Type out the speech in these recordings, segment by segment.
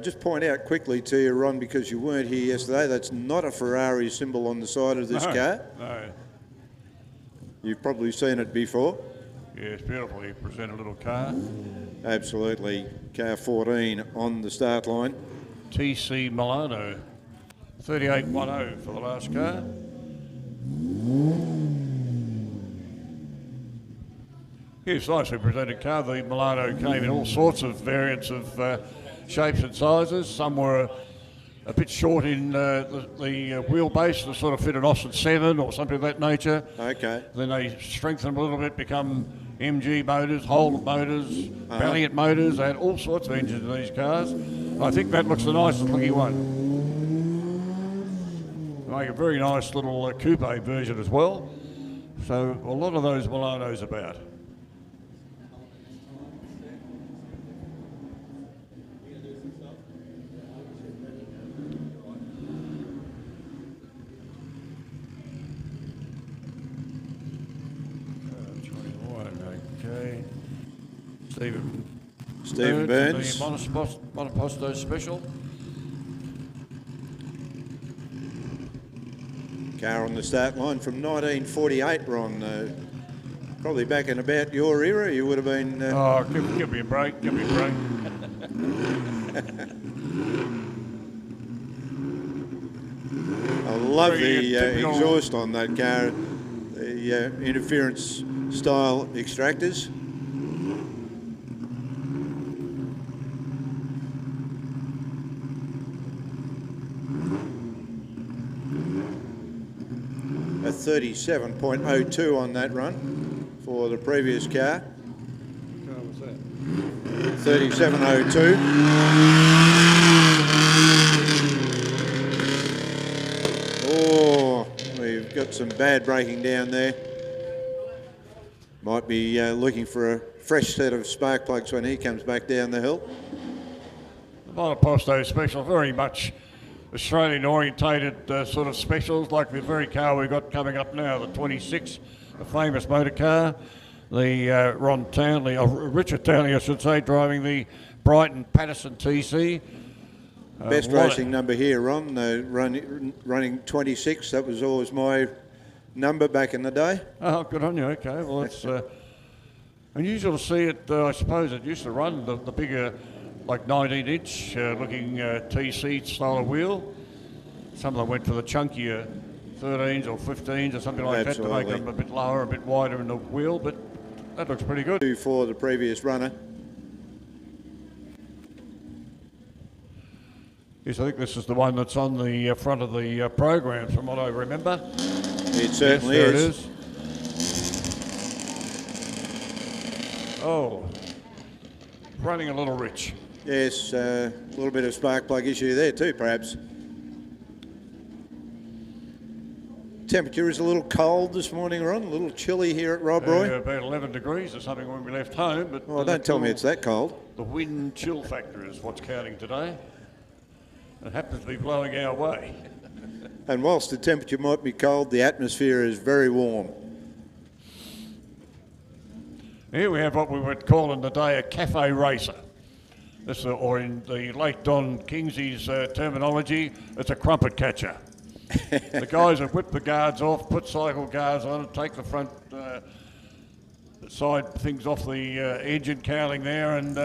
Just point out quickly to you, Ron, because you weren't here yesterday, that's not a Ferrari symbol on the side of this car. No. You've probably seen it before. Yes, beautifully presented little car. Absolutely. Car 14 on the start line. TC Milano, 3810 for the last car. Yes, nicely presented car. The Milano came in all sorts of variants of shapes and sizes. Some were a bit short in the wheelbase to sort of fit an Austin 7 or something of that nature. Okay. Then they strengthened a little bit, become MG motors, Holden motors, Valiant motors. They had all sorts of engines in these cars. I think that looks the nicest looking one. They make a very nice little coupe version as well. So a lot of those Milanos about. Okay. Stephen Burns. The Monoposto Special. Car on the start line from 1948, Ron. Probably back in about your era, you would have been... Oh, give me a break, give me a break. I love the exhaust on that car, the interference style extractors. A 37.02 on that run for the previous car. What was that? 37.02. Oh, we've got some bad braking down there. Might be looking for a fresh set of spark plugs when he comes back down the hill. The Monoposto Special, very much Australian orientated sort of specials, like the very car we've got coming up now, the 26, the famous motor car. The Ron Townley, Richard Townley I should say, driving the Brighton Patterson TC. Best racing number here, Ron, running 26. That was always my number back in the day. Oh, good on you. Okay, well, it's unusual to see it. I suppose it used to run the bigger, like 19-inch looking TC style of wheel. Some of them went for the chunkier 13s or 15s or something like Absolutely. that to make them a bit lower, a bit wider in the wheel, but that looks pretty good. For the previous runner. Yes, I think this is the one that's on the front of the program, from what I remember. It certainly yes, is. It is. Oh, running a little rich. Yes, a little bit of spark plug issue there too, perhaps. Temperature is a little cold this morning, Ron. A little chilly here at Rob Roy. About 11 degrees or something when we left home. But well, don't tell me it's that cold. The wind chill factor is what's counting today. It happens to be blowing our way. And whilst the temperature might be cold, the atmosphere is very warm. Here we have what we would call in the day a cafe racer. This, or in the late Don Kingsley's terminology, it's a crumpet catcher. The guys have whipped the guards off, put cycle guards on it, take the front side things off the engine cowling there, and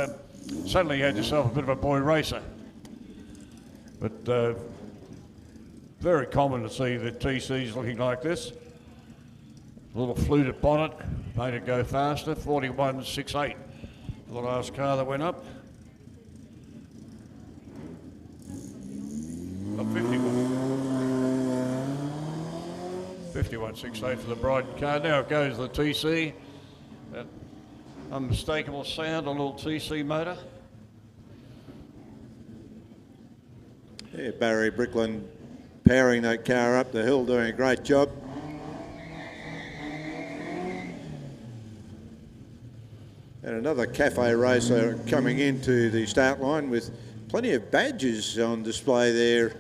suddenly you had yourself a bit of a boy racer. But very common to see the TCs looking like this. A little fluted bonnet, made it go faster, 41.68 for the last car that went up. 51.68 for the Brighton car. Now it goes the TC. That unmistakable sound, a little TC motor. Yeah, Barry Brickland powering that car up the hill, doing a great job. And another cafe racer coming into the start line with plenty of badges on display there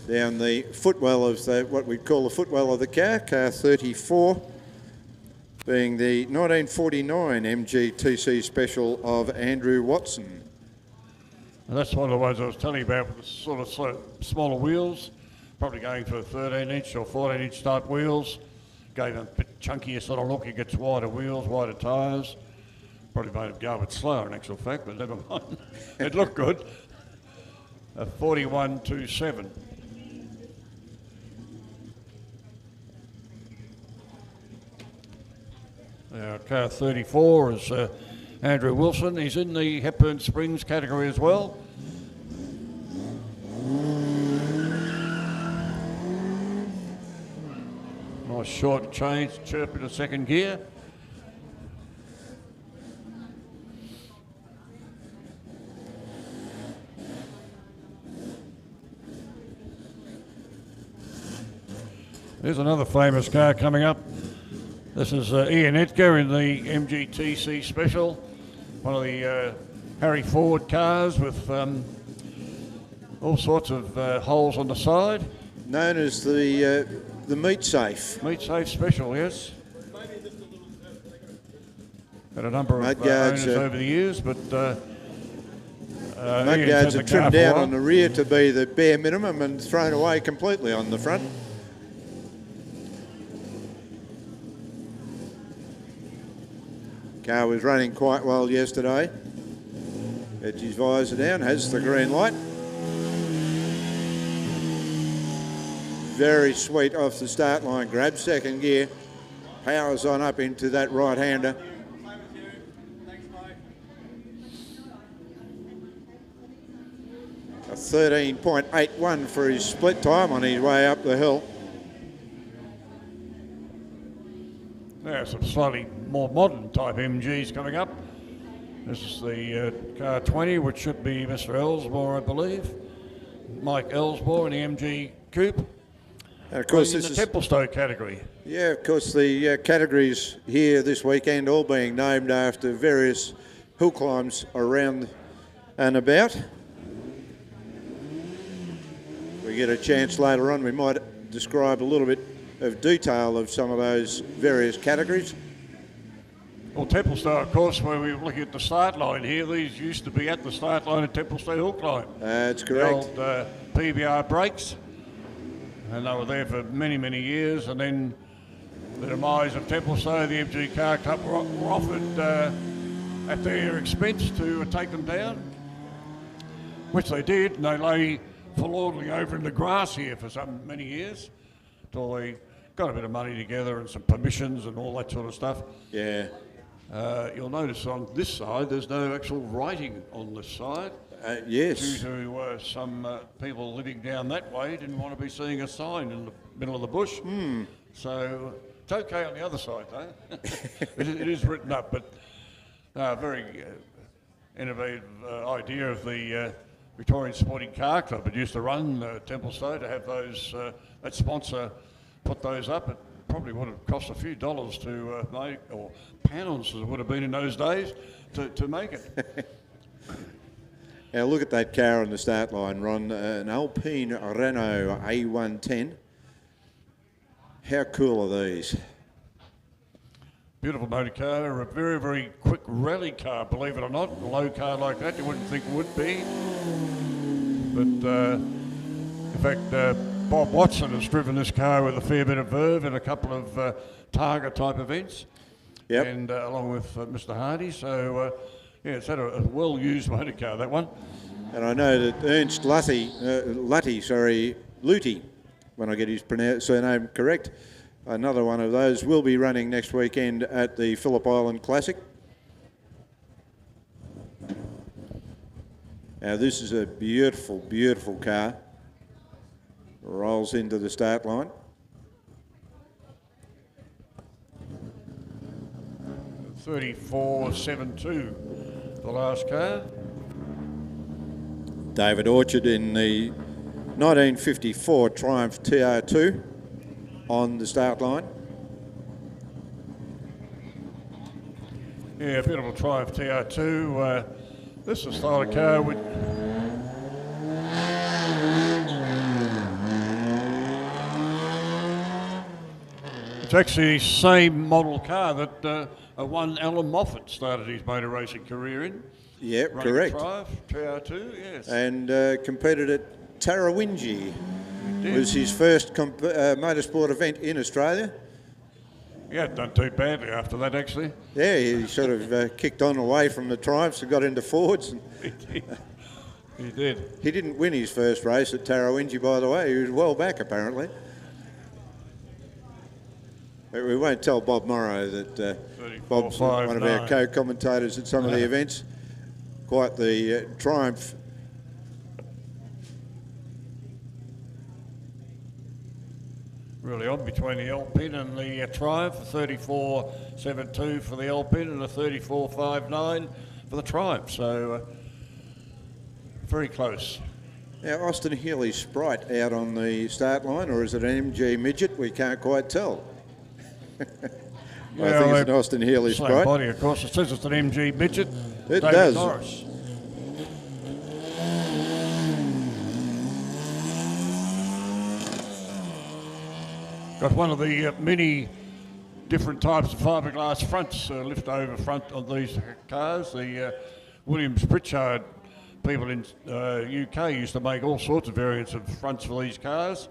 down the footwell of what we call the footwell of the car, car 34, being the 1949 MGTC Special of Andrew Watson. And that's one of the ones I was telling you about with the sort of smaller wheels, probably going for 13-inch or 14-inch type wheels. Gave them a bit chunkier sort of look. It gets wider wheels, wider tyres. Probably made it go a bit slower in actual fact, but never mind. It looked good. A 41.27. Now, car 34 is Andrew Wilson. He's in the Hepburn Springs category as well. Nice short change, chirp into second gear. There's another famous car coming up. This is Ian Edgar in the MGTC Special, one of the Harry Ford cars with all sorts of holes on the side. Known as the Meat Safe. Meat Safe Special, yes. Had a number of Mudguards owners over the years, but mudguards are trimmed down on the rear to be the bare minimum and thrown away completely on the front. Car was running quite well yesterday. Edges his visor down, has the green light. Very sweet off the start line grab, second gear. Powers on up into that right-hander. A 13.81 for his split time on his way up the hill. There are some slightly more modern type MGs coming up. This is the car 20, which should be Mr. Ellsmore, I believe. Mike Ellsmore in the MG Coupe. And of course, this is the Templestowe category. Yeah, of course, the categories here this weekend all being named after various hill climbs around and about. We get a chance later on, we might describe a little bit of detail of some of those various categories. Well, Templestowe, of course, where we were looking at the start line here, these used to be at the start line at Templestowe Hill Climb. That's correct. The old PBR brakes, and they were there for many, many years, and then the demise of Templestowe, the MG Car Club were offered at their expense to take them down, which they did, and they lay forlornly over in the grass here for many years, until they got a bit of money together and some permissions and all that sort of stuff. Yeah. You'll notice on this side there's no actual writing on this side. Yes. Due to some people living down that way didn't want to be seeing a sign in the middle of the bush. So it's okay on the other side though. it is written up, but very innovative idea of the Victorian Sporting Car Club. It used to run Templestowe to have those, that sponsor put those up. It probably would have cost a few dollars to make, or pounds as it would have been in those days, to make it. Now look at that car on the start line, Ron. An Alpine Renault A110. How cool are these? Beautiful motor car, a very, very quick rally car, believe it or not. A low car like that you wouldn't think would be. But in fact, Bob Watson has driven this car with a fair bit of verve in a couple of Targa type events. Yep. And along with Mr. Hardy. So yeah, it's had a well-used motor car, that one. And I know that Ernst Luthi, when I get his surname correct, another one of those will be running next weekend at the Phillip Island Classic. Now this is a beautiful, beautiful car. Rolls into the start line. $34.72, the last car. David Orchard in the 1954 Triumph TR2 on the start line. Yeah, beautiful Triumph TR2. This is the style of car which it's actually the same model car that one Alan Moffat started his motor racing career in. Yep, running correct. a Triumph, TR2, yes. And competed at Tarawinji. Did. Was his first motorsport event in Australia. He hadn't done too badly after that, actually. Yeah, he sort of kicked on away from the Triumphs and got into Fords. And He did. he didn't win his first race at Tarawinji, by the way. He was well back, apparently. But we won't tell Bob Morrow that Bob's one of our co-commentators at some of the events. Quite the triumph. Really on between the Alpine and the Triumph, a 34.72 for the Alpine and a 34.59 for the Triumph. So very close. Now, Austin Healey Sprite out on the start line, or is it an MG Midget? We can't quite tell. I think it's an Austin Healey same Sprite. Body, of course. It says it's an MG Midget. It David does. Norris. Got one of the many different types of fiberglass fronts, lift over front on these cars. The Williams Pritchard people in UK used to make all sorts of variants of fronts for these cars.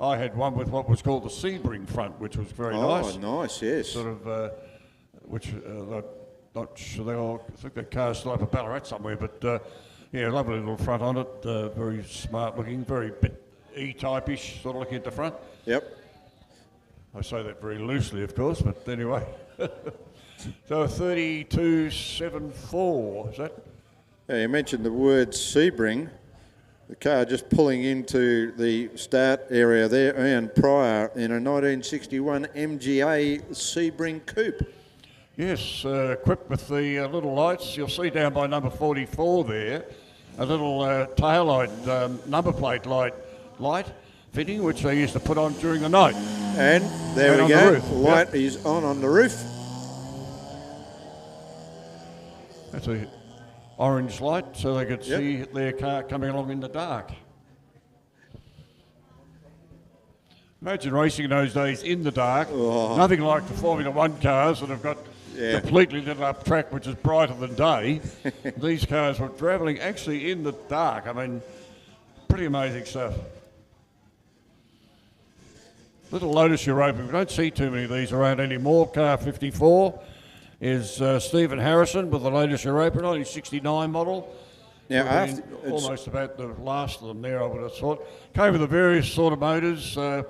I had one with what was called the Sebring front, which was very nice. Oh, nice, yes. Sort of, which not sure they all. I think the car's still up at Ballarat somewhere, but yeah, lovely little front on it. Very smart looking, very bit E-type-ish sort of looking at the front. Yep. I say that very loosely, of course, but anyway. So 32.74, is that? Yeah, you mentioned the word Sebring. The car just pulling into the start area there, Ian Pryor in a 1961 MGA Sebring Coupe. Yes, equipped with the little lights. You'll see down by number 44 there, a little tail light, number plate light fitting, which they used to put on during the night. And there And we on go, the roof, the light is on the roof. That's a orange light, so they could see their car coming along in the dark. Imagine racing in those days in the dark. Oh. Nothing like the Formula One cars that have got completely lit up track, which is brighter than day. These cars were travelling actually in the dark. I mean, pretty amazing stuff. Little Lotus Europa. We don't see too many of these around anymore. Car 54 is Stephen Harrison with the Lotus Europa, 1969 model. Now, after almost about the last of them there, I would have thought. Came with the various sort of motors. A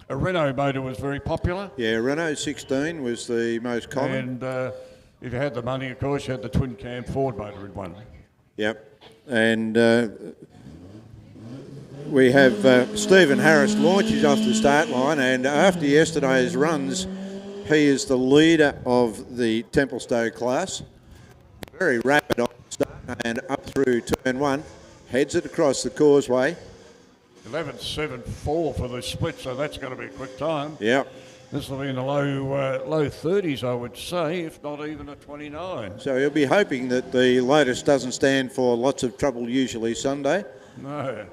Renault motor was very popular. Yeah, Renault 16 was the most common. And if you had the money, of course, you had the twin cam Ford motor in one. Yep. And we have Stephen Harris launches off the start line, and after yesterday's runs, he is the leader of the Templestowe class. Very rapid on the start and up through turn one, heads it across the causeway. 11.74 for the split, so that's going to be a quick time. Yep. This will be in the low 30s, I would say, if not even a 29. So he'll be hoping that the Lotus doesn't stand for lots of trouble usually Sunday. No.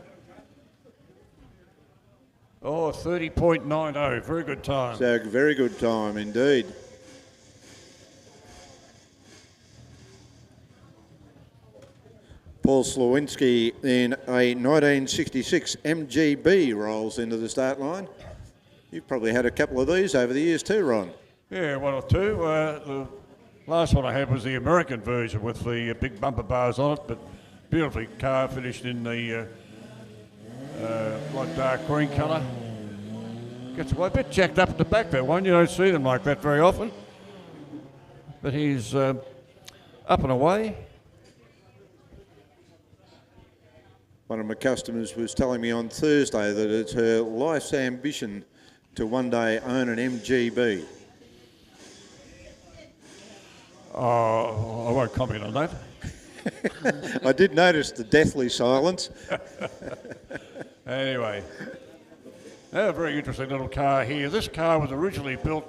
Oh, 30.90, very good time. So very good time indeed. Paul Slawinski in a 1966 MGB rolls into the start line. You've probably had a couple of these over the years too, Ron. Yeah, one or two. The last one I had was the American version with the big bumper bars on it, but beautifully car finished in the light dark green colour. Gets a bit jacked up at the back, that one. You don't see them like that very often. But he's up and away. One of my customers was telling me on Thursday that it's her life's ambition to one day own an MGB. Oh, I won't comment on that. I did notice the deathly silence. Anyway, a very interesting little car here. This car was originally built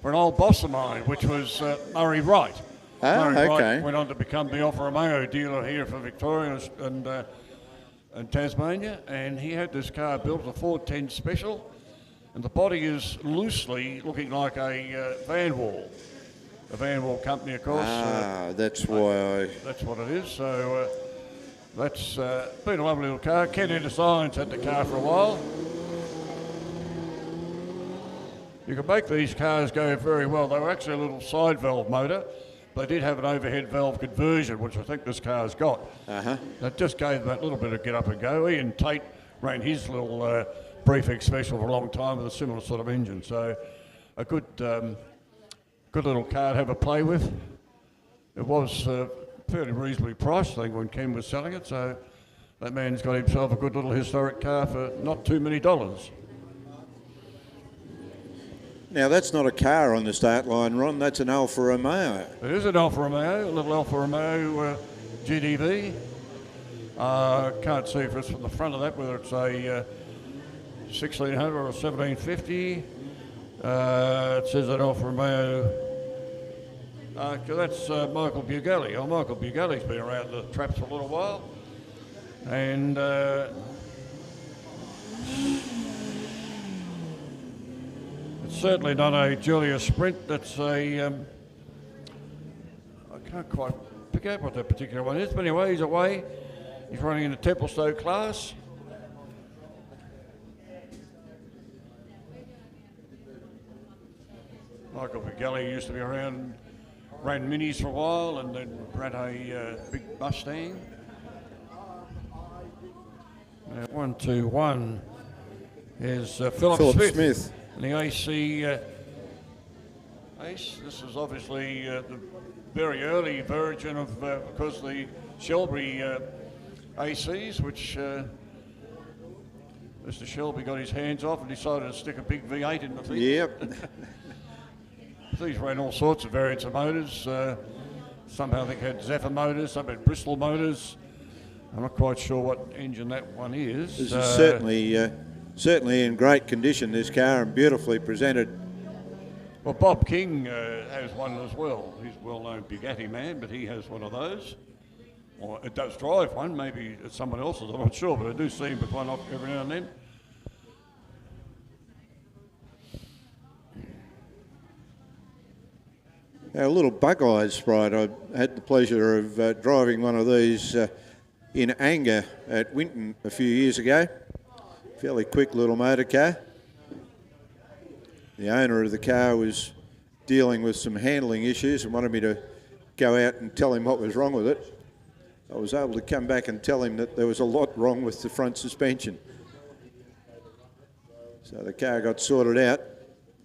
for an old boss of mine, which was Murray Wright. Murray Wright went on to become the Alfa Romeo dealer here for Victoria and Tasmania, and he had this car built, a Ford 10 Special, and the body is loosely looking like a van wall. the Vanwall Company, of course. That's why That's what it is. So that's been a lovely little car. Ken Entersigns had the car for a while. You can make these cars go very well. They were actually a little side valve motor. They did have an overhead valve conversion, which I think this car's got. That just gave them that little bit of get up and go. Ian Tate ran his little prefix special for a long time with a similar sort of engine. So a good little car to have a play with. It was fairly reasonably priced, I think, when Ken was selling it. So that man's got himself a good little historic car for not too many dollars. Now, that's not a car on the start line, Ron. That's an Alfa Romeo. It is an Alfa Romeo, a little Alfa Romeo GDV. Can't see if it's from the front of that, whether it's a 1600 or a 1750. It says that Alfa Romeo. That's Michael Bugelli. Oh, Michael Bugelli's been around the traps for a little while. And certainly not a Julia Sprint. That's a, I can't quite pick out what that particular one is, but anyway, he's away. He's running in the Templestowe class. Michael Bugelli used to be around, ran minis for a while, and then ran a big Mustang. 1-2-1 is Philip Smith. And the AC Ace, this is obviously the very early version of, because the Shelby ACs, which Mr. Shelby got his hands off and decided to stick a big V8 in the thing. Yep. These ran all sorts of variants of motors. Some I think had Zephyr motors, some had Bristol motors. I'm not quite sure what engine that one is. This is certainly in great condition, this car, and beautifully presented. Well, Bob King has one as well. He's a well-known Bugatti man, but he has one of those. Or it does drive one, maybe it's someone else's, I'm not sure, but I do see him with one off every now and then. A little bug-eyed Sprite. I had the pleasure of driving one of these in anger at Winton a few years ago. Fairly quick little motor car. The owner of the car was dealing with some handling issues and wanted me to go out and tell him what was wrong with it. I was able to come back and tell him that there was a lot wrong with the front suspension. So the car got sorted out,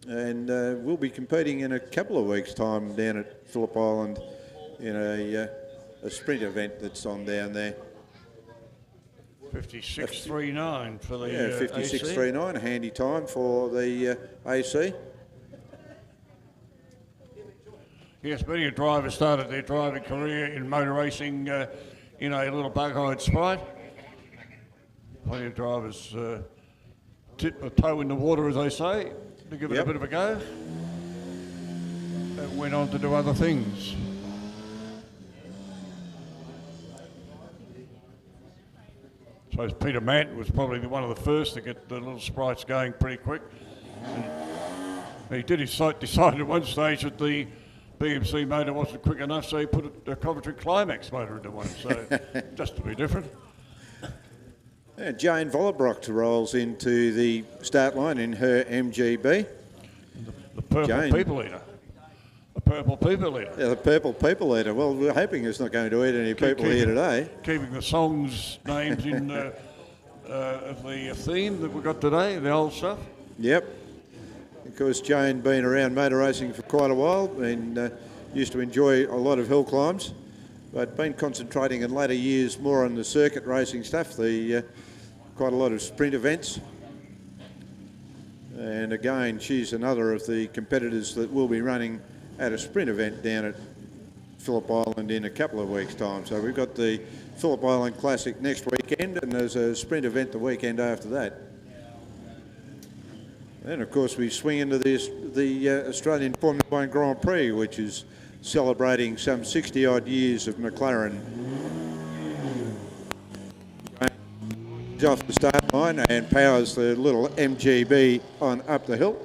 and we'll be competing in a couple of weeks' time down at Phillip Island in a sprint event that's on down there. 56.39 for the 56.39, a handy time for the AC. Yes, many drivers started their driving career in motor racing in a little bug-eyed Sprite. Plenty of drivers tip a toe in the water, as they say, to give it a bit of a go. And went on to do other things. I suppose Peter Matt was probably one of the first to get the little Sprites going pretty quick. And he did decide at one stage that the BMC motor wasn't quick enough, so he put a Coventry Climax motor into one, so just to be different. Jane Vollerbrock rolls into the start line in her MGB. The purple people eater. The purple people eater. Yeah, the purple people eater. Well, we're hoping it's not going to eat any people here today. Keeping the songs names in of the theme that we got today, the old stuff. Yep. Of course, Jane been around motor racing for quite a while and used to enjoy a lot of hill climbs, but been concentrating in later years more on the circuit racing stuff, quite a lot of sprint events. And again, she's another of the competitors that will be running at a sprint event down at Phillip Island in a couple of weeks' time. So we've got the Phillip Island Classic next weekend, and there's a sprint event the weekend after that. And of course we swing into the Australian Formula One Grand Prix, which is celebrating some 60 odd years of McLaren. He's off the start line and powers the little MGB on up the hill.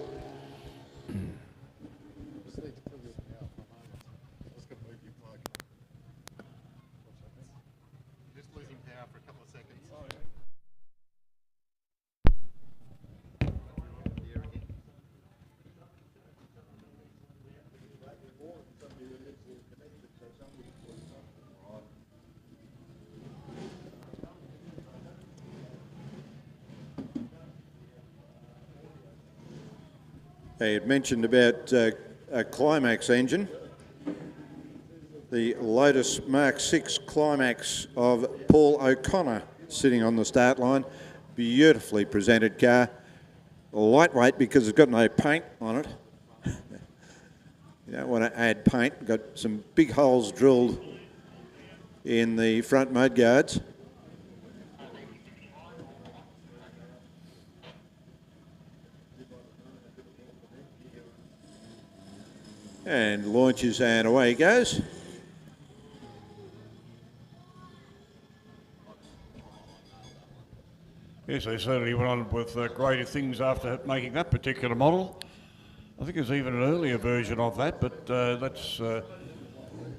I had mentioned about a Climax engine. The Lotus Mark 6 Climax of Paul O'Connor sitting on the start line. Beautifully presented car. Lightweight because it's got no paint on it. You don't want to add paint. Got some big holes drilled in the front mudguards. And launches and away he goes. Yes, they certainly went on with greater things after making that particular model. I think there's even an earlier version of that, but that's a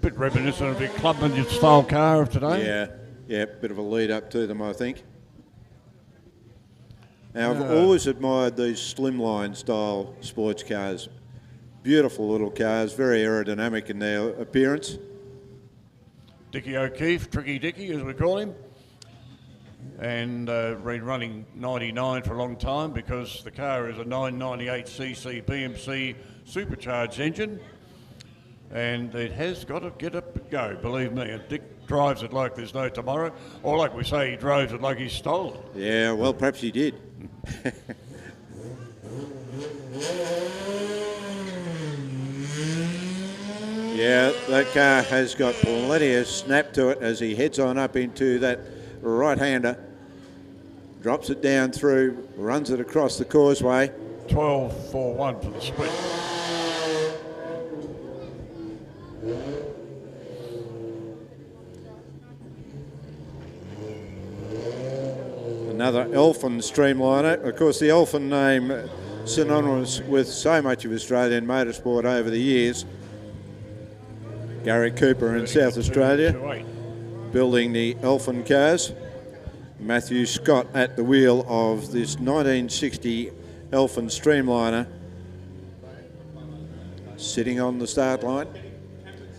bit reminiscent of the Clubman style car of today. Yeah, bit of a lead up to them, I think. Now, I've always admired these slimline style sports cars. Beautiful little cars, very aerodynamic in their appearance. Dickie O'Keefe, Tricky Dickie as we call him, and been running 99 for a long time because the car is a 998cc BMC supercharged engine, and it has got to get up and go, believe me. And Dick drives it like there's no tomorrow, or like we say, he drives it like he stole it. Yeah, well, perhaps he did. Yeah, that car has got plenty of snap to it as he heads on up into that right-hander. Drops it down through, runs it across the causeway. 12.41 for the split. Another Elfin streamliner. Of course, the Elfin name synonymous with so much of Australian motorsport over the years. Gary Cooper in South Australia building the Elfin cars. Matthew Scott at the wheel of this 1960 Elfin streamliner, sitting on the start line.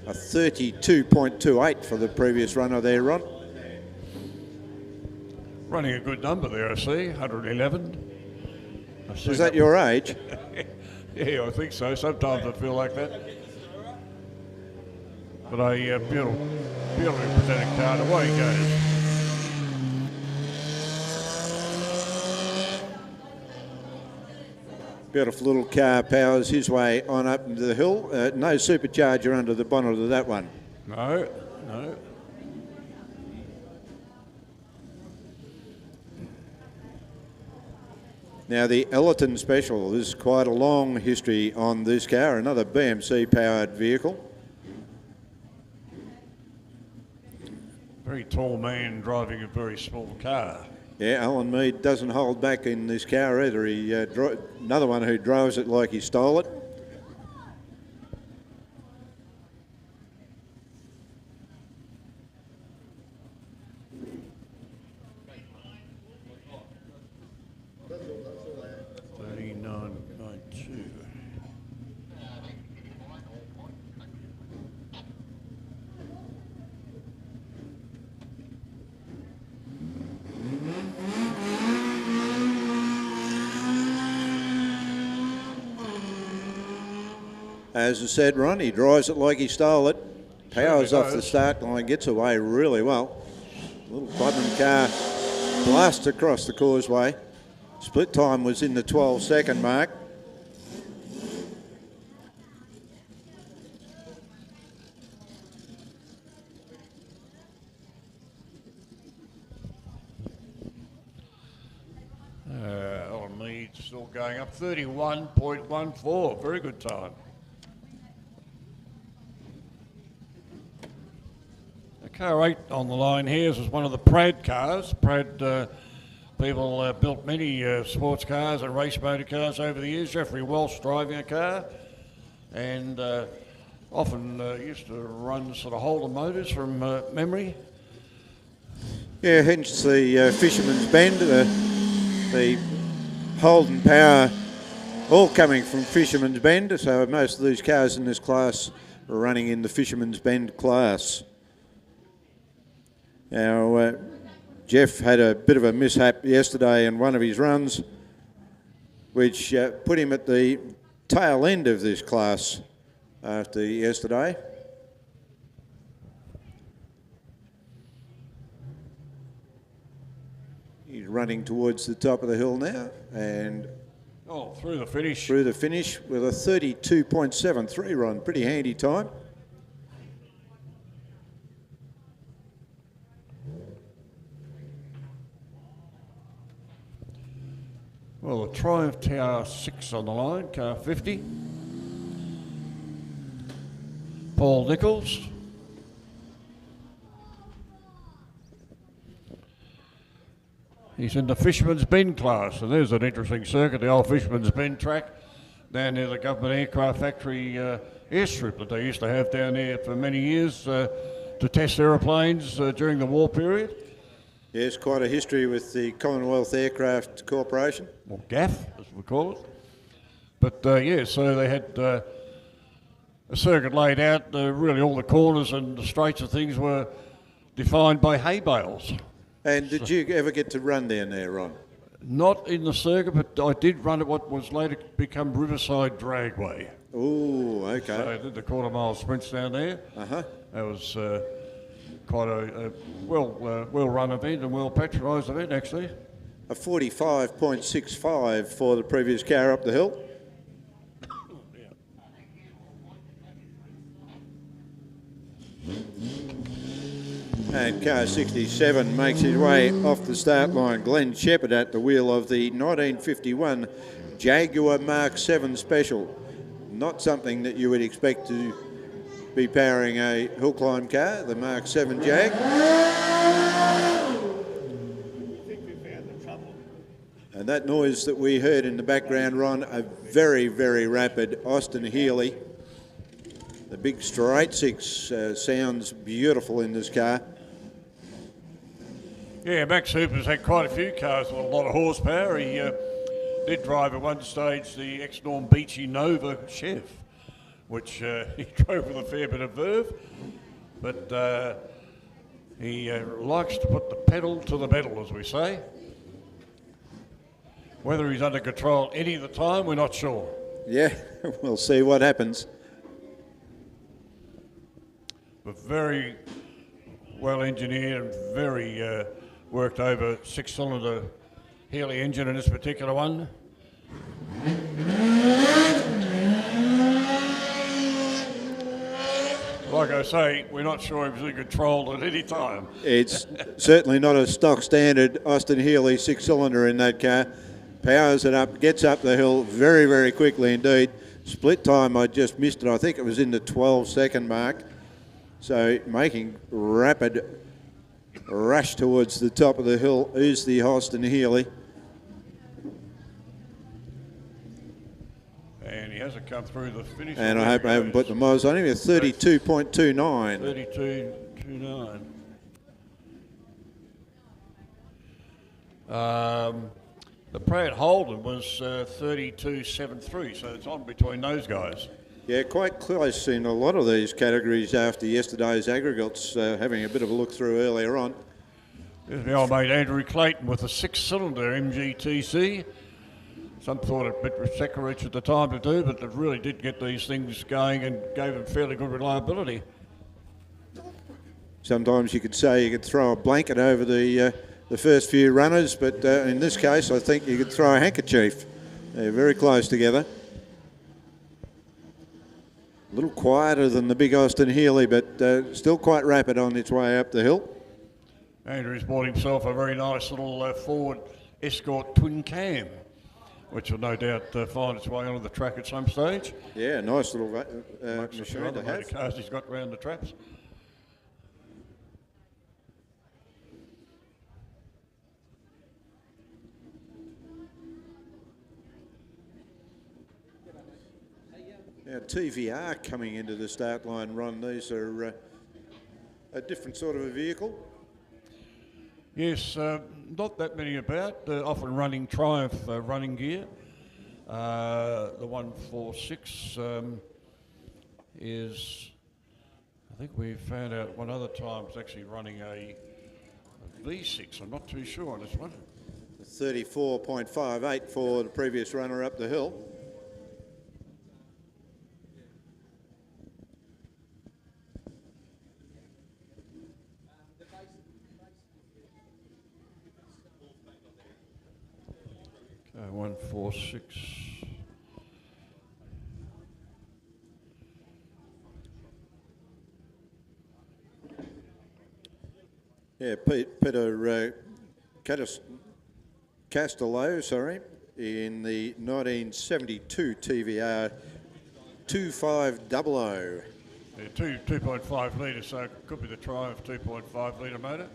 A 32.28 for the previous runner there, Ron. Running a good number there, I see, 111. Is that your age? Yeah, I think so. Sometimes I feel like that. But a beautifully presented car, and away he goes. Beautiful little car powers his way on up into the hill. No supercharger under the bonnet of that one. No. Now the Ellerton Special, there's quite a long history on this car, another BMC powered vehicle. Very tall man driving a very small car. Yeah, Alan Mead doesn't hold back in this car either. He another one who drives it like he stole it. As I said, Ron, he drives it like he stole it. Powers off the start line, gets away really well. Little Clubman car blasts across the causeway. Split time was in the 12-second mark. Alan Mead still going up, 31.14. Very good time. Car 8 on the line here is one of the Prad cars. Prad people built many sports cars and race motor cars over the years. Jeffrey Welsh driving a car, and often used to run sort of Holden motors from memory. Yeah, hence the Fisherman's Bend, the Holden power, all coming from Fisherman's Bend. So most of these cars in this class are running in the Fisherman's Bend class. Now, Jeff had a bit of a mishap yesterday in one of his runs, which put him at the tail end of this class after yesterday. He's running towards the top of the hill now and through the finish. Through the finish with a 32.73 run. Pretty handy time. Well, the Triumph TR6 on the line, car 50. Paul Nichols. He's in the Fisherman's Bend class, and there's an interesting circuit, the old Fisherman's Bend track down near the Government Aircraft Factory airstrip that they used to have down there for many years to test aeroplanes during the war period. Yes, quite a history with the Commonwealth Aircraft Corporation. Or GAF, as we call it. But yeah, so they had a circuit laid out. Really all the corners and the straights and things were defined by hay bales. And did you ever get to run down there, Ron? Not in the circuit, but I did run at what was later become Riverside Dragway. Oh, okay. So I did the quarter-mile sprints down there. Uh-huh. That was quite a well-run event and well-patronised event, actually. A 45.65 for the previous car up the hill. And car 67 makes his way off the start line. Glenn Shepherd at the wheel of the 1951 Jaguar Mark 7 Special. Not something that you would expect to be powering a hill climb car, the Mark 7 Jag. And that noise that we heard in the background, Ron, a very, very rapid Austin Healey. The big straight six sounds beautiful in this car. Yeah, Max Hooper's had quite a few cars with a lot of horsepower. He did drive at one stage the ex-Norm Beachy Nova Chev, which he drove with a fair bit of verve. But he likes to put the pedal to the metal, as we say. Whether he's under control any of the time, we're not sure. Yeah, we'll see what happens. But very well engineered and very worked over six-cylinder Healey engine in this particular one. Like I say, we're not sure if he's in control at any time. It's certainly not a stock standard Austin Healey six-cylinder in that car. Powers it up, gets up the hill very, very quickly indeed. Split time, I just missed it. I think it was in the 12-second mark. So making rapid rush towards the top of the hill is the Austin Healey. And he hasn't come through the finish. And I hope I haven't put the miles on him. A 32.29. 32.29. The Pratt Holden was 32.73, so it's on between those guys. Yeah, quite close in a lot of these categories after yesterday's aggregates, having a bit of a look through earlier on. There's my old mate Andrew Clayton with a six-cylinder MGTC. Some thought it a bit sacrilege at the time to do, but it really did get these things going and gave them fairly good reliability. Sometimes you could say you could throw a blanket over the first few runners, but in this case I think you could throw a handkerchief. They're very close together. A little quieter than the big Austin Healey, but still quite rapid on its way up the hill. Andrew's bought himself a very nice little Ford Escort twin cam, which will no doubt find its way onto the track at some stage. Yeah, nice little machine to The have. cars he's got around the traps. Now TVR coming into the start line, Ron. These are a different sort of a vehicle. Yes, not that many about, often running Triumph running gear. The 146 is, I think we found out one other time, it's actually running a V6. I'm not too sure on this one. 34.58 for the previous runner up the hill. 146. Yeah, Peter Castello, sorry, in the 1972 TVR 2500. Yeah, 2.5 litres, so it could be the Triumph 2.5 litre motor.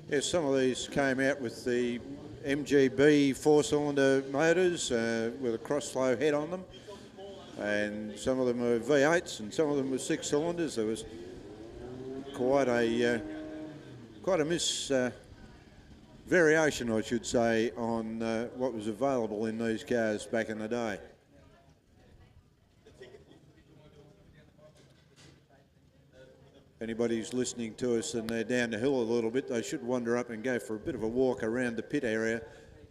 Yes, some of these came out with the MGB four-cylinder motors with a cross-flow head on them, and some of them were V8s and some of them were 6 cylinders. There was quite a variation, I should say, on what was available in these cars back in the day. Anybody who's listening to us and they're down the hill a little bit, they should wander up and go for a bit of a walk around the pit area.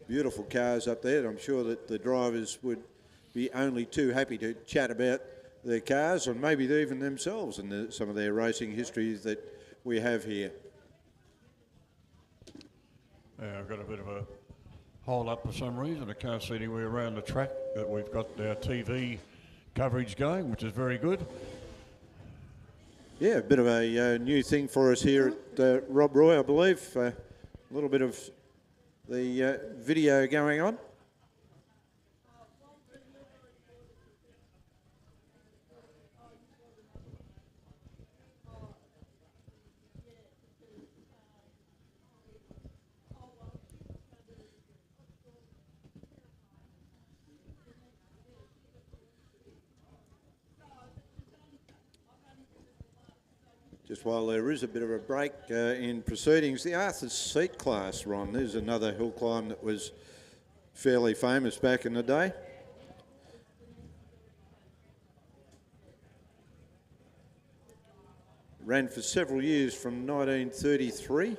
Beautiful cars up there. I'm sure that the drivers would be only too happy to chat about their cars and maybe even themselves and some of their racing histories that we have here. Yeah, I've got a bit of a hole up for some reason. I can't see anywhere around the track that we've got our TV coverage going, which is very good. Yeah, a bit of a new thing for us here at Rob Roy, I believe. A little bit of the video going on. Just while there is a bit of a break in proceedings, the Arthur's Seat class, Ron, there's another hill climb that was fairly famous back in the day. Ran for several years from 1933.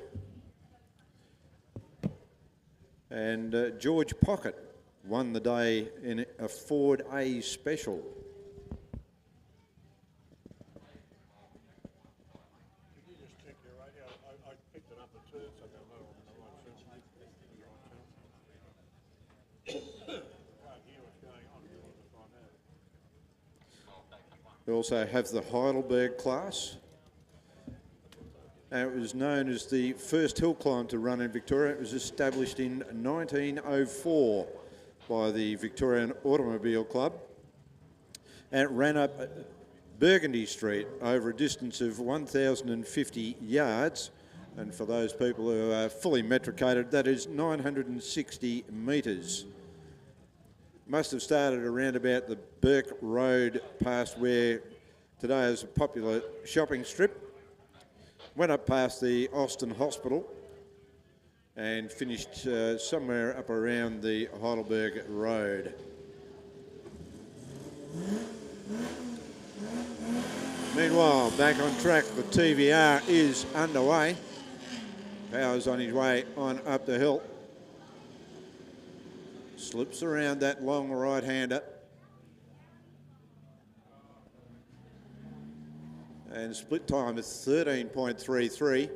And George Pocket won the day in a Ford A Special. We also have the Heidelberg class. And it was known as the first hill climb to run in Victoria. It was established in 1904 by the Victorian Automobile Club. And it ran up Burgundy Street over a distance of 1,050 yards. And for those people who are fully metricated, that is 960 metres. Must have started around about the Burke Road past where today is a popular shopping strip. Went up past the Austin Hospital and finished somewhere up around the Heidelberg Road. Meanwhile, back on track, the TVR is underway. Power's on his way on up the hill. Slips around that long right-hander. And split time is 13.33.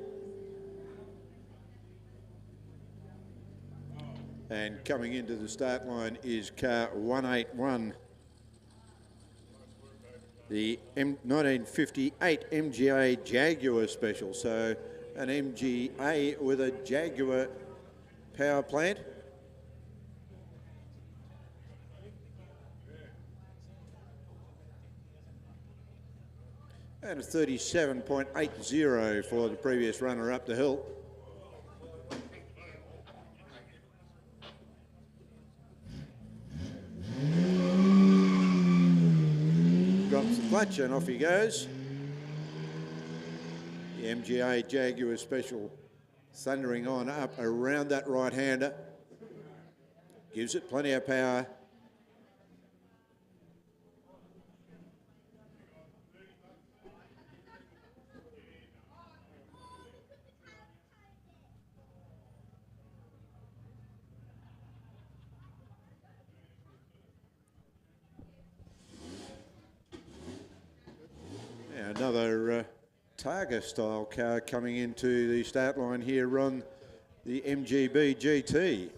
And coming into the start line is car 181. The 1958 MGA Jaguar Special. So an MGA with a Jaguar power plant. And a 37.80 for the previous runner up the hill. Drops the clutch and off he goes. The MGA Jaguar Special thundering on up around that right-hander. Gives it plenty of power. Another Targa style car coming into the start line here on the MGB GT.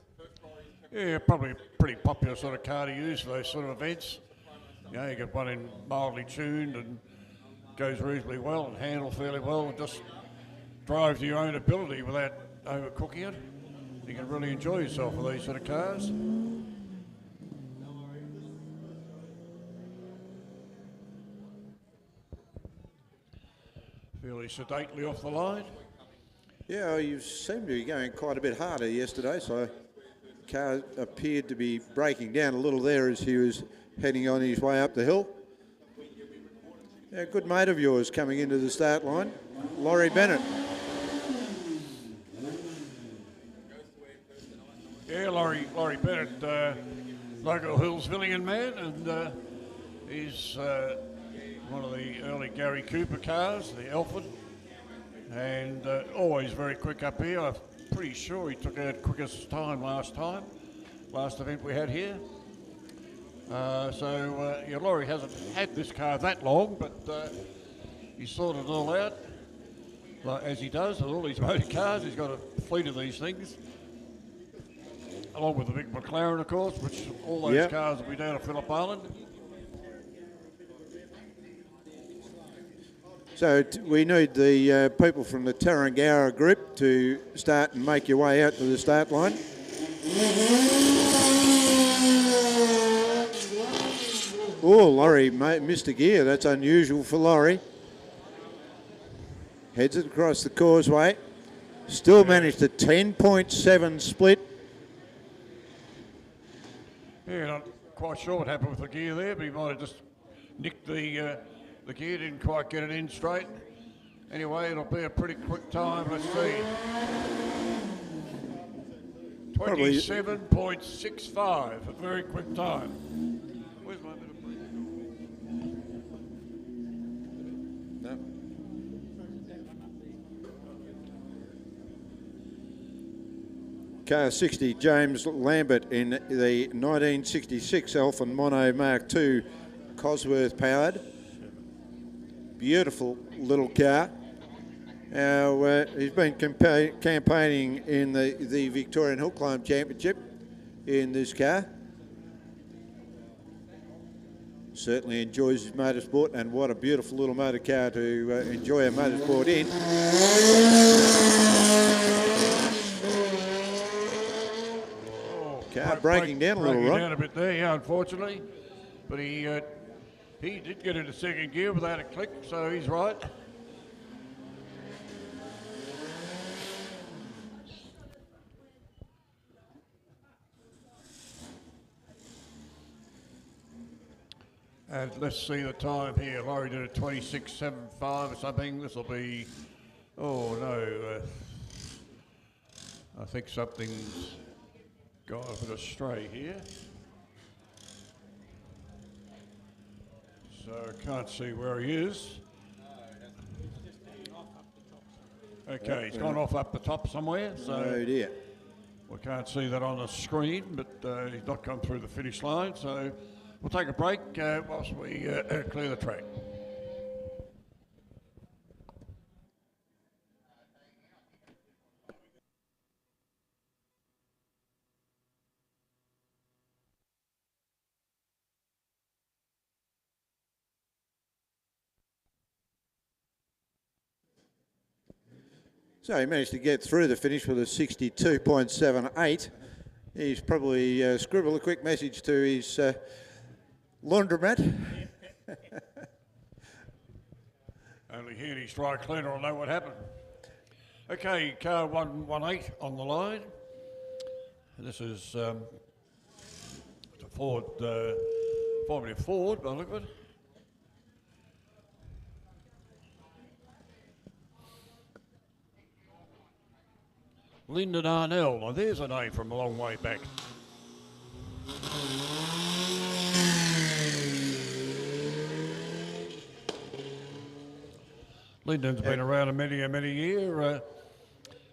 Yeah, probably a pretty popular sort of car to use for those sort of events. You know, you get one in mildly tuned and goes reasonably well and handles fairly well and just drives to your own ability without overcooking it. You can really enjoy yourself with these sort of cars. Fairly sedately off the line. Yeah, you seemed to be going quite a bit harder yesterday, so car appeared to be breaking down a little there as he was heading on his way up the hill. Yeah, a good mate of yours coming into the start line, Laurie Bennett. Yeah, Laurie Bennett, local Hillsvillian man, and he's one of the early Gary Cooper cars, the Alfred, and always very quick up here. I'm pretty sure he took out quickest time last event we had here. Yeah, Laurie hasn't had this car that long, but he sorted it all out, like, as he does with all these motor cars. He's got a fleet of these things, along with the big McLaren, of course, which all those cars will be down at Phillip Island. So we need the people from the Tarrangara group to start and make your way out to the start line. Oh, Laurie missed a gear. That's unusual for Laurie. Heads it across the causeway. Still managed a 10.7 split. Yeah, not quite sure what happened with the gear there, but he might have just nicked the gear, didn't quite get it in straight. Anyway, it'll be a pretty quick time. Let's see. 27.65, a very quick time. Where's my bit of breath? No. Car 60, James Lambert in the 1966 Alpha Mono Mark II, Cosworth powered. Beautiful little car. Now, he's been campaigning in the Victorian Hill Climb Championship in this car. Certainly enjoys his motorsport, and what a beautiful little motor car to enjoy a motorsport in. Car breaking down a little, right? Down a bit there, yeah, unfortunately. But he did get into second gear without a click, so he's right. And let's see the time here. Laurie did a 26.75 or something. This will be, oh no, I think something's gone a bit astray here. So I can't see where he is. Okay, he's gone off up the top somewhere. So oh dear. We can't see that on the screen, but he's not come through the finish line. So we'll take a break whilst we clear the track. So he managed to get through the finish with a 62.78. He's probably scribbled a quick message to his laundromat. Only he and his dry cleaner will know what happened. Okay, car 118 on the line. This is a Ford, Formula Ford by the look of it. Lyndon Arnell. Now there's a name from a long way back. Lyndon's been around many a year,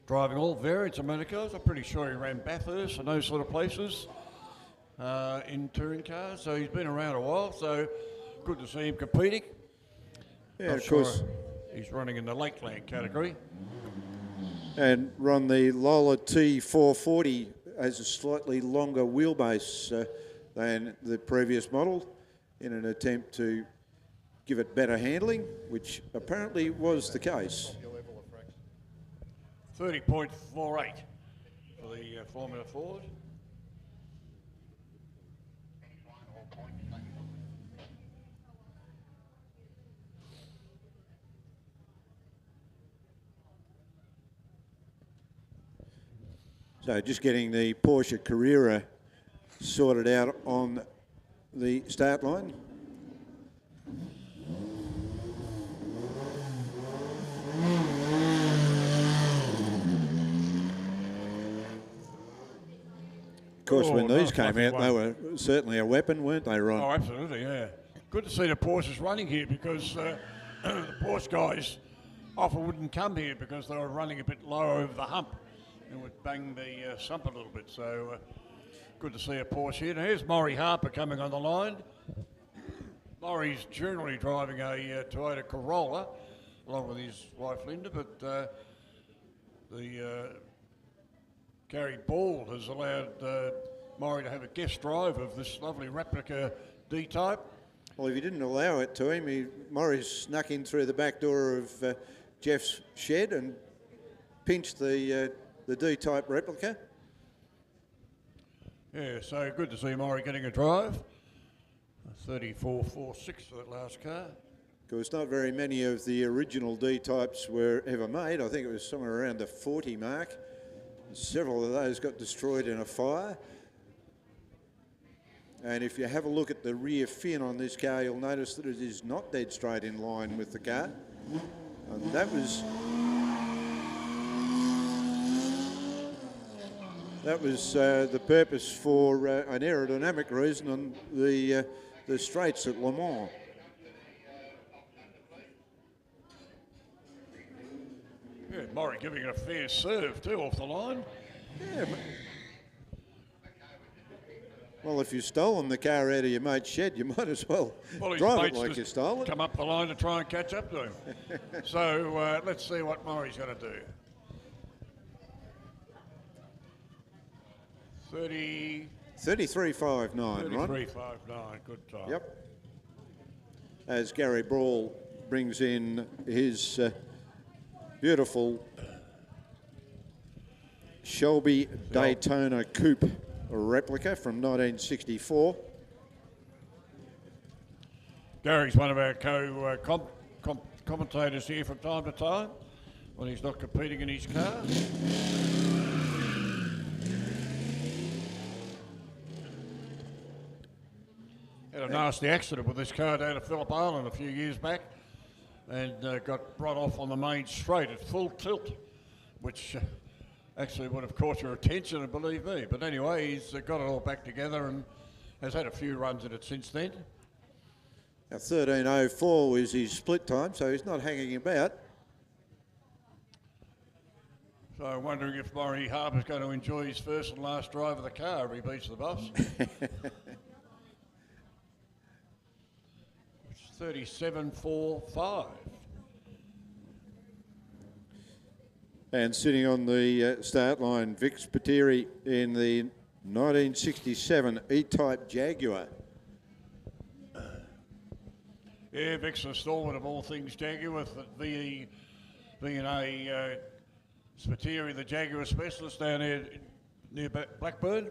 driving all variants of motor cars. I'm pretty sure he ran Bathurst and those sort of places in touring cars. So he's been around a while, so good to see him competing. Yeah, of course. He's running in the Lakeland category. And Ron, the Lola T440 has a slightly longer wheelbase than the previous model in an attempt to give it better handling, which apparently was the case. 30.48 for the Formula Ford. So just getting the Porsche Carrera sorted out on the start line. Of course, when these came out, they were certainly a weapon, weren't they, Ron? Oh, absolutely, yeah. Good to see the Porsches running here because the Porsche guys often wouldn't come here because they were running a bit low over the hump and would bang the sump a little bit. So good to see a Porsche here. Now here's Maury Harper coming on the line. Maury's generally driving a Toyota Corolla along with his wife Linda, but the Gary Ball has allowed Maury to have a guest drive of this lovely replica D-Type. Well, if he didn't allow it to him, Maury snuck in through the back door of Jeff's shed and pinched the D-Type replica. Yeah, so good to see Maury getting a drive. 34.46 for that last car. Of course, not very many of the original D-Types were ever made. I think it was somewhere around the 40 mark. Several of those got destroyed in a fire. And if you have a look at the rear fin on this car, you'll notice that it is not dead straight in line with the car. And that was the purpose for an aerodynamic reason on the straights at Le Mans. Yeah, Maury giving it a fair serve too off the line. Yeah. Well, if you've stolen the car out of your mate's shed, you might as well drive it like you stole it. Come up the line to try and catch up to him. So let's see what Maury's going to do. 33.59, Ron. 33.59, good time. Yep. As Gary Brawl brings in his beautiful Shelby Daytona Coupe replica from 1964. Gary's one of our commentators here from time to time when he's not competing in his car. Had a nasty accident with this car down at Phillip Island a few years back and got brought off on the main straight at full tilt, which actually would have caught your attention, believe me. But anyway, he's got it all back together and has had a few runs in it since then. Now 13.04 was his split time, so he's not hanging about. So I'm wondering if Maury Harper's going to enjoy his first and last drive of the car if he beats the boss. 37.45. And sitting on the start line, Vic Spiteri in the 1967 E-Type Jaguar. Yeah, Vic's a stalwart of all things Jaguar, with VE being a Spiteri, the Jaguar specialist down here near Blackburn.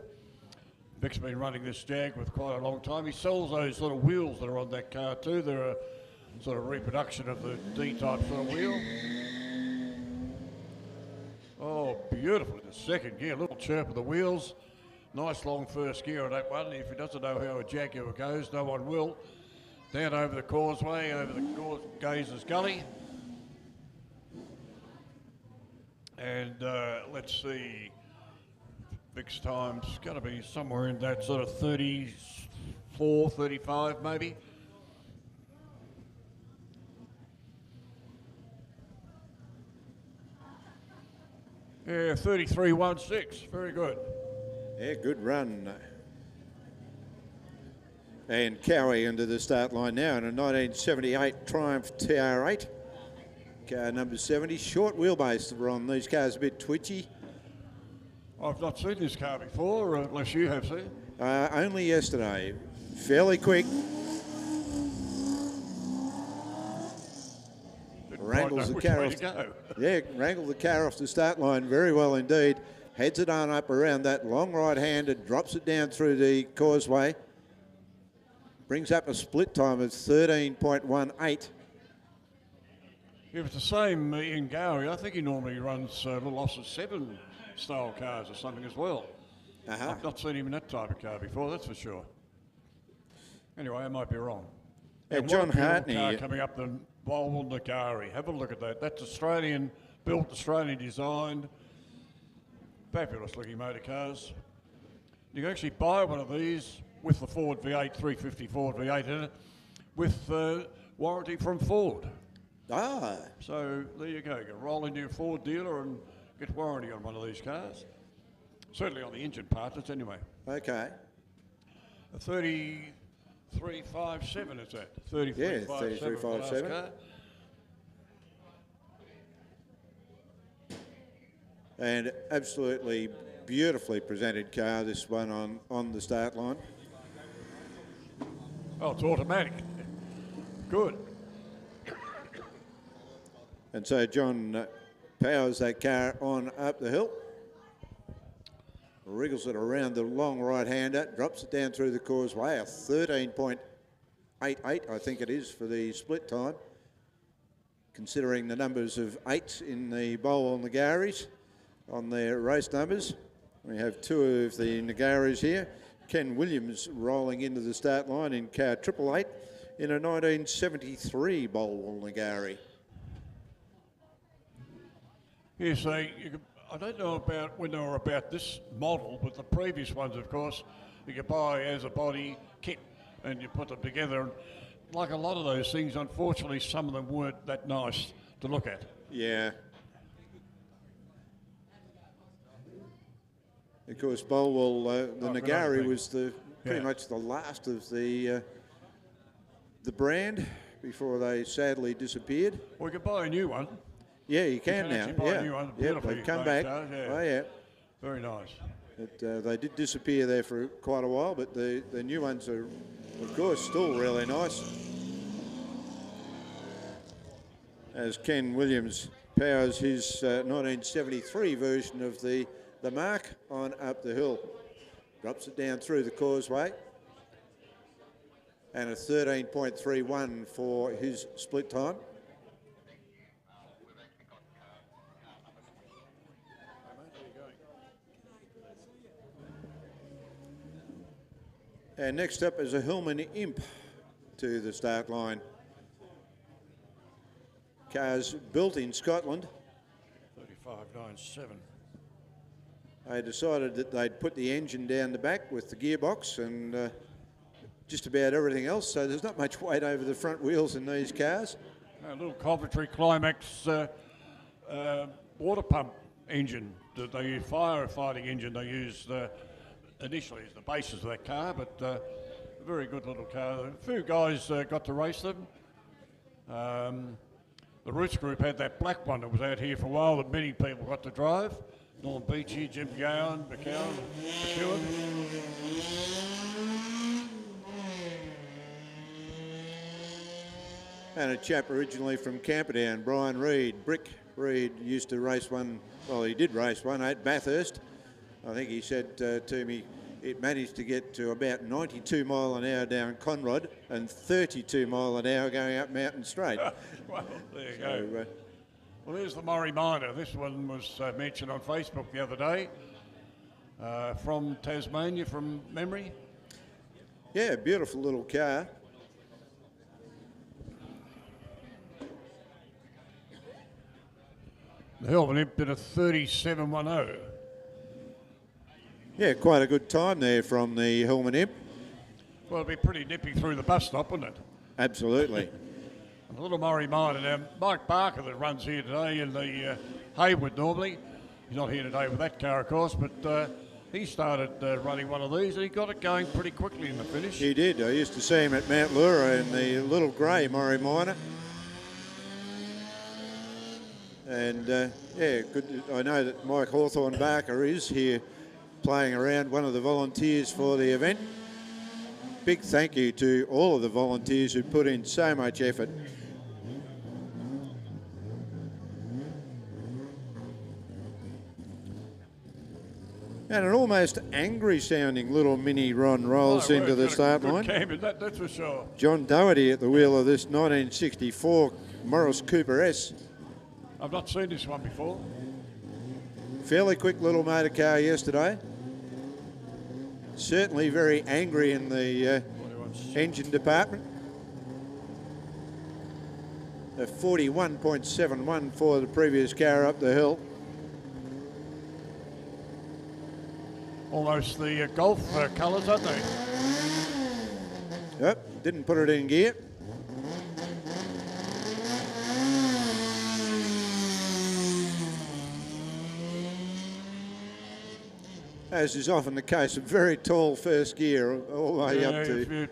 Vic's been running this Jag with quite a long time. He sells those little wheels that are on that car too. They're a sort of reproduction of the D-Type sort of wheel. Oh, beautiful in the second gear. Little chirp of the wheels. Nice long first gear on that one. If he doesn't know how a Jaguar goes, no one will. Down over the causeway, over the Gazers Gully. And let's see. Vic's time's going to be somewhere in that sort of 34, 35 maybe. Yeah, 33.16. Very good. Yeah, good run. And Cowie into the start line now in a 1978 Triumph TR8. Car number 70, short wheelbase on these cars, a bit twitchy. I've not seen this car before, unless you have seen. Only yesterday. Fairly quick. Wrangles the car off. Yeah, wrangled the car off the start line very well indeed. Heads it on up around that long right-hander, drops it down through the causeway. Brings up a split time of 13.18. If it's the same in Gowrie, I think he normally runs little Oscar 7 style cars or something as well. I've not seen him in that type of car before, that's for sure. Anyway, I might be wrong. And John what a beautiful Hartney car coming up the Walwilnagari. Have a look at that. That's Australian built, Australian designed. Fabulous looking motor cars. You can actually buy one of these with the Ford V8, 350 Ford V8 in it, with warranty from Ford. So there you go. You can roll into your Ford dealer and get warranty on one of these cars. Certainly on the engine part, that's anyway. Okay. A 3357 is that? 3357. Yeah, 3357. And absolutely beautifully presented car, this one on the start line. Oh, it's automatic. Good. And so John powers that car on up the hill. Wriggles it around the long right-hander, drops it down through the causeway, a 13.88, I think it is, for the split time. Considering the numbers of 8s in the Walwilnagaris on their race numbers. We have two of the Nagaris here. Ken Williams rolling into the start line in car 888 in a 1973 Walwilnagari. Yes, I don't know about when they were about this model, but the previous ones, of course, you could buy as a body kit and you put them together. Like a lot of those things, unfortunately, some of them weren't that nice to look at. Yeah. Of course, Bolwell, the Nagari was pretty much the last of the brand before they sadly disappeared. We could buy a new one. Yeah, you can now. Buy a new one. Yeah, they've come back. Cars, yeah. Oh, yeah. Very nice. But, they did disappear there for quite a while, but the new ones are, of course, still really nice. As Ken Williams powers his 1973 version of the Mark on up the hill. Drops it down through the causeway. And a 13.31 for his split time. And next up is a Hillman Imp to the start line. Cars built in Scotland. 3597. They decided that they'd put the engine down the back with the gearbox and just about everything else, so there's not much weight over the front wheels in these cars. A little Coventry Climax water pump engine that they use, firefighting engine they used initially as the basis of that car, but a very good little car. A few guys got to race them. The Roots Group had that black one that was out here for a while that many people got to drive. Norm Beachy, Jim Gowan, McCowan. And a chap originally from Camperdown, Brian Reid. Brick Reid used to race one, well, he did race one at Bathurst. I think he said to me it managed to get to about 92 mile an hour down Conrod and 32 mile an hour going up Mountain Straight. Well, there you go. Well, there's the Murray Minor. This one was mentioned on Facebook the other day from Tasmania, from memory. Yeah, beautiful little car. The Hillman Imp did a 37.10. Yeah, quite a good time there from the Hillman Imp. Well, it'd be pretty nippy through the bus stop, wouldn't it? Absolutely. A little Murray Minor. Now, Mike Barker that runs here today in the Haywood normally. He's not here today with that car, of course, but he started running one of these and he got it going pretty quickly in the finish. He did. I used to see him at Mount Lura in the little grey Murray Minor. And yeah, good. I know that Mike Hawthorne Barker is here playing around, one of the volunteers for the event. Big thank you to all of the volunteers who put in so much effort. And an almost angry sounding little mini Ron rolls Oh, into the start line. That's for sure. John Doherty at the wheel of this 1964 Morris Cooper S. I've not seen this one before. Fairly quick little motor car yesterday. Certainly very angry in the engine department. A 41.71 for the previous car up the hill. Almost the Golf colours, aren't they? Yep, didn't put it in gear. As is often the case, a very tall first gear all the way up to... If you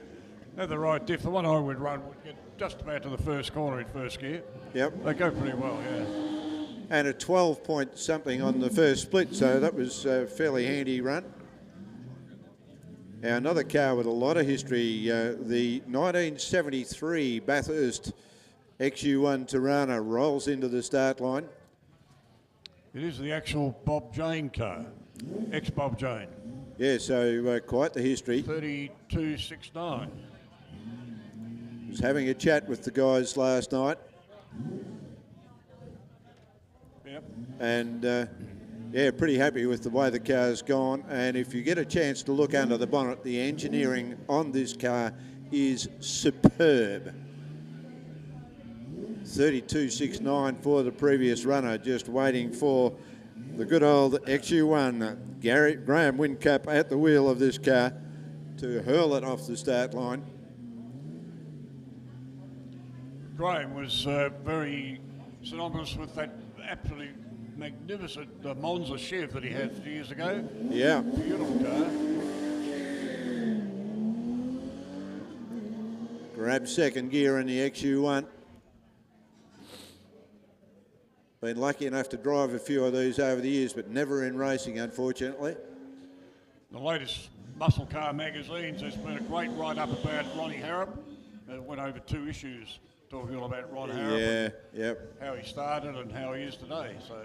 had the right diff, the one I would run would get just about to the first corner in first gear. Yep. They go pretty well, yeah. And a 12 point something on the first split, so that was a fairly handy run. Now another car with a lot of history, the 1973 Bathurst XU1 Tirana rolls into the start line. It is the actual Bob Jane car, ex-Bob Jane. Yeah, so quite the history. 3269. Was having a chat with the guys last night. Yep. And yeah, pretty happy with the way the car's gone. And if you get a chance to look under the bonnet, the engineering on this car is superb. 3269 for the previous runner, just waiting for the good old XU1 Graham Whincup at the wheel of this car to hurl it off the start line. Graham was very synonymous with that absolutely magnificent Monza Chev that he had a few years ago. Yeah. Beautiful car. Grab second gear in the XU1. Been lucky enough to drive a few of these over the years, but never in racing, unfortunately. The latest muscle car magazines, there's been a great write-up about Ronnie Harrop. Went over 2 issues talking all about Ron Harrop. Yeah, yep. How he started and how he is today. So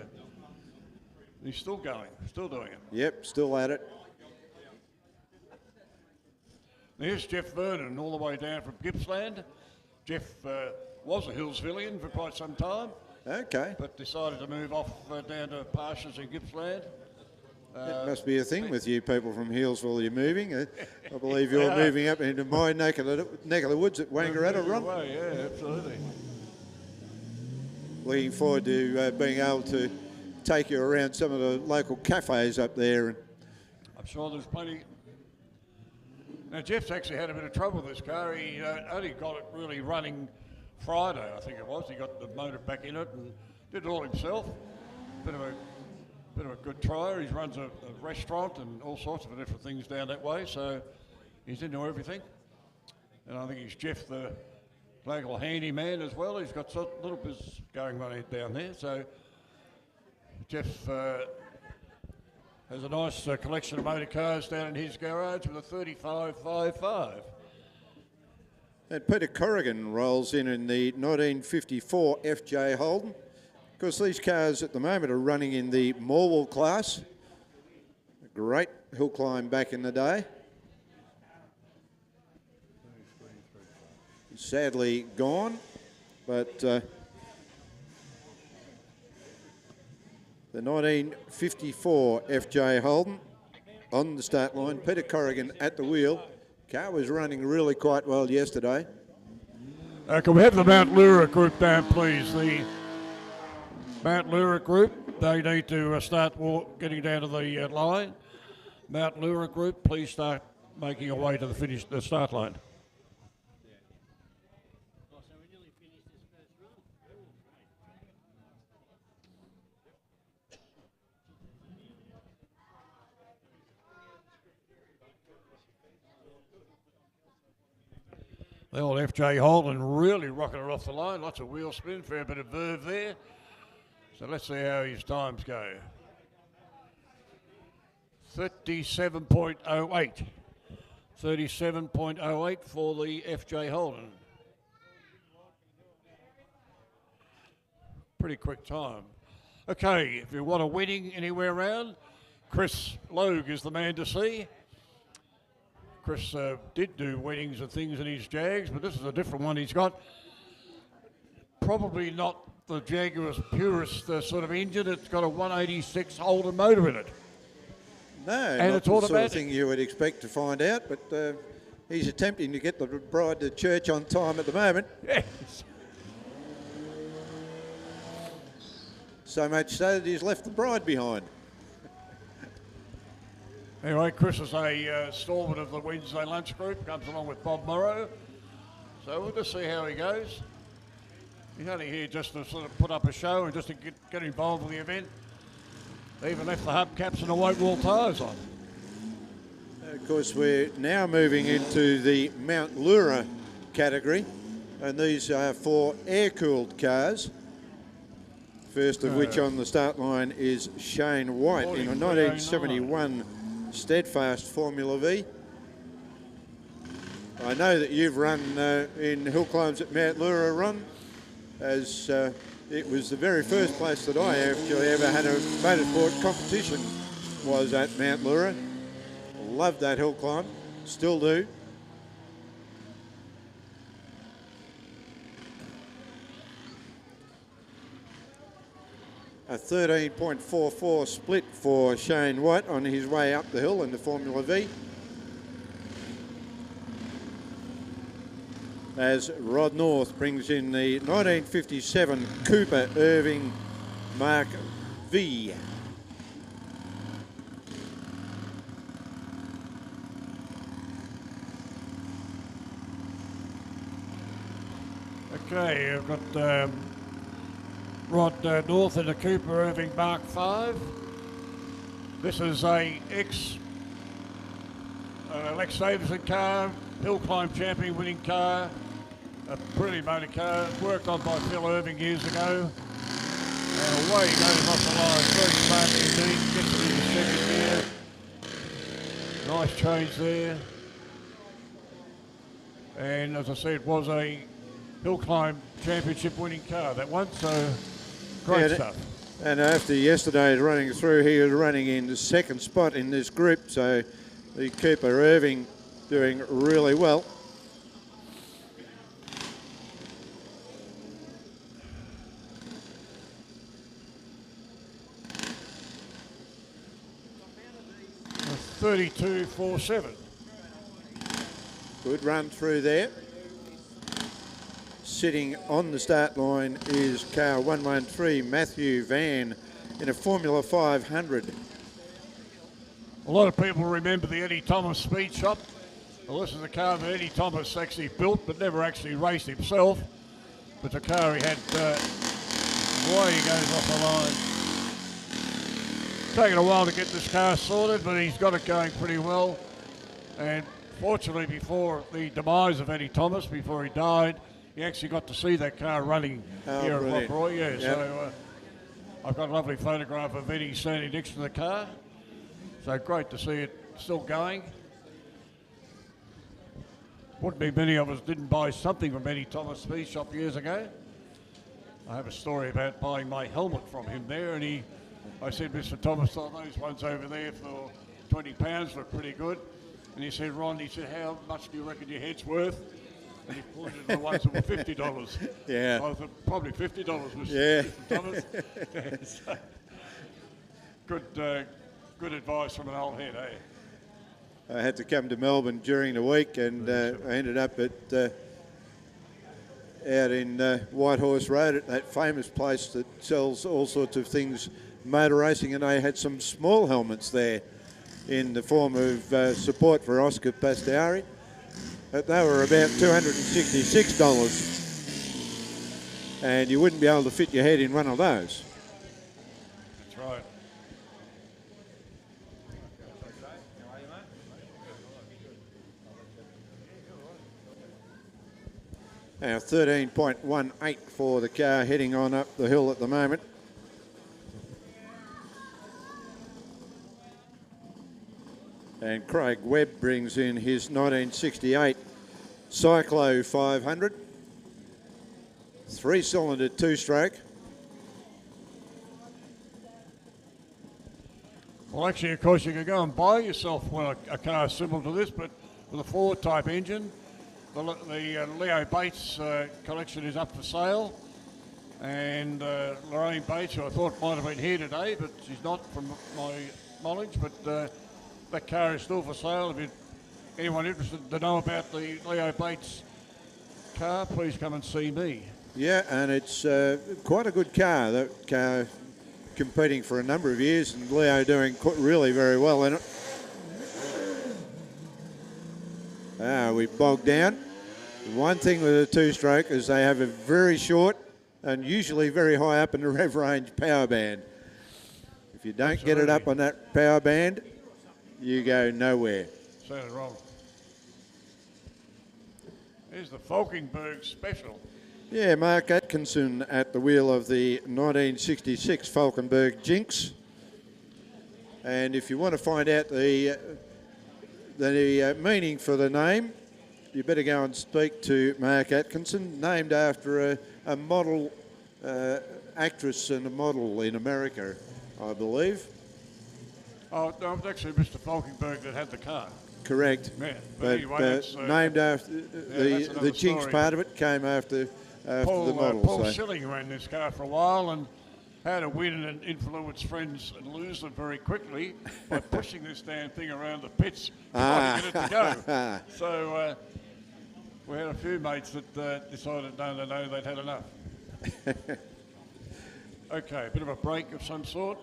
he's still going, still doing it. Yep, still at it. There's Jeff Vernon all the way down from Gippsland. Jeff was a Hillsvillian for quite some time. Okay. But decided to move off down to pastures in Gippsland. It must be a thing with you people from Healesville. You're moving. I believe you're moving up into my neck of the woods at Wangaratta, Ron. Yeah, absolutely. Looking forward to being able to take you around some of the local cafes up there. I'm sure there's plenty. Now, Jeff's actually had a bit of trouble with this car. He only got it really running Friday, I think it was. He got the motor back in it and did it all himself. Bit of a good trier. He runs a restaurant and all sorts of different things down that way, so he's into everything. And I think he's Jeff, the local handyman as well. He's got a little bit going on down there. So Jeff has a nice collection of motor cars down in his garage with a 3555. And Peter Corrigan rolls in the 1954 FJ Holden. Of course, these cars at the moment are running in the Morwell class. A great hill climb back in the day. Sadly gone, but the 1954 FJ Holden on the start line. Peter Corrigan at the wheel. Car was running really quite well yesterday. Can we have the Mount Lura group down, please? The Mount Lura group, they need to start getting down to the line. Mount Lura group, please start making your way to the start line. The old FJ Holden really rocking it off the line. Lots of wheel spin, fair bit of verve there. So let's see how his times go. 37.08. 37.08 for the FJ Holden. Pretty quick time. Okay, if you want a winning anywhere around, Chris Logue is the man to see. Chris did do weddings and things in his Jags, but this is a different one he's got. Probably not the Jaguar's purest sort of engine. It's got a 186 Holden motor in it. No, and not it's the sort automatic. of thing you would expect to find out, but he's attempting to get the bride to church on time at the moment. Yes. So much so that he's left the bride behind. Anyway, Chris is a stalwart of the Wednesday lunch group, comes along with Bob Morrow. So we'll just see how he goes. He's only here just to sort of put up a show and just to get involved with the event. They even left the hubcaps and the white wall tyres on. Of course, we're now moving into the Mount Lura category, and these are for air-cooled cars. First of which on the start line is Shane White in a 1971 Steadfast Formula V. I know that you've run in hill climbs at Mount Lura, Ron, as it was the very first place that I actually ever had a motorsport competition was at Mount Lura. Loved that hill climb, still do. A 13.44 split for Shane White on his way up the hill in the Formula V. As Rod North brings in the 1957 Cooper Irving Mark V. Okay, I've got Rod North in the Cooper Irving Mark V. This is a Lex Davison car, hill climb champion winning car, a pretty motor car, worked on by Phil Irving years ago. And away he goes off the line, very smartly indeed, gets it into second gear. Nice change there. And as I said, was a hill climb championship winning car, that one, so great stuff. And after yesterday's running through, he was running in the second spot in this group, so the Cooper Irving doing really well. A 32.47. Good run through there. Sitting on the start line is car 113, Matthew Van, in a Formula 500. A lot of people remember the Eddie Thomas speed shop. Well, this is a car that Eddie Thomas actually built but never actually raced himself. But the car he had, boy, he goes off the line. Taken a while to get this car sorted, but he's got it going pretty well. And fortunately, before the demise of Eddie Thomas, before he died, he actually got to see that car running here at Rockroy. Yeah, yep. So I've got a lovely photograph of Eddie standing next to the car. So great to see it still going. Wouldn't be many of us didn't buy something from Eddie Thomas Speed Shop years ago. I have a story about buying my helmet from him there, and I said, Mr. Thomas, those ones over there for £20 look pretty good. And he said, Ron, he said, how much do you reckon your head's worth? And he pointed at the ones that were $50. Yeah. I thought, probably $50, Mr. Yeah. Thomas. Good advice from an old head, eh? I had to come to Melbourne during the week, and I ended up at out in Whitehorse Road at that famous place that sells all sorts of things motor racing, and they had some small helmets there in the form of support for Oscar Pastiari. They were about $266, and you wouldn't be able to fit your head in one of those. That's right. Now 13.18 for the car heading on up the hill at the moment. And Craig Webb brings in his 1968 Cyclo 500. 3-cylinder, 2-stroke. Well, actually, of course, you can go and buy yourself a car similar to this, but with a Ford type engine. The Leo Bates collection is up for sale. And Lorraine Bates, who I thought might have been here today, but she's not from my knowledge, but that car is still for sale. If anyone interested to know about the Leo Bates car, please come and see me. Yeah, and it's quite a good car. That car competing for a number of years, and Leo doing really very well in it. We bogged down. One thing with a 2-stroke is they have a very short and usually very high up in the rev range power band. If you don't get it up on that power band, you go nowhere. Sounded wrong. Here's the Falkenberg Special. Yeah, Mark Atkinson at the wheel of the 1966 Falkenberg Jinx. And if you want to find out the meaning for the name, you better go and speak to Mark Atkinson, named after a model actress and a model in America, I believe. Oh, no, it was actually Mr. Falkenberg that had the car. Correct. Yeah, but anyway, named after the Jinx story. part of it came after the model. Paul Schilling ran this car for a while and had to win and influence friends and lose them very quickly by pushing this damn thing around the pits trying to get it to go. So we had a few mates that decided no, they'd had enough. Okay, a bit of a break of some sort.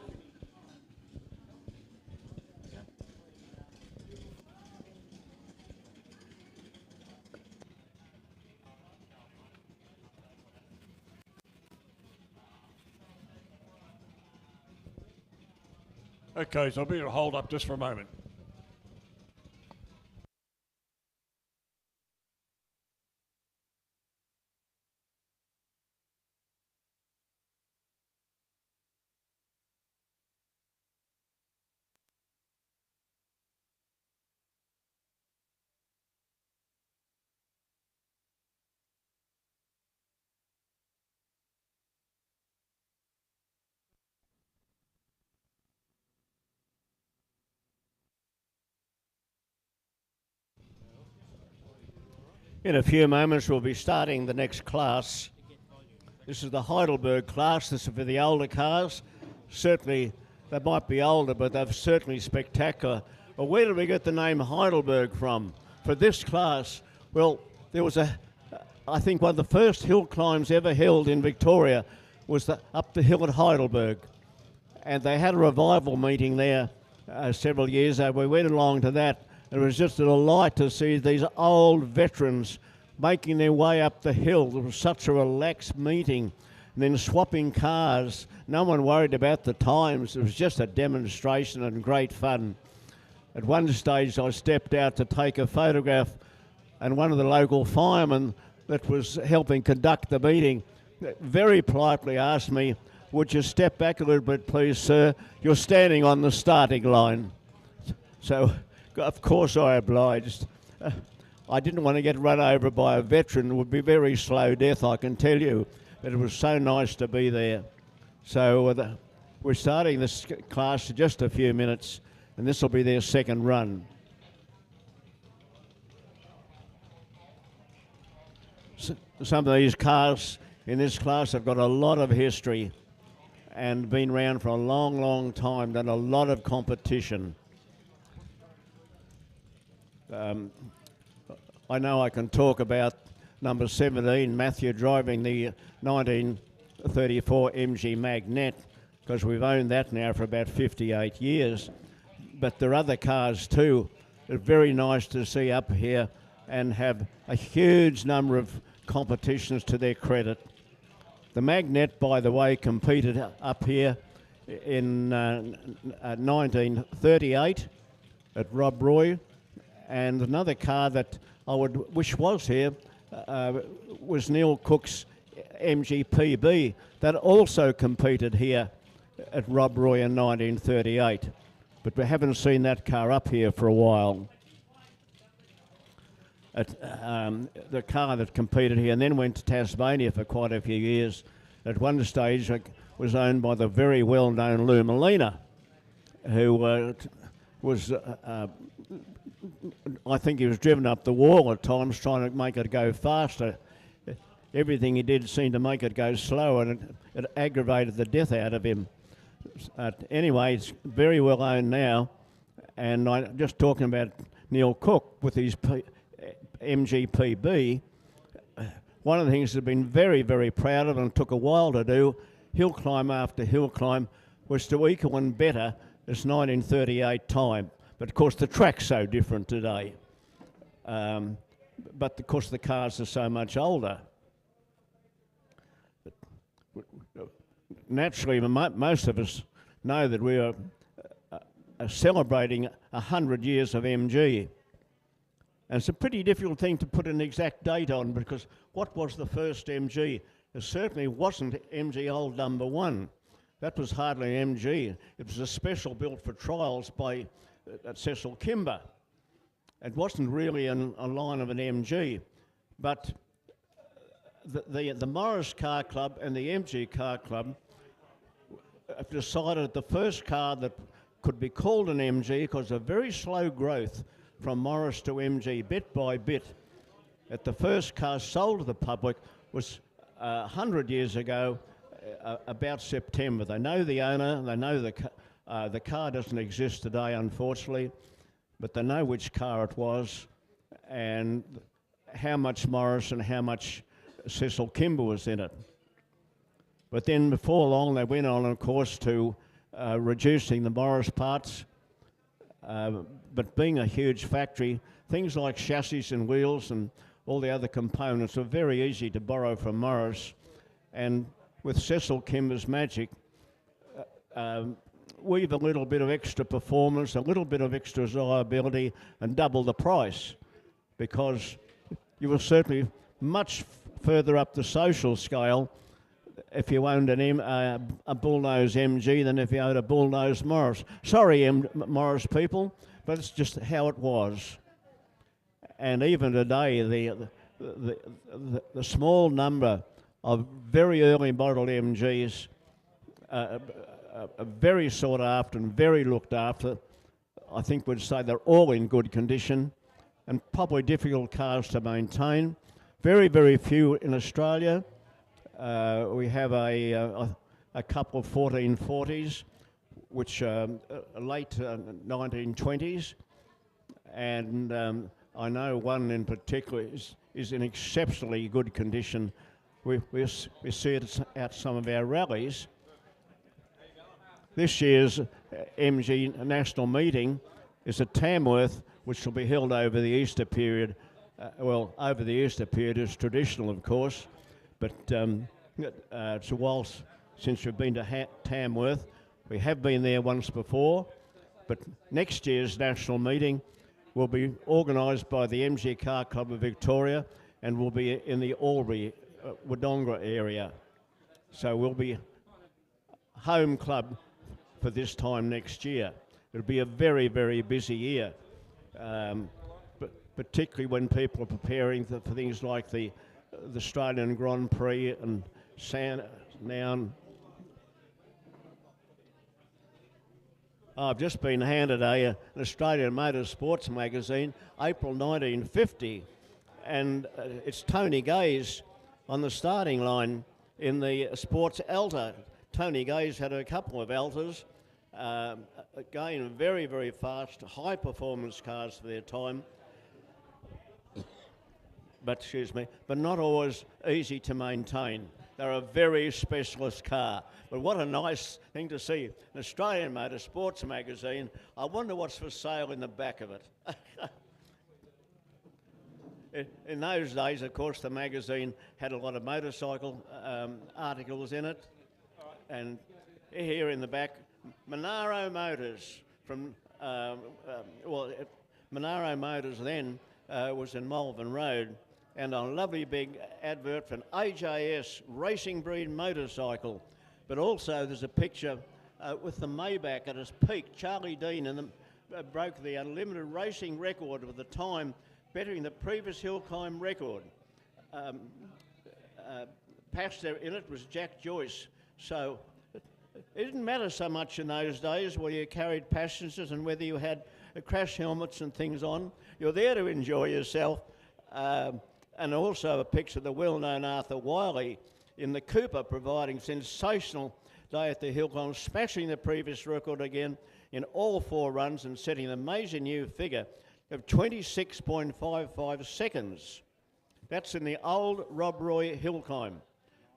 Okay, so I'll be able to hold up just for a moment. In a few moments, we'll be starting the next class. This is the Heidelberg class. This is for the older cars. Certainly, they might be older, but they're certainly spectacular. Well, where did we get the name Heidelberg from? For this class, well, there was I think one of the first hill climbs ever held in Victoria was up the hill at Heidelberg. And they had a revival meeting there several years ago. We went along to that. It was just a delight to see these old veterans making their way up the hill. It was such a relaxed meeting. And then swapping cars. No one worried about the times. It was just a demonstration and great fun. At one stage, I stepped out to take a photograph, and one of the local firemen that was helping conduct the meeting very politely asked me, "Would you step back a little bit, please, sir? You're standing on the starting line." So, of course, I obliged. I didn't want to get run over by a veteran. It would be very slow death, I can tell you. But it was so nice to be there. So we're starting this class in just a few minutes, and this will be their second run. Some of these cars in this class have got a lot of history and been around for a long, long time, done a lot of competition. I know I can talk about number 17, Matthew, driving the 1934 MG Magnet, because we've owned that now for about 58 years. But there are other cars too. It's very nice to see up here and have a huge number of competitions to their credit. The Magnet, by the way, competed up here in 1938 at Rob Roy. And another car that I would wish was here was Neil Cook's MGPB that also competed here at Rob Roy in 1938. but we haven't seen that car up here for a while. The car that competed here and then went to Tasmania for quite a few years, at one stage was owned by the very well-known Lou Molina, who was, I think he was driven up the wall at times trying to make it go faster. Everything he did seemed to make it go slow, and it aggravated the death out of him. Anyway, it's very well owned now, and I'm just talking about Neil Cook with his MGPB. One of the things they've been very, very proud of, and took a while to do, hill climb after hill climb, was to equal and better this 1938 time. But of course the track's so different today. But of course the cars are so much older. Naturally, most of us know that we are celebrating 100 years of MG. And it's a pretty difficult thing to put an exact date on, because what was the first MG? It certainly wasn't MG Old Number 1. That was hardly MG. It was a special built for trials by Cecil Kimber. It wasn't really a line of an MG, but the Morris Car Club and the MG Car Club have decided the first car that could be called an MG, because of very slow growth from Morris to MG bit by bit, that the first car sold to the public was 100 years ago, about September. They know the owner, they know the car doesn't exist today, unfortunately, but they know which car it was and how much Morris and how much Cecil Kimber was in it. But then before long they went on, of course, to reducing the Morris parts, but being a huge factory, things like chassis and wheels and all the other components are very easy to borrow from Morris. And with Cecil Kimber's magic, weave a little bit of extra performance, a little bit of extra desirability, and double the price, because you were certainly much further up the social scale if you owned a bullnose MG than if you owned a bullnose Morris. Sorry, Morris people, but it's just how it was. And even today, the small number of very early model MGs are very sought after and very looked after. I think we'd say they're all in good condition and probably difficult cars to maintain. Very, very few in Australia. We have a couple of 1440s, which are late 1920s, and I know one in particular is in exceptionally good condition. We see it at some of our rallies. This year's MG National Meeting is at Tamworth, which will be held over the Easter period. Over the Easter period is traditional, of course, but it's a while since we've been to Tamworth. We have been there once before, but next year's national meeting will be organised by the MG Car Club of Victoria and will be in the Albury, Wodonga area. So we'll be home club for this time next year. It'll be a very, very busy year, but particularly when people are preparing for things like the Australian Grand Prix and Sandown. I've just been handed an Australian Motorsports magazine, April 1950, and it's Tony Gaze on the starting line in the Sports Alta. Tony Gaze had a couple of Altas, again very, very fast, high performance cars for their time, but not always easy to maintain. They're a very specialist car. But what a nice thing to see. An Australian Motorsports magazine. I wonder what's for sale in the back of it. In those days, of course, the magazine had a lot of motorcycle articles in it. And here in the back, Monaro Motors from, Monaro Motors then was in Malvern Road, and a lovely big advert for an AJS racing breed motorcycle. But also there's a picture with the Maybach at its peak. Charlie Dean broke the unlimited racing record of the time, bettering the previous hill climb record. Passenger in it was Jack Joyce. So it didn't matter so much in those days whether you carried passengers and whether you had crash helmets and things on. You're there to enjoy yourself. And also a picture of the well-known Arthur Wiley in the Cooper, providing sensational day at the hill climb, smashing the previous record again in all 4 runs and setting an amazing new figure of 26.55 seconds. That's in the old Rob Roy hill climb.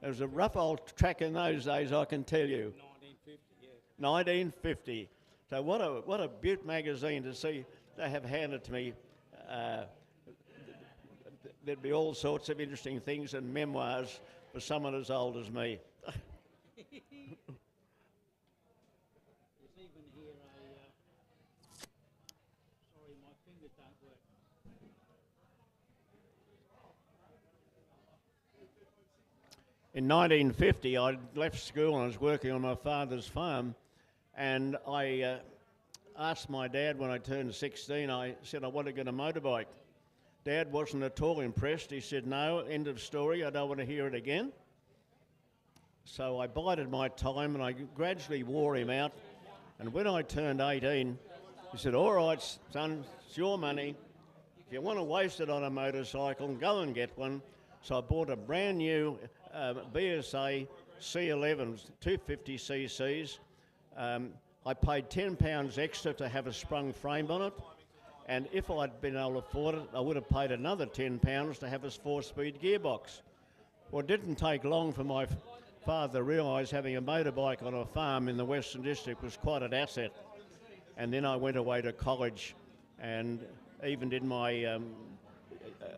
It was a rough old track in those days, I can tell you. 1950, yeah. 1950. So what a Butte magazine to see they have handed to me. There'd be all sorts of interesting things and memoirs for someone as old as me. There's even here sorry, my fingers don't work. In 1950, I left school and I was working on my father's farm, and I asked my dad when I turned 16, I said I want to get a motorbike. Dad wasn't at all impressed. He said, no, end of story, I don't want to hear it again. So I bided my time and I gradually wore him out. And when I turned 18, he said, all right, son, it's your money. If you want to waste it on a motorcycle, go and get one. So I bought a brand new BSA C11s, 250cc's. I paid £10 extra to have a sprung frame on it. And if I'd been able to afford it, I would have paid another £10 to have a 4-speed gearbox. Well, it didn't take long for my father to realise having a motorbike on a farm in the Western District was quite an asset. And then I went away to college and even did my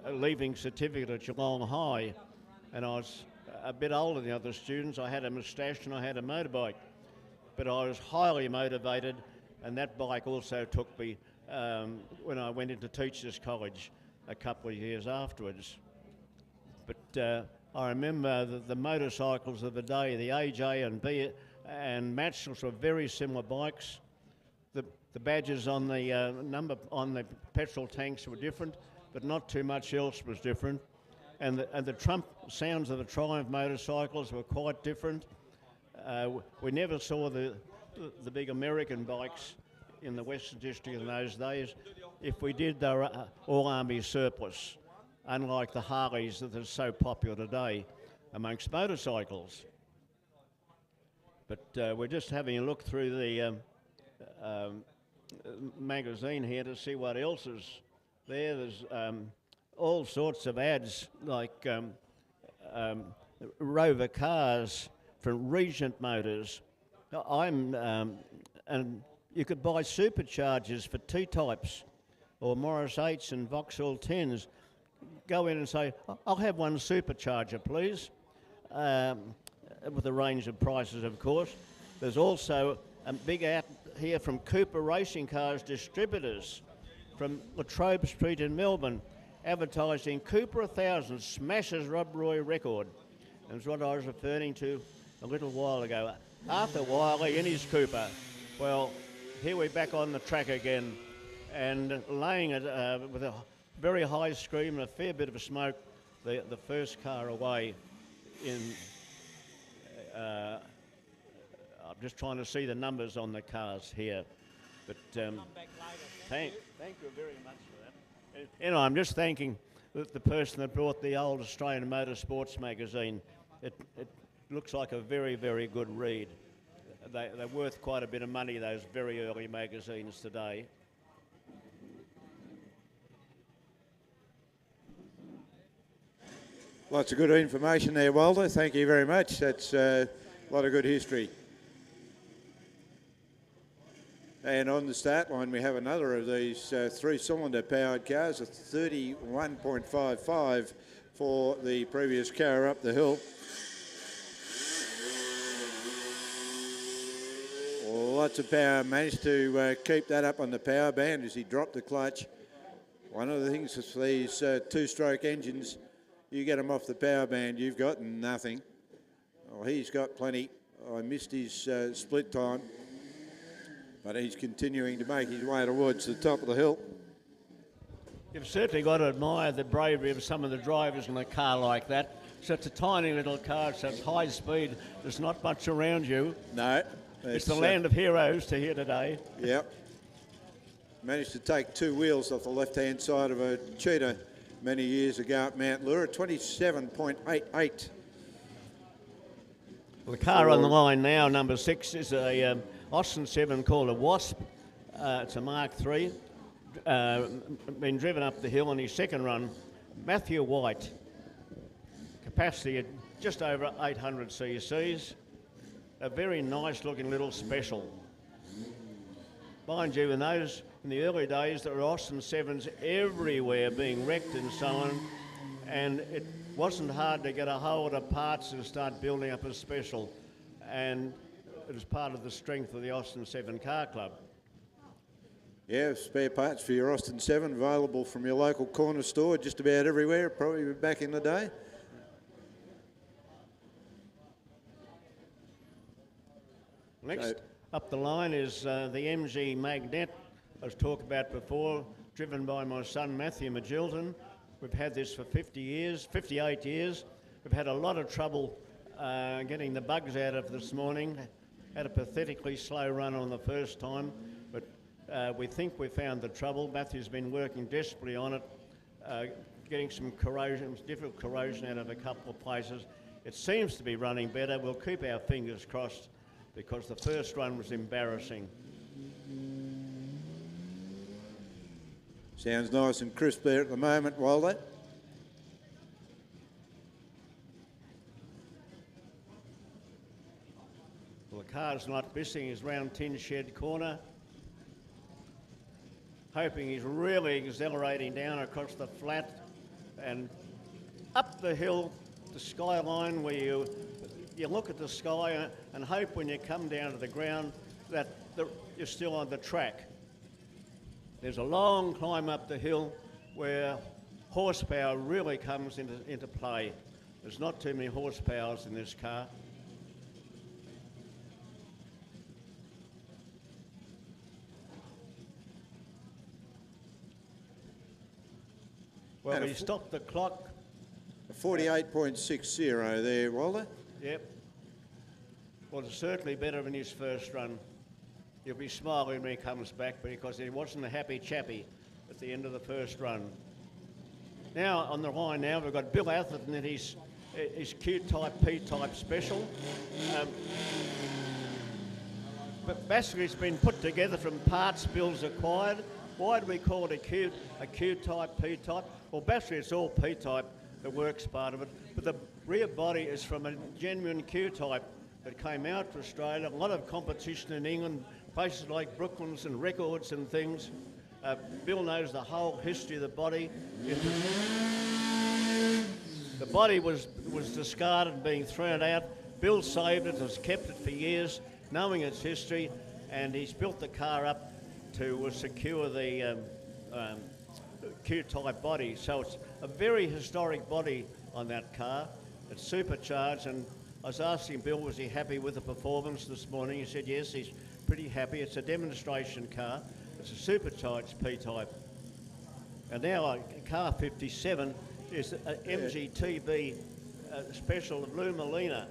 leaving certificate at Geelong High. And I was a bit older than the other students. I had a moustache and I had a motorbike. But I was highly motivated, and that bike also took me when I went into Teachers College a couple of years afterwards. But I remember the motorcycles of the day, the AJ and B and Matchells were very similar bikes. The badges on the on the petrol tanks were different, but not too much else was different. And the trump sounds of the Triumph motorcycles were quite different. We never saw the big American bikes in the Western District in those days. If we did, they were all Army surplus, unlike the Harleys that are so popular today amongst motorcycles. But we're just having a look through the magazine here to see what else is there. There's all sorts of ads like Rover cars from Regent Motors. And you could buy superchargers for T-types or Morris 8s and Vauxhall 10s. Go in and say, I'll have one supercharger, please, with a range of prices, of course. There's also a big ad here from Cooper Racing Cars Distributors from Latrobe Street in Melbourne, advertising Cooper 1000 smashes Rob Roy record. That's what I was referring to a little while ago. Arthur Wiley in his Cooper. Well, here we're back on the track again and laying it with a very high scream and a fair bit of smoke, the first car away in... I'm just trying to see the numbers on the cars here. But thank you very much for that. You know, I'm just thanking the person that brought the old Australian Motorsports magazine. It looks like a very, very good read. They're worth quite a bit of money, those very early magazines today. Lots of good information there, Walter. Thank you very much. That's a lot of good history. And on the start line, we have another of these three-cylinder powered cars, a 31.55 for the previous car up the hill. Lots of power, managed to keep that up on the power band as he dropped the clutch. One of the things with these two-stroke engines, you get them off the power band, you've got nothing. Well, he's got plenty I missed his split time, but he's continuing to make his way towards the top of the hill. You've certainly got to admire the bravery of some of the drivers in a car like that. So it's a tiny little car, so it's high speed. There's not much around you. No. It's the land of heroes to here today. Yep. Managed to take two wheels off the left-hand side of a cheetah many years ago at Mount Lura, 27.88. Well, the car on the line now, number 6, is a Austin 7 called a Wasp. It's a Mark III. Been driven up the hill on his second run. Matthew White. Capacity at just over 800 cc's. A very nice looking little special. Mind you, in the early days, there were Austin 7s everywhere being wrecked and so on, and it wasn't hard to get a hold of parts and start building up a special, and it was part of the strength of the Austin 7 Car Club. Yeah, spare parts for your Austin 7 available from your local corner store just about everywhere, probably back in the day. Next up the line is the MG Magnet, I was talked about before, driven by my son Matthew Magilton. We've had this for 58 years. We've had a lot of trouble getting the bugs out of this morning. Had a pathetically slow run on the first time, but we think we found the trouble. Matthew's been working desperately on it, getting some corrosion, difficult corrosion out of a couple of places. It seems to be running better. We'll keep our fingers crossed, because the first run was embarrassing. Sounds nice and crisp there at the moment, Wilder. Well, the car's not missing his round tin shed corner. Hoping he's really accelerating down across the flat and up the hill, the skyline, where you look at the sky and hope when you come down to the ground that you're still on the track. There's a long climb up the hill where horsepower really comes into play. There's not too many horsepowers in this car. Well, we stopped the clock. 48.60 there, Wilder. Yep. Well, it's certainly better than his first run. He'll be smiling when he comes back, because he wasn't a happy chappy at the end of the first run. Now, on the line now, we've got Bill Atherton in his Q-type, P-type special. But basically it's been put together from parts Bill's acquired. Why do we call it a Q-type, P-type? Well, basically it's all P-type, the works part of it, but the rear body is from a genuine Q-type that came out to Australia. A lot of competition in England, places like Brooklands and Records and things. Bill knows the whole history of the body. The body was discarded, being thrown out. Bill saved it, has kept it for years, knowing its history, and he's built the car up to secure the Q-type body. So it's a very historic body on that car. It's supercharged, and I was asking Bill, was he happy with the performance this morning? He said yes, he's pretty happy. It's a demonstration car. It's a supercharged P-type. And now car 57 is an MGTB special of Lou Molina.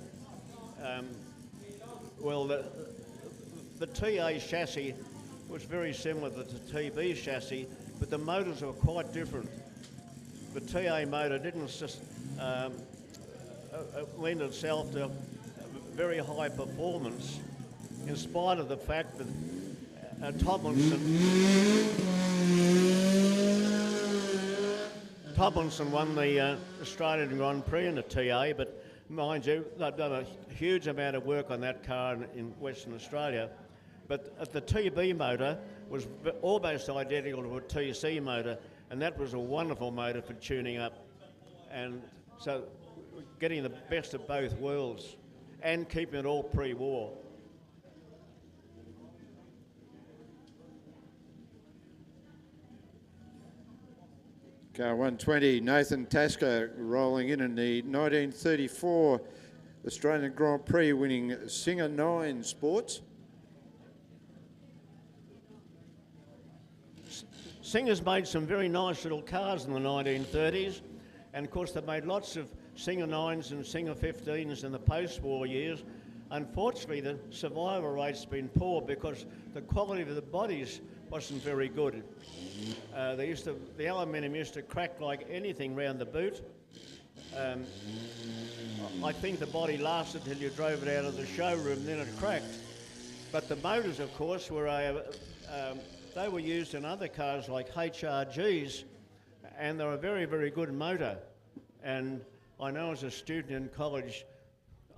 Well, the TA chassis was very similar to the TB chassis, but the motors were quite different. The TA motor didn't just lend itself to very high performance, in spite of the fact that Tomlinson won the Australian Grand Prix in the TA, but mind you, they've done a huge amount of work on that car in Western Australia. But the TB motor was almost identical to a TC motor, and that was a wonderful motor for tuning up. And so getting the best of both worlds and keeping it all pre-war. Car 120, Nathan Tasker rolling in the 1934 Australian Grand Prix winning Singer 9 Sports. Singer's made some very nice little cars in the 1930s, and of course they've made lots of Singer 9s and Singer 15s in the post-war years. Unfortunately, the survival rate's been poor because the quality of the bodies wasn't very good. The aluminium used to crack like anything round the boot. I think the body lasted till you drove it out of the showroom, then it cracked. But the motors, of course, they were used in other cars like HRGs, and they're a very, very good motor. And I know as a student in college,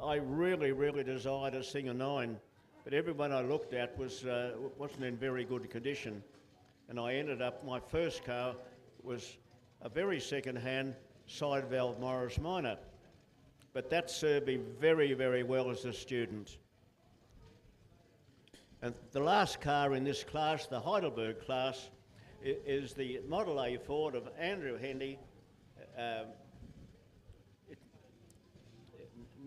I really, really desired a Singer 9, but everyone I looked at wasn't in very good condition. And I ended up, my first car was a very second-hand side valve Morris Minor. But that served me very, very well as a student. And the last car in this class, the Heidelberg class, is the Model A Ford of Andrew Hendy. Yeah,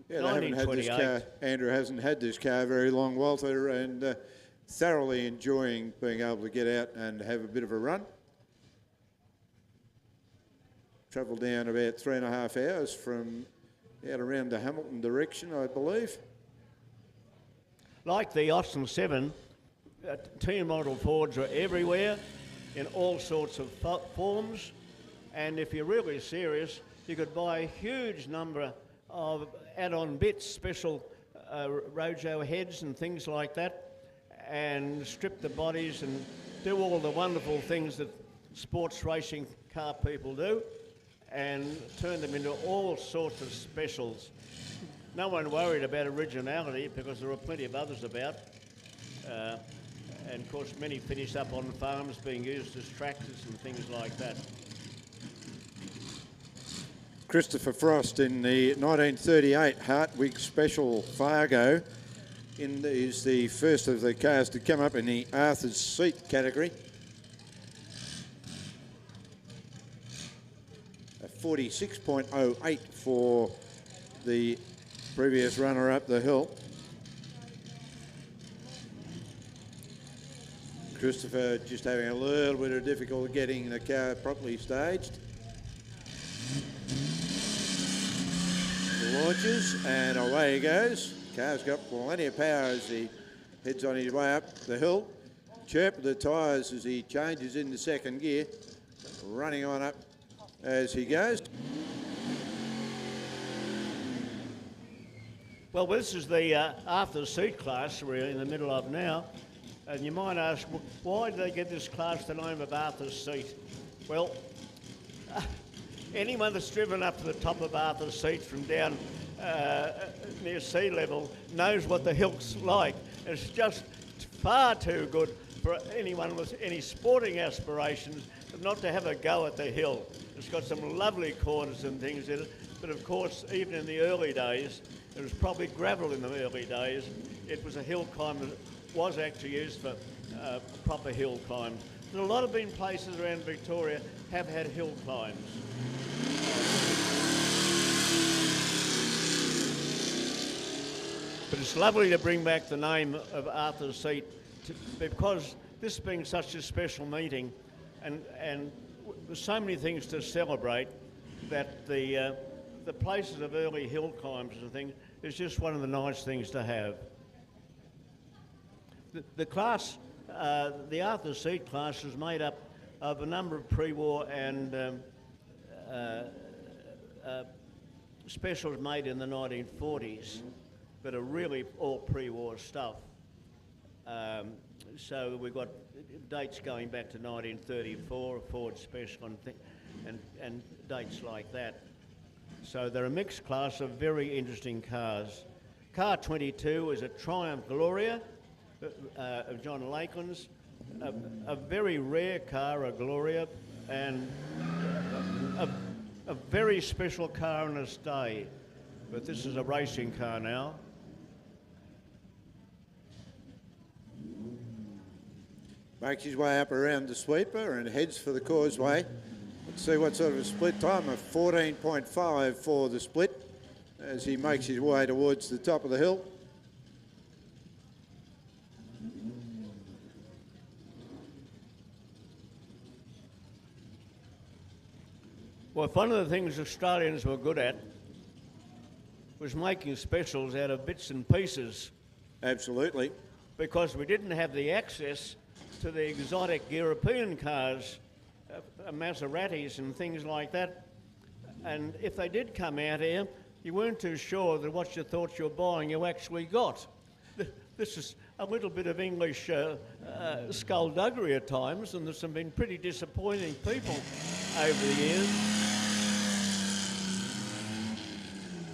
they haven't had this car. Andrew hasn't had this car very long, Walter, and thoroughly enjoying being able to get out and have a bit of a run. Travelled down about 3.5 hours from out around the Hamilton direction, I believe. Like the Austin 7, T model Fords are everywhere in all sorts of forms, and if you're really serious, you could buy a huge number of add-on bits, special Rojo heads and things like that, and strip the bodies and do all the wonderful things that sports racing car people do, and turn them into all sorts of specials. No one worried about originality because there were plenty of others about. And of course many finished up on farms being used as tractors and things like that. Christopher Frost in the 1938 Hartwig Special Fargo is the first of the cars to come up in the Arthur's Seat category. A 46.08 for the previous runner-up the hill. Christopher just having a little bit of difficulty getting the car properly staged. Launches and away he goes. Car's got plenty of power as he heads on his way up the hill. Chirp of the tyres as he changes into second gear. Running on up as he goes. Well, this is the Arthur's Seat class we're in the middle of now. And you might ask, why did they get this class the name of Arthur's Seat? Well, anyone that's driven up to the top of Arthur's Seat from down near sea level knows what the hill's like. It's just far too good for anyone with any sporting aspirations not to have a go at the hill. It's got some lovely corners and things in it, but of course, even in the early days, it was probably gravel in the early days. It was a hill climb that was actually used for proper hill climbs. There's a lot of places around Victoria have had hill climbs. But it's lovely to bring back the name of Arthur's Seat because this being such a special meeting and with so many things to celebrate, that the places of early hill climbs and things is just one of the nice things to have. The class, the Arthur's Seat class, is made up of a number of pre-war and specials made in the 1940s, but are really all pre-war stuff. So we've got dates going back to 1934, a Ford Special and dates like that. So they're a mixed class of very interesting cars. Car 22 is a Triumph Gloria of John Lakeland's, a very rare car, a Gloria, and a very special car in its day. But this is a racing car now. Makes his way up around the sweeper and heads for the causeway. Let's see what sort of a split time, a 14.5 for the split. as he makes his way towards the top of the hill. Well, one of the things Australians were good at was making specials out of bits and pieces, Absolutely. because we didn't have the access to the exotic European cars, Maseratis and things like that. And if they did come out here, you weren't too sure that what you thought you were buying you actually got. This is a little bit of English skullduggery at times, and there's some been pretty disappointing people over the years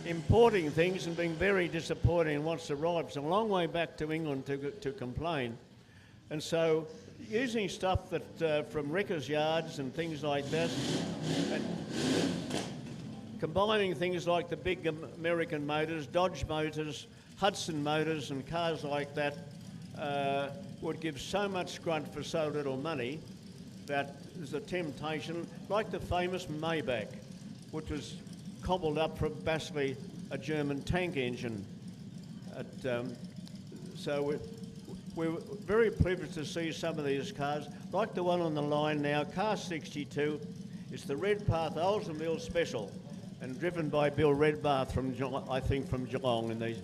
importing things and being very disappointing once arrived. It's a long way back to England to complain. And so using stuff that from wreckers' yards and things like that, and combining things like the big American motors, Dodge motors, Hudson motors and cars like that would give so much grunt for so little money that there's a temptation, like the famous Maybach, which was cobbled up from basically a German tank engine. So we're very privileged to see some of these cars, like the one on the line now, Car 62. It's the Redpath Oldsmobile Special, and driven by Bill Redpath from, I think, from Geelong. And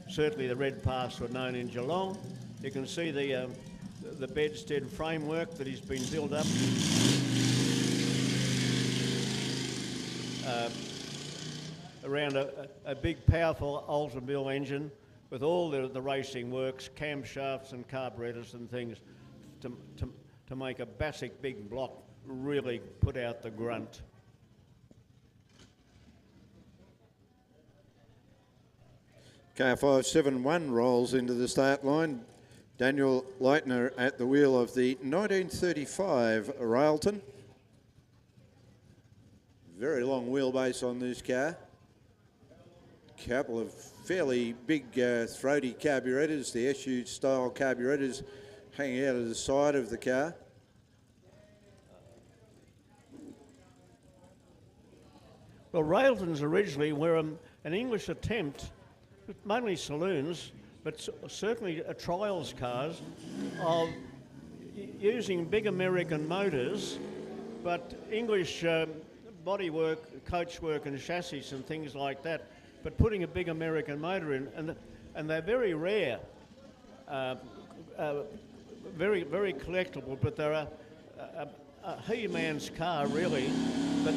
certainly the Redpaths were known in Geelong. You can see the bedstead framework that has been built up. Around a big, powerful Oldsmobile engine with all the racing works, camshafts and carburetors and things to make a basic big block really put out the grunt. Car 571 rolls into the start line. Daniel Leitner at the wheel of the 1935 Railton. Very long wheelbase on this car. Couple of fairly big throaty carburetors, the SU style carburetors hanging out of the side of the car. Well, Railtons originally were an English attempt, mainly saloons, but certainly trials cars, of using big American motors, but English bodywork, coachwork and chassis and things like that, but putting a big American motor in, and they're very rare, very, very collectible, but they're a he-man's car really. But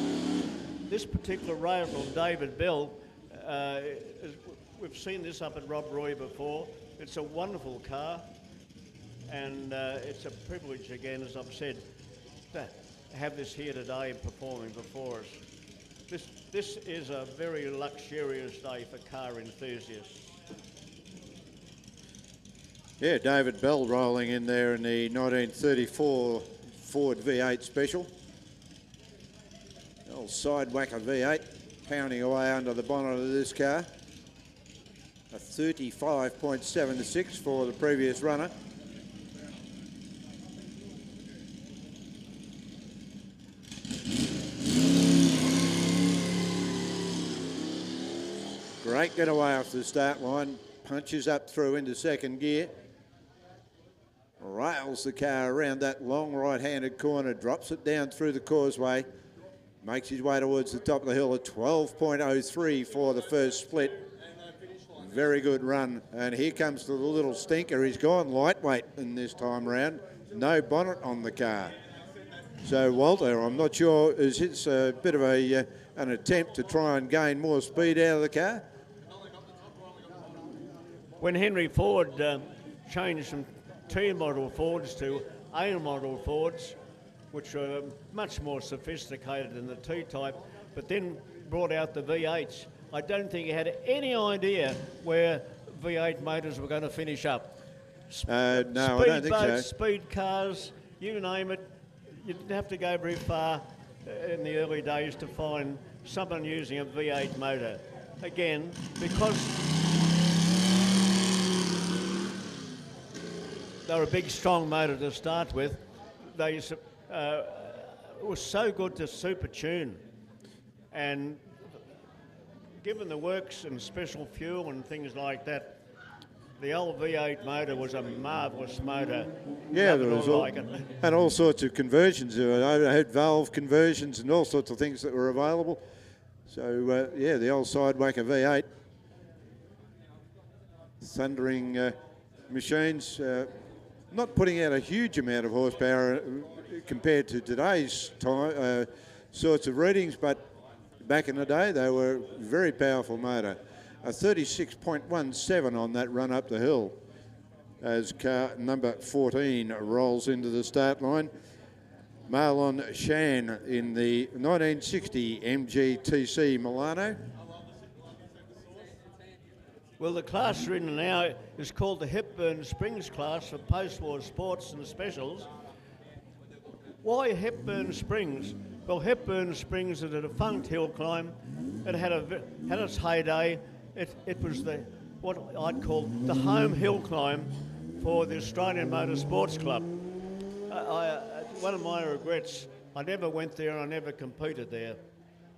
this particular Railton, David Bell, we've seen this up at Rob Roy before. It's a wonderful car, and it's a privilege again, as I've said, to have this here today performing before us. This is a very luxurious day for car enthusiasts. Yeah, David Bell rolling in there in the 1934 Ford V8 Special. Old side whacker V8 pounding away under the bonnet of this car. A 35.76 for the previous runner. Great getaway off the start line, punches up through into second gear, rails the car around that long right-handed corner, drops it down through the causeway, makes his way towards the top of the hill at 12.03 for the first split. Very good run, and here comes the little stinker. He's gone lightweight in this time round, no bonnet on the car. So Walter, I'm not sure, is it a bit of an attempt to try and gain more speed out of the car? When Henry Ford changed from T-model Fords to A-model Fords, which were much more sophisticated than the T-type, but then brought out the V8s, I don't think he had any idea where V8 motors were going to finish up. No, I don't think Speedboats, so. speed cars, you name it. You didn't have to go very far in the early days to find someone using a V8 motor. Again, because they were a big, strong motor to start with, they were so good to super tune. And given the works and special fuel and things like that, the old V8 motor was a marvellous motor. Yeah, Nothing there was like it. and all sorts of conversions. I had valve conversions and all sorts of things that were available. So yeah, the old Sidewhacker V8, thundering machines, not putting out a huge amount of horsepower compared to today's time, sorts of readings, but back in the day they were a very powerful motor. A 36.17 on that run up the hill as car number 14 rolls into the start line. Marlon Shan in the 1960 MGTC Milano. Well, the class we're in now is called the Hepburn Springs class for post-war sports and specials. Why Hepburn Springs? Well, Hepburn Springs is a defunct hill climb. It had its heyday. It was what I'd call the home hill climb for the Australian Motor Sports Club. One of my regrets, I never went there and I never competed there,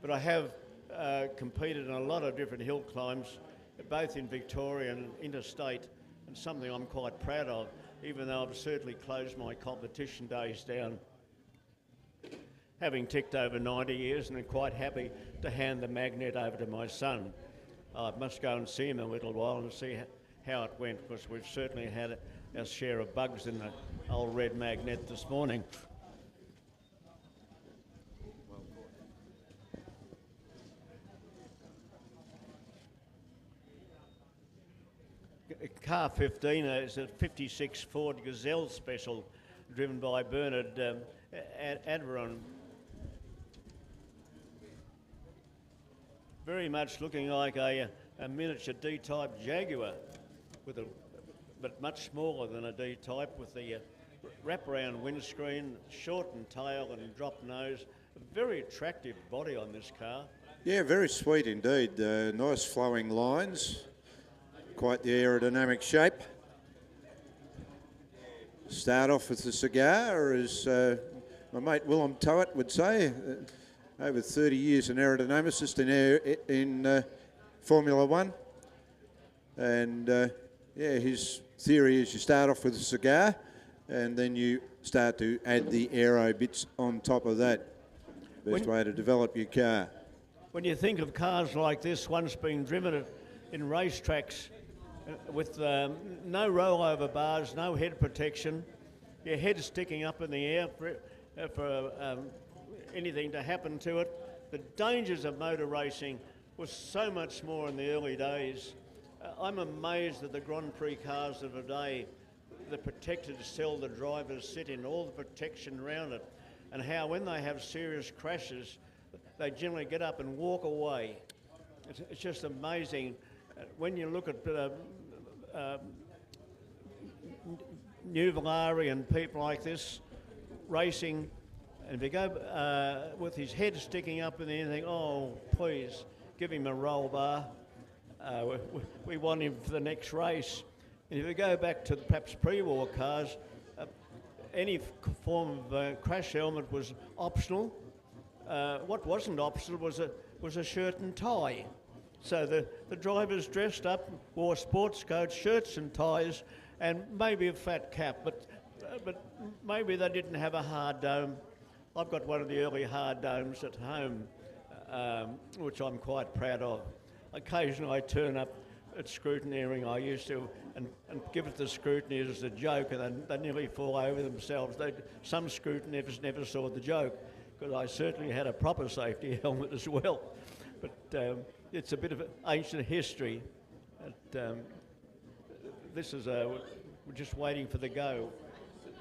but I have competed in a lot of different hill climbs, both in Victoria and interstate, and something I'm quite proud of, even though I've certainly closed my competition days down. Having ticked over 90 years, and I'm quite happy to hand the magnet over to my son. I must go and see him in a little while and see how it went, because we've certainly had our share of bugs in the old red magnet this morning. Car 15 is a 56 Ford Gazelle special driven by Bernard Adveron. Very much looking like a miniature D-type Jaguar, but much smaller than a D-type, with the wraparound windscreen, shortened tail and drop nose. A very attractive body on this car. Yeah, very sweet indeed. Nice flowing lines, quite the aerodynamic shape. Start off with the cigar, as my mate Willem Towett would say. Over 30 years an aerodynamicist in Formula One. And yeah, his theory is you start off with a cigar and then you start to add the aero bits on top of that. Best way to develop your car. When you think of cars like this, once being driven in racetracks with no rollover bars, no head protection, your head sticking up in the air for anything to happen to it. The dangers of motor racing was so much more in the early days. I'm amazed at the Grand Prix cars of today, the protected cell the drivers sit in, all the protection around it, and how when they have serious crashes, they generally get up and walk away. It's just amazing. When you look at Nuvolari and people like this racing, and if you go with his head sticking up in the air, you think, oh, please, give him a roll bar. We want him for the next race. And if you go back to perhaps pre-war cars, any form of crash helmet was optional. What wasn't optional was a shirt and tie. So the drivers dressed up, wore sports coats, shirts and ties, and maybe a fat cap, but maybe they didn't have a hard dome. I've got one of the early hard domes at home, which I'm quite proud of. Occasionally I turn up at scrutineering. I used to and give it the scrutineers as a joke, and they nearly fall over themselves. Some scrutineers never saw the joke, because I certainly had a proper safety helmet as well. But it's a bit of ancient history. This is we're just waiting for the go.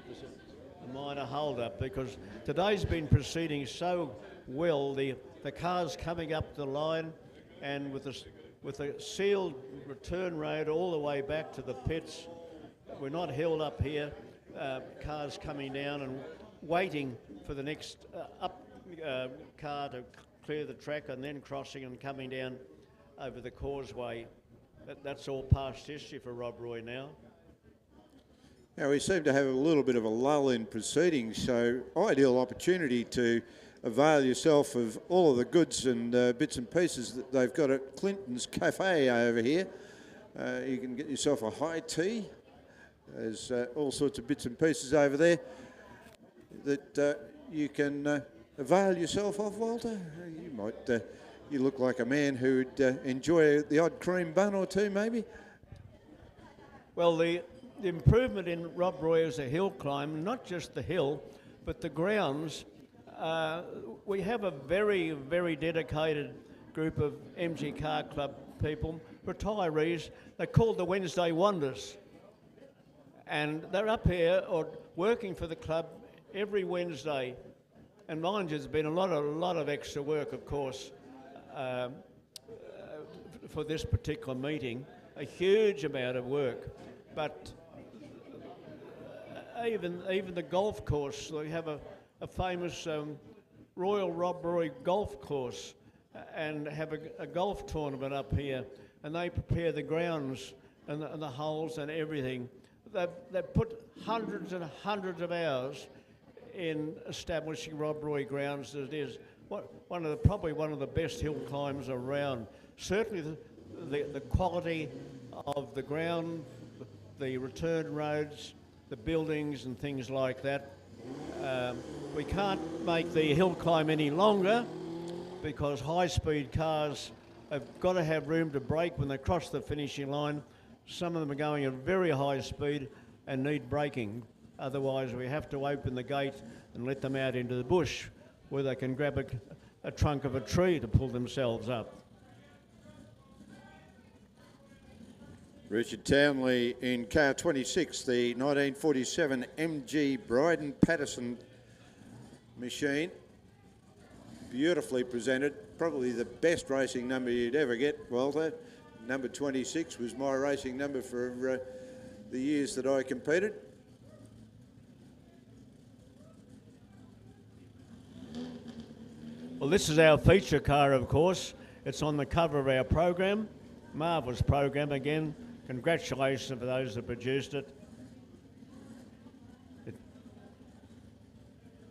There's a minor hold-up, because today's been proceeding so well. The car's coming up the line, and with a sealed return road all the way back to the pits. We're not held up here. Cars coming down and waiting for the next car to clear the track, and then crossing and coming down over the causeway. That's all past history for Rob Roy now. Now we seem to have a little bit of a lull in proceedings, so ideal opportunity to avail yourself of all of the goods and bits and pieces that they've got at Clinton's Cafe over here. You can get yourself a high tea. There's all sorts of bits and pieces over there that you can avail yourself of, Walter. You might, you look like a man who'd enjoy the odd cream bun or two, maybe. Well, the improvement in Rob Roy as a hill climb, not just the hill, but the grounds. We have a very, very dedicated group of MG Car Club people, retirees. They're called the Wednesday Wonders. And they're up here or working for the club every Wednesday. And mind you, there's been a lot of extra work, of course, for this particular meeting. A huge amount of work. But even the golf course, we have a famous Royal Rob Roy golf course and have a golf tournament up here, and they prepare the grounds and the holes and everything. They've put hundreds and hundreds of hours in establishing Rob Roy grounds as it is. Probably one of the best hill climbs around. Certainly the quality of the ground, the return roads, the buildings and things like that. We can't make the hill climb any longer because high-speed cars have got to have room to brake when they cross the finishing line. Some of them are going at very high speed and need braking. Otherwise, we have to open the gate and let them out into the bush where they can grab a trunk of a tree to pull themselves up. Richard Townley in car 26, the 1947 MG Bryden Patterson machine. Beautifully presented, probably the best racing number you'd ever get, Walter. Number 26 was my racing number for the years that I competed. Well, this is our feature car, of course. It's on the cover of our program. Marvellous program again. Congratulations for those that produced it.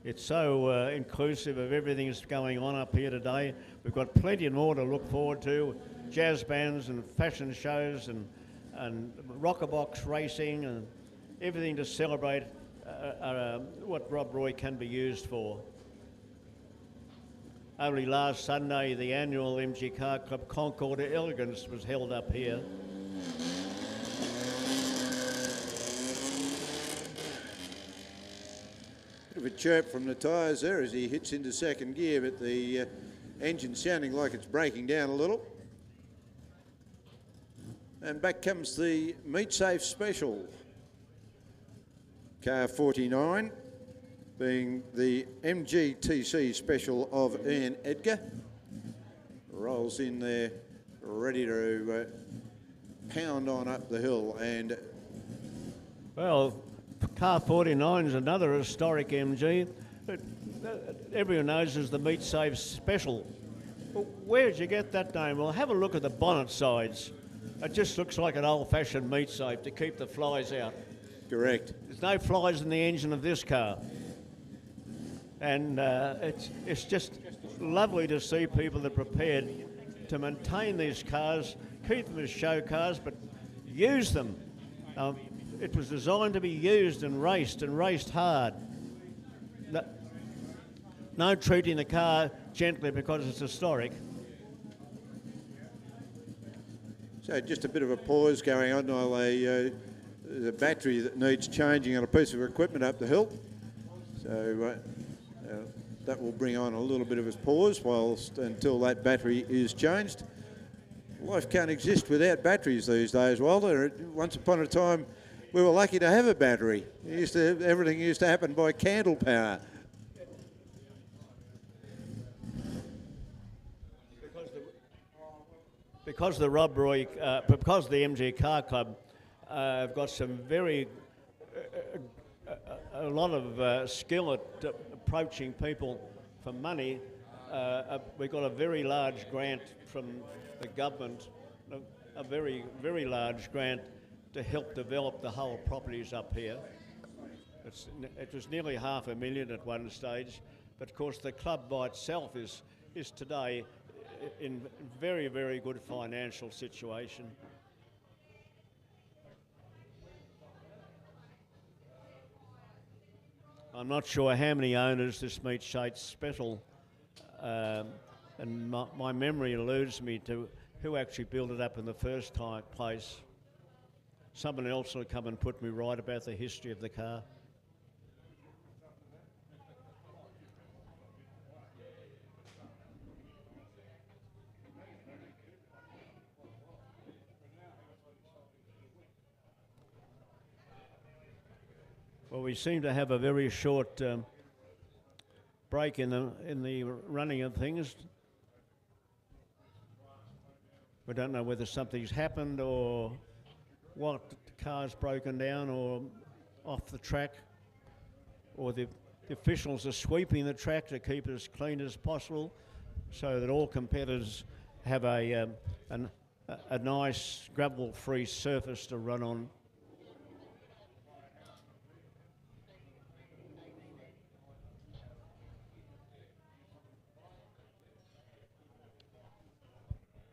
It's so inclusive of everything that's going on up here today. We've got plenty more to look forward to. Jazz bands and fashion shows and rockerbox racing and everything to celebrate what Rob Roy can be used for. Only last Sunday, the annual MG Car Club Concord Elegance was held up here. Bit of a chirp from the tyres there as he hits into second gear, but the engine sounding like it's breaking down a little. And back comes the Meat Safe Special. Car 49 being the MGTC Special of Ian Edgar. Rolls in there ready to pound on up the hill. And well, car 49 is another historic MG. Everyone knows is the Meat Safe Special. Well, where did you get that name? Well, have a look at the bonnet sides. It just looks like an old-fashioned meat safe to keep the flies out. correct. There's no flies in the engine of this car. And it's just lovely to see people that are prepared to maintain these cars, keep them as show cars, but use them. It was designed to be used and raced hard. No treating the car gently because it's historic. So just a bit of a pause going on while there's a battery that needs changing on a piece of equipment up the hill. So that will bring on a little bit of a pause until that battery is changed. Life can't exist without batteries these days, Walter. Once upon a time, we were lucky to have a battery. Everything used to happen by candle power. Because the Rob Roy, because the MG Car Club have got some a lot of skill at approaching people for money. We got a very large grant from the government, a very, very large grant to help develop the whole properties up here. It was nearly $500,000 at one stage, But of course, the club by itself is today in very, very good financial situation. I'm not sure how many owners this Meat Shapes Special, and my memory eludes me to who actually built it up in the first place. Someone else will come and put me right about the history of the car. Well, we seem to have a very short break in the running of things. We don't know whether something's happened or what, the car's broken down or off the track, or the officials are sweeping the track to keep it as clean as possible so that all competitors have a nice gravel-free surface to run on.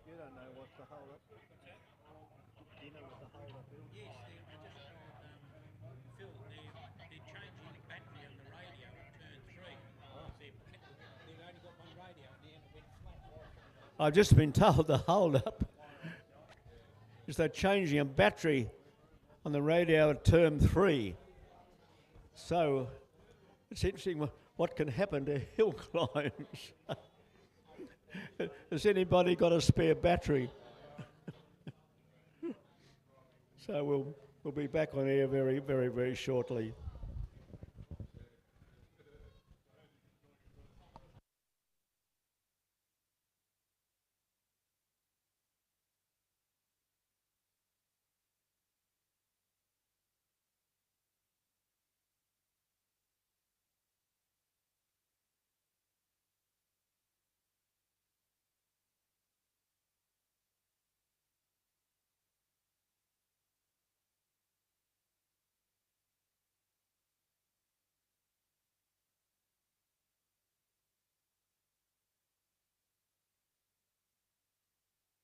You don't know what's the hold-up? Do you know what the hold-up is? Yes, Phil, they're changing the battery on the radio at turn 3. They've only got one radio and then it went flat. I've just been told the hold-up is they're changing a battery on the radio at term 3. So it's interesting what can happen to hill climbs. Has anybody got a spare battery? So we'll be back on air very, very, very shortly.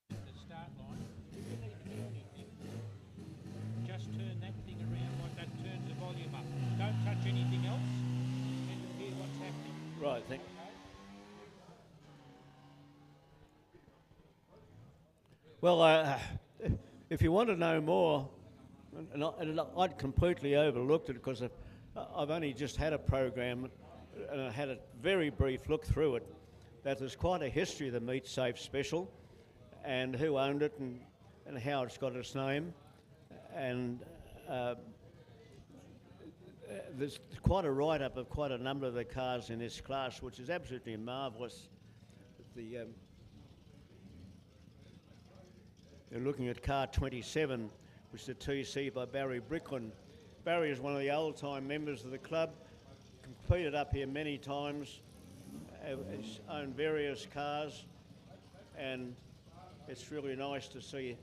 The start line, you need to do anything. Just turn that thing around like that turns the volume up. Don't touch anything else and you'll hear what's happening. Right, thank you. Well, if you want to know more, and I'd completely overlooked it because I've only just had a program and I had a very brief look through it, that there's quite a history of the Meat Safe Special and who owned it and how it's got its name. And there's quite a write-up of quite a number of the cars in this class, which is absolutely marvellous. You're looking at car 27, which is a TC by Barry Bricklin. Barry is one of the old-time members of the club, competed up here many times, has owned various cars, and it's really nice to see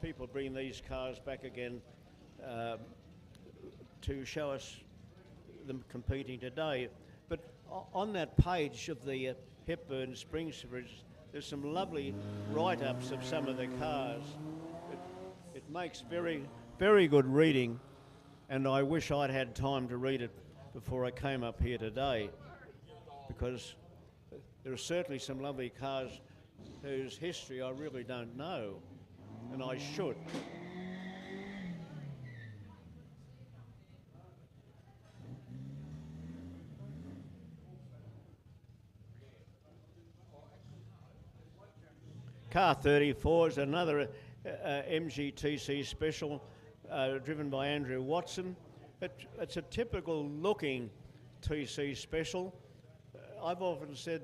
people bring these cars back again to show us them competing today. But on that page of the Hepburn Spring Series, there's some lovely write-ups of some of the cars. It makes very, very good reading, and I wish I'd had time to read it before I came up here today, because there are certainly some lovely cars whose history I really don't know, and I should. Car 34 is another MGTC special driven by Andrew Watson. It's a typical looking TC special. I've often said,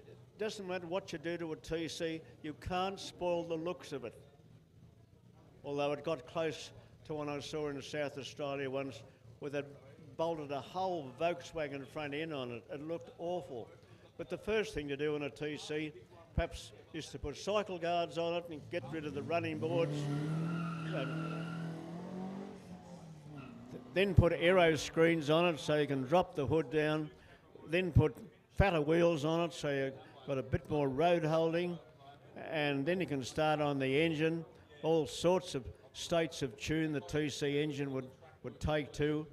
it doesn't matter what you do to a TC, you can't spoil the looks of it. Although it got close to one I saw in South Australia once where they bolted a whole Volkswagen front end on it. It looked awful. But the first thing to do on a TC perhaps is to put cycle guards on it and get rid of the running boards. Then put aero screens on it so you can drop the hood down. Then put fatter wheels on it, so you've got a bit more road holding, and then you can start on the engine. All sorts of states of tune the TC engine would take to,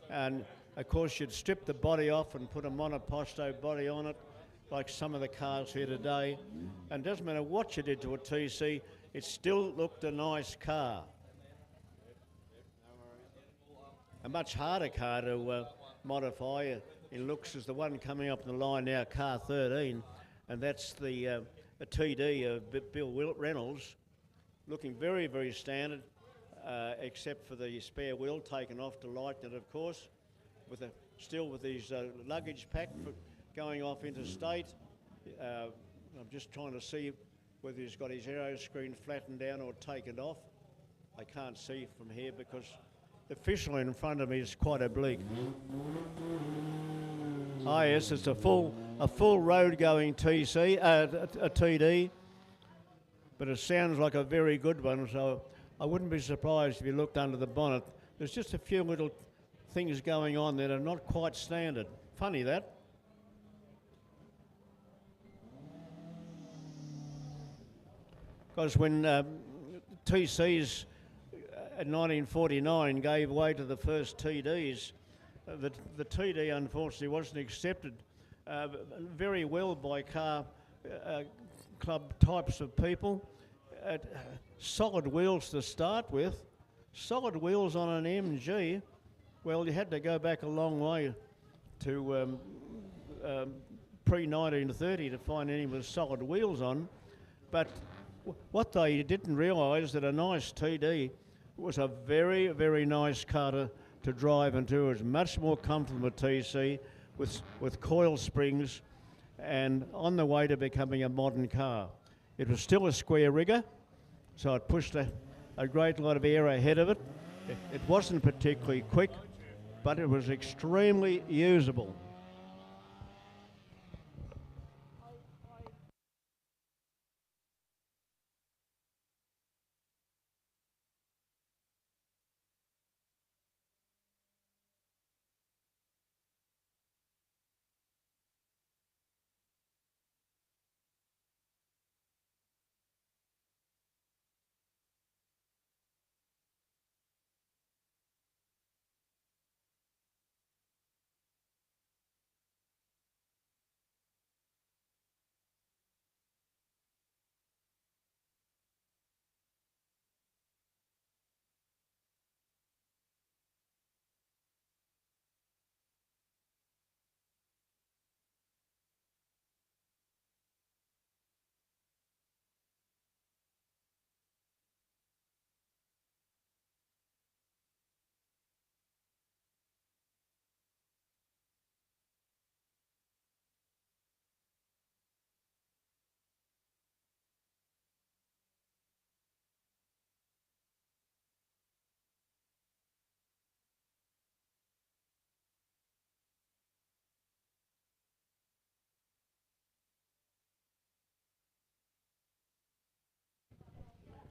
and of course you'd strip the body off and put a monoposto body on it, like some of the cars here today, and it doesn't matter what you did to a TC, it still looked a nice car. A much harder car to modify in looks is the one coming up the line now, car 13, and that's the TD of Bill Reynolds, looking very, very standard, except for the spare wheel taken off to lighten it, of course, still with his luggage pack going off interstate. I'm just trying to see whether he's got his aero screen flattened down or taken off. I can't see from here because the fish line in front of me is quite oblique. Ah yes, it's a full road going TC, a TD, but it sounds like a very good one, so I wouldn't be surprised if you looked under the bonnet. There's just a few little things going on that are not quite standard. Funny that. Because when TCs in 1949 gave way to the first TDs, the TD unfortunately wasn't accepted very well by car club types of people. Solid wheels to start with, solid wheels on an MG. Well, you had to go back a long way to pre-1930 to find any with solid wheels on, but what they didn't realise that a nice TD was a very, very nice car to drive into. It was much more comfortable than a TC with coil springs and on the way to becoming a modern car. It was still a square rigger, so it pushed a great lot of air ahead of it. It wasn't particularly quick, but it was extremely usable.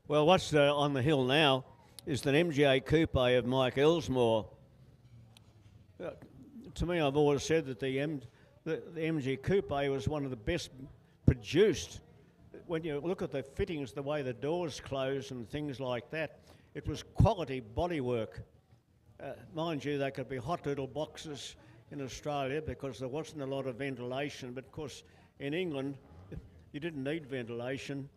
Well, what's on the hill now is the MGA Coupe of Mike Elsmore. To me, I've always said that the MG Coupe was one of the best produced. When you look at the fittings, the way the doors close and things like that, it was quality bodywork. Mind you, they could be hot little boxes in Australia because there wasn't a lot of ventilation, but of course in England you didn't need ventilation.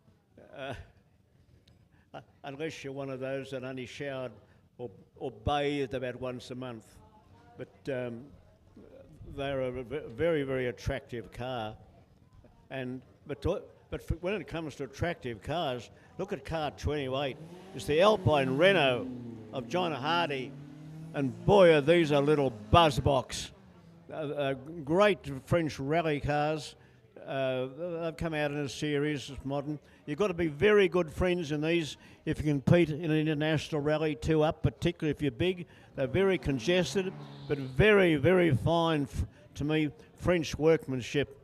Unless you're one of those that only showered or bathed about once a month. But they're a very, very attractive car. But when it comes to attractive cars, look at car 28. It's the Alpine Renault of John Hardy. And boy, these are little buzzbox. Great French rally cars. They've come out in a series, it's modern. You've got to be very good friends in these if you compete in an international rally 2 up, particularly if you're big. They're very congested, but very, very fine, to me, French workmanship.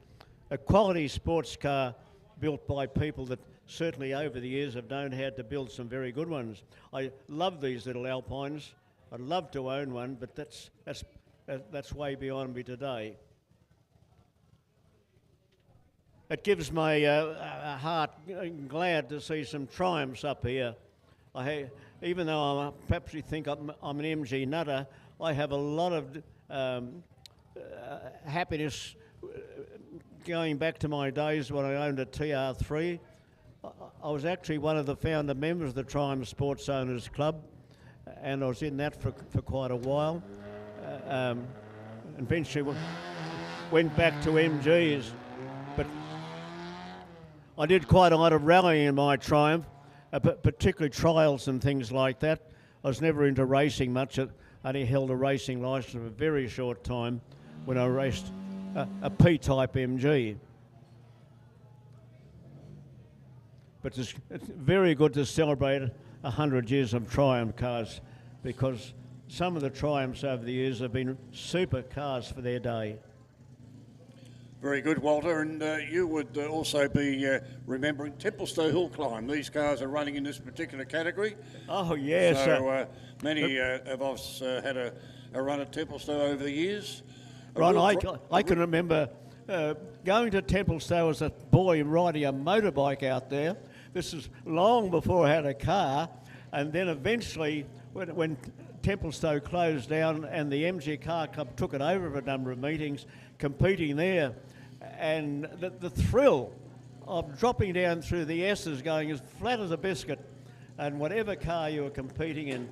A quality sports car built by people that certainly over the years have known how to build some very good ones. I love these little Alpines. I'd love to own one, but that's way beyond me today. it gives my heart glad to see some triumphs up here. Even though perhaps you think I'm an MG nutter, I have a lot of happiness going back to my days when I owned a TR3. I was actually one of the founder members of the Triumph Sports Owners Club, and I was in that for quite a while. Eventually went back to MGs, but I did quite a lot of rallying in my Triumph, particularly trials and things like that. I was never into racing much. I only held a racing licence for a very short time when I raced a P-type MG. But it's very good to celebrate 100 years of Triumph cars, because some of the Triumphs over the years have been super cars for their day. Very good, Walter. And you would also be remembering Templestowe Hill Climb. These cars are running in this particular category. Oh, yes. So many of us had a run at Templestowe over the years. Ron, I can remember going to Templestowe as a boy riding a motorbike out there. This is long before I had a car. And then eventually, when Templestowe closed down and the MG Car Club took it over for a number of meetings, competing there, and the thrill of dropping down through the S's going as flat as a biscuit, and whatever car you were competing in,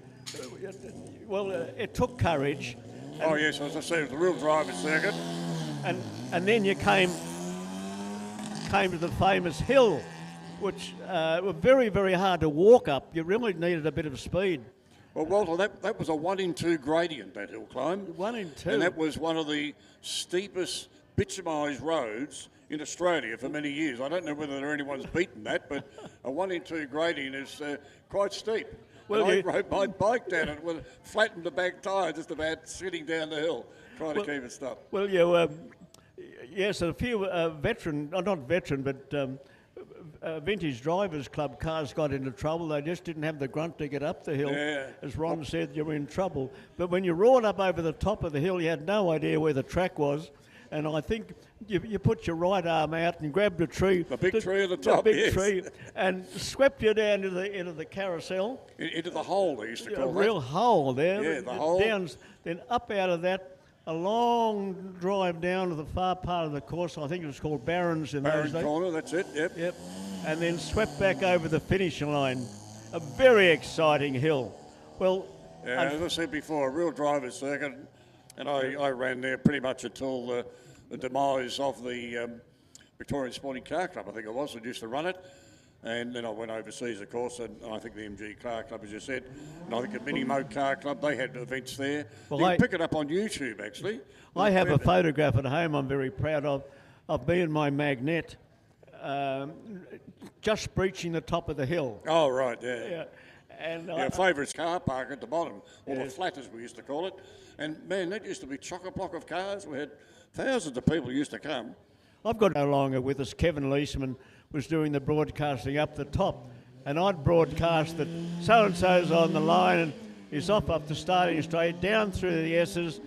well, it took courage. Oh yes, as I said, it was a real driver's circuit. And then you came to the famous hill, which were very, very hard to walk up. You really needed a bit of speed. Well, Walter, that was a 1 in 2 gradient, that hill climb. 1 in 2. And that was one of the steepest bitumised roads in Australia for many years. I don't know whether anyone's beaten that, but a 1 in 2 gradient is quite steep. Well, I rode my bike down it with flattened the back tyre just about sitting down the hill, trying to keep it stopped. Well, yes, a few vintage drivers club cars got into trouble. They just didn't have the grunt to get up the hill. Yeah. As Ron said, you were in trouble. But when you roared up over the top of the hill, you had no idea where the track was. And I think you put your right arm out and grabbed a tree. The big tree at the top, the big yes. tree, and swept you down into the carousel. Into the hole, they used to call A real hole there. Yeah, the hole. Then up out of that, a long drive down to the far part of the course. I think it was called Barron's in Barron those days. Corner, that's it, yep. Yep. And then swept back over the finish line. A very exciting hill. Well, yeah, as I said before, a real driver's circuit, and I ran there pretty much until the demise of the Victorian Sporting Car Club, I think it was, that used to run it. And then I went overseas, of course, and I think the MG Car Club, as you said, and I think the Mini Mo Car Club, they had events there. Well, you can pick it up on YouTube, actually. I have a photograph at home I'm very proud of me and my Magnet just breaching the top of the hill. Oh, right, yeah. Yeah. And Our favourite's car park at the bottom, or the Yes. flat as we used to call it. And man, that used to be chock-a-block of cars. We had thousands of people used to come. I've got no longer with us. Kevin Leesman was doing the broadcasting up the top, and I'd broadcast that so-and-so's on the line and he's off up the starting straight, down through the S's,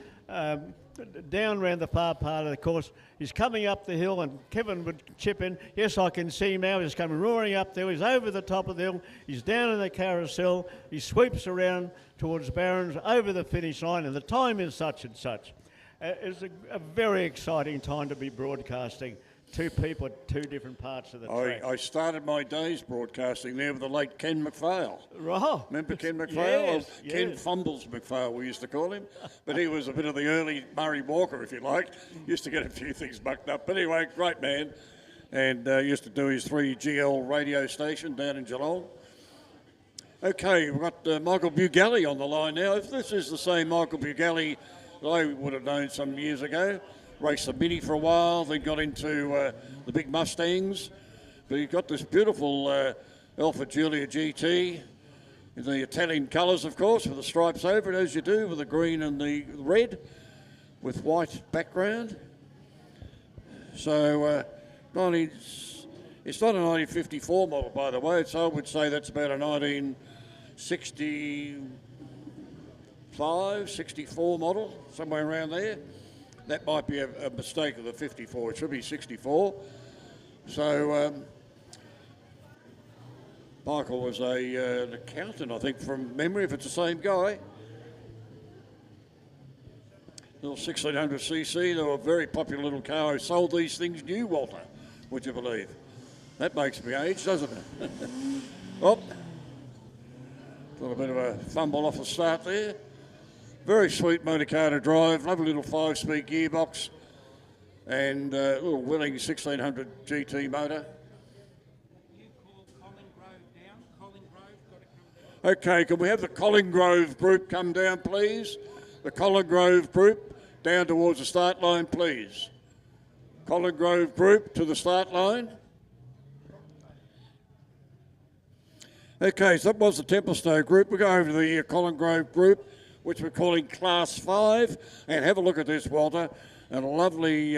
down around the far part of the course. He's coming up the hill, and Kevin would chip in. Yes, I can see him now. He's coming roaring up there. He's over the top of the hill. He's down in the carousel. He sweeps around towards Barron's, over the finish line, and the time is such and such. It's a very exciting time to be broadcasting. Two people at two different parts of the track. I started my days broadcasting there with the late Ken McPhail. Right. Remember Ken McPhail? Yes, Or Ken yes. Fumbles McPhail, we used to call him. But he was a bit of the early Murray Walker, if you like. Used to get a few things mucked up. But anyway, great man. And used to do his 3GL radio station down in Geelong. Okay, we've got Michael Bugelli on the line now. If this is the same Michael Bugelli that I would have known some years ago, raced the Mini for a while, then got into the big Mustangs. But he got this beautiful Alfa Giulia GT in the Italian colours, of course, with the stripes over it, as you do, with the green and the red, with white background. So it's not a 1954 model, by the way. So I would say that's about a 1965, 64 model, somewhere around there. That might be a mistake of the 54. It should be 64. So Michael was an accountant, I think, from memory, if it's the same guy. Little 1600cc, they were a very popular little car who sold these things new, Walter, would you believe? That makes me age, doesn't it? Oh, a little bit of a fumble off the start there. Very sweet motor car to drive, lovely little 5-speed gearbox, and a little Willing 1600 GT motor. You call Colin Grove down. Colin Grove got to come down. Okay, can we have the Colin Grove group come down, please? The Colin Grove group down towards the start line, please. Colin Grove group to the start line. Okay, so that was the Templestowe group. We'll go over to the Colin Grove group, which we're calling Class 5. And have a look at this, Walter. And a lovely,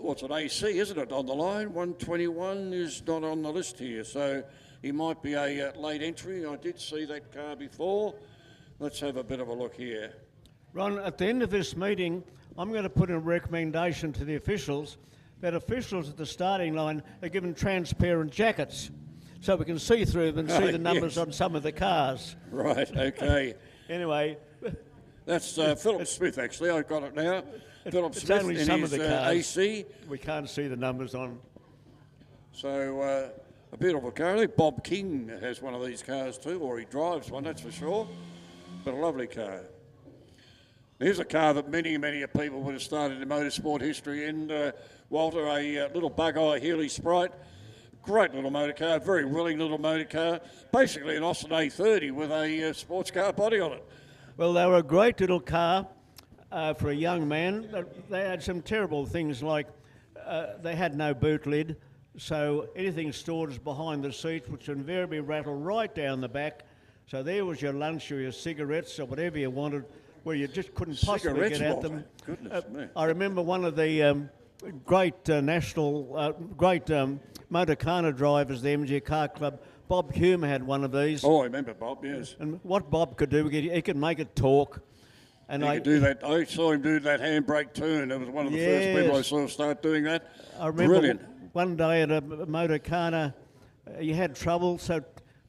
what's an AC, isn't it, on the line? 121 is not on the list here, so he might be a late entry. I did see that car before. Let's have a bit of a look here. Ron, at the end of this meeting, I'm going to put in a recommendation to the officials that officials at the starting line are given transparent jackets so we can see through them and see the numbers yes. on some of the cars. Right, okay. Anyway, That's Philip Smith, actually. I've got it now. Philip it's Smith only in some his of the cars. AC. we can't see the numbers on. So a beautiful car. I think Bob King has one of these cars too, or he drives one, that's for sure. But a lovely car. Here's a car that many people would have started in motorsport history in. Walter, a little bug-eye Healy Sprite. Great little motor car, very willing little motor car. Basically an Austin A30 with a sports car body on it. Well, they were a great little car for a young man. They had some terrible things like they had no boot lid, so anything stored is behind the seat, which invariably rattled right down the back. So there was your lunch or your cigarettes or whatever you wanted, where you just couldn't possibly Cigarettes, get at Walter. them. Goodness me. I remember one of the great motor car drivers, the MG Car Club, Bob Hume had one of these. Oh, I remember Bob, yes. And what Bob could do, he could make it talk. And He could do that. I saw him do that handbrake turn. It was one of the first people I Yes. saw start doing that. I remember Brilliant. one day at a motor car, he had trouble, so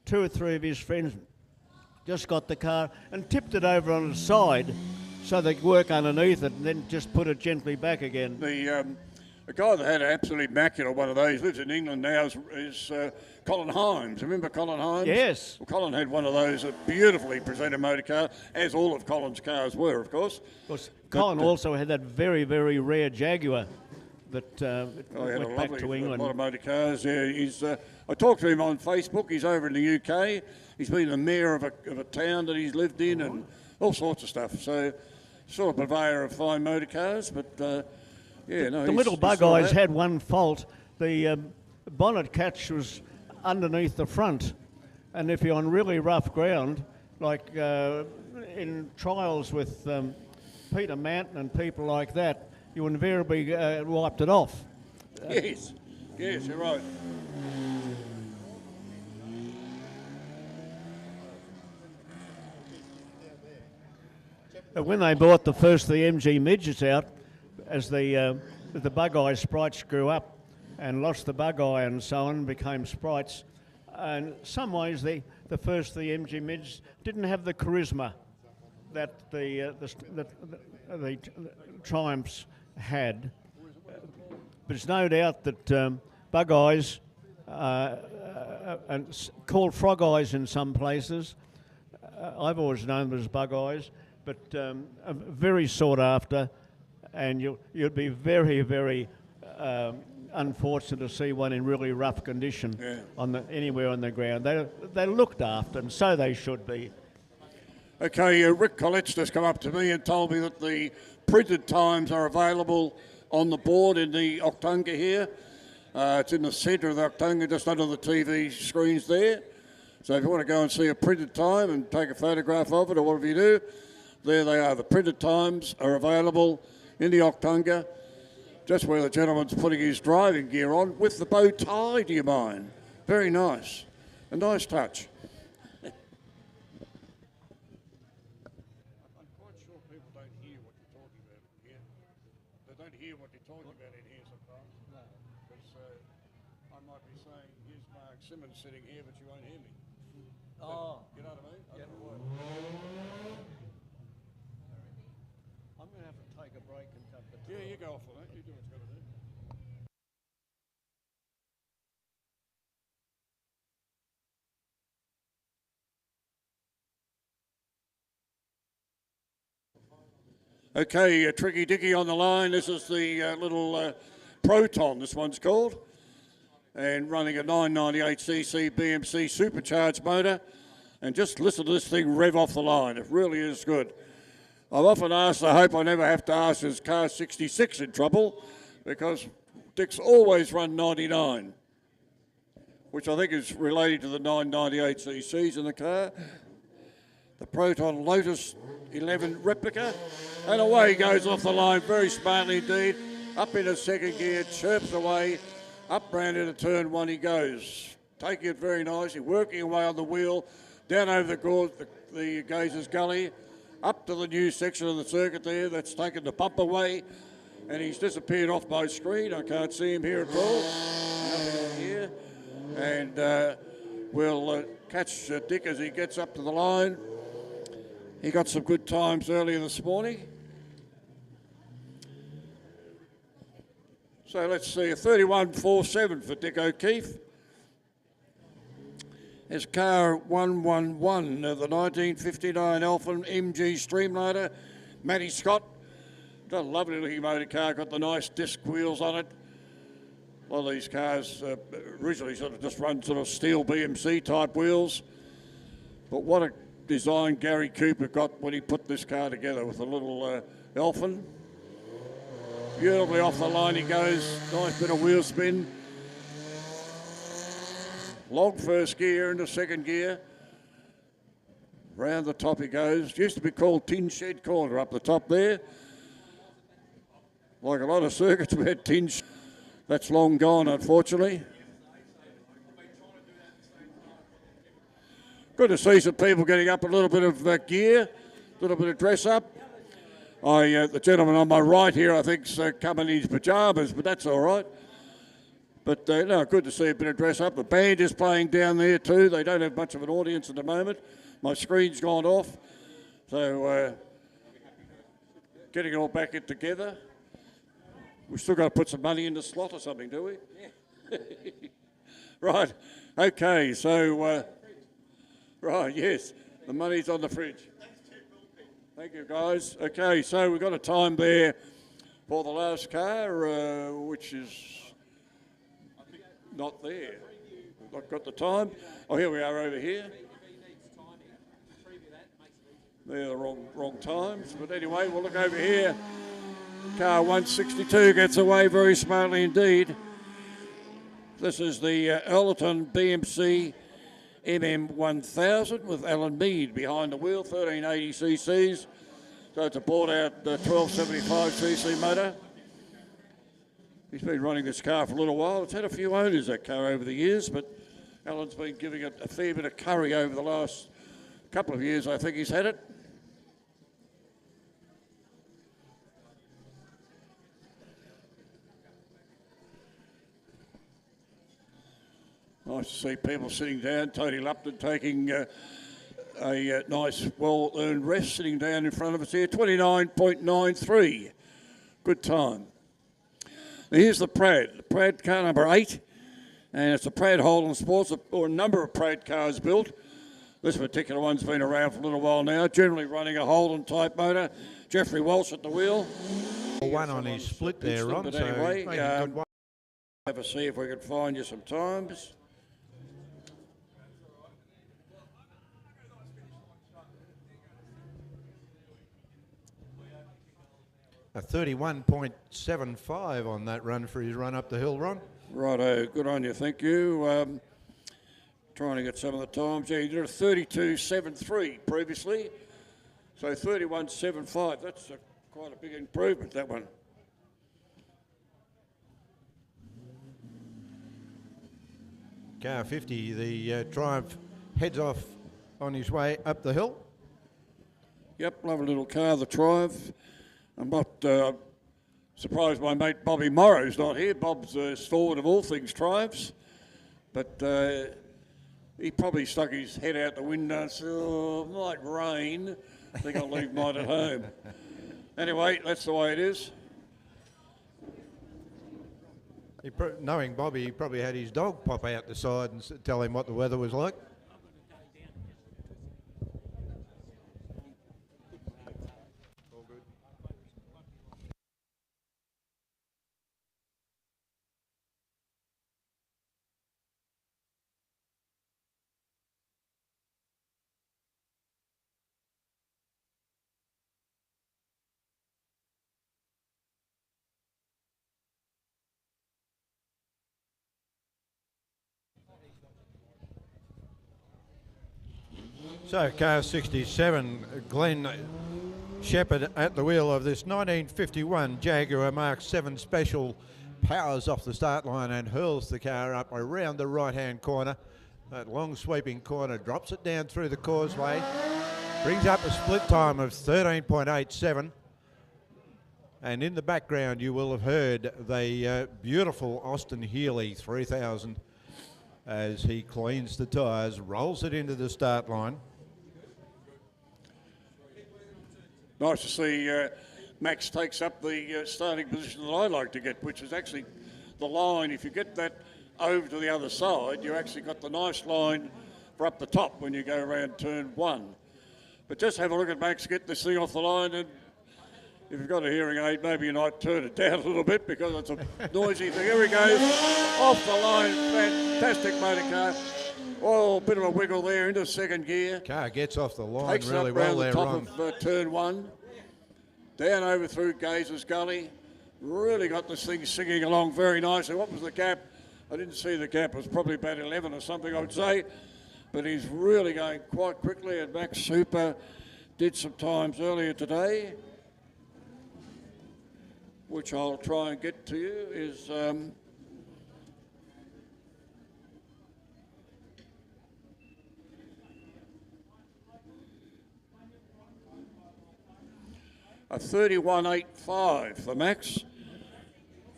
2 or 3 of his friends just got the car and tipped it over on its side so they could work underneath it and then just put it gently back again. The guy that had an absolutely immaculate one of those, lives in England now, is Colin Himes. Remember Colin Himes? Yes. Well, Colin had one of those, a beautifully presented motor car, as all of Colin's cars were, of course. Of course, Colin also had that very, very rare Jaguar that Oh, he had went back to a lot England. of motor cars. Yeah, I talked to him on Facebook. He's over in the UK. He's been the mayor of a town that he's lived in and all sorts of stuff. So, sort of purveyor of fine motor cars, but... yeah, no, The little bug eyes had one fault. The bonnet catch was underneath the front. And if you're on really rough ground, like in trials with Peter Manton and people like that, you invariably wiped it off. Yes, you're right. When they brought the first of the MG midgets out, as the bug eye sprites grew up and lost the bug eye and so on, became sprites. And in some ways, the first of the MG midgets didn't have the charisma that the Triumphs had. But it's no doubt that bug eyes, and called frog eyes in some places, I've always known them as bug eyes, but are very sought after. And you'd be very, very unfortunate to see one in really rough condition anywhere on the ground. They're looked after, and so they should be. Okay, Rick Collett's just come up to me and told me that the printed times are available on the board in the Octunga here. It's in the centre of the Octunga, just under the TV screens there. So if you want to go and see a printed time and take a photograph of it or whatever you do, there they are. The printed times are available in the Octunga, just where the gentleman's putting his driving gear on with the bow tie, do you mind? Very nice. A nice touch. I'm quite sure people don't hear what you're talking about here. They don't hear what you're talking about in here sometimes. No. Because I might be saying, here's Mark Simmons sitting here, but you won't hear me. Oh, You know what I mean? I don't know why. I'm going to have to take a break and cut the Yeah, you go off on that. You do what you got to do. Okay, Tricky Dicky on the line. This is the little Proton, this one's called. And running a 998cc BMC supercharged motor. And just listen to this thing rev off the line. It really is good. I've often asked, I hope I never have to ask, is car 66 in trouble? Because Dick's always run 99, which I think is related to the 998cc's in the car. The Proton Lotus 11 replica, and away he goes off the line very smartly indeed, up into second gear, chirps away, up round into turn one he goes, taking it very nicely, working away on the wheel, down over the gorge, the Gazers Gully, up to the new section of the circuit there, that's taken the bump away, and he's disappeared off my screen. I can't see him here at all, nothing on here, and we'll catch Dick as he gets up to the line. He got some good times earlier this morning. So let's see, a 31.47 for Dick O'Keefe. His car 111, the 1959 Alpha MG Streamliner, Matty Scott. Got a lovely looking motor car, got the nice disc wheels on it. A lot of these cars originally sort of just run sort of steel BMC type wheels. But what a design Gary Cooper got when he put this car together with a little Elfin. Beautifully off the line he goes, nice bit of wheel spin. Long first gear into second gear. Round the top he goes. Used to be called Tin Shed Corner up the top there. Like a lot of circuits we had tin. That's long gone unfortunately. Good to see some people getting up a little bit of gear, a little bit of dress up. The gentleman on my right here, I think, is coming in his pyjamas, but that's all right. But no, good to see a bit of dress up. The band is playing down there too. They don't have much of an audience at the moment. My screen's gone off. So getting it all back in together. We've still got to put some money in the slot or something, do we? Yeah. Right. Okay, so... right, yes, the money's on the fridge. Thank you, guys. Okay, so we've got a time there for the last car, which is not there. We've not got the time. Oh, here we are over here. They're the wrong times. But anyway, we'll look over here. Car 162 gets away very smartly indeed. This is the Ellerton BMC MM1000 with Alan Mead behind the wheel, 1380cc's. So it's a bought out 1275cc motor. He's been running this car for a little while. It's had a few owners, that car, over the years, but Alan's been giving it a fair bit of curry over the last couple of years, I think he's had it. Nice to see people sitting down. Tony Lupton taking a nice, well-earned rest, sitting down in front of us here. 29.93. Good time. Now here's the Pratt car number 8, and it's a Pratt Holden Sports, or a number of Pratt cars built. This particular one's been around for a little while now, generally running a Holden type motor. Jeffrey Walsh at the wheel. One on his split there, Ron. But So anyway, good one. have a see if we can find you some times. A 31.75 on that run for his run up the hill, Ron. Righto, good on you, thank you. Trying to get some of the times. Yeah, you did a 32.73 previously, so 31.75. That's quite a big improvement, that one. Car 50, the Triumph heads off on his way up the hill. Yep, lovely little car, the Triumph. I'm not Surprised my mate Bobby Morrow's not here. Bob's stalwart of all things Triumphs. But he probably stuck his head out the window and said, oh, it might rain. I think I'll leave mine at home. Anyway, that's the way it is. Knowing Bobby, he probably had his dog pop out the side and tell him what the weather was like. So, car 67, Glenn Shepherd at the wheel of this 1951 Jaguar Mark 7 Special, powers off the start line and hurls the car up around the right-hand corner. That long sweeping corner drops it down through the causeway, brings up a split time of 13.87. And in the background, you will have heard the beautiful Austin Healey 3000 as he cleans the tyres, rolls it into the start line. Nice to see Max takes up the starting position that I like to get, which is actually the line. If you get that over to the other side, you actually got the nice line for up the top when you go around turn one. But just have a look at Max get this thing off the line, and if you've got a hearing aid, maybe you might turn it down a little bit because it's a noisy thing. Here he goes, off the line, fantastic motor car. Oh, a bit of a wiggle there into second gear. Car gets off the line Takes really up well round the there, top Ron. of turn one. Down over through Gazer's Gully. Really got this thing singing along very nicely. What was the gap? I didn't see the gap. It was probably about 11 or something, I would say. But he's really going quite quickly. And Max Super did some times earlier today, which I'll try and get to you, is a 31.85 for Max.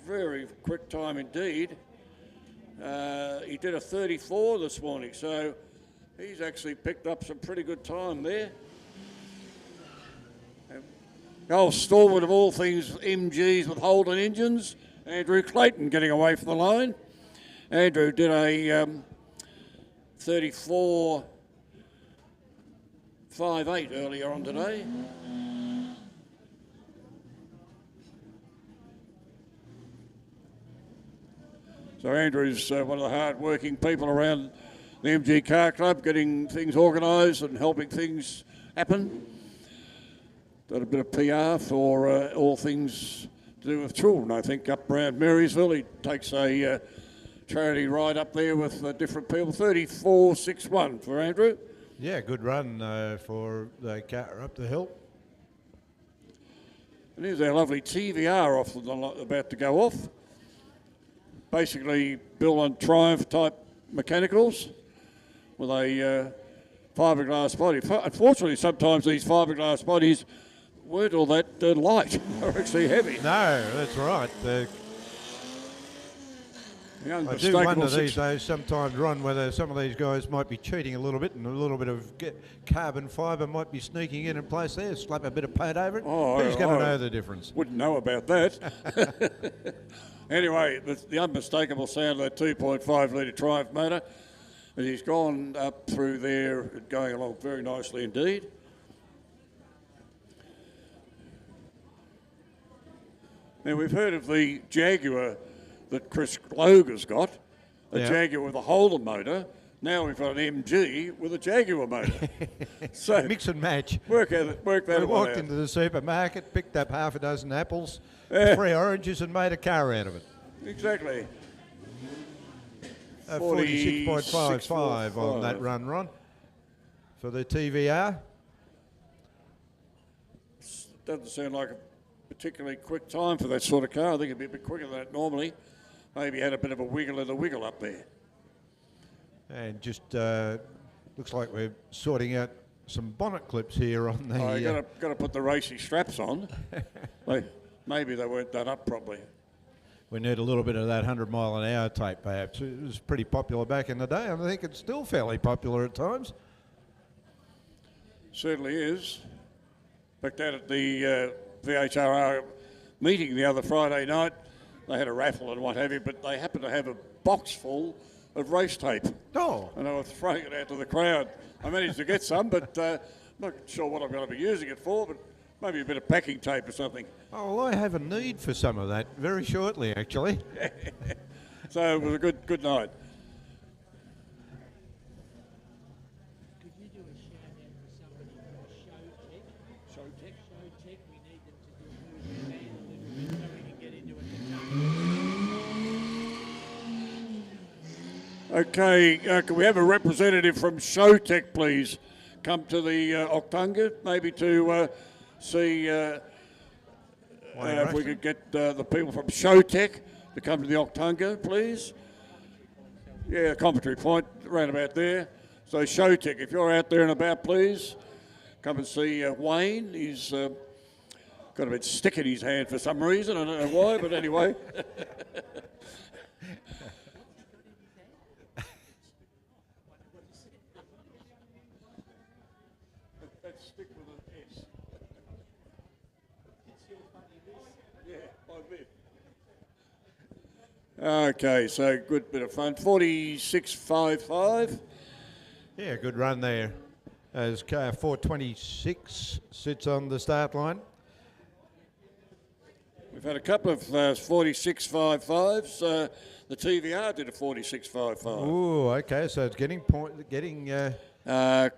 Very quick time indeed. He did a 34 this morning, so he's actually picked up some pretty good time there. Oh, stalwart of all things MGs with Holden engines, Andrew Clayton getting away from the line. Andrew did a 34.58 earlier on today. So Andrew's one of the hard-working people around the MG Car Club, getting things organised and helping things happen. Done a bit of PR for all things to do with children, I think, up around Marysville. He takes a charity ride up there with different people. 34.61 for Andrew. Yeah, good run for the car up the hill. And here's our lovely TVR about to go off. Basically built on Triumph type mechanicals with a fiberglass body. Unfortunately, sometimes these fiberglass bodies weren't all that light. They're actually heavy. No, that's right. I do wonder these days sometimes, Ron, whether some of these guys might be cheating a little bit and a little bit of carbon fibre might be sneaking in place there, slap a bit of paint over it. Oh, who's going to know the difference? Wouldn't know about that. Anyway, the unmistakable sound of that 2.5 litre Triumph motor. He's gone up through there, going along very nicely indeed. Now, we've heard of the Jaguar that Chris Gloger's got, a Jaguar with a Holden motor. Now we've got an MG with a Jaguar motor. So mix and match. Work that We one walked out. into the supermarket, picked up half a dozen apples, 3 oranges, and made a car out of it. Exactly. 46.55 on that run, Ron, for the TVR. Doesn't sound like a particularly quick time for that sort of car. I think it'd be a bit quicker than that normally. Maybe had a bit of a wiggle of the wiggle up there. And just looks like we're sorting out some bonnet clips here on the... Oh, you got to put the racy straps on. maybe they weren't done up properly. We need a little bit of that 100-mile-an-hour tape, perhaps. It was pretty popular back in the day, and I think it's still fairly popular at times. Certainly is. Back down at the VHRR meeting the other Friday night, they had a raffle and what have you, but they happened to have a box full of race tape. Oh, And they were throwing it out to the crowd. I managed to get some, but I'm not sure what I'm going to be using it for, but maybe a bit of packing tape or something. oh, well, I have a need for some of that very shortly, actually. So it was a good night. Could you do a shout out for somebody from Showtech? Showtech, we need them to move their band a little bit so we can get into it. Okay, can we have a representative from Showtech, please, come to the Octunga, maybe to see if we could get the people from Showtech to come to the Octunga, please. Yeah, commentary point, around about there. So Showtech, if you're out there and about, please, come and see Wayne. He's got a bit stick in his hand for some reason, I don't know why, but anyway. Stick with an S. Okay, so good bit of fun. 46.55. Yeah, good run there. As car 426 sits on the start line. We've had a couple of 46.55s. The TVR did a 46.55. Oh, okay, so it's getting quickest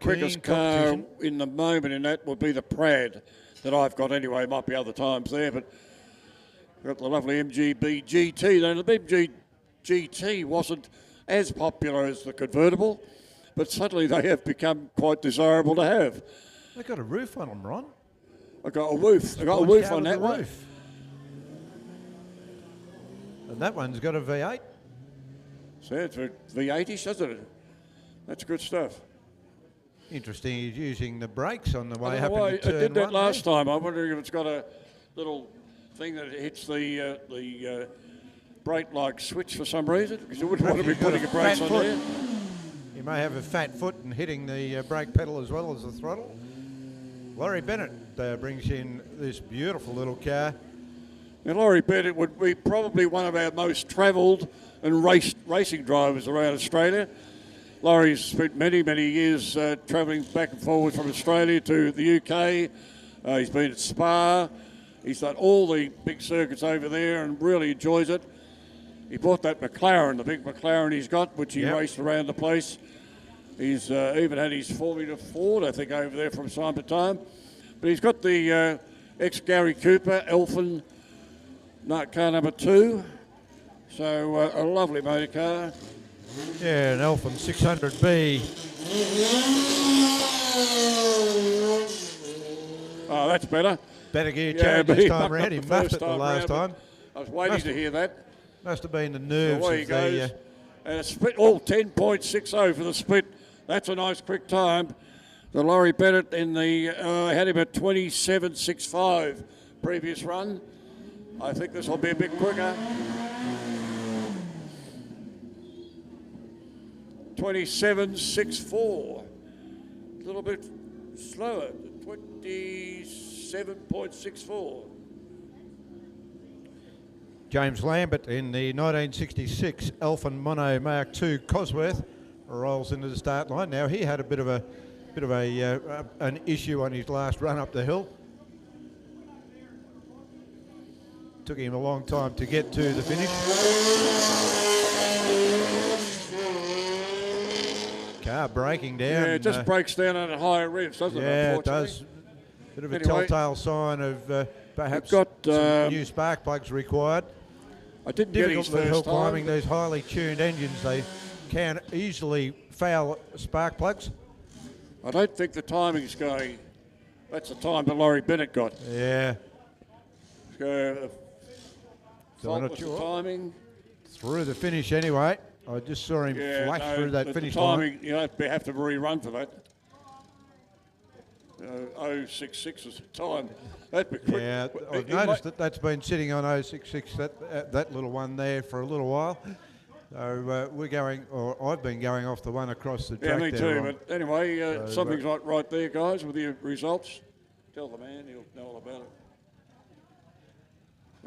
Quickest car competition. in the moment in that would be the Prad that I've got anyway. Might be other times there, but we've got the lovely MGB GT. Now, the MG GT wasn't as popular as the convertible, but suddenly they have become quite desirable to have. They've got a roof on them, Ron. I got a roof. I got a Points roof out on of that the one. roof. And that one's got a V8. So it's a V80, doesn't it? That's good stuff. Interesting, he's using the brakes on the I way don't up know why into it turn did that one last there. time. I'm wondering if it's got a little thing that hits the brake-like switch for some reason, because you wouldn't want to be He's got putting a a brakes fat on foot. there. He may have a fat foot and hitting the brake pedal as well as the throttle. Laurie Bennett brings in this beautiful little car. Now, Laurie Bennett would be probably one of our most travelled and racing drivers around Australia. Laurie's spent many, many years travelling back and forward from Australia to the UK. He's been at Spa. He's done all the big circuits over there and really enjoys it. He bought that McLaren, the big McLaren he's got, which he raced around the place. He's even had his Formula Ford, I think, over there from time to time. But he's got the ex-Gary Cooper, Elfin car number 2. So a lovely motor car. Yeah, an Elfin 600B. Oh, that's better. Better gear Yeah, change but this he time muffed round. up He the muffed first it the time last round, time. I was waiting to hear that. Must have been the So nerves away he of goes. the... And a split, 10.60 for the split. That's a nice quick time. The Laurie Bennett in the, had him at 27.65 previous run. I think this will be a bit quicker. 27.64. A little bit slower. 27.64. James Lambert in the 1966 Elfin Mono Mark II Cosworth rolls into the start line. Now he had a bit of an issue on his last run up the hill. Took him a long time to get to the finish. Car breaking down. Yeah, it just breaks down at higher revs, doesn't it? Yeah, it Unfortunately? does. Bit of a Anyway, telltale sign of perhaps got, some new spark plugs required. I didn't get Difficult his with hill first time. climbing, these highly tuned engines, they can easily foul spark plugs. I don't think the timing's going. That's the time that Laurie Bennett got. Yeah, So, So we're fault not was the sure. timing. through the finish anyway. I just saw him Yeah, flash no, through that the finish timing, line. you have to rerun for that. 066 is the time. That'd be quick. Yeah, It I've might- noticed that's been sitting on 066, that little one there for a little while. So we're going, or I've been going off the one across the Yeah, track me there, too. Ron. But anyway, So, something's not right there, guys, with your results. Tell the man; he'll know all about it.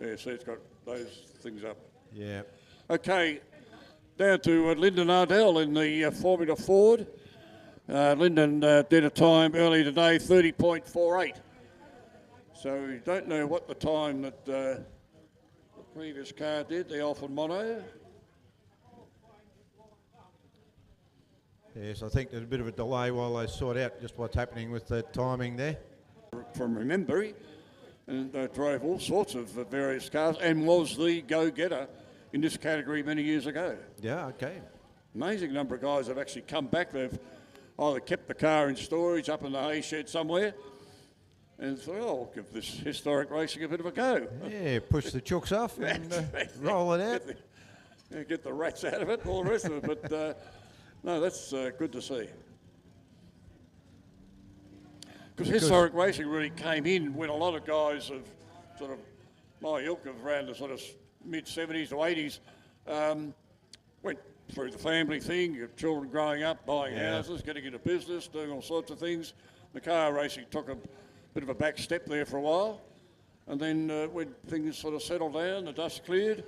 Yeah, see, it's got those things up. Yeah. Okay, down to Lyndon Ardell in the Formula Ford. Lyndon did a time early today, 30.48. So you don't know what the time that the previous car did, the Alfa Mono. Yes, I think there's a bit of a delay while they sort out just what's happening with the timing there. From memory, and drove all sorts of various cars and was the go-getter in this category many years ago. Yeah, okay. Amazing number of guys have actually come back. They've either kept the car in storage up in the hay shed somewhere and thought, oh, I'll give this historic racing a bit of a go. Yeah, push the chooks off and roll it out. Get the rats out of it, all the rest of it. But no, that's good to see. Because historic racing really came in when a lot of guys of sort of my ilk of around the sort of mid-70s to 80s went through the family thing, your children growing up, buying houses, getting into business, doing all sorts of things. The car racing took a bit of a back step there for a while. And then when things sort of settled down, the dust cleared,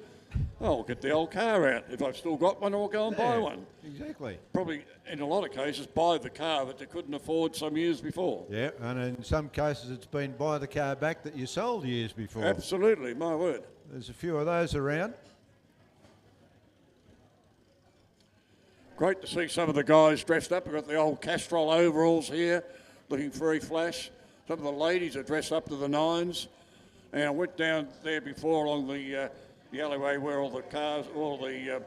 I'll get the old car out. If I've still got one, I'll go and buy one. Exactly. Probably, in a lot of cases, buy the car that they couldn't afford some years before. Yeah, and in some cases it's been buy the car back that you sold years before. Absolutely, my word. There's a few of those around. Great to see some of the guys dressed up. We've got the old Castrol overalls here, looking very flash. Some of the ladies are dressed up to the nines. And I went down there before along the alleyway where all the cars, all the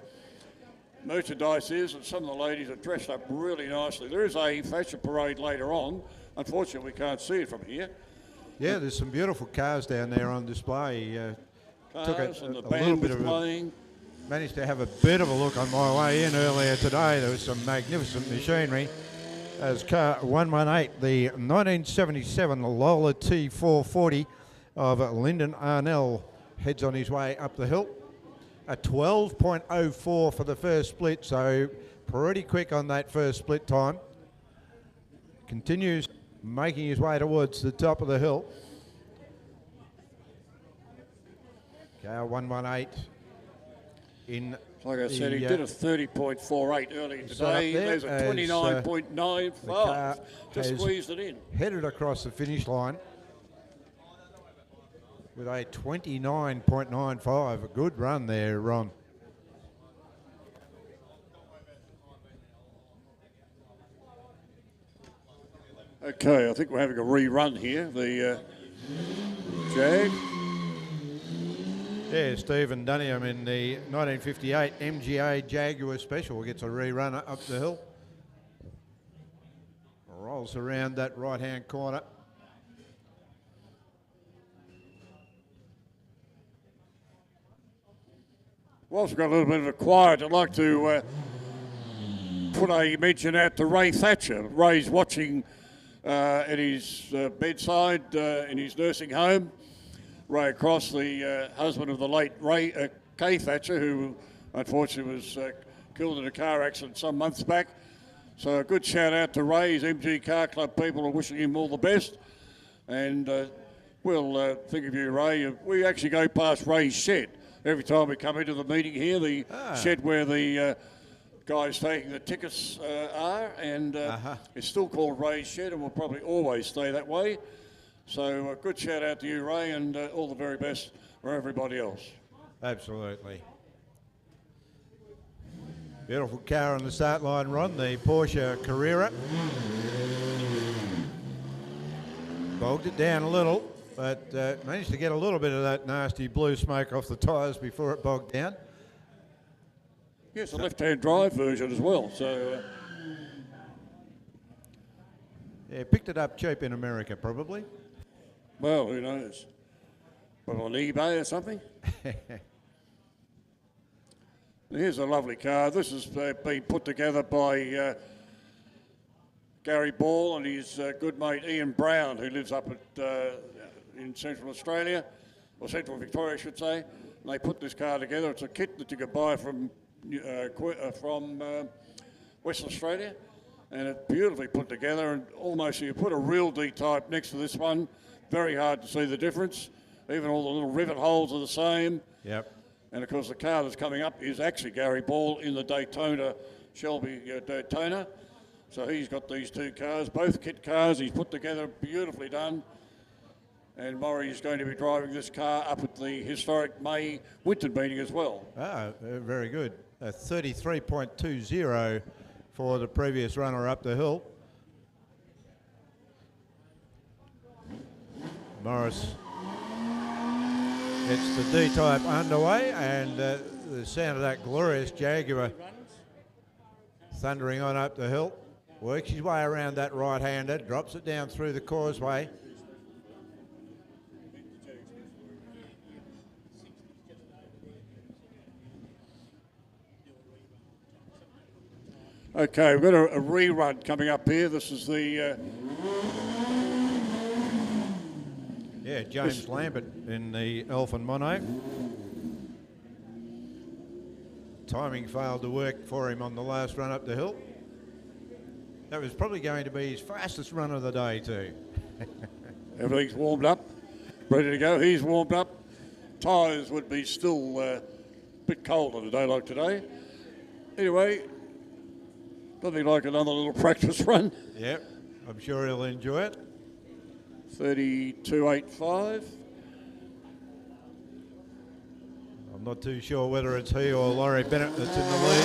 merchandise is, and some of the ladies are dressed up really nicely. There is a fashion parade later on. Unfortunately, we can't see it from here. Yeah, there's some beautiful cars down there on display. Took Cars and the little band bit was of playing. managed to have a bit of a look on my way in earlier today. There was some magnificent machinery. As car 118, the 1977 Lola T440 of Lyndon Arnell heads on his way up the hill. A 12.04 for the first split, so pretty quick on that first split time. Continues making his way towards the top of the hill. Car 118 in. Like I said, he did a 30.48 earlier Is that up today. there? There's a As, the car 29.95. Just has squeezed it in. headed across the finish line with a 29.95. A good run there, Ron. Okay, I think we're having a rerun here. The Jag. Yeah, Stephen Dunham in the 1958 MGA Jaguar Special gets a rerun up the hill. Rolls around that right-hand corner. Whilst we've got a little bit of a quiet, I'd like to put a mention out to Ray Thatcher. Ray's watching at his bedside in his nursing home. Ray Cross, the husband of the late Ray Kay Thatcher, who unfortunately was killed in a car accident some months back. So a good shout out to Ray's MG Car Club people are wishing him all the best. And we'll think of you, Ray. We actually go past Ray's shed every time we come into the meeting here, the shed where the guys taking the tickets are, and it's still called Ray's Shed and will probably always stay that way. So a good shout out to you, Ray, and all the very best for everybody else. Absolutely. Beautiful car on the start line, Ron, the Porsche Carrera. Bogged it down a little, but managed to get a little bit of that nasty blue smoke off the tyres before it bogged down. Yes, a left-hand drive version as well. So Yeah, picked it up cheap in America, probably. well, who knows? But on eBay or something? Here's a lovely car. This has been put together by Gary Ball and his good mate Ian Brown, who lives up in Central Australia, or Central Victoria, I should say. And they put this car together. It's a kit that you could buy from Western Australia, and it's beautifully put together. And almost, you put a real D-type next to this one, very hard to see the difference. Even all the little rivet holes are the same. Yep. And of course, the car that's coming up is actually Gary Ball in the Daytona, Shelby Daytona. So he's got these two cars, both kit cars. He's put together, beautifully done. And Maury is going to be driving this car up at the historic May Winton meeting as well. Ah, very good. 33.20 for the previous runner up the hill. Morris gets the D-type underway, and the sound of that glorious Jaguar thundering on up the hill. Works his way around that right-hander, drops it down through the causeway. Okay, we've got a rerun coming up here. This is the... James Lambert in the Elfin Mono. Timing failed to work for him on the last run up the hill. That was probably going to be his fastest run of the day too. Everything's warmed up, ready to go. He's warmed up. Tyres would be still a bit cold on a day like today. Anyway, nothing like another little practice run. Yep, I'm sure he'll enjoy it. 32.85. I'm not too sure whether it's he or Laurie Bennett that's in the lead.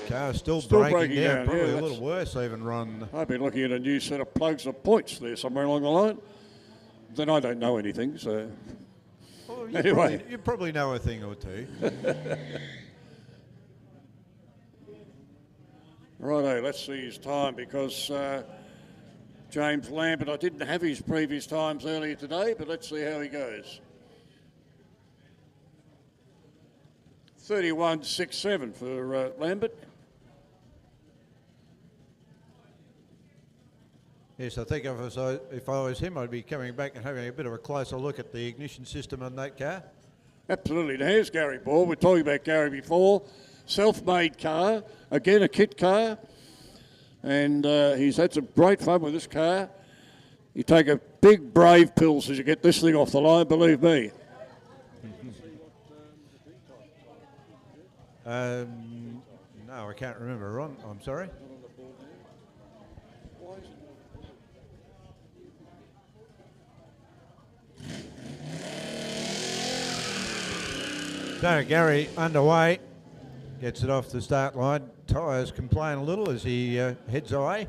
Car's still breaking down. Probably a little worse even, Ron. I've been looking at a new set of plugs of points there somewhere along the line. Then I don't know anything, so... Well, anyway. You probably know a thing or two. Righto, let's see his time, because James Lambert, I didn't have his previous times earlier today, but let's see how he goes. 31.67 for Lambert. Yes, I think if I was him, I'd be coming back and having a bit of a closer look at the ignition system on that car. Absolutely. Now, here's Gary Ball. We're talking about Gary before. Self-made car, again a kit car, and he's had some great fun with this car. You take a big brave pills as you get this thing off the line, believe me. No, I can't remember, Ron. I'm sorry. So Gary underway, gets it off the start line. Tyres complain a little as he heads away.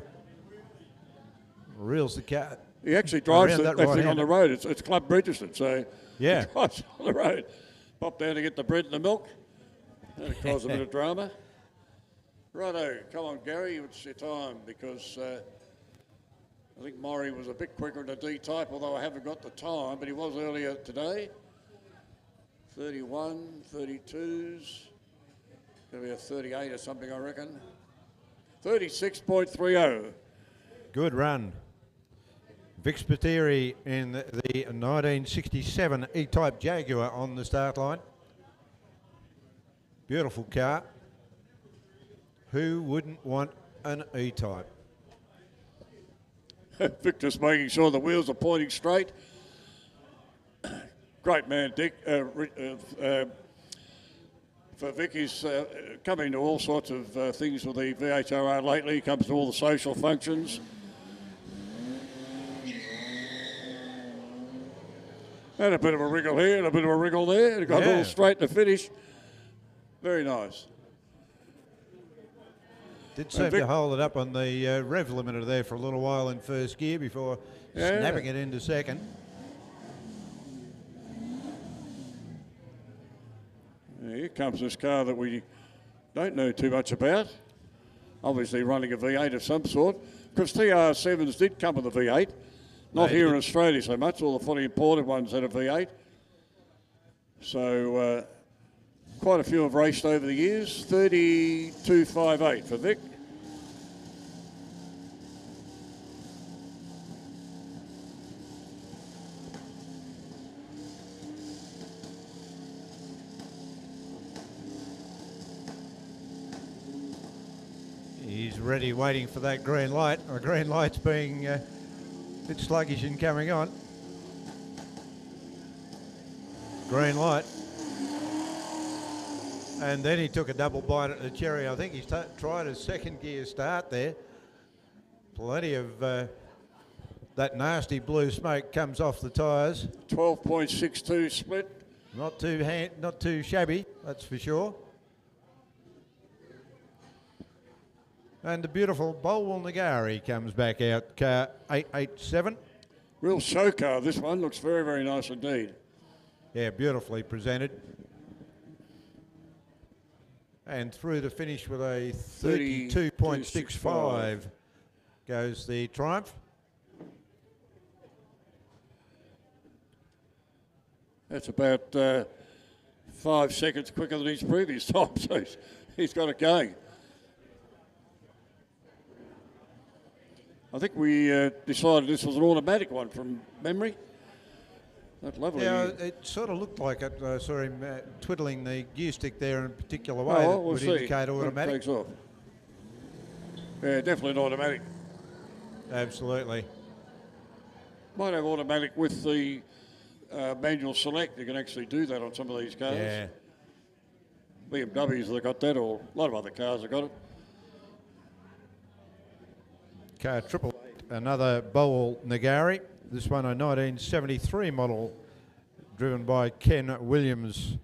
Reels the car. He actually drives that thing right on the road. It's club registered, so yeah, he drives on the road. Pop down to get the bread and the milk. That'll cause a bit of drama. Righto, come on, Gary, it's your time, because I think Maury was a bit quicker in the D-type, although I haven't got the time, but he was earlier today. 31, 32s. Going to be a 38 or something, I reckon. 36.30. Good run. Vic Spiteri in the 1967 E-Type Jaguar on the start line. Beautiful car. Who wouldn't want an E-Type? Victor's making sure the wheels are pointing straight. Great man, Dick. For Vic, he's coming to all sorts of things with the VHRR lately. He comes to all the social functions. And a bit of a wriggle here and a bit of a wriggle there. And it got all straight to finish. Very nice. Did seem to hold it up on the rev limiter there for a little while in first gear before snapping it into second. Here comes this car that we don't know too much about. Obviously running a V8 of some sort. Because TR7s did come with a V8. Not here in Australia so much. All the fully imported ones had a V8. So quite a few have raced over the years. 32.58 for Vic. He's ready, waiting for that green light. The green light's being a bit sluggish in coming on. Green light. And then he took a double bite at the cherry. I think he's tried a second gear start there. Plenty of that nasty blue smoke comes off the tyres. 12.62 split. Not too shabby, that's for sure. And the beautiful Bolwell Nagari comes back out, car 887. Real show car, this one. Looks very, very nice indeed. Yeah, beautifully presented. And through the finish with a 32.65 goes the Triumph. That's about 5 seconds quicker than his previous time, so he's got it going. I think we decided this was an automatic one from memory. That lovely. Yeah, it sort of looked like it. I saw him twiddling the gear stick there in a particular way Oh, that we'll would see indicate when it automatic. takes off. Yeah, definitely an automatic. Absolutely. Might have automatic with the manual select. You can actually do that on some of these cars. Yeah. BMWs have got that, or a lot of other cars have got it. Car 888, another Bolwell Nagari. This one a 1973 model, driven by Ken Williams.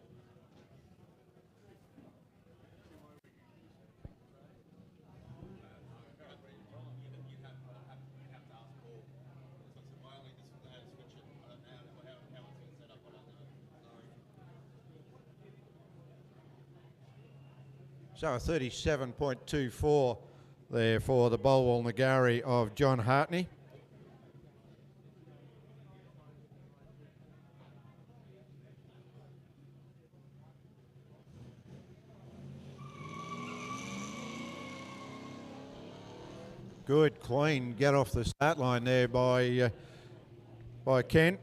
So a 37.24 there for the Bolwell Nagari of John Hartney. Good, clean get off the start line there by Ken.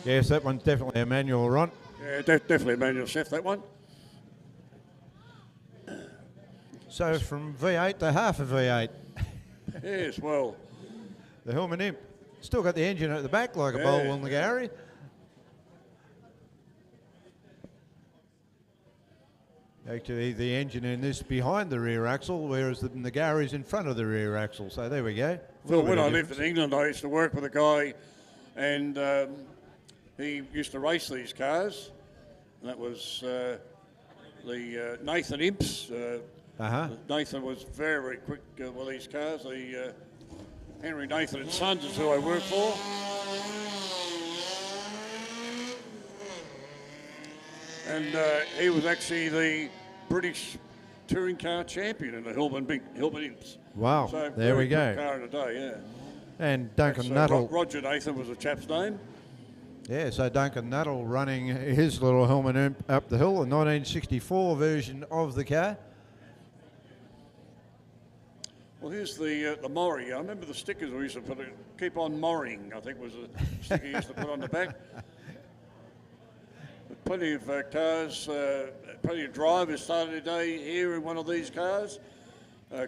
Yes, that one's definitely a manual run. Yeah, definitely a manual shift, that one. So from V8 to half a V8. Yes, well, The Hillman Imp. Still got the engine at the back like a Yeah. Bolwell Nagari. Actually, the engine in this behind the rear axle, whereas the Nagari's in front of the rear axle. So there we go. Phil, Little bit when of I lived difference. in England, I used to work with a guy, and he used to race these cars. And that was the Nathan Imps. Nathan was very, very quick with these cars. The Henry Nathan and Sons is who I work for. And he was actually the British touring car champion in the Hillman Imps. Wow, So there very we go. good car in the day, yeah. And Duncan So Nuttall. Roger Nathan was the chap's name. Yeah, so Duncan Nuttall running his little Hillman Imp up the hill, a 1964 version of the car. Well, here's the Maury. I remember the stickers we used to put, keep on Morrying, I think was the sticker you used to put on the back. But plenty of cars, plenty of drivers started today here in one of these cars.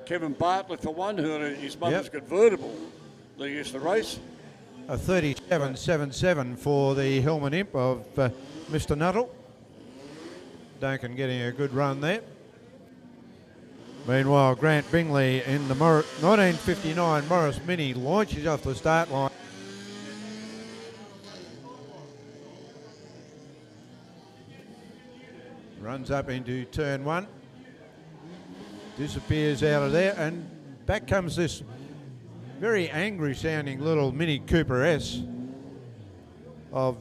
Kevin Bartlett, for one, who had his mother's convertible that he used to race. A 37.77 for the Hillman Imp of Mr. Nuttall. Duncan getting a good run there. Meanwhile, Grant Bingley in the 1959 Morris Mini launches off the start line. Runs up into turn one. Disappears out of there, and back comes this very angry sounding little Mini Cooper S of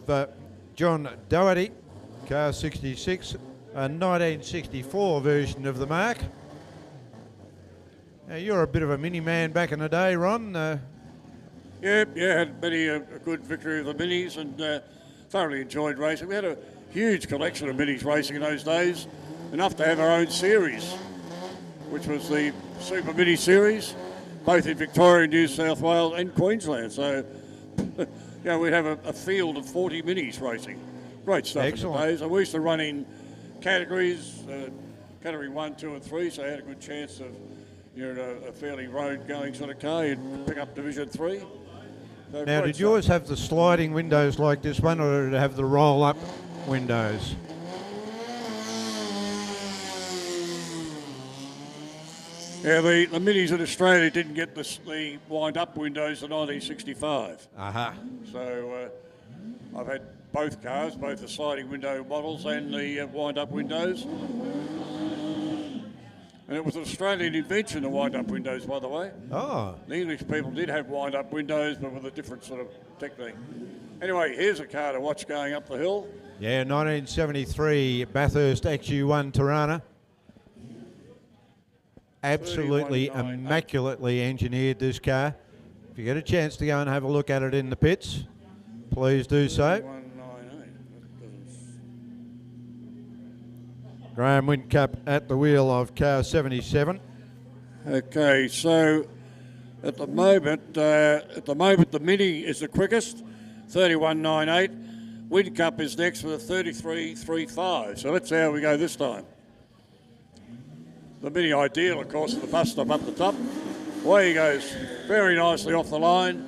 John Doherty, car 66, a 1964 version of the mark. Now, you're a bit of a mini man back in the day, Ron. Yeah, had many a good victory of the minis, and thoroughly enjoyed racing. We had a huge collection of minis racing in those days, enough to have our own series, which was the Super Mini Series, both in Victoria, New South Wales and Queensland. So, we'd have a field of 40 minis racing. Great stuff. Excellent. In the days. And we used to run in categories, category 1, 2 and 3, so you had a good chance of, you're a fairly road-going sort of car, you'd pick up Division 3. So Now, great did stuff. yours have the sliding windows like this one, or did it have the roll-up windows? Yeah, the minis in Australia didn't get the wind-up windows in 1965. Aha. So I've had both cars, both the sliding window models and the wind-up windows. And it was an Australian invention, the wind-up windows, by the way. Oh, The English people did have wind-up windows, but with a different sort of technique. Anyway, here's a car to watch going up the hill. yeah, 1973 Bathurst XU1 Tirana. Absolutely 31.98. immaculately engineered, this car. If you get a chance to go and have a look at it in the pits, please do so. 198. Graham Whincup at the wheel of car 77. Okay, so at the moment the Mini is the quickest, 31.98. Whincup is next with a 33.35. So let's see how we go this time. The Mini Ideal, of course, at the bus stop up the top. Away he goes, very nicely off the line.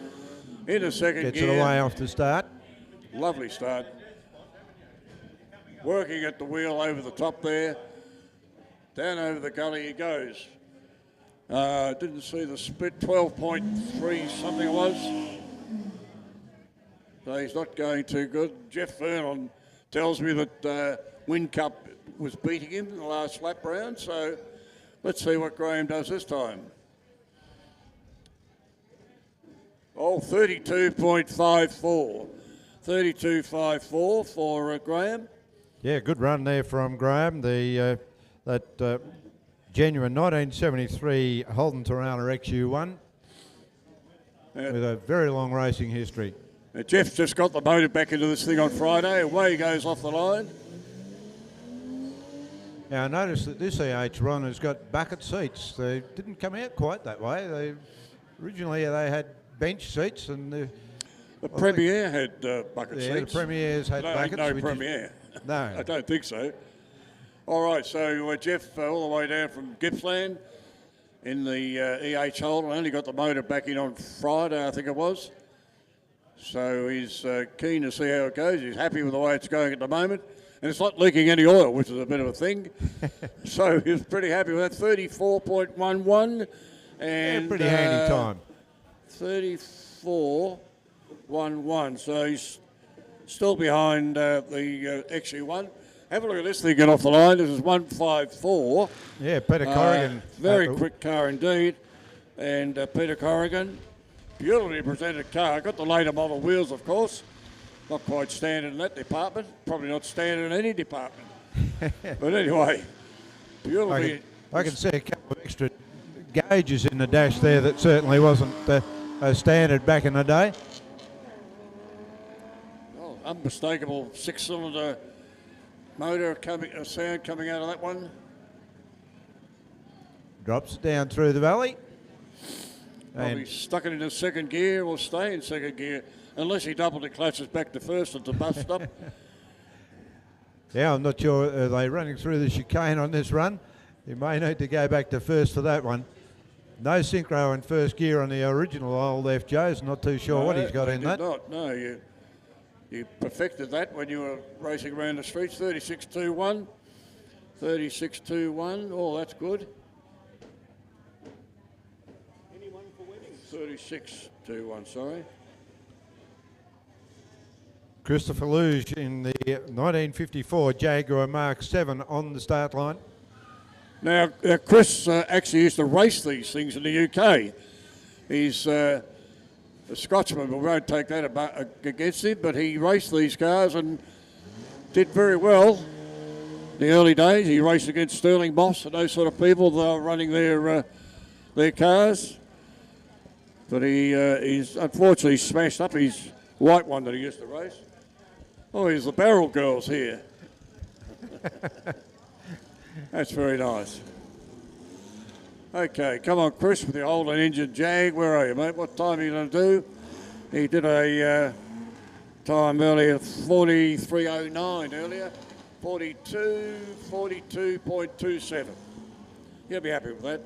Into second Gets gear. it away off the start. Lovely start. Working at the wheel over the top there. Down over the gully he goes. Didn't see the split, 12.3 something it was. So he's not going too good. Jeff Vernon tells me that Whincup was beating him in the last lap round, so let's see what Graham does this time. Oh, 32.54. 32.54 for Graham. Yeah, good run there from Graham. That genuine 1973 Holden Tirana XU1 with a very long racing history. Jeff's just got the motor back into this thing on Friday. Away he goes off the line. Now I noticed that this EH Ron has got bucket seats. They didn't come out quite that way. Originally they had bench seats, and The Premier had bucket the seats. Premiers had No, buckets. no which is- Premier. No. I don't think so. All right, so Jeff all the way down from Gippsland in the EH Holden. Only got the motor back in on Friday, I think it was. So he's keen to see how it goes. He's happy with the way it's going at the moment. And it's not leaking any oil, which is a bit of a thing. So he was pretty happy with that. 34.11. And Pretty handy time. 34.11. So he's still behind the XU1. Have a look at this thing get off the line. This is 154. Yeah, Peter Corrigan. Very quick car indeed. And Peter Corrigan, beautifully presented car. Got the later model wheels, of course. Not quite standard in that department. Probably not standard in any department. But anyway, beautifully. I can see a couple of extra gauges in the dash there that certainly wasn't a standard back in the day. Oh, unmistakable 6-cylinder motor sound coming out of that one. Drops down through the valley. Probably And stuck it into second gear or stay in second gear unless he doubled the clutches back to first at the bus stop. yeah, I'm not sure. Are they running through the chicane on this run? You may need to go back to first for that one. No synchro in first gear on the original old FJ's. Not too sure what he's got they in did that. Not. No, you perfected that when you were racing around the streets. 36.21. 36.21. Oh, that's good. 36.21, sorry. Christopher Luge in the 1954 Jaguar Mark 7 on the start line. Now, Chris actually used to race these things in the UK. He's a Scotsman, but we won't take that against him, but he raced these cars and did very well. In the early days, he raced against Sterling Moss and those sort of people that were running their cars. But he's unfortunately smashed up his white one that he used to race. Oh, he's the barrel girls here. That's very nice. Okay, come on, Chris, with the old and engine Jag. Where are you, mate? What time are you going to do? He did a time earlier, 43.09 earlier. 42.27. You'll be happy with that.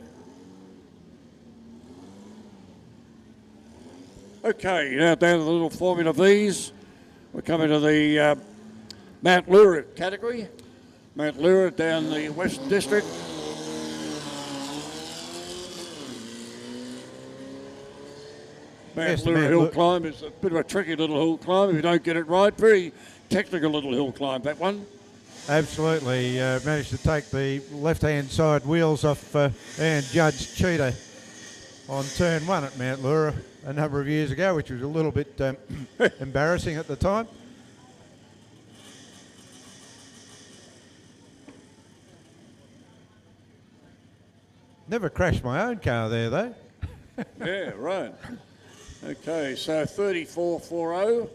Okay, now down to the little Formula Vs. We're coming to the Mount Lura category. Mount Lura down the Western District. Mount Lura hill climb is a bit of a tricky little hill climb if you don't get it right. Very technical little hill climb, that one. Absolutely. Managed to take the left-hand side wheels off and Judge Cheetah on turn 1 at Mount Lura a number of years ago, which was a little bit embarrassing at the time. Never crashed my own car there, though. Yeah, right. Okay, so 34.40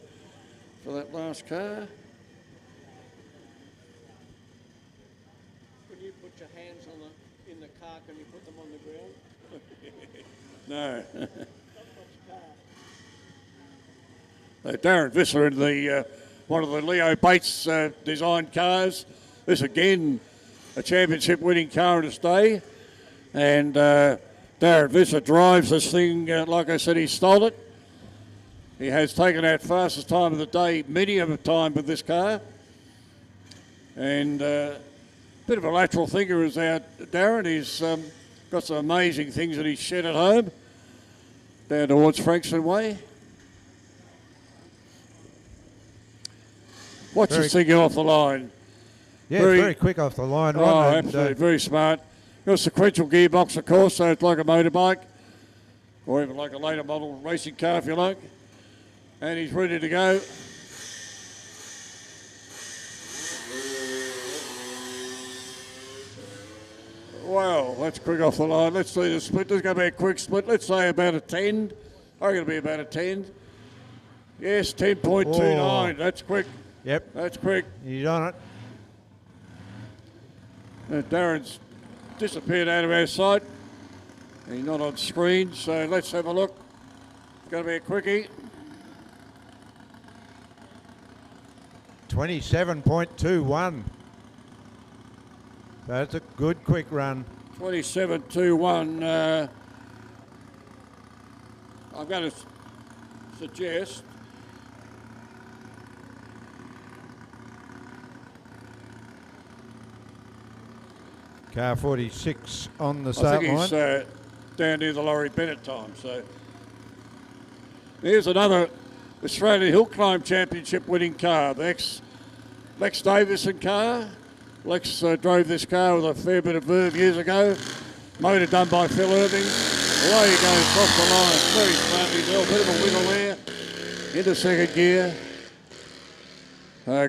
for that last car. When you put your hands in the car, can you put them on the ground? No. Darren Visser in the one of the Leo Bates designed cars. This again, a championship winning car in its day. And Darren Visser drives this thing, like I said, he stole it. He has taken out fastest time of the day many of a time with this car. And bit of a lateral thinker is our Darren. He's got some amazing things in his shed at home down towards Frankston Way. What's this thing off the line? Yeah, very quick off the line. Oh, Ron, absolutely, very smart. Got a sequential gearbox, of course, so it's like a motorbike, or even like a later model racing car, if you like. And he's ready to go. Wow, that's quick off the line. Let's see the split. This is going to be a quick split. Let's say about a 10. I'm going to be about a 10. Yes, 10.29. Oh. That's quick. Yep. That's quick. He's on it. Darren's disappeared out of our sight. He's not on screen, so let's have a look. It's going to be a quickie. 27.21. That's a good quick run. 27.21. I'm going to suggest Car 46 on the I start think he's line. down near the Laurie Bennett time. So here's another Australian Hill Climb Championship winning car, the Lex Davison car. Lex drove this car with a fair bit of verve years ago. Motor done by Phil Irving. Away he goes across the line. Very smartly done. Bit of a wiggle there. Into second gear.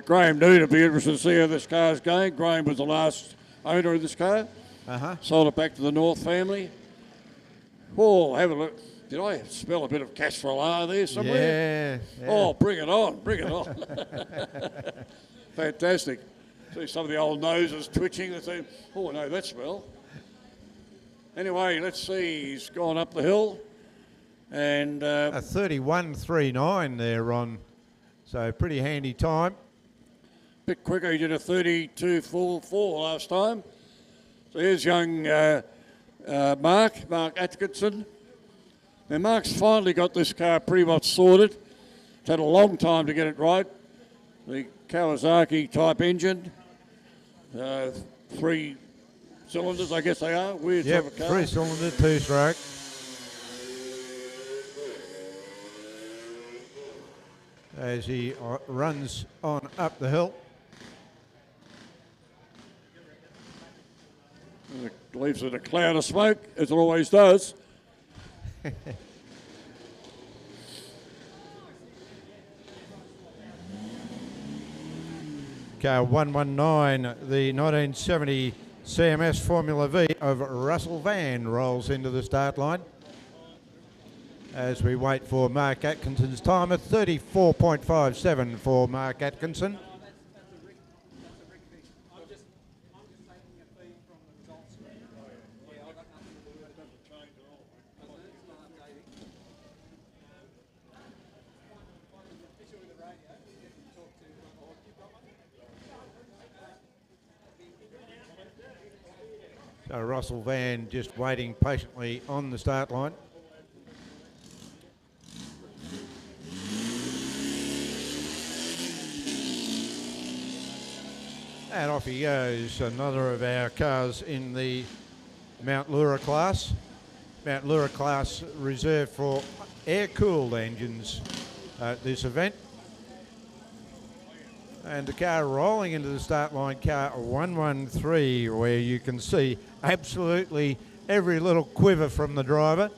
Graham Noon will be interested to see how this car's going. Graham was the last owner of this car. Sold it back to the North family. Oh, have a look. Did I smell a bit of Castrollar there somewhere? Yeah. Oh, bring it on, bring it on. Fantastic. See some of the old noses twitching. They say, oh, I know that smell. Anyway, let's see. He's gone up the hill. And A 31.39 there, Ron. So pretty handy time. bit quicker. He did a 32.44 last time. So here's young Mark Atkinson. Now, Mark's finally got this car pretty much sorted. It's had a long time to get it right. The Kawasaki type engine, 3 cylinders, I guess they are. Weird type of car. 3-cylinder, 2-stroke. As he runs on up the hill. And it leaves it a cloud of smoke, as it always does. Car 119, the 1970 CMS Formula V of Russell Van rolls into the start line. as we wait for Mark Atkinson's time at 34.57 for Mark Atkinson. So Russell Van just waiting patiently on the start line. And off he goes, another of our cars in the Mount Lura class. Mount Lura class reserved for air-cooled engines at this event. And the car rolling into the start line, car 113, where you can see absolutely every little quiver from the driver.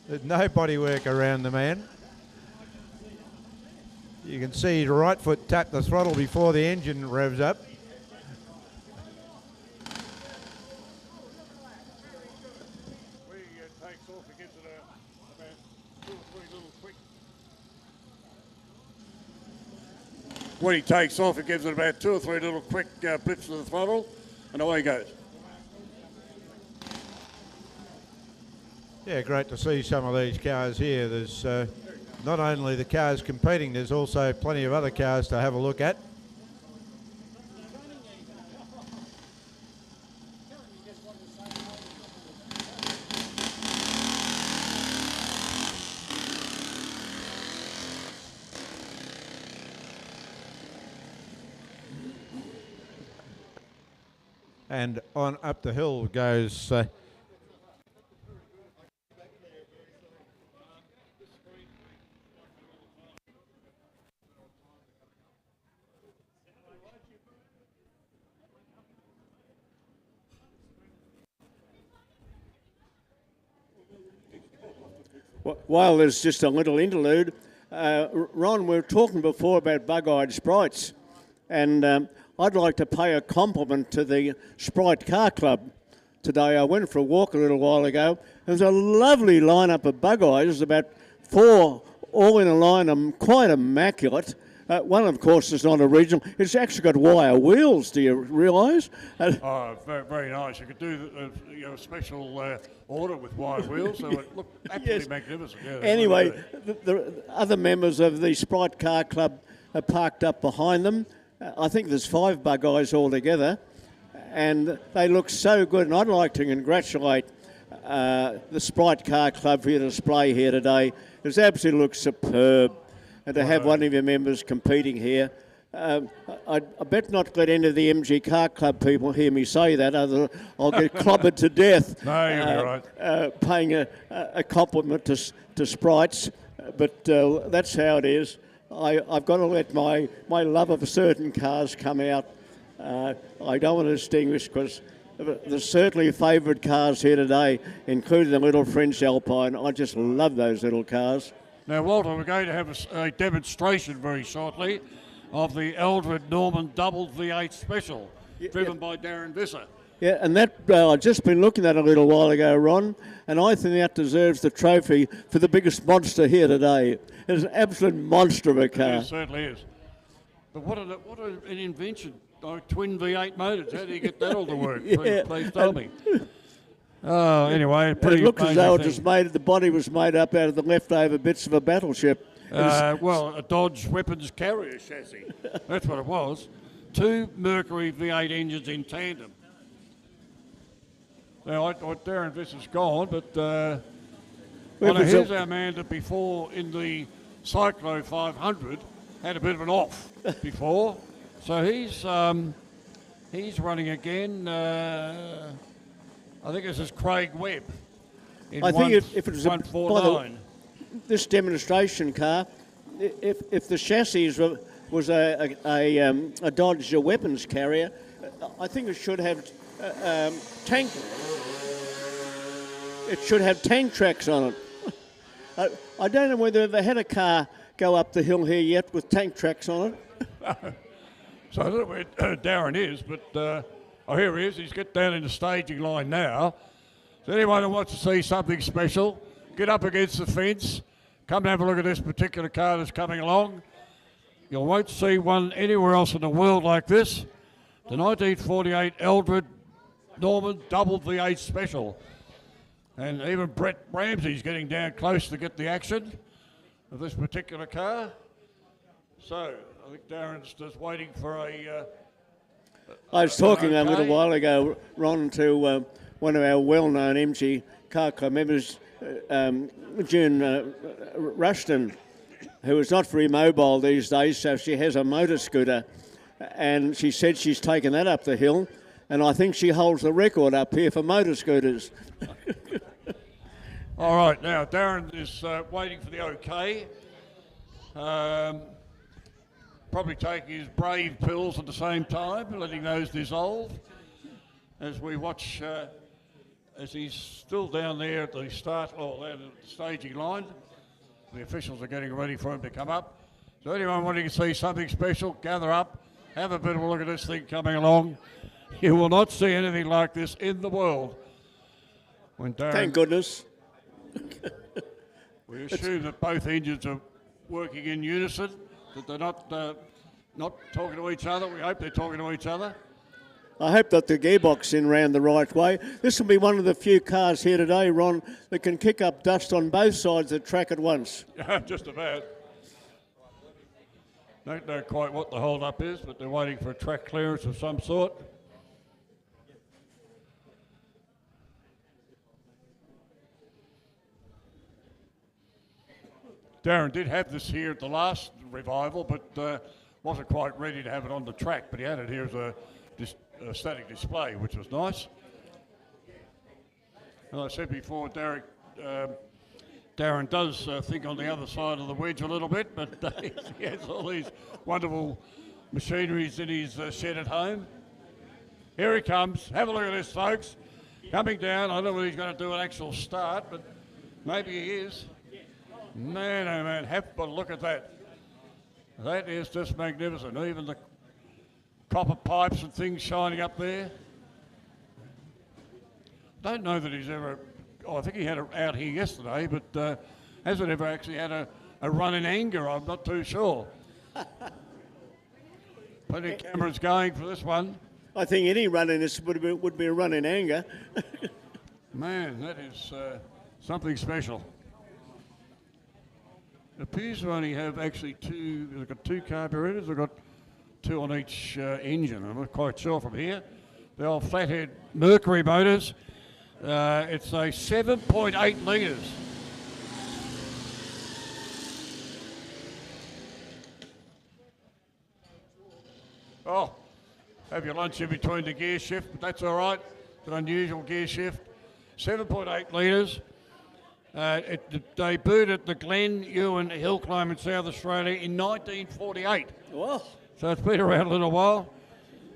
There's no bodywork around the man. You can see the right foot tap the throttle before the engine revs up. When he takes off, it gives it about 2 or 3 little quick blips to the throttle, and away he goes. Yeah, great to see some of these cars here. There's not only the cars competing, there's also plenty of other cars to have a look at. And on up the hill goes While there's just a little interlude, Ron, we were talking before about bug-eyed sprites, and I'd like to pay a compliment to the Sprite Car Club today. I went for a walk a little while ago. There's a lovely lineup of bug-eyes. There's about 4 all in a line, quite immaculate. One, of course, is not original. It's actually got wire wheels, do you realise? Oh, very, very nice. You could do a special order with wide wheels, so it looked absolutely Yes. magnificent. Yeah, Anyway, the other members of the Sprite Car Club are parked up behind them. I think there's 5 bug-eyes altogether, and they look so good. And I'd like to congratulate the Sprite Car Club for your display here today. It absolutely looks superb. And to have one of your members competing here, I bet not let any of the MG Car Club people hear me say that, otherwise I'll get clobbered to death. No, you'll be right. Paying a compliment to Sprites, but that's how it is. I've got to let my love of certain cars come out. I don't want to distinguish because there's certainly favoured cars here today, including the little French Alpine. I just love those little cars. Now, Walter, we're going to have a demonstration very shortly of the Eldred Norman Double V8 Special, driven by Darren Visser. Yeah, and that I've just been looking at a little while ago, Ron, and I think that deserves the trophy for the biggest monster here today. It's an absolute monster of a car. It certainly is. But what an invention, like twin V8 motors. How do you get that all to work? Yeah. Please tell me. Oh, anyway, It pretty looked as though it amazing just the body was made up out of the leftover bits of a battleship. well, a Dodge weapons carrier chassis. That's what it was. 2 Mercury V8 engines in tandem. Now, Darren Visser's gone, but here's our man that before in the Cyclo 500 had a bit of an off before. So he's running again. I think this is Craig Webb. I think if it was 149. This demonstration car, if the chassis was a Dodge weapons carrier, I think it should have tank. It should have tank tracks on it. I don't know whether they've had a car go up the hill here yet with tank tracks on it. So I don't know where Darren is, but here he is. He's get down in the staging line now. So anyone who wants to see something special, get up against the fence come and have a look at this particular car that's coming along. You won't see one anywhere else in the world like this. The 1948 Eldred Norman Double V8 Special. And even Brett Ramsey's getting down close to get the action of this particular car. So, I think Darren's just waiting for a... I was talking a little okay. while ago, Ron, to one of our well-known MG car club members, June Rushton, who is not very mobile these days, so she has a motor scooter, and she said she's taken that up the hill, and I think she holds the record up here for motor scooters. All right, now Darren is waiting for the okay. Probably taking his brave pills at the same time, letting those dissolve. As we watch, as he's still down there at the start, or down at the staging line, the officials are getting ready for him to come up. So anyone wanting to see something special, gather up, have a bit of a look at this thing coming along. You will not see anything like this in the world. When Darren, Thank goodness. we assume that both engines are working in unison, that they're not talking to each other. We hope they're talking to each other. I hope that the gearbox in round the right way. This will be one of the few cars here today, Ron, that can kick up dust on both sides of the track at once. Just about. Don't know quite what the hold-up is, but they're waiting for a track clearance of some sort. Darren did have this here at the last revival, but wasn't quite ready to have it on the track, but he had it here as a static display, which was nice. As I said before, Darren does think on the other side of the wedge a little bit, but he has all these wonderful machineries in his shed at home. Here he comes. Have a look at this, folks. Coming down. I don't know whether he's going to do an actual start, but maybe he is. Man, oh man, have a look at that. That is just magnificent. Even the copper pipes and things shining up there. Don't know that he's ever... Oh, I think he had it out here yesterday, but hasn't ever actually had a run in anger. I'm not too sure. Plenty of cameras going for this one. I think any run in this would be a run in anger. Man, that is something special. It appears to only have actually two. They've got two carburetors. They've got two on each engine. I'm not quite sure from here. The old flathead Mercury motors. It's a 7.8 litres. Oh, have your lunch in between the gear shift, but that's all right. It's an unusual gear shift. 7.8 litres. It debuted at the Glen Ewan Hill Climb in South Australia in 1948. Wow. So it's been around a little while.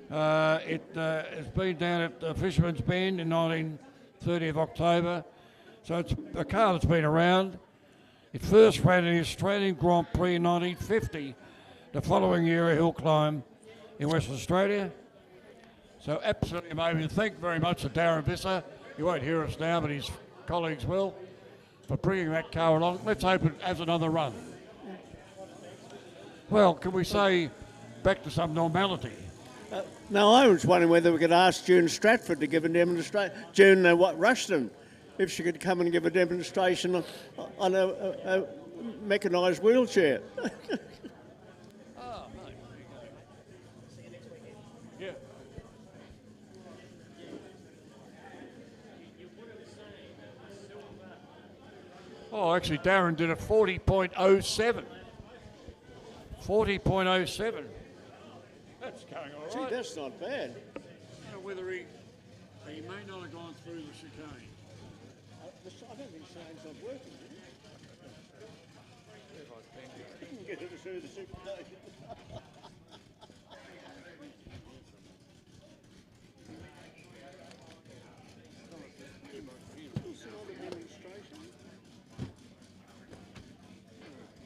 It's been down at Fisherman's Bend in 1930 of October. So it's a car that's been around. It first ran in the Australian Grand Prix in 1950. The following year, a hill climb in Western Australia. So absolutely amazing. Thank you very much to Darren Visser. You won't hear us now, but his colleagues will, for bringing that car along. Let's hope it has another run. Well, can we say back to some normality? Now, I was wondering whether we could ask June Stratford to give a demonstration. June Rushton, if she could come and give a demonstration on a mechanised wheelchair. Oh, mate. Yeah. Oh, actually, Darren did a 40.07. 40.07. That's going all right. Gee, that's not bad. You know, whether he may not have gone through the chicane. I don't think Shane's not working. Didn't get it through the chicane.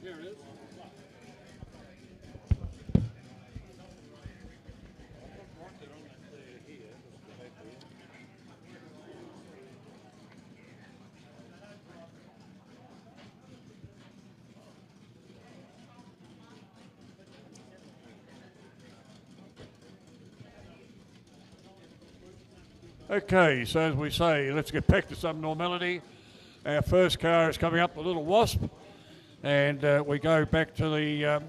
Here it is. Okay, so as we say, let's get back to some normality. Our first car is coming up, the Little Wasp, and we go back to the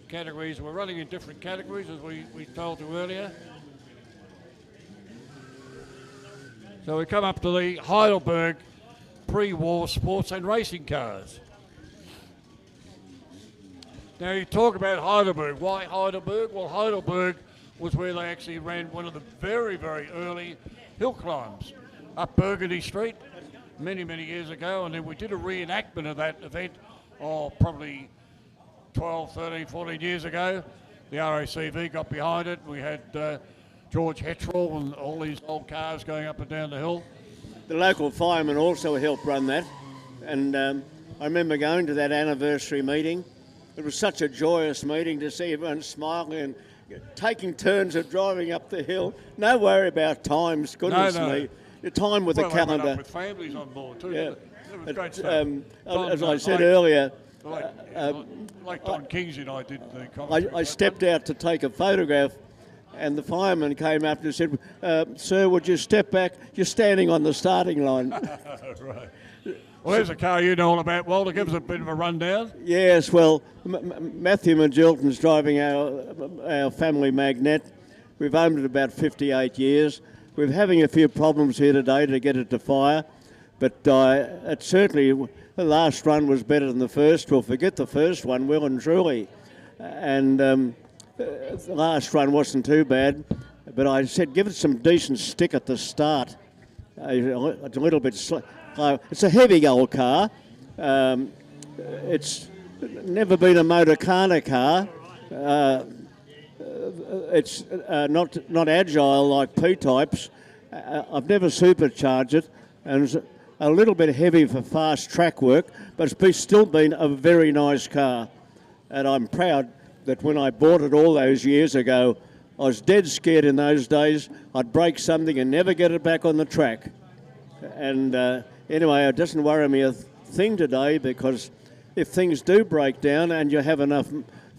categories. We're running in different categories, as we told you earlier. So we come up to the Heidelberg pre-war sports and racing cars. Now you talk about Heidelberg. Why Heidelberg? Well, Heidelberg was where they actually ran one of the very, very early hill climbs up Burgundy Street many, many years ago. And then we did a reenactment of that event, probably 12, 13, 14 years ago. The RACV got behind it. We had George Hettrell and all these old cars going up and down the hill. The local firemen also helped run that, and I remember going to that anniversary meeting. It was such a joyous meeting to see everyone smiling and taking turns of driving up the hill. No worry about times, goodness me. The time with the They went calendar. up with families on board too. Yeah. It was great stuff. As I said earlier, Like Don Kingsley and I did the commentary. I stepped out to take a photograph, and the fireman came up and said, "Sir, would you step back? You're standing on the starting line." Right. Well, there's a car you know all about, Walter. Give us a bit of a rundown. Yes, well, Matthew Magilton's driving our family Magnet. We've owned it about 58 years. We're having a few problems here today to get it to fire, but it certainly, the last run was better than the first. We'll forget the first one, well and truly. And the last run wasn't too bad, but I said give it some decent stick at the start. It's a little bit it's a heavy old car. It's never been a Motorcana car. It's not agile like P-types. I've never supercharged it, and it's a little bit heavy for fast track work, but it's still been a very nice car. And I'm proud that when I bought it all those years ago, I was dead scared in those days I'd break something and never get it back on the track. And anyway, it doesn't worry me a thing today, because if things do break down and you have enough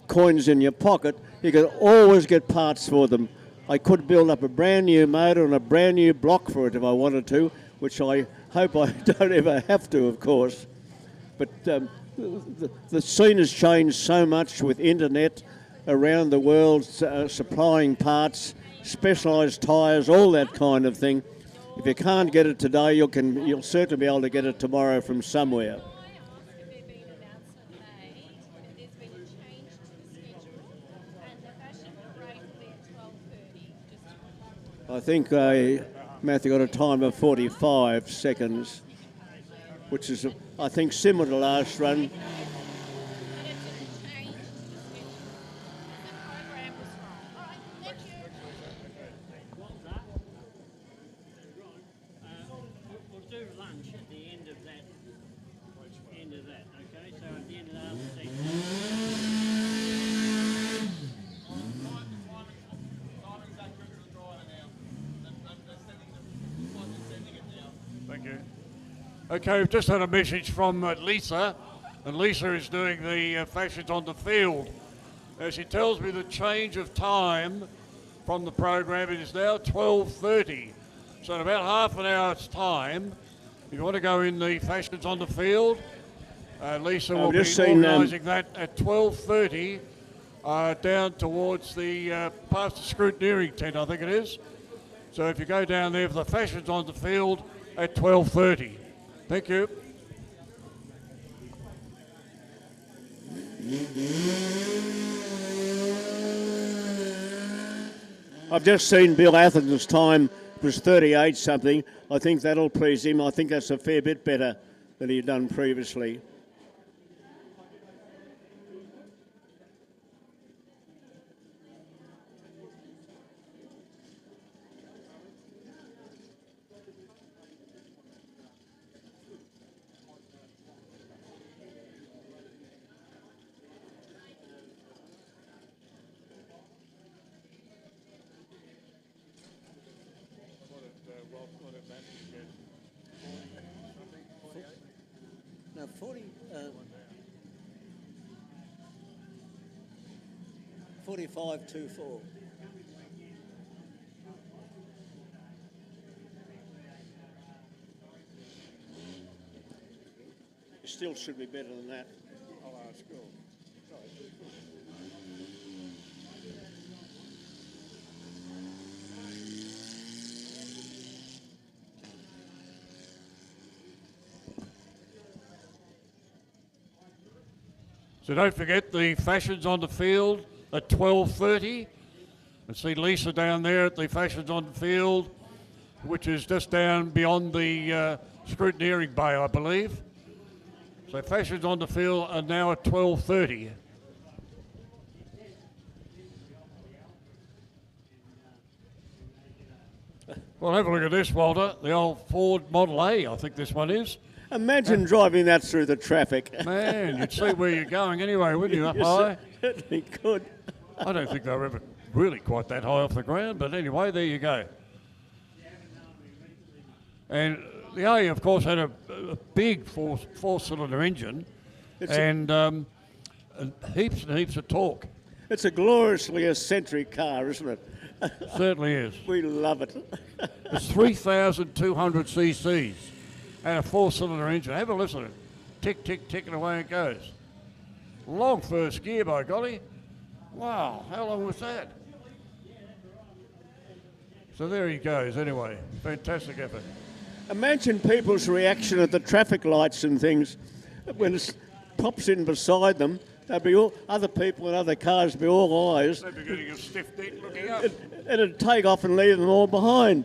coins in your pocket, you can always get parts for them. I could build up a brand new motor and a brand new block for it if I wanted to, which I hope I don't ever have to, of course. But the scene has changed so much with internet around the world, supplying parts, specialised tyres, all that kind of thing. If you can't get it today, you'll certainly be able to get it tomorrow from somewhere. I think Matthew got a time of 45 seconds, which is, I think, similar to last run. We'll do lunch at the end of that. Okay? So at the end of that, Thank you. Okay, we've just had a message from Lisa, and Lisa is doing the fashions on the field. She tells me the change of time from the program, it is now 12:30. So in about half an hour's time, if you want to go in the fashions on the field, Lisa will be organising that at 12:30 down towards the past the scrutineering tent, I think it is. So if you go down there for the fashions on the field at 12:30. Thank you. I've just seen Bill Athens' time was 38 something. I think that'll please him. I think that's a fair bit better than he'd done previously. No, 45.24. still should be better than that. I'll ask Bill. So don't forget the Fashions on the field at 12:30. And see Lisa down there at the Fashions on the field, which is just down beyond the scrutineering bay, I believe. So Fashions on the field are now at 12:30. Well, have a look at this, Walter. The old Ford Model A, I think this one is. Imagine driving that through the traffic. Man, you'd see where you're going anyway, wouldn't you, up high? Certainly could. I don't think they were ever really quite that high off the ground, but anyway, there you go. And the A, of course, had a big four-cylinder engine and heaps and heaps of torque. It's a gloriously eccentric car, isn't it? Certainly is. We love it. It's 3,200 cc's and a four-cylinder engine. Have a listen to it. Tick, tick, tick, and away it goes. Long first gear, by golly. Wow, how long was that? So there he goes anyway. Fantastic effort. Imagine people's reaction at the traffic lights and things. When it pops in beside them, there'd be all other people and other cars, be all eyes. They'd be getting a stiff neck looking up. It'd take off and leave them all behind.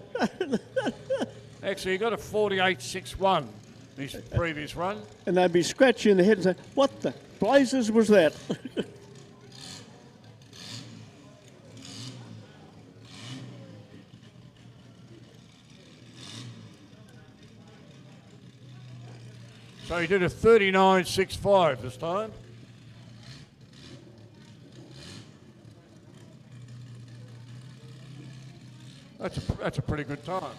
Actually, he got a 48.61 this previous run. And they'd be scratching their head and say, what the blazes was that? So he did a 39.65 this time. That's a pretty good time.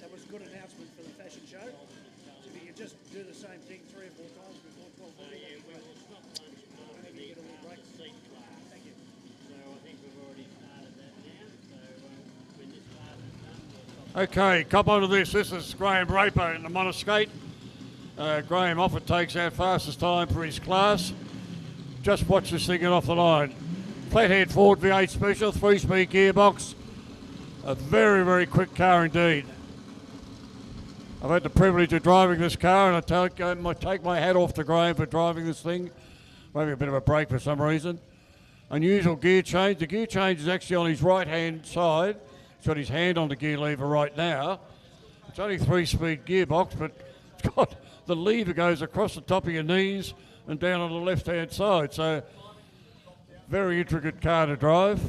That was a good announcement for the fashion show. So if you could just do the same thing 3 or 4 times before 12:30. Yeah, well, it's not lunch after the seat class. Thank you. So I think we've already started that now. So when this class is done, we'll stop. Okay, come on to this. This is Graham Raper in the monoskate. Graham often takes our fastest time for his class. Just watch this thing get off the line. Flathead Ford V8 Special, 3-speed gearbox. A very, very quick car indeed. I've had the privilege of driving this car, and I take my hat off to Graham for driving this thing. Maybe a bit of a break for some reason. Unusual gear change. The gear change is actually on his right-hand side. He's got his hand on the gear lever right now. It's only a 3-speed gearbox, but it's got the lever goes across the top of your knees and down on the left-hand side. So, very intricate car to drive.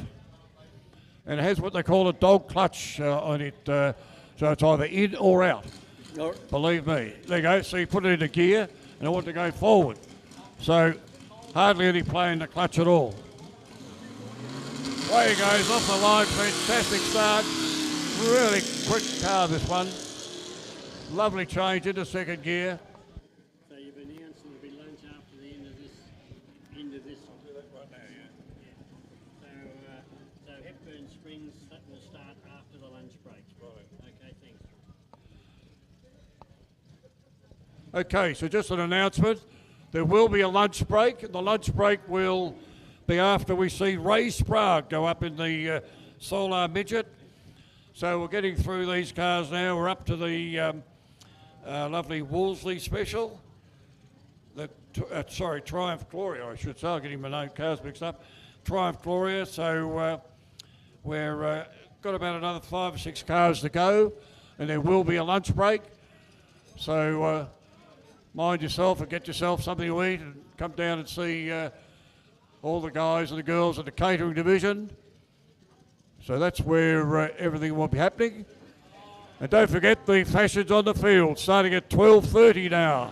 And it has what they call a dog clutch on it, so it's either in or out. Believe me. There you go. So you put it into gear, and I want to go forward. So hardly any play in the clutch at all. Away he goes off the line. Fantastic start. Really quick car, this one. Lovely change into second gear. So you've announced there'll be lunch after the end of this. So Hepburn Springs that will start after the lunch break. Right. Okay, thanks. Okay, so just an announcement. There will be a lunch break. The lunch break will be after we see Ray Sprague go up in the Solar Midget. So we're getting through these cars now. We're up to the lovely Wolseley Special. Triumph Gloria, I should say. I'm getting my name cars mixed up. Triumph Gloria. So we're got about another 5 or 6 cars to go, and there will be a lunch break. So mind yourself and get yourself something to eat and come down and see all the guys and the girls in the catering division. So that's where everything will be happening. And don't forget the Fashions on the Field, starting at 12:30 now.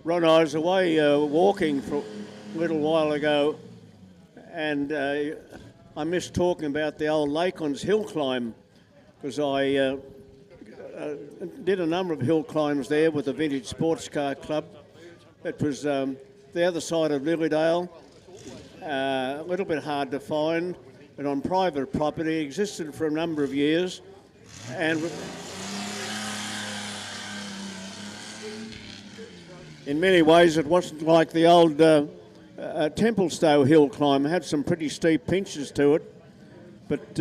Ron, I was away walking for a little while ago, and I missed talking about the old Lakelands hill climb, because I did a number of hill climbs there with the Vintage Sports Car Club. It was the other side of Lilydale, a little bit hard to find, but on private property, existed for a number of years, and in many ways, it wasn't like the old Templestowe hill climb. It had some pretty steep pinches to it, but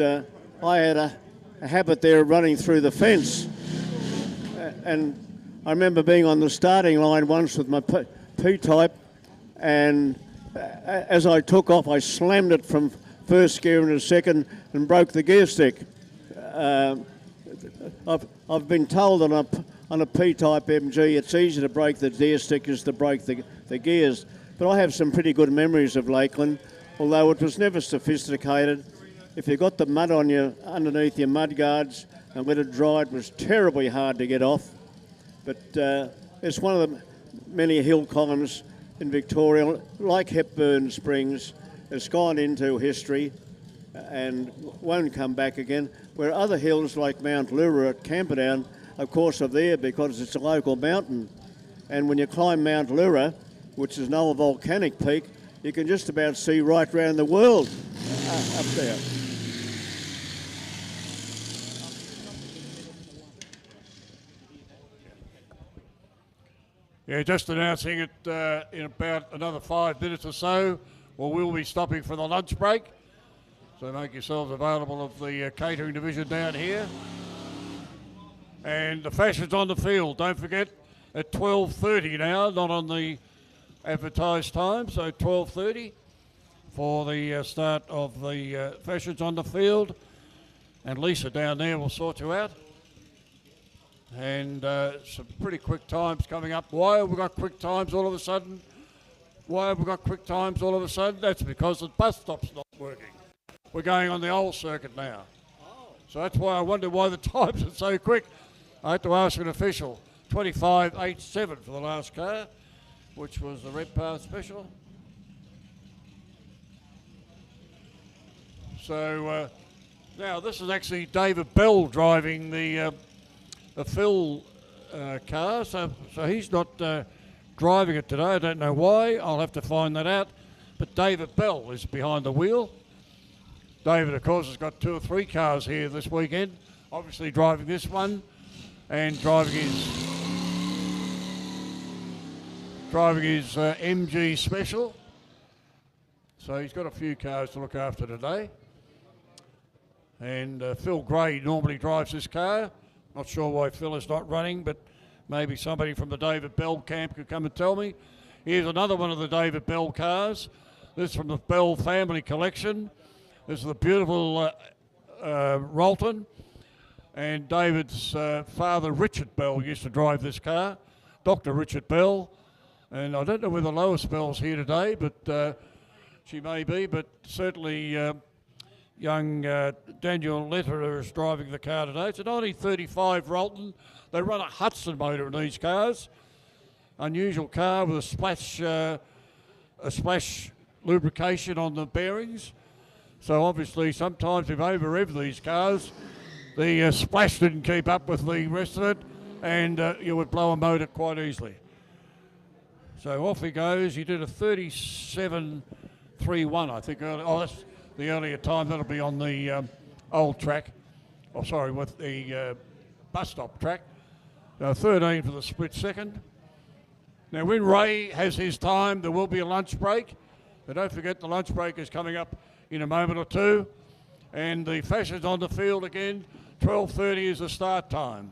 I had a habit there of running through the fence. And I remember being on the starting line once with my P-type, and as I took off, I slammed it from first gear into second and broke the gear stick. I've been told that on a P-type MG, it's easier to break the gear stick as to break the gears. But I have some pretty good memories of Lakeland, although it was never sophisticated. If you got the mud on you underneath your mud guards and let it dry, it was terribly hard to get off. But it's one of the many hill climbs in Victoria, like Hepburn Springs, has gone into history and won't come back again, where other hills like Mount Lura at Camperdown, of course, are there because it's a local mountain. And when you climb Mount Lura, which is an old volcanic peak, you can just about see right round the world up there. Yeah, just announcing it in about another 5 minutes or so. Well, we'll be stopping for the lunch break. So make yourselves available of the catering division down here. And the Fashions on the Field, don't forget, at 12:30 now, not on the advertised time, so 12:30 for the start of the Fashions on the Field. And Lisa down there will sort you out. And some pretty quick times coming up. Why have we got quick times all of a sudden? That's because the bus stop's not working. We're going on the old circuit now. So that's why I wonder why the times are so quick. I had to ask an official. 25.87 for the last car, which was the Redpath Special. So now this is actually David Bell driving the Phil car, so he's not driving it today. I don't know why. I'll have to find that out. But David Bell is behind the wheel. David, of course, has got 2 or 3 cars here this weekend. Obviously driving this one and driving his MG Special. So he's got a few cars to look after today. And Phil Gray normally drives this car. Not sure why Phil is not running, but maybe somebody from the David Bell camp could come and tell me. Here's another one of the David Bell cars. This is from the Bell family collection. This is the beautiful Rolton. And David's father, Richard Bell, used to drive this car. Dr. Richard Bell. And I don't know whether Lois Bell's here today, but she may be. But certainly young Daniel Lederer is driving the car today. It's a 1935 Rolton. They run a Hudson motor in these cars. Unusual car with a splash lubrication on the bearings. So obviously sometimes if over-rev these cars, the splash didn't keep up with the rest of it, and you would blow a motor quite easily. So off he goes. He did a 37.31, I think. Oh, that's the earlier time. That'll be on the old track. Oh, sorry, with the bus stop track. 13 for the split second. Now, when Ray has his time, there will be a lunch break. But don't forget the lunch break is coming up in a moment or two. And the Fashion's on the field again. 12:30 is the start time.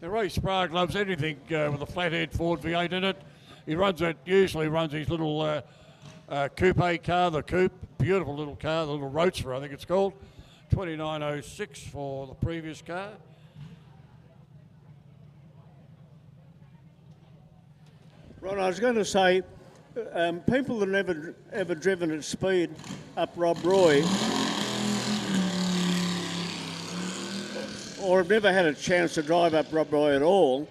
Now, Ray Sprague loves anything with a flathead Ford V8 in it. He usually runs his little coupe car, the coupe, beautiful little car, the little Roadster, I think it's called. 2906 for the previous car. Ron, I was going to say, people that have ever driven at speed up Rob Roy, or have never had a chance to drive up Rob Roy at all,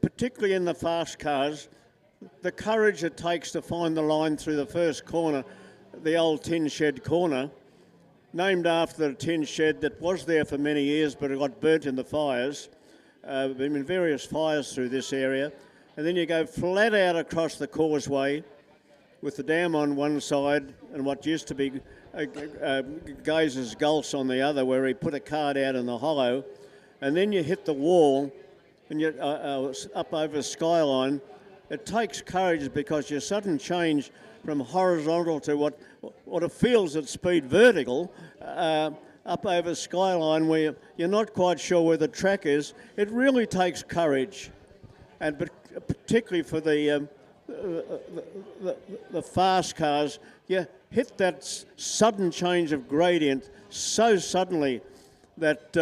particularly in the fast cars, the courage it takes to find the line through the first corner, the old tin shed corner, named after the tin shed that was there for many years but it got burnt in the fires. There have been various fires through this area. And then you go flat out across the causeway with the dam on one side and what used to be Gazer's Gulch on the other, where he put a card out in the hollow. And then you hit the wall and you're up over Skyline. It takes courage because your sudden change from horizontal to what it feels at speed vertical, up over Skyline where you're not quite sure where the track is, it really takes courage. And particularly for the fast cars, you hit that sudden change of gradient so suddenly that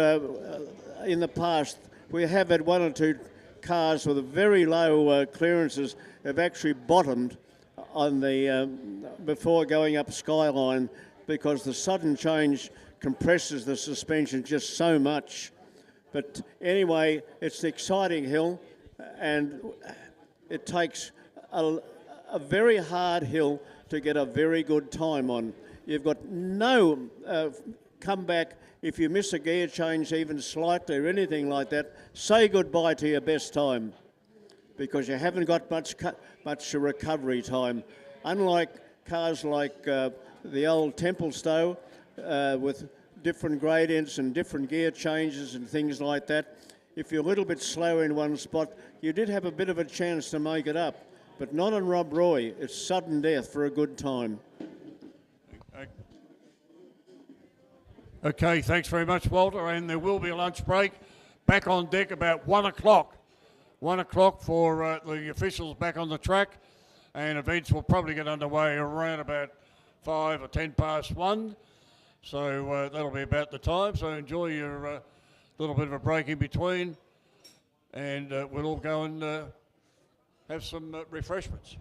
in the past we have had one or two cars with very low clearances have actually bottomed on the before going up Skyline because the sudden change compresses the suspension just so much. But anyway, it's the exciting hill, and it takes a very hard hill to get a very good time on. You've got no comeback if you miss a gear change even slightly or anything like that. Say goodbye to your best time because you haven't got much recovery time. Unlike cars like the old Templestowe with different gradients and different gear changes and things like that, if you're a little bit slow in one spot, you did have a bit of a chance to make it up. But not on Rob Roy. It's sudden death for a good time. Okay, thanks very much, Walter. And there will be a lunch break. Back on deck about 1 o'clock. 1 o'clock for the officials back on the track. And events will probably get underway around about 5 or 10 past 1. So that'll be about the time. So enjoy your little bit of a break in between. And we'll all go and have some refreshments.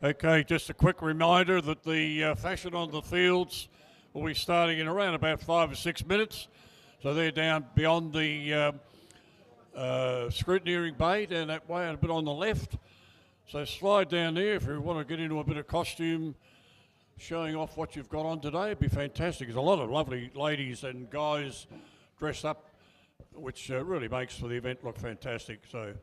Okay, just a quick reminder that the fashion on the fields will be starting in around about 5 or 6 minutes. So they're down beyond the scrutineering bay down that way and a bit on the left. So slide down there if you want to get into a bit of costume, showing off what you've got on today. It'd be fantastic. There's a lot of lovely ladies and guys dressed up, which really makes for the event look fantastic. So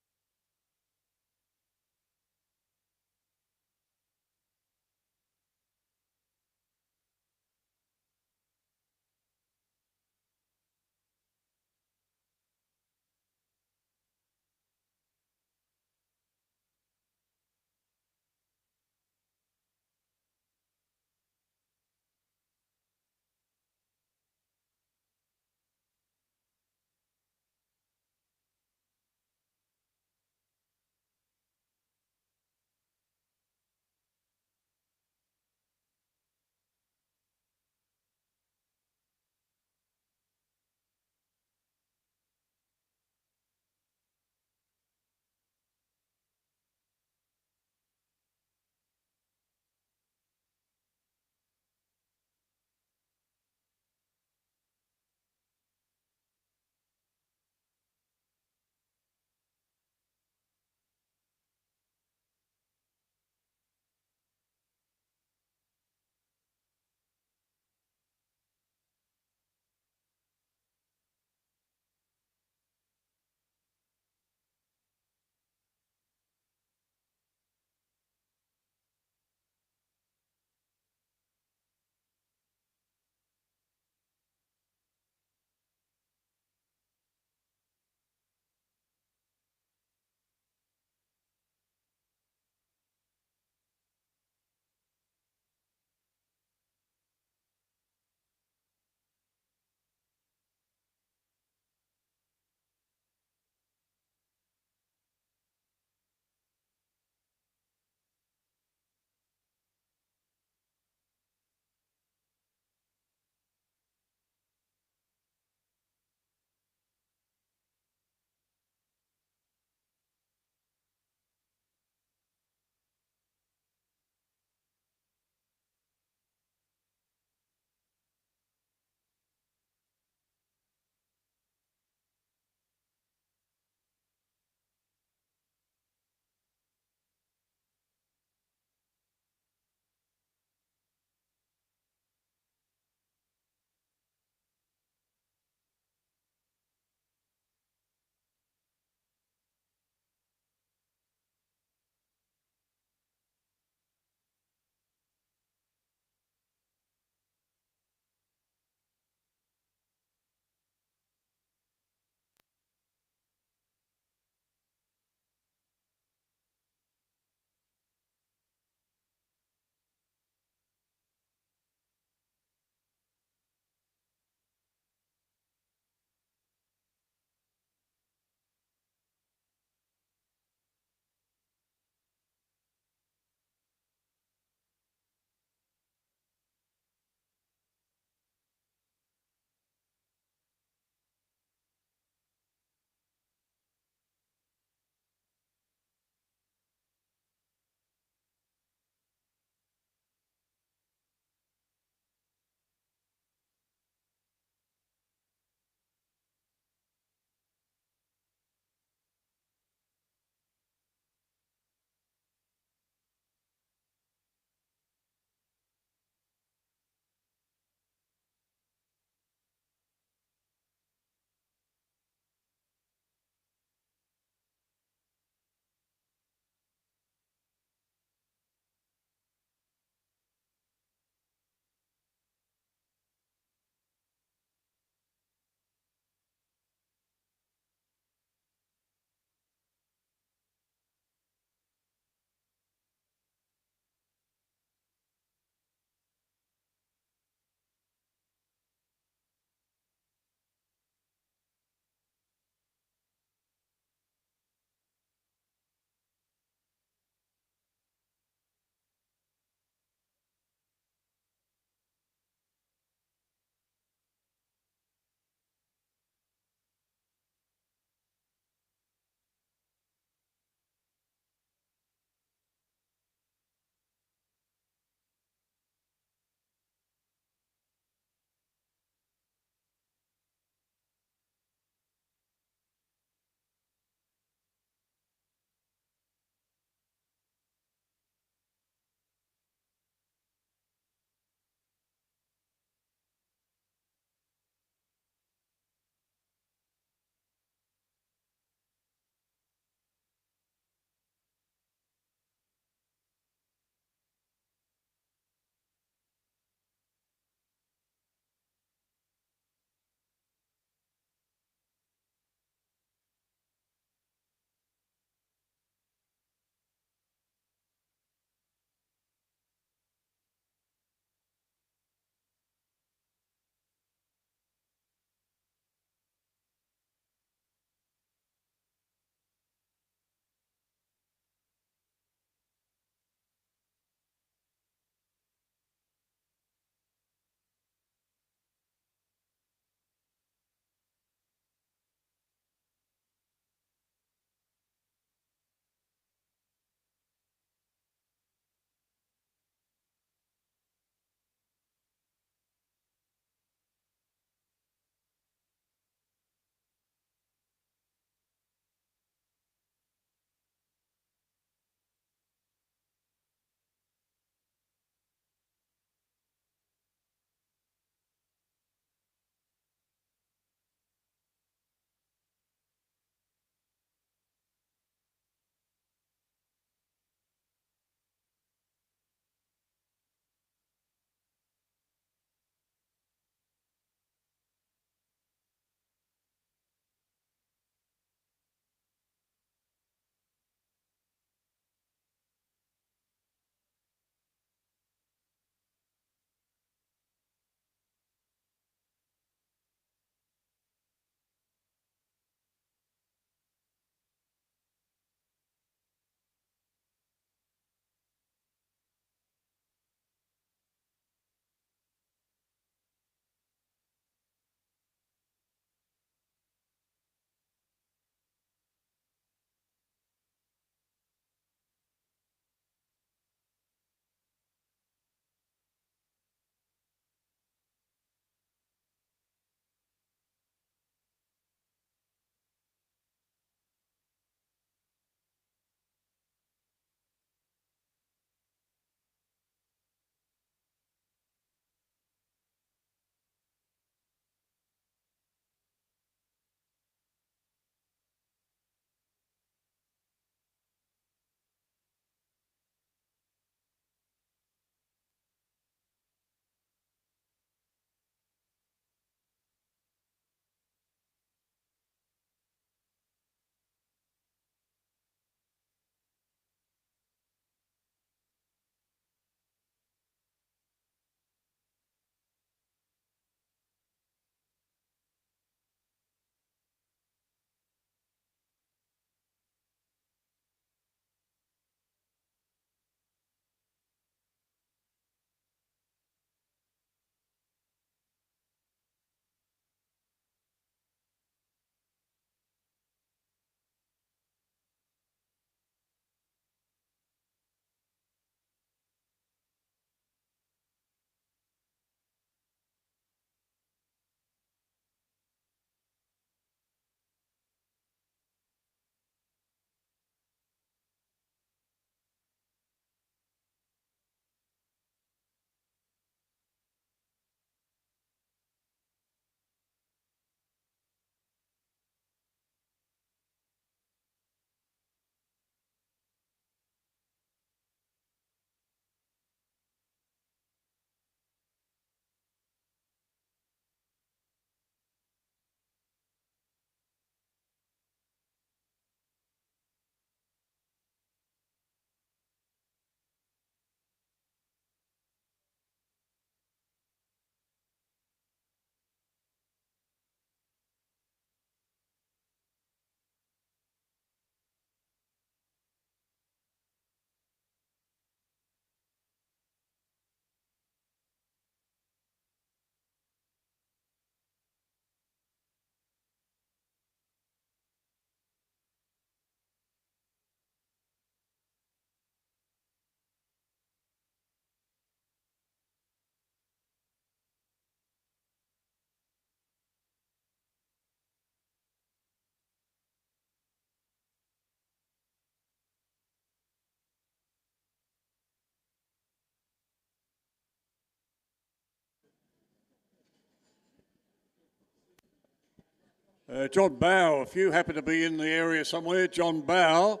John Bow, if you happen to be in the area somewhere, John Bow,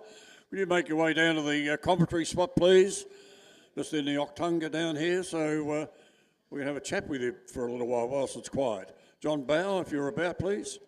will you make your way down to the commentary spot, please? Just in the Octunga down here, so we're going to have a chat with you for a little while whilst it's quiet. John Bow, if you're about, please.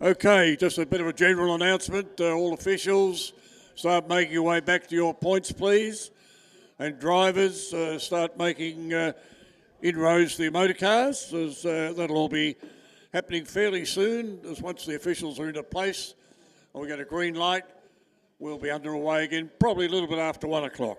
Okay, just a bit of a general announcement. All officials, start making your way back to your points, please. And drivers, start making inroads to the motor cars, as that'll all be happening fairly soon, as once the officials are into place and we get a green light, we'll be underway again, probably a little bit after 1 o'clock.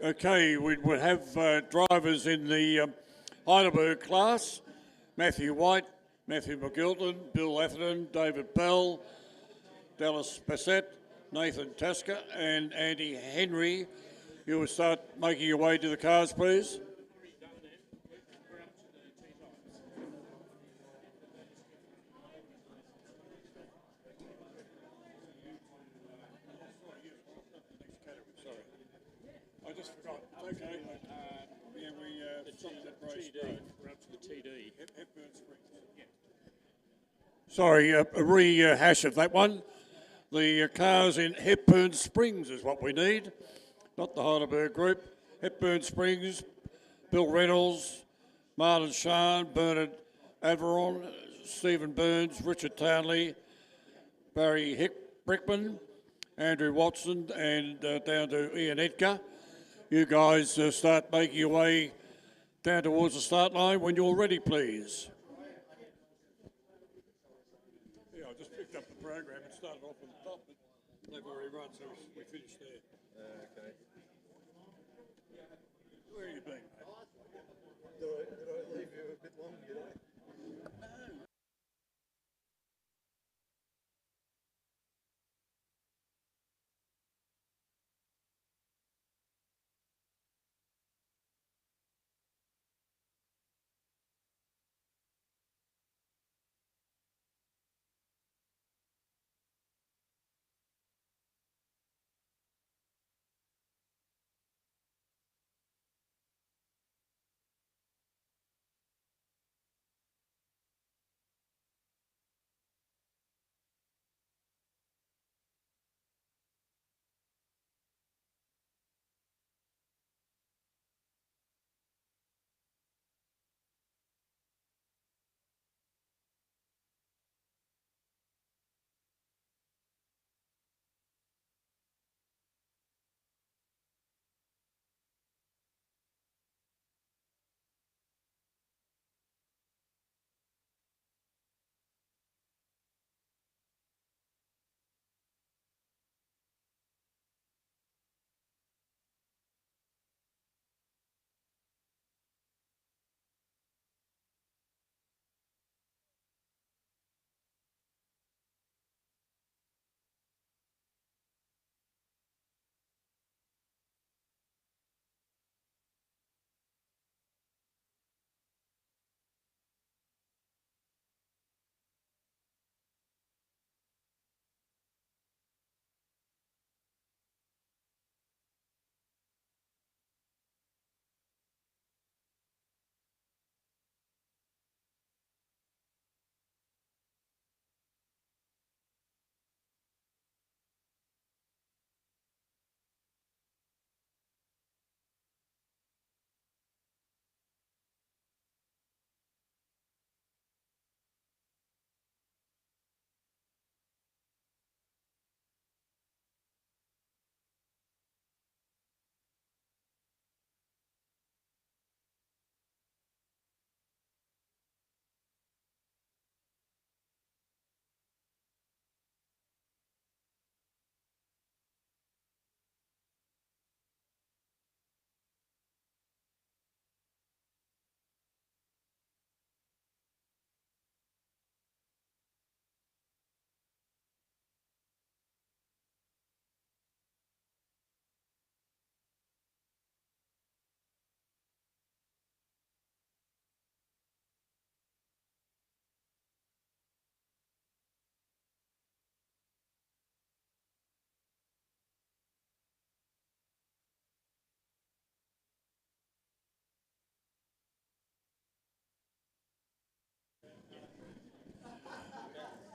Okay, we would have drivers in the Heidelberg class, Matthew White, Matthew McGilton, Bill Atherton, David Bell, Dallas Bassett, Nathan Tasker and Andy Henry. You will start making your way to the cars, please. I just forgot. Okay. Yeah, we stopped at race. We're up to the TD. Hepburn Springs. Sorry, a rehash of that one. The cars in Hepburn Springs is what we need, not the Heidelberg group. Hepburn Springs, Bill Reynolds, Martin Shan, Bernard Averon, Stephen Burns, Richard Townley, Barry Brickman, Andrew Watson, and down to Ian Edgar. You guys start making your way down towards the start line when you're ready, please. Yeah, I just picked up the program and started off on the top, but they've already run, so we finished there. Okay. Where have you been, mate? Did I leave you a bit long, did I?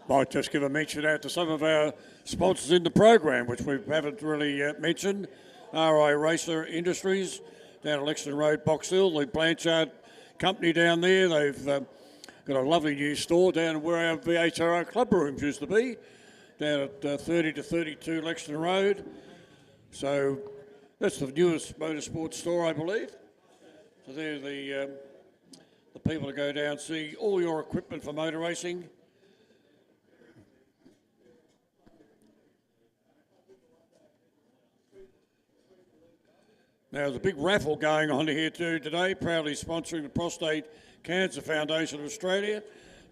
Might just give a mention out to some of our sponsors in the program, which we haven't really mentioned. RI Racer Industries down at Lexington Road, Box Hill, the Blanchard company down there. They've got a lovely new store down where our VHRO club rooms used to be, down at 30 to 32 Lexington Road. So that's the newest motorsports store, I believe. So they're the people to go down and see all your equipment for motor racing. Now, there's a big raffle going on here too today, proudly sponsoring the Prostate Cancer Foundation of Australia.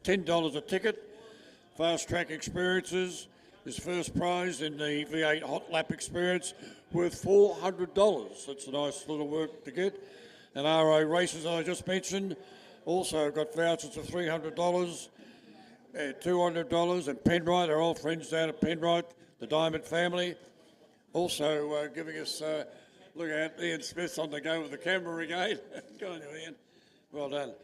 $10 a ticket. Fast Track Experiences is first prize in the V8 Hot Lap Experience, worth $400. That's a nice little work to get. And RO Races, I just mentioned, also got vouchers of $300 and $200. And Penrite, our old friends down at Penrite, the Diamond family, also giving us... look out, Ian Smith's on the go with the camera again. Go on, Ian. Well done.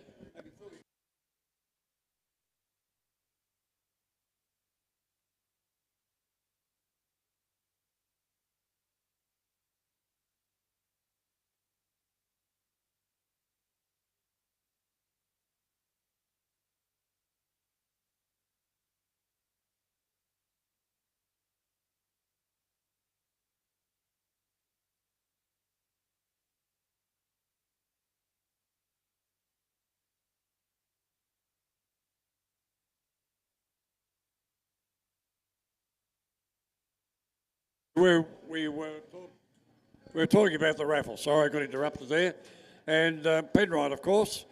We were talking about the raffle. Sorry, I got interrupted there. And Penrite, of course,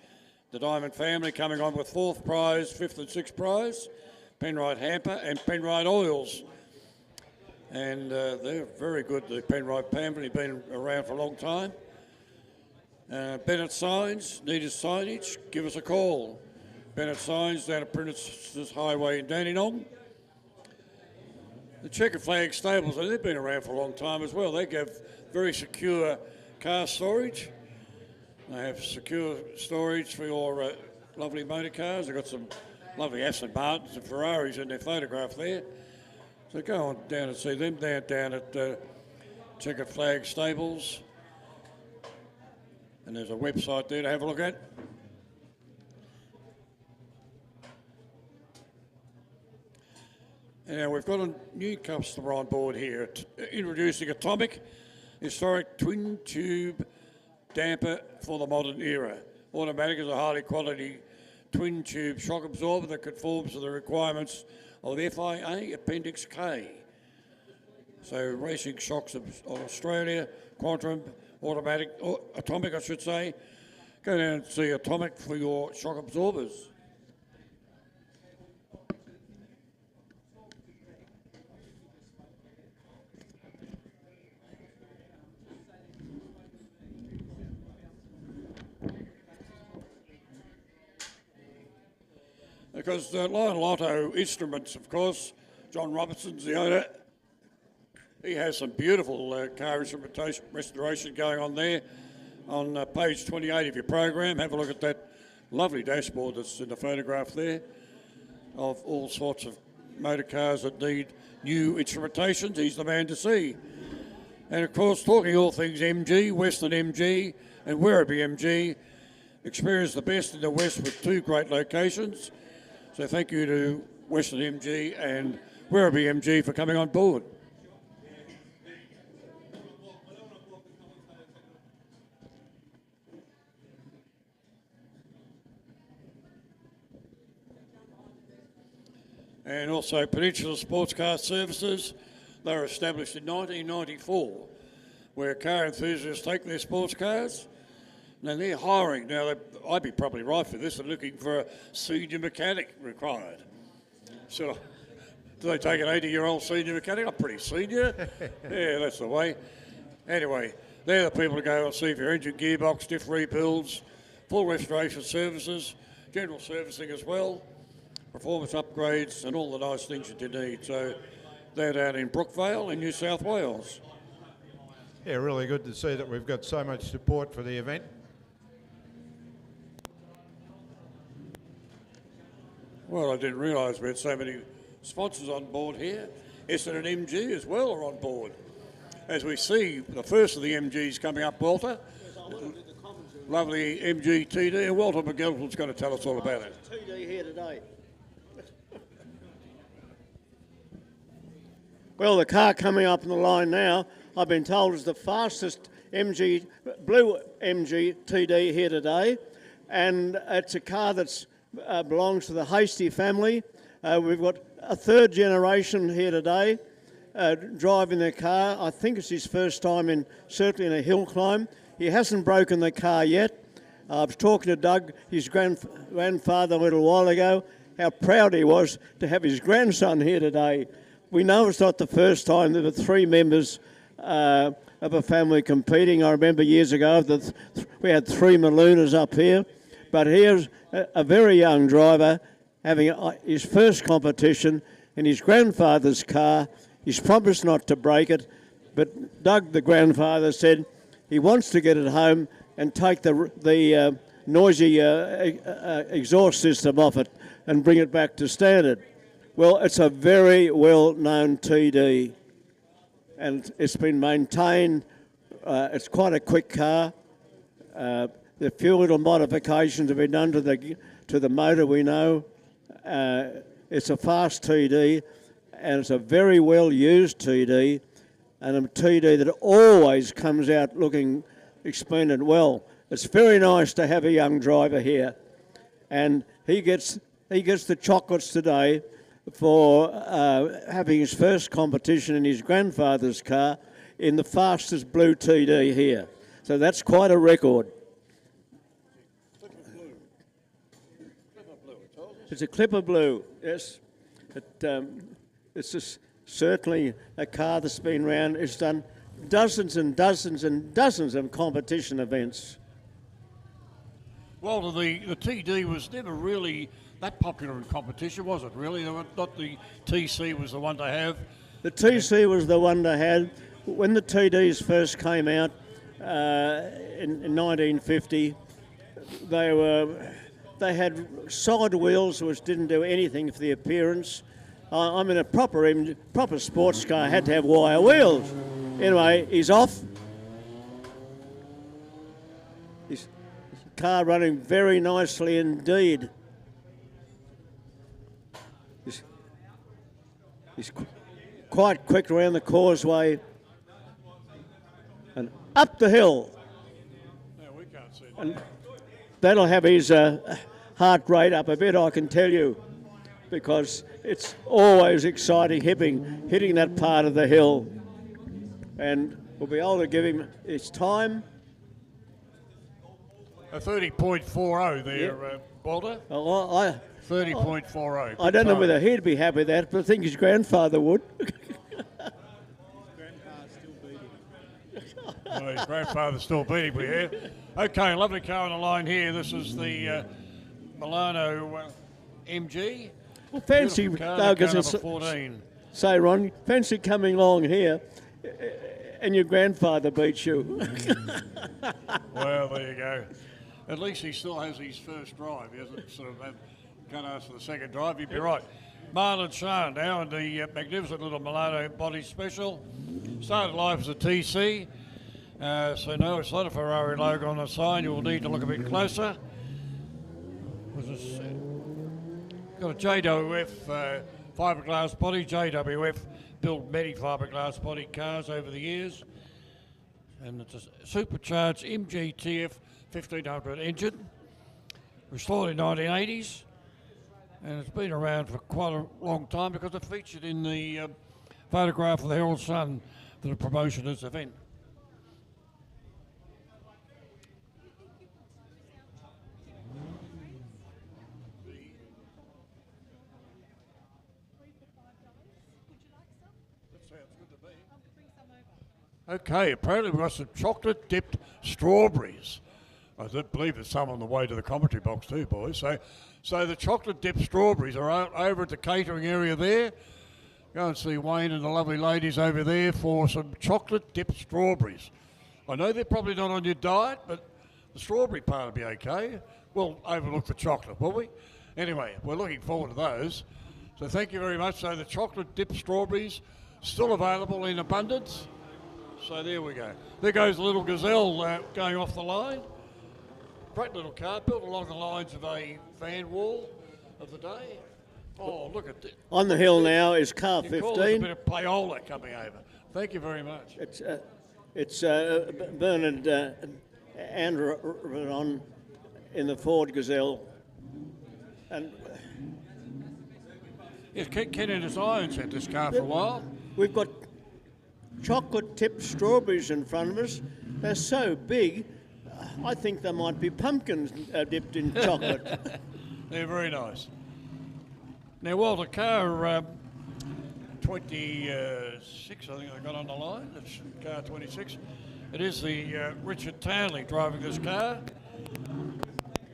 the Diamond family coming on with fourth prize, fifth and sixth prize. Penrite hamper and Penrite oils. And they're very good, the Penrite family, been around for a long time. Bennett Signs, need his signage, give us a call. Bennett Signs down at Princess Highway in Dandenong. The Checkered Flag Stables, they've been around for a long time as well. They give very secure car storage. They have secure storage for your lovely motor cars. They've got some lovely Aston Martins and Ferraris in their photograph there. So go on down and see them down at Checkered Flag Stables. And there's a website there to have a look at. Now, we've got a new customer on board here, introducing Atomic, historic twin-tube damper for the modern era. Automatic is a highly quality twin-tube shock absorber that conforms to the requirements of FIA Appendix K. So, Racing Shocks of Australia, Quantum, Atomic, I should say. Go down and see Atomic for your shock absorbers. Because Lionel Otto Instruments, of course, John Robertson's the owner. He has some beautiful car instrumentation restoration going on there. On page 28 of your program, have a look at that lovely dashboard that's in the photograph there of all sorts of motor cars that need new instrumentations. He's the man to see. And of course, talking all things MG, Western MG and Werribee MG, experience the best in the West with two great locations. So thank you to Western MG and Werribee MG for coming on board. And also Peninsula Sports Car Services. They were established in 1994, where car enthusiasts take their sports cars. Now they're hiring. Now I'd be probably right for this. They're looking for a senior mechanic required. So do they take an 80-year-old senior mechanic? I'm pretty senior. Yeah, that's the way. Anyway, they're the people to go and see for your engine, gearbox, diff rebuilds, full restoration services, general servicing as well, performance upgrades and all the nice things that you need. So they're down in Brookvale in New South Wales. Yeah, really good to see that we've got so much support for the event. Well, I didn't realise we had so many sponsors on board here. Essendon MG as well are on board. As we see the first of the MGs coming up, Walter. Lovely MG TD, and Walter McGilton's going to tell us all about it. TD here today. Well, the car coming up in the line now, I've been told is the fastest MG, blue MG TD here today, and it's a car that belongs to the Hasty family. We've got a third generation here today driving the car. I think it's his first time certainly in a hill climb. He hasn't broken the car yet. I was talking to Doug, his grandfather, a little while ago, how proud he was to have his grandson here today. We know it's not the first time that the three members of a family competing. I remember years ago we had three Malooners up here, but here's a very young driver having his first competition in his grandfather's car. He's promised not to break it, but Doug, the grandfather, said he wants to get it home and take the noisy exhaust system off it and bring it back to standard. Well, it's a very well-known TD, and it's been maintained. It's quite a quick car. The few little modifications have been done to the motor, we know. It's a fast TD, and it's a very well-used TD, and a TD that always comes out looking expanded well. It's very nice to have a young driver here, and he gets the chocolates today for having his first competition in his grandfather's car in the fastest blue TD here. So that's quite a record. It's a Clipper Blue, yes. It's certainly a car that's been around. It's done dozens and dozens and dozens of competition events. Walter, the TD was never really that popular in competition, was it really? Not the TC was the one to have. The TC was the one to have. When the TDs first came out in 1950, they had side wheels which didn't do anything for the appearance. I'm in a proper sports car, had to have wire wheels. Anyway, he's off. His car running very nicely indeed. He's quite quick around the causeway and up the hill. No, we can't see And that'll have his heart rate up a bit, I can tell you, because it's always exciting hitting that part of the hill. And we'll be able to give him his time. a 30.40 there, Walter. 30.40. I don't know whether he'd be happy with that, but I think his grandfather would. Oh, his grandfather's still beating me here. Okay, lovely car on the line here. This is the Milano MG. Well, fancy, Beautiful car, no, car number 'cause 14. say, Ron, fancy coming along here and your grandfather beats you. Well, there you go. At least he still has his first drive. He hasn't can't ask for the second drive. You'd be right. Marlon Shah now in the magnificent little Milano body special. Started life as a TC. So no, it's not a Ferrari logo on the sign. You will need to look a bit closer. Got a JWF fiberglass body. JWF built many fiberglass body cars over the years. And it's a supercharged MGTF 1500 engine. Restored in 1980s. And it's been around for quite a long time because it featured in the photograph of the Herald Sun for the promotion of this event. Okay, apparently we've got some chocolate-dipped strawberries. I believe there's some on the way to the commentary box too, boys. So the chocolate-dipped strawberries are over at the catering area there. Go and see Wayne and the lovely ladies over there for some chocolate-dipped strawberries. I know they're probably not on your diet, but the strawberry part will be okay. We'll overlook the chocolate, will we? Anyway, we're looking forward to those. So thank you very much. So the chocolate dipped strawberries still available in abundance. So there we go. There goes the little Gazelle going off the line. Great little car built along the lines of a van wall of the day. Oh, look at this. On the hill now is car You call this a 15. bit of payola coming over. Thank you very much. It's Bernard Andron in the Ford Gazelle. And Yes, Ken and his Irons had this car for a while. we've got chocolate tipped strawberries in front of us. They're so big, I think they might be pumpkins dipped in chocolate. They're very nice. Now, Walter, car 26, I think I got on the line. It's car 26. It is the Richard Townley driving this car.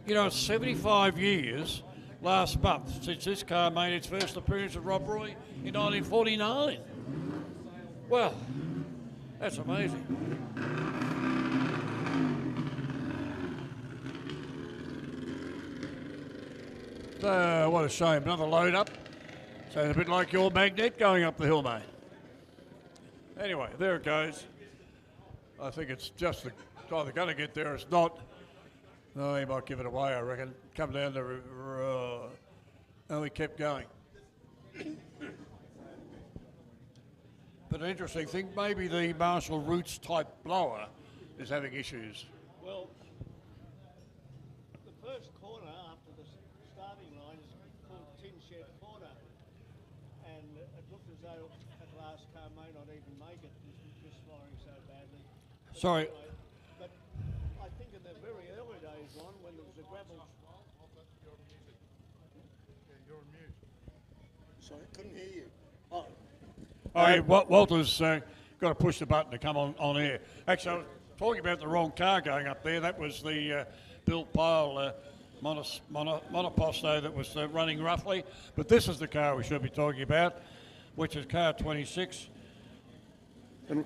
You know, it's 75 years last month since this car made its first appearance at Rob Roy in 1949. Well, that's amazing. So, what a shame. Another load up. Sounds a bit like your magnet going up the hill, mate. Anyway, there it goes. I think it's just either going to get there or it's not. No, he might give it away, I reckon. Come down the... and we kept going. But an interesting thing, maybe the Marshall Roots type blower is having issues. Well, the first corner after the starting line is called Tin Shed Corner, and it looked as though that last car may not even make it, just firing so badly. Sorry. But I think in the very early days, Ron, when there was a gravel... Sorry, couldn't hear you. Oh, Oh, yeah, Walter's got to push the button to come on air. Actually, I was talking about the wrong car going up there. That was the Bill Pyle monoposto that was running roughly. But this is the car we should be talking about, which is car 26. and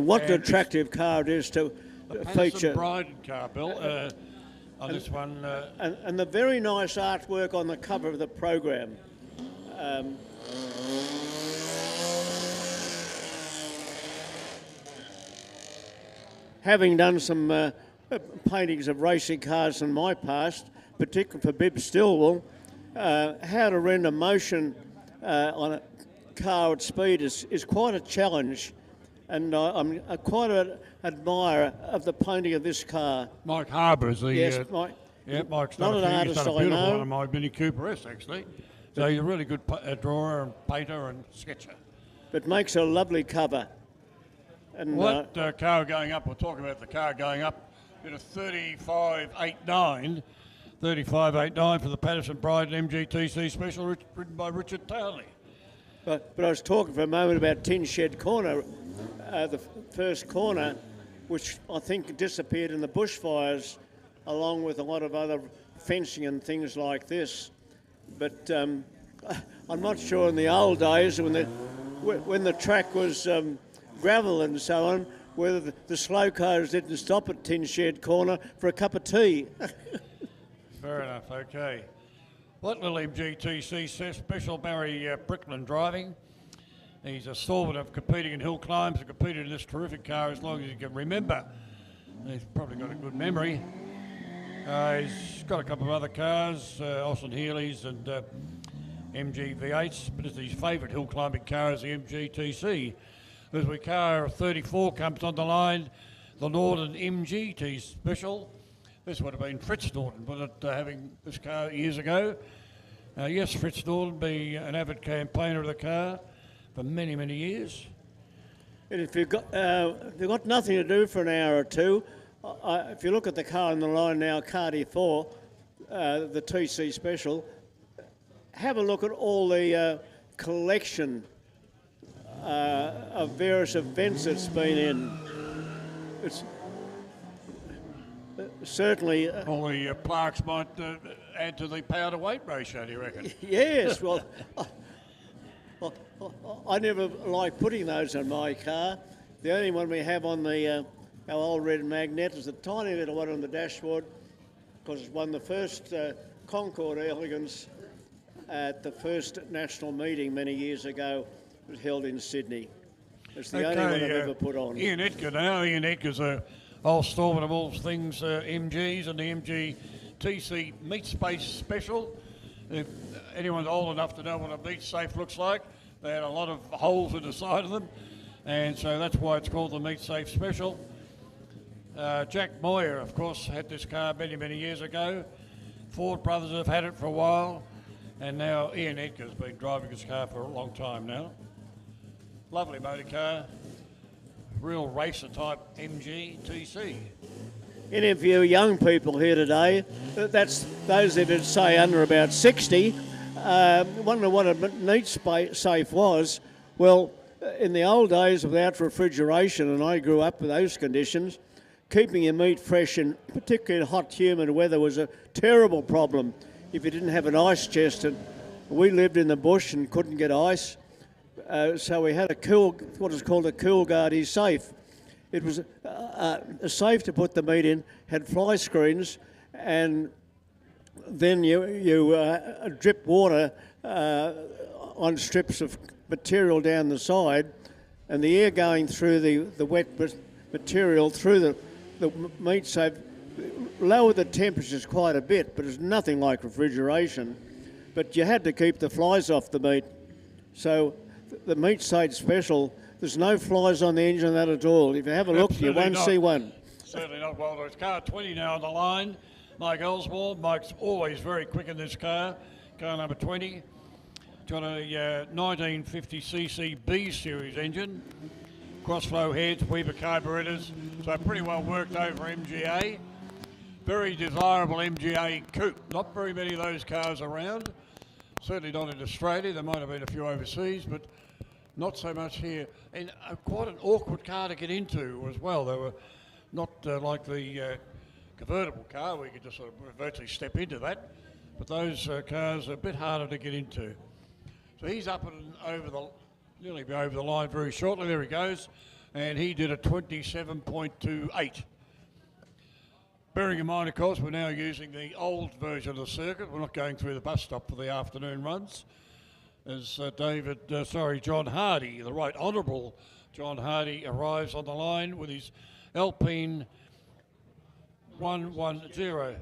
what an And attractive car it is to Patterson feature. Bryden car, Bill, on this one. And the very nice artwork on the cover of the program. Having done some paintings of racing cars in my past, particularly for Bib Stillwell, how to render motion on a car at speed is quite a challenge. And I'm quite an admirer of the painting of this car. Mike Harbour is the... Yes, Mike. Yeah, Mike's Not done an a few. He's artist, done a I beautiful know. one of my Mini Cooper S, actually. So he's a really good drawer and painter and sketcher. But makes a lovely cover. And What car going up? We'll talk about the car going up in a 35.89. 35.89 for the Patterson Bryden MGTC special written by Richard Townley. but I was talking for a moment about Tin Shed Corner, the first corner, which I think disappeared in the bushfires, along with a lot of other fencing and things like this. But I'm not sure in the old days when the track was gravel and so on, whether the slow cars didn't stop at Tin Shed Corner for a cup of tea. Fair enough, okay. What little MGTC special Barry Brickland driving. He's a stalwart of competing in hill climbs and competed in this terrific car as long as he can remember. He's probably got a good memory. He's got a couple of other cars, Austin Healey's and MG V8s, but his favourite hill climbing car is the MGTC. As we car 34 comes on the line, the Norton MGT special. This would have been Fritz Norton, but having this car years ago. Yes, Fritz Norton being an avid campaigner of the car for many, many years. And if you've got nothing to do for an hour or two, if you look at the car on the line now, Cardi 4, the TC special, have a look at all the collection of various events it's been in. It's certainly... All the plaques might add to the power to weight ratio, do you reckon? Yes, well, I never like putting those on my car. The only one we have on the our old red Magnet is a tiny little one on the dashboard, because it's won the first Concord Elegance at the first national meeting many years ago. It was held in Sydney. It's the only one I've ever put on. Ian Edgar now. Ian Edgar's a old stalwart of all things MGs and the MG TC Meat Space Special. If anyone's old enough to know what a meat safe looks like, they had a lot of holes in the side of them, and so that's why it's called the Meat Safe Special. Jack Moyer, of course, had this car many, many years ago. Ford brothers have had it for a while, and now Ian Edgar's been driving this car for a long time now. Lovely motor car, real racer type MG TC. Any of you young people here today, that's those that would say under about 60, wonder what a meat safe was. Well, in the old days without refrigeration, and I grew up with those conditions, keeping your meat fresh in particularly hot, humid weather was a terrible problem if you didn't have an ice chest. And we lived in the bush and couldn't get ice, so we had what is called a cool guardy safe. It was a safe to put the meat in, had fly screens, and then you drip water on strips of material down the side, and the air going through the wet material through the meat safe lowered the temperatures quite a bit, but it's nothing like refrigeration. But you had to keep the flies off the meat. So the Meat Safe Special, there's no flies on the engine of that at all. If you have a look, you won't see one. Certainly not. Well, there's car 20 now on the line. Mike Ellsworth. Mike's always very quick in this car. Car number 20. Got a 1950cc B series engine. Crossflow heads, Weber carburetors. So pretty well worked over MGA. Very desirable MGA coupe. Not very many of those cars around. Certainly not in Australia. There might have been a few overseas, but not so much here. And quite an awkward car to get into as well. They were not like the convertible car where you could just sort of virtually step into that. But those cars are a bit harder to get into. So he's up and nearly be over the line very shortly. There he goes. And he did a 27.28. Bearing in mind, of course, we're now using the old version of the circuit. We're not going through the bus stop for the afternoon runs. As John Hardy, the Right Honourable John Hardy, arrives on the line with his Alpine 110.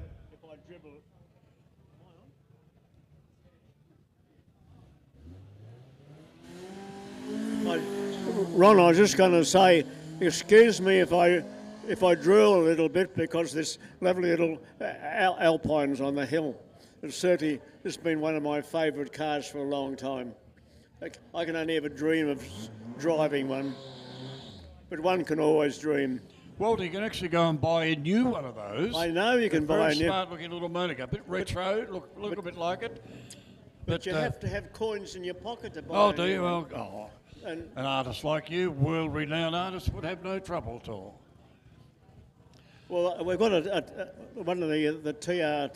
Ron, I was just going to say, excuse me if I drill a little bit, because this lovely little Alpine's on the hill. It's been one of my favourite cars for a long time. I can only ever dream of driving one, but one can always dream. Well, you can actually go and buy a new one of those. I know you can buy a new. Smart-looking little motor car, a bit retro, look a bit like it. But you have to have coins in your pocket to buy. Oh, do you? Well, an artist like you, world-renowned artist, would have no trouble at all. Well, we've got one of the TR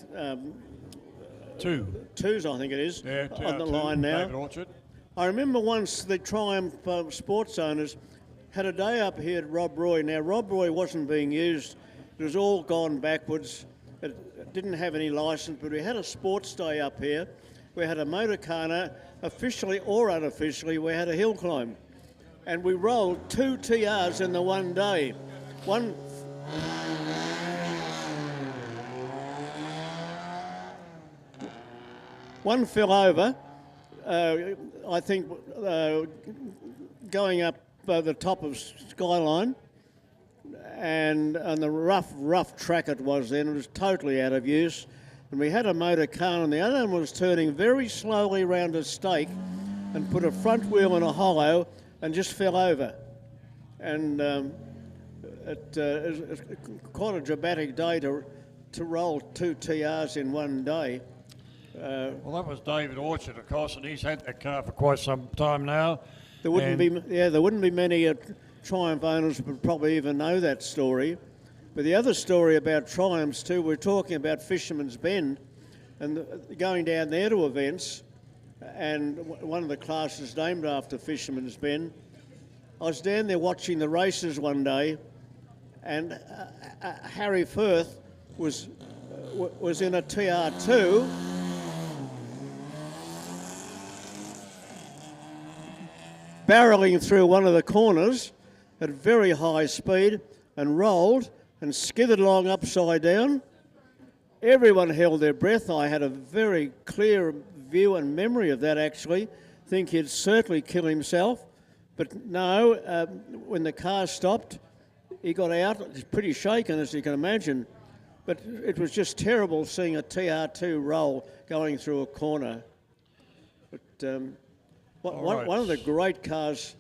twos, I think it is, on the line now. David Orchard. I remember once the Triumph sports owners had a day up here at Rob Roy. Now, Rob Roy wasn't being used. It was all gone backwards. It didn't have any licence, but we had a sports day up here. We had a motorcar, officially or unofficially, we had a hill climb. And we rolled 2 TRs in the one day. One fell over, I think, going up the top of Skyline, and on the rough track it was then. It was totally out of use. And we had a motor car, and the other one was turning very slowly around a stake and put a front wheel in a hollow and just fell over. And it's quite a dramatic day to roll 2 TRs in one day. Well, that was David Orchard, of course, and he's had that car for quite some time now. There wouldn't be many Triumph owners would probably even know that story. But the other story about Triumphs too, we're talking about Fisherman's Bend, and going down there to events, and one of the classes named after Fisherman's Bend. I was down there watching the races one day, and Harry Firth was in a TR2. barreling through one of the corners at very high speed and rolled and skidded along upside down. Everyone held their breath. I had a very clear view and memory of that, actually. Think he'd certainly kill himself. But no, when the car stopped, he got out. He's pretty shaken, as you can imagine. But it was just terrible seeing a TR2 roll going through a corner. But one of the great cars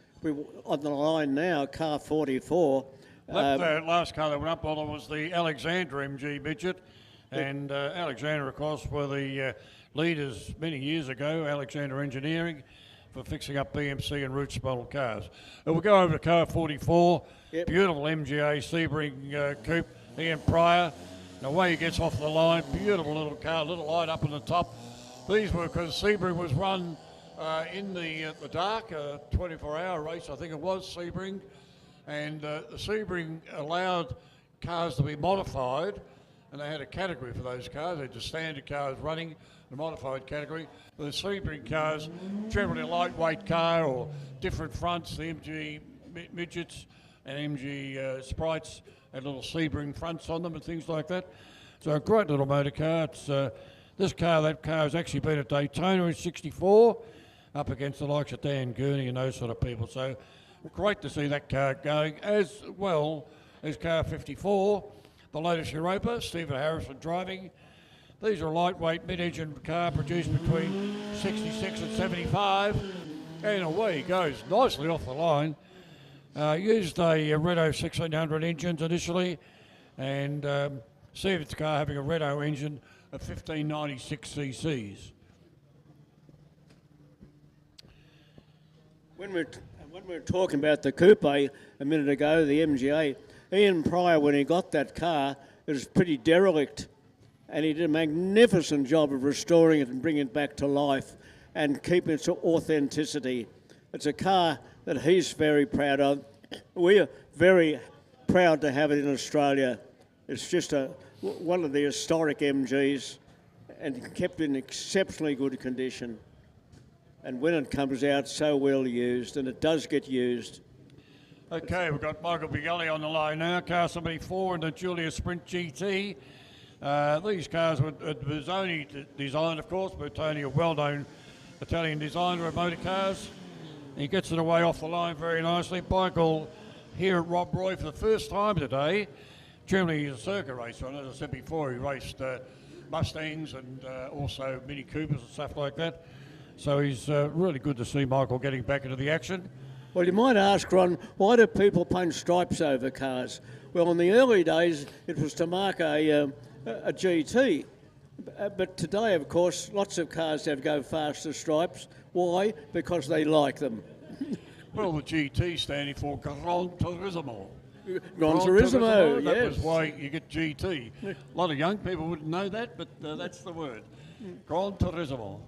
on the line now, car 44. That last car that went up, Oliver, was the Alexander MG midget. And Alexander, of course, were the leaders many years ago, Alexander Engineering, for fixing up BMC and Roots model cars. We'll go over to car 44, Yep. Beautiful MGA Sebring coupe, Ian Pryor. And away he gets off the line, beautiful little car, little light up on the top. These were because Sebring was run in the dark, a 24-hour race, I think it was, Sebring. And Sebring allowed cars to be modified, and they had a category for those cars. They had the standard cars running, the modified category. The Sebring cars, generally a lightweight car or different fronts, the MG midgets and MG Sprites had little Sebring fronts on them and things like that. So a great little motor car. It's that car has actually been at Daytona in '64, up against the likes of Dan Gurney and those sort of people. So great to see that car going, as well as car 54. The latest Europa, Stephen Harrison driving. These are a lightweight mid-engine car produced between 66 and 75. And away he goes, nicely off the line. Used a Renault 1600 engines initially, and Stephen's car having a Renault engine of 1596 cc's. When we were talking about the coupe a minute ago, the MGA, Ian Pryor, when he got that car, it was pretty derelict, and he did a magnificent job of restoring it and bringing it back to life and keeping its authenticity. It's a car that he's very proud of. We're very proud to have it in Australia. It's just one of the historic MGs and kept in exceptionally good condition. And when it comes out, so well used, and it does get used. Okay, we've got Michael Bigelli on the line now, car 74 and the Giulia Sprint GT. These cars were only designed, of course, by Tony, a well-known Italian designer of motor cars. He gets it away off the line very nicely. Michael here at Rob Roy for the first time today. Generally, he's a circuit racer, and as I said before, he raced Mustangs and also Mini Coopers and stuff like that. So he's really good to see Michael getting back into the action. Well, you might ask, Ron, why do people paint stripes over cars? Well, in the early days, it was to mark a GT. But today, of course, lots of cars have go faster stripes. Why? Because they like them. Well, the GT standing for Gran Turismo. Gran Turismo, yes. That was why you get GT. A lot of young people wouldn't know that, but that's the word. Gran Turismo.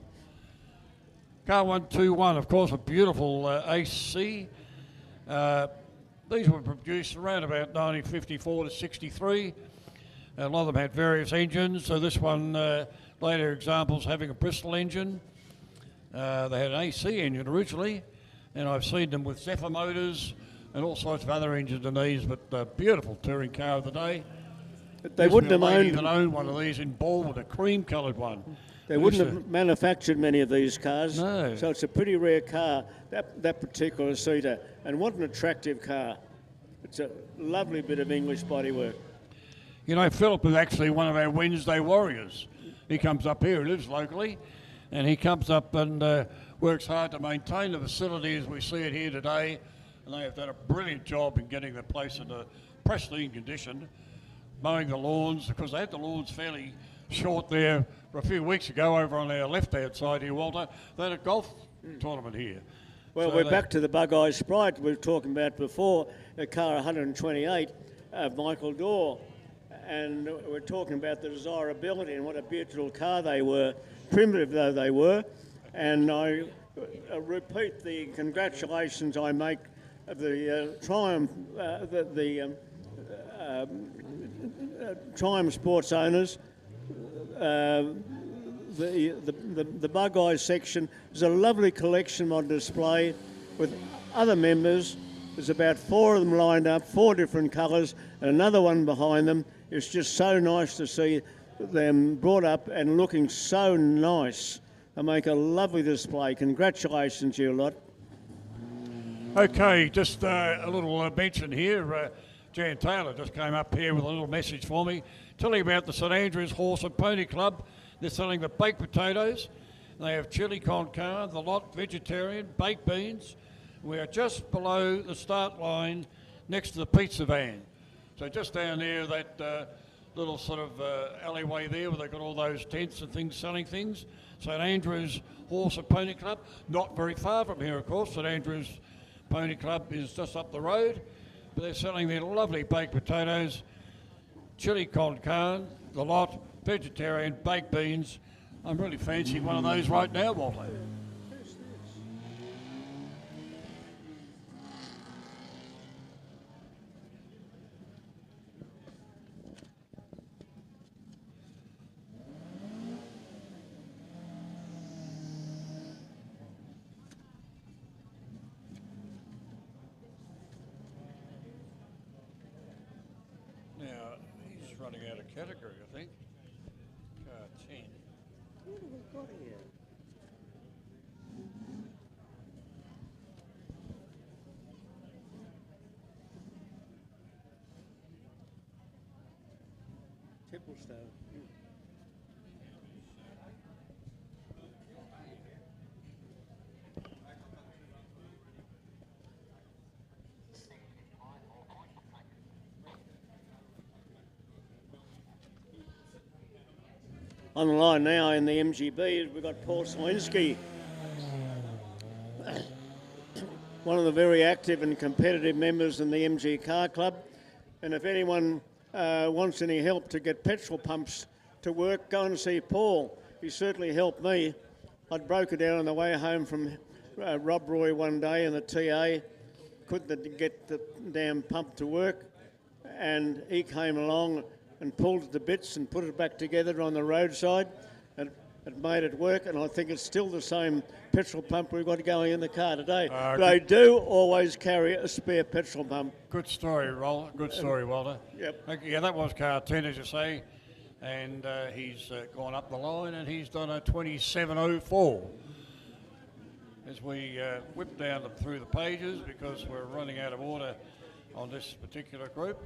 Car 121, of course, a beautiful AC. These were produced around about 1954 to 63. A lot of them had various engines. So this one, later examples, having a Bristol engine. They had an AC engine originally, and I've seen them with Zephyr motors and all sorts of other engines in these, but beautiful touring car of the day. They wouldn't have owned one of these in Baldwin, a cream-coloured one. They wouldn't have manufactured many of these cars. No. So it's a pretty rare car, that particular seater. And what an attractive car. It's a lovely bit of English bodywork. You know, Philip is actually one of our Wednesday warriors. He comes up here, he lives locally, and he comes up and works hard to maintain the facility as we see it here today. And they have done a brilliant job in getting the place in a pristine condition, mowing the lawns, because they had the lawns fairly short there for a few weeks ago over on our left-hand side here, Walter. They had a golf tournament here. Well, So we're back to the Bug-Eye Sprite we were talking about before, the car 128 of Michael Dorr. And we're talking about the desirability and what a beautiful car they were, primitive though they were. And I repeat the congratulations I make of the Triumph, Triumph Sports owners. The Bug-Eye section is a lovely collection on display. with other members. There's about 4 of them lined up, 4 different colours, and another one behind them. It's just so nice to see them brought up and looking so nice. They make a lovely display. Congratulations, you lot. Okay, just a little mention here. Jan Taylor just came up here with a little message for me, telling about the St Andrews Horse and Pony Club. They're selling the baked potatoes. They have chili con carne, the lot vegetarian, baked beans. We are just below the start line next to the pizza van. So just down there, that little sort of alleyway there where they've got all those tents and things selling things. St Andrews Horse and Pony Club, not very far from here, of course. St Andrews Pony Club is just up the road, but they're selling their lovely baked potatoes, chili con carne, the lot, vegetarian, baked beans. I'm really fancying one of those right now, Walter. Now, he's running out of category, I think. Car 10. What have we got here? Tipplestone. On the line now in the MGB, we've got Paul Swinsky, one of the very active and competitive members in the MG Car Club. And if anyone wants any help to get petrol pumps to work, go and see Paul. He certainly helped me. I'd broken down on the way home from Rob Roy one day in the TA, couldn't get the damn pump to work, and he came along and pulled it to bits and put it back together on the roadside, and it made it work. And I think it's still the same petrol pump we've got going in the car today. They do always carry a spare petrol pump. Good story, Good story, Walter. Yep. Okay, yeah, that was car 10, as you say, and he's gone up the line and he's done a 27.04. As we whip down through the pages, because we're running out of order on this particular group.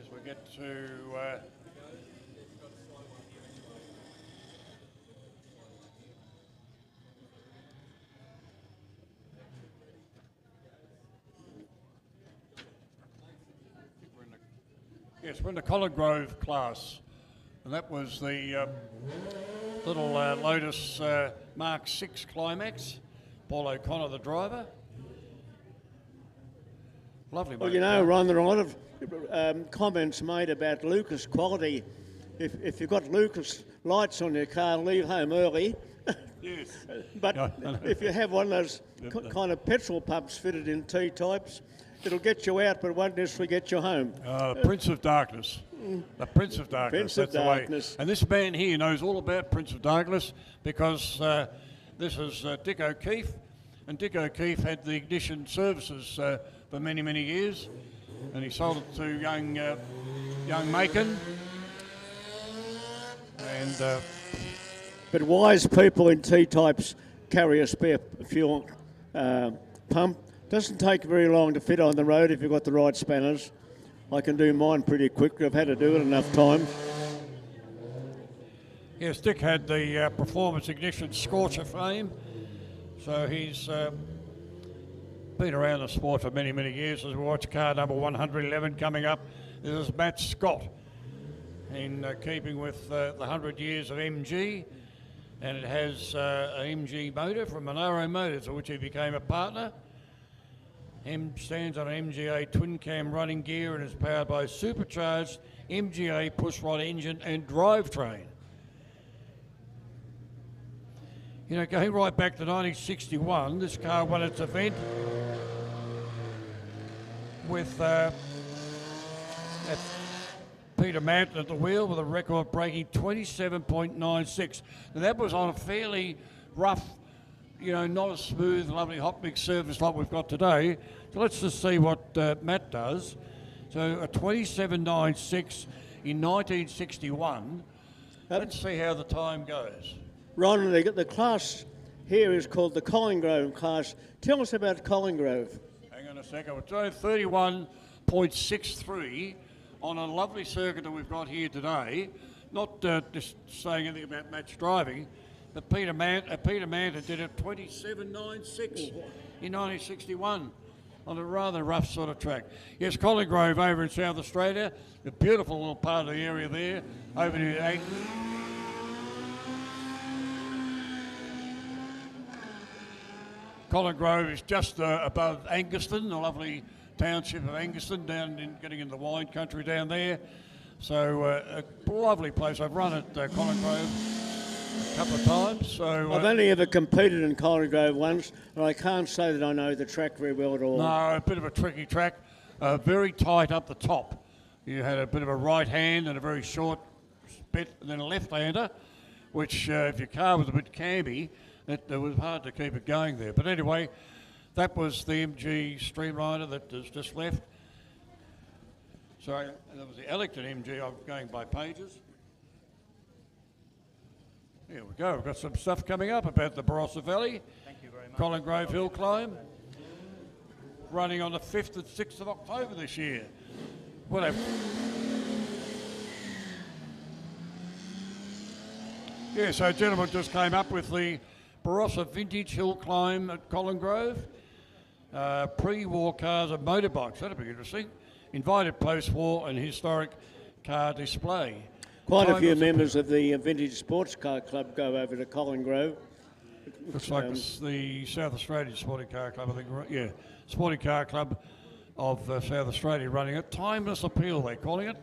As we get to we're in the Collin Grove class, and that was the little Lotus Mark 6 Climax. Paul O'Connor, the driver. Lovely. Well, you know, Ron, there are a lot of comments made about Lucas quality. If you've got Lucas lights on your car, leave home early. Yes. But if you have one of those kind of petrol pumps fitted in T-types, it'll get you out, but won't necessarily get you home. Prince of Darkness. The Prince of Darkness. Prince of Darkness. And this man here knows all about Prince of Darkness, because this is Dick O'Keefe, and Dick O'Keefe had the ignition services for many, many years, and he sold it to young Macon. And but wise people in T-types carry a spare fuel pump. Doesn't take very long to fit on the road if you've got the right spanners. I can do mine pretty quick. I've had to do it enough times. yes, Dick had the Performance Ignition Scorcher fame, so he's been around the sport for many, many years. As we watch car number 111 coming up, this is Matt Scott, in keeping with the 100 years of MG, and it has an MG motor from Monaro Motors, of which he became a partner. M stands on an MGA twin cam running gear and is powered by a supercharged MGA pushrod engine and drivetrain. You know, going right back to 1961, this car won its event with Peter Manton at the wheel with a record breaking 27.96. Now that was on a fairly rough you know, not a smooth, lovely hot mix surface like we've got today. So let's just see what Matt does. So a 27.96 in 1961. Let's see how the time goes. Ron, the class here is called the Collinggrove class. Tell us about Collinggrove. Hang on a second. We're doing 31.63 on a lovely circuit that we've got here today. Not just saying anything about match driving, but Peter Manta did it 27.96 in 1961 on a rather rough sort of track. Yes, Collinggrove over in South Australia, a beautiful little part of the area there, over near Agton. Collinggrove is just above Angaston, the lovely township of Angaston, getting into the wine country down there. So a lovely place. I've run at Collinggrove a couple of times. So I've only ever competed in Collinggrove once, and I can't say that I know the track very well at all. No, a bit of a tricky track, very tight up the top. You had a bit of a right hand and a very short bit, and then a left-hander, which if your car was a bit camby, it was hard to keep it going there. But anyway, that was the MG Streamliner that has just left. Sorry, that was the Ellington MG. I'm going by pages. Here we go. We've got some stuff coming up about the Barossa Valley. Thank you very much. Collinggrove Hill Climb. Running on the 5th and 6th of October this year. Whatever. Yeah, so a gentleman just came up with the Barossa Vintage Hill Climb at Collinggrove. Pre-war cars and motorbikes. That'll be interesting. Invited post-war and historic car display. Quite a few members of the Vintage Sports Car Club go over to Collinggrove. Looks like it's the South Australian Sporting Car Club, I think. Yeah, Sporting Car Club of South Australia running it. Timeless Appeal, they're calling it.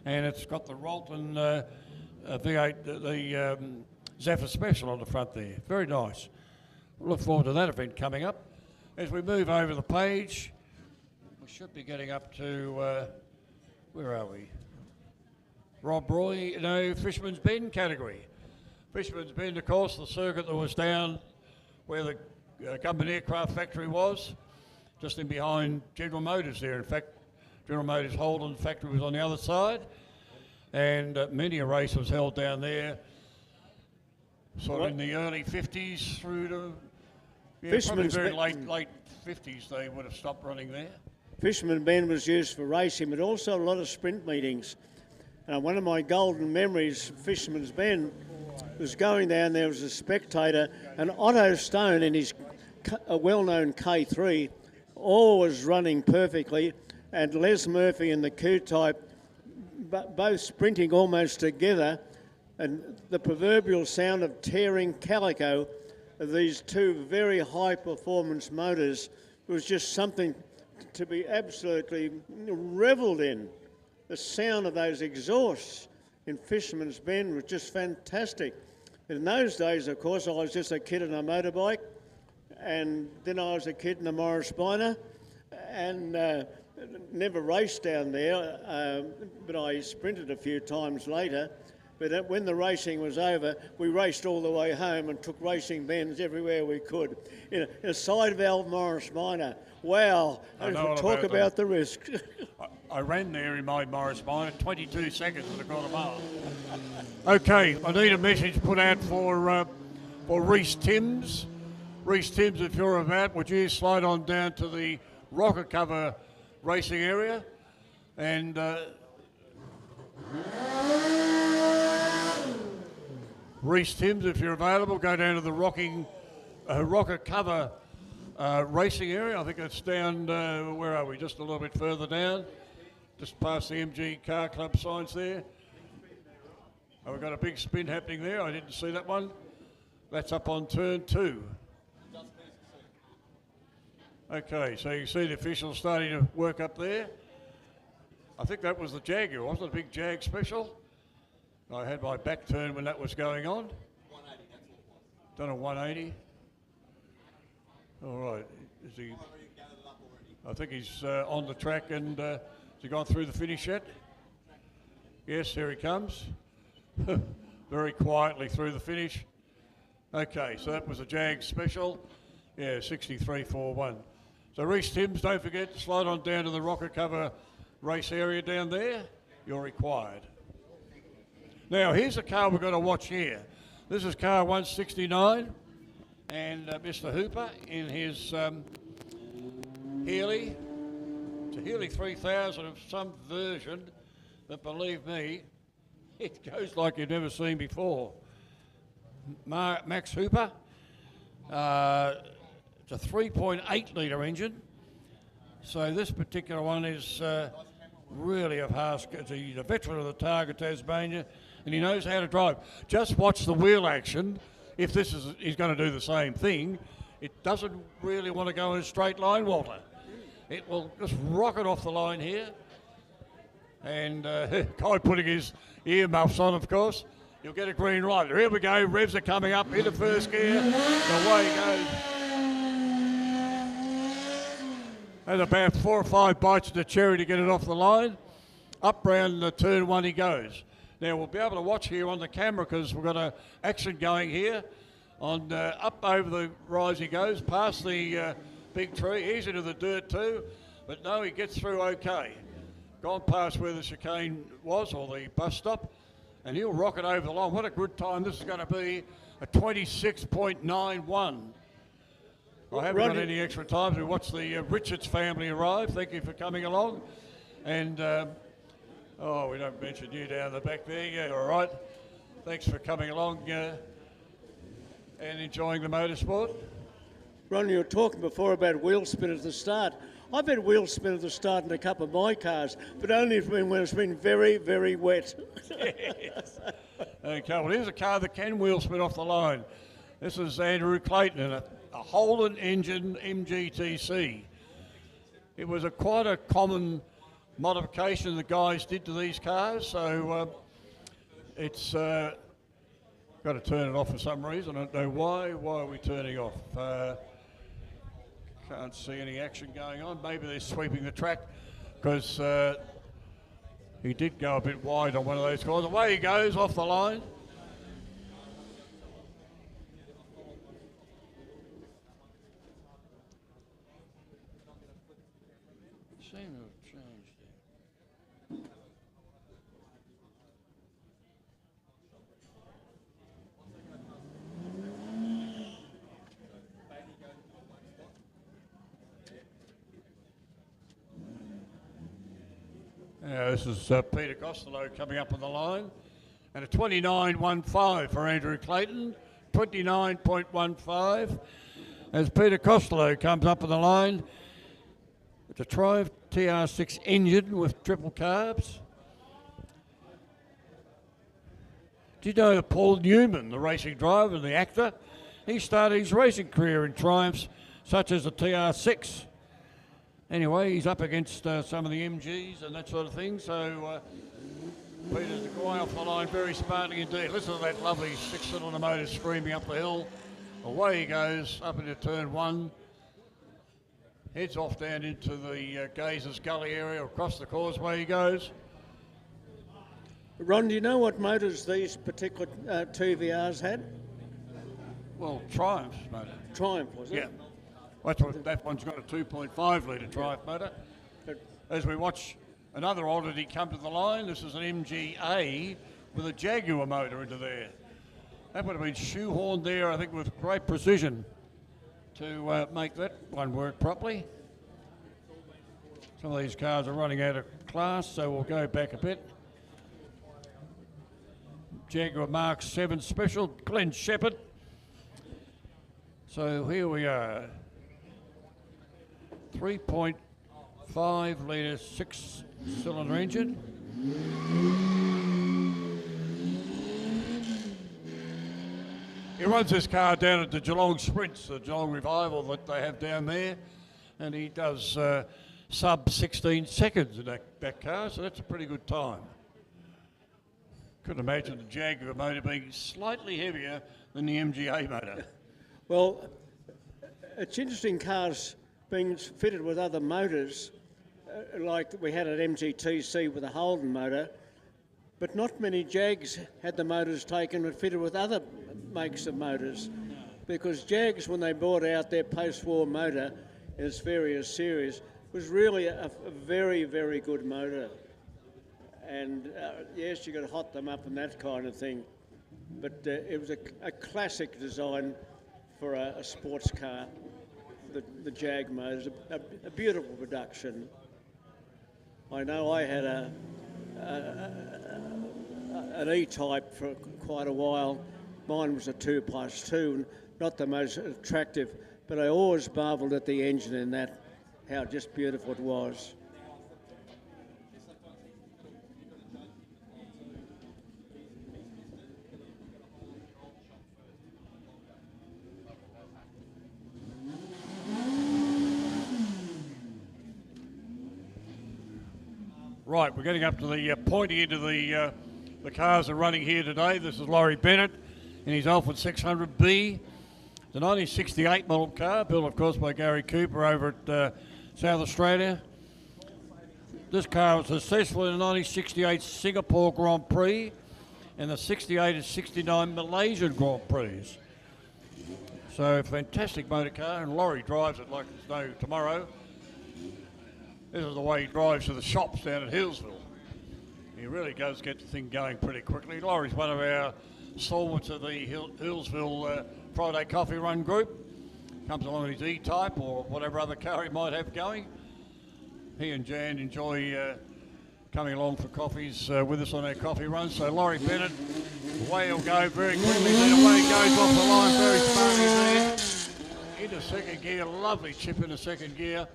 And it's got the Rolton V8, the Zephyr Special on the front there. Very nice. We'll look forward to that event coming up. As we move over the page, we should be getting up to, where are we? Rob Roy, Fisherman's Bend category. Fisherman's Bend, of course, the circuit that was down where the Government Aircraft Factory was, just in behind General Motors there. In fact, General Motors Holden factory was on the other side, and many a race was held down there, sort of in the early 50s through to, probably very late 50s they would have stopped running there. Fisherman Bend was used for racing, but also a lot of sprint meetings. One of my golden memories of Fisherman's Bend was going down there as a spectator, and Otto Stone in his well-known K3, always running perfectly, and Les Murphy in the Q-Type, both sprinting almost together, and the proverbial sound of tearing calico of these two very high-performance motors was just something to be absolutely revelled in. The sound of those exhausts in Fisherman's Bend was just fantastic. In those days, of course, I was just a kid on a motorbike, and then I was a kid in a Morris Minor, and never raced down there, but I sprinted a few times later. But when the racing was over, we raced all the way home and took racing bends everywhere we could. In a side valve Morris Minor. Wow, talk about the risk. I ran there in my Morris Minor, 22 seconds at a quarter mile. Okay, I need a message put out for Reece Timms. Reece Timms, if you're about, would you slide on down to the rocket cover racing area? And Reece Timms, if you're available, go down to the rocket cover racing area. I think it's down, where are we? Just a little bit further down. Just past the MG Car Club signs there. Oh, we've got a big spin happening there. I didn't see that one. That's up on turn 2. Okay, so you can see the officials starting to work up there. I think that was the Jaguar, wasn't it? A big Jag special. I had my back turned when that was going on. 180, that's what it was. Done a 180. All right. Is he? I think he's on the track, and has he gone through the finish yet? Yes, here he comes. Very quietly through the finish. Okay, so that was a Jag special. Yeah, 63.41. So Reece Timms, don't forget, slide on down to the rocket cover race area down there. You're required. Now, here's a car we've got to watch here. This is car 169, and Mr. Hooper in his Healy. It's a Healy 3000 of some version that, believe me, it goes like you've never seen before. Max Hooper. It's a 3.8 litre engine. So this particular one is really of Haas. He's a veteran of the Targa Tasmania, and he knows how to drive. Just watch the wheel action. If this is, he's going to do the same thing. It doesn't really want to go in a straight line, Walter. It will just rocket off the line here. And Guy putting his earmuffs on, of course. You'll get a green light. Here we go. Revs are coming up into first gear. Away he goes. And about 4 or 5 bites of the cherry to get it off the line. Up round the turn 1 he goes. Now we'll be able to watch here on the camera because we've got an action going here. On up over the rise he goes, past the big tree. He's into the dirt too, but no, he gets through okay. Gone past where the chicane was, or the bus stop, and he'll rocket over the line. What a good time this is going to be, a 26.91. I haven't got any extra times. We watched the Richards family arrive. Thank you for coming along. And, oh, we don't mention you down the back there. Yeah, all right. Thanks for coming along and enjoying the motorsport. Ron, you were talking before about wheel spin at the start. I've had wheel spin at the start in a couple of my cars, but only when it's been very, very wet. Yes. Okay, well, here's a car that can wheel spin off the line. This is Andrew Clayton in a Holden engine MGTC. It was quite a common modification the guys did to these cars, so it's got to turn it off for some reason. I don't know why. Why are we turning off? Can't see any action going on. Maybe they're sweeping the track because he did go a bit wide on one of those cars. Away he goes off the line. Seem to have changed there. This is Peter Costello coming up on the line. And a 29.15 for Andrew Clayton. 29.15 as Peter Costello comes up on the line. It's a Triumph TR6 engine with triple carbs. Do you know that Paul Newman, the racing driver and the actor, he started his racing career in Triumphs such as the TR6. Anyway, he's up against some of the MGs and that sort of thing, so Peter's going off the line very smartly indeed. Listen to that lovely 6-cylinder motor screaming up the hill. Away he goes up into turn 1. Heads off down into the Gazers Gully area. Across the causeway he goes. Ron, do you know what motors these particular TVRs had? Well, Triumph's motor. Triumph, was it? Yeah. That's what, that one's got a 2.5 litre Triumph motor. As we watch another oddity come to the line, this is an MGA with a Jaguar motor into there. That would have been shoehorned there, I think, with great precision to make that one work properly. Some of these cars are running out of class, so we'll go back a bit. Jaguar Mark 7 Special, Glenn Shepherd. So here we are. 3.5 litre 6-cylinder engine. He runs this car down at the Geelong Sprints, the Geelong Revival that they have down there, and he does sub 16 seconds in that car, so that's a pretty good time. Couldn't imagine the Jaguar motor being slightly heavier than the MGA motor. Well, it's interesting cars being fitted with other motors, like we had at MGTC with a Holden motor, but not many Jags had the motors taken and fitted with other makes of motors, because Jags, when they brought out their post-war motor in its various series, was really a very, very good motor. And yes, you could hot them up and that kind of thing, but it was a classic design for a sports car, the Jag motors, a beautiful production. I know I had an E-Type for quite a while. Mine was a 2+2, not the most attractive, but I always marvelled at the engine in that, how just beautiful it was. Right, we're getting up to the pointy end of the cars are running here today. This is Laurie Bennett in his Alfred 600B. The 1968 model car, built of course by Gary Cooper over at South Australia. This car was successful in the 1968 Singapore Grand Prix and the 68 and 69 Malaysian Grand Prix. So fantastic motor car, and Laurie drives it like there's no tomorrow. This is the way he drives to the shops down at Hillsville. He really does get the thing going pretty quickly. Laurie's one of our stalwarts of the Hillsville Friday Coffee Run group. Comes along in his E-Type or whatever other car he might have going. He and Jan enjoy coming along for coffees with us on our coffee runs. So Laurie Bennett, away he'll go very quickly. Then away he goes off the line very smartly there. Into second gear, lovely chip in the second gear.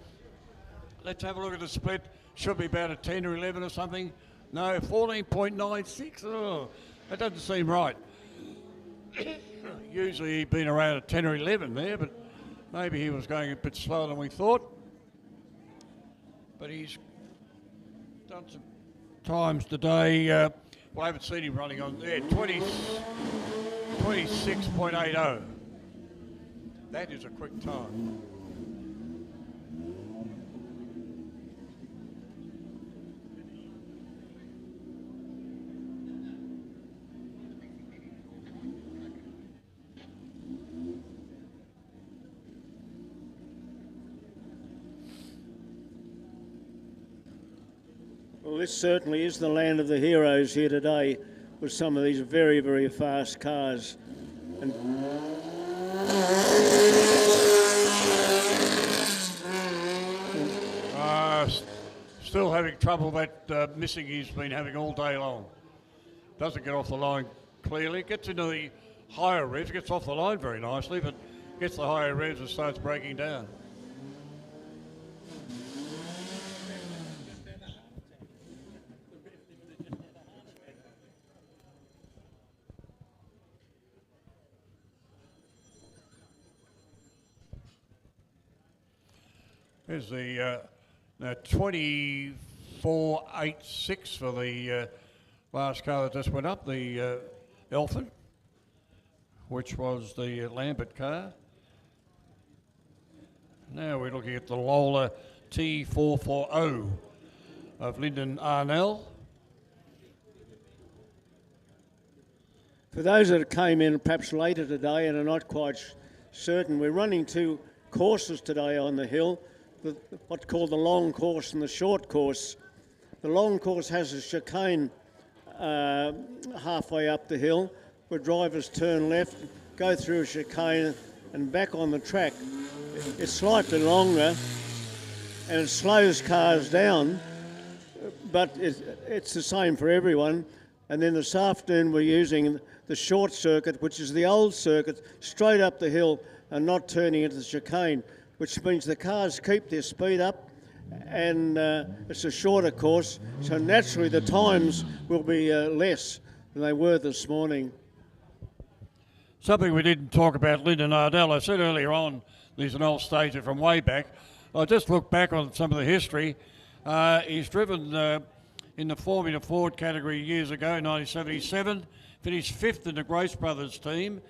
Let's have a look at the split. Should be about a 10 or 11 or something. No, 14.96. Oh, that doesn't seem right. Usually he'd been around a 10 or 11 there, but maybe he was going a bit slower than we thought. But he's done some times today. Well, I haven't seen him running on there. 26.80. That is a quick time. Well, this certainly is the land of the heroes here today, with some of these very, very fast cars. And still having trouble that missing he's been having all day long. Doesn't get off the line clearly. Gets into the higher revs, gets off the line very nicely, but gets the higher revs and starts breaking down. Here's the 24.86 for the last car that just went up, the Elfin, which was the Lambert car. Now we're looking at the Lola T440 of Lyndon Arnell. for those that came in perhaps later today and are not quite certain, we're running two courses today on the hill. What's called the long course and the short course. The long course has a chicane halfway up the hill where drivers turn left, go through a chicane and back on the track. It's slightly longer and it slows cars down, but it's the same for everyone. And then this afternoon we're using the short circuit, which is the old circuit, straight up the hill and not turning into the chicane, which means the cars keep their speed up, and it's a shorter course, so naturally the times will be less than they were this morning. Something we didn't talk about, Lyndon Ardell. I said earlier on, he's an old stager from way back. I just looked back on some of the history. He's driven in the Formula Ford category years ago, 1977, finished fifth in the Grace Brothers team,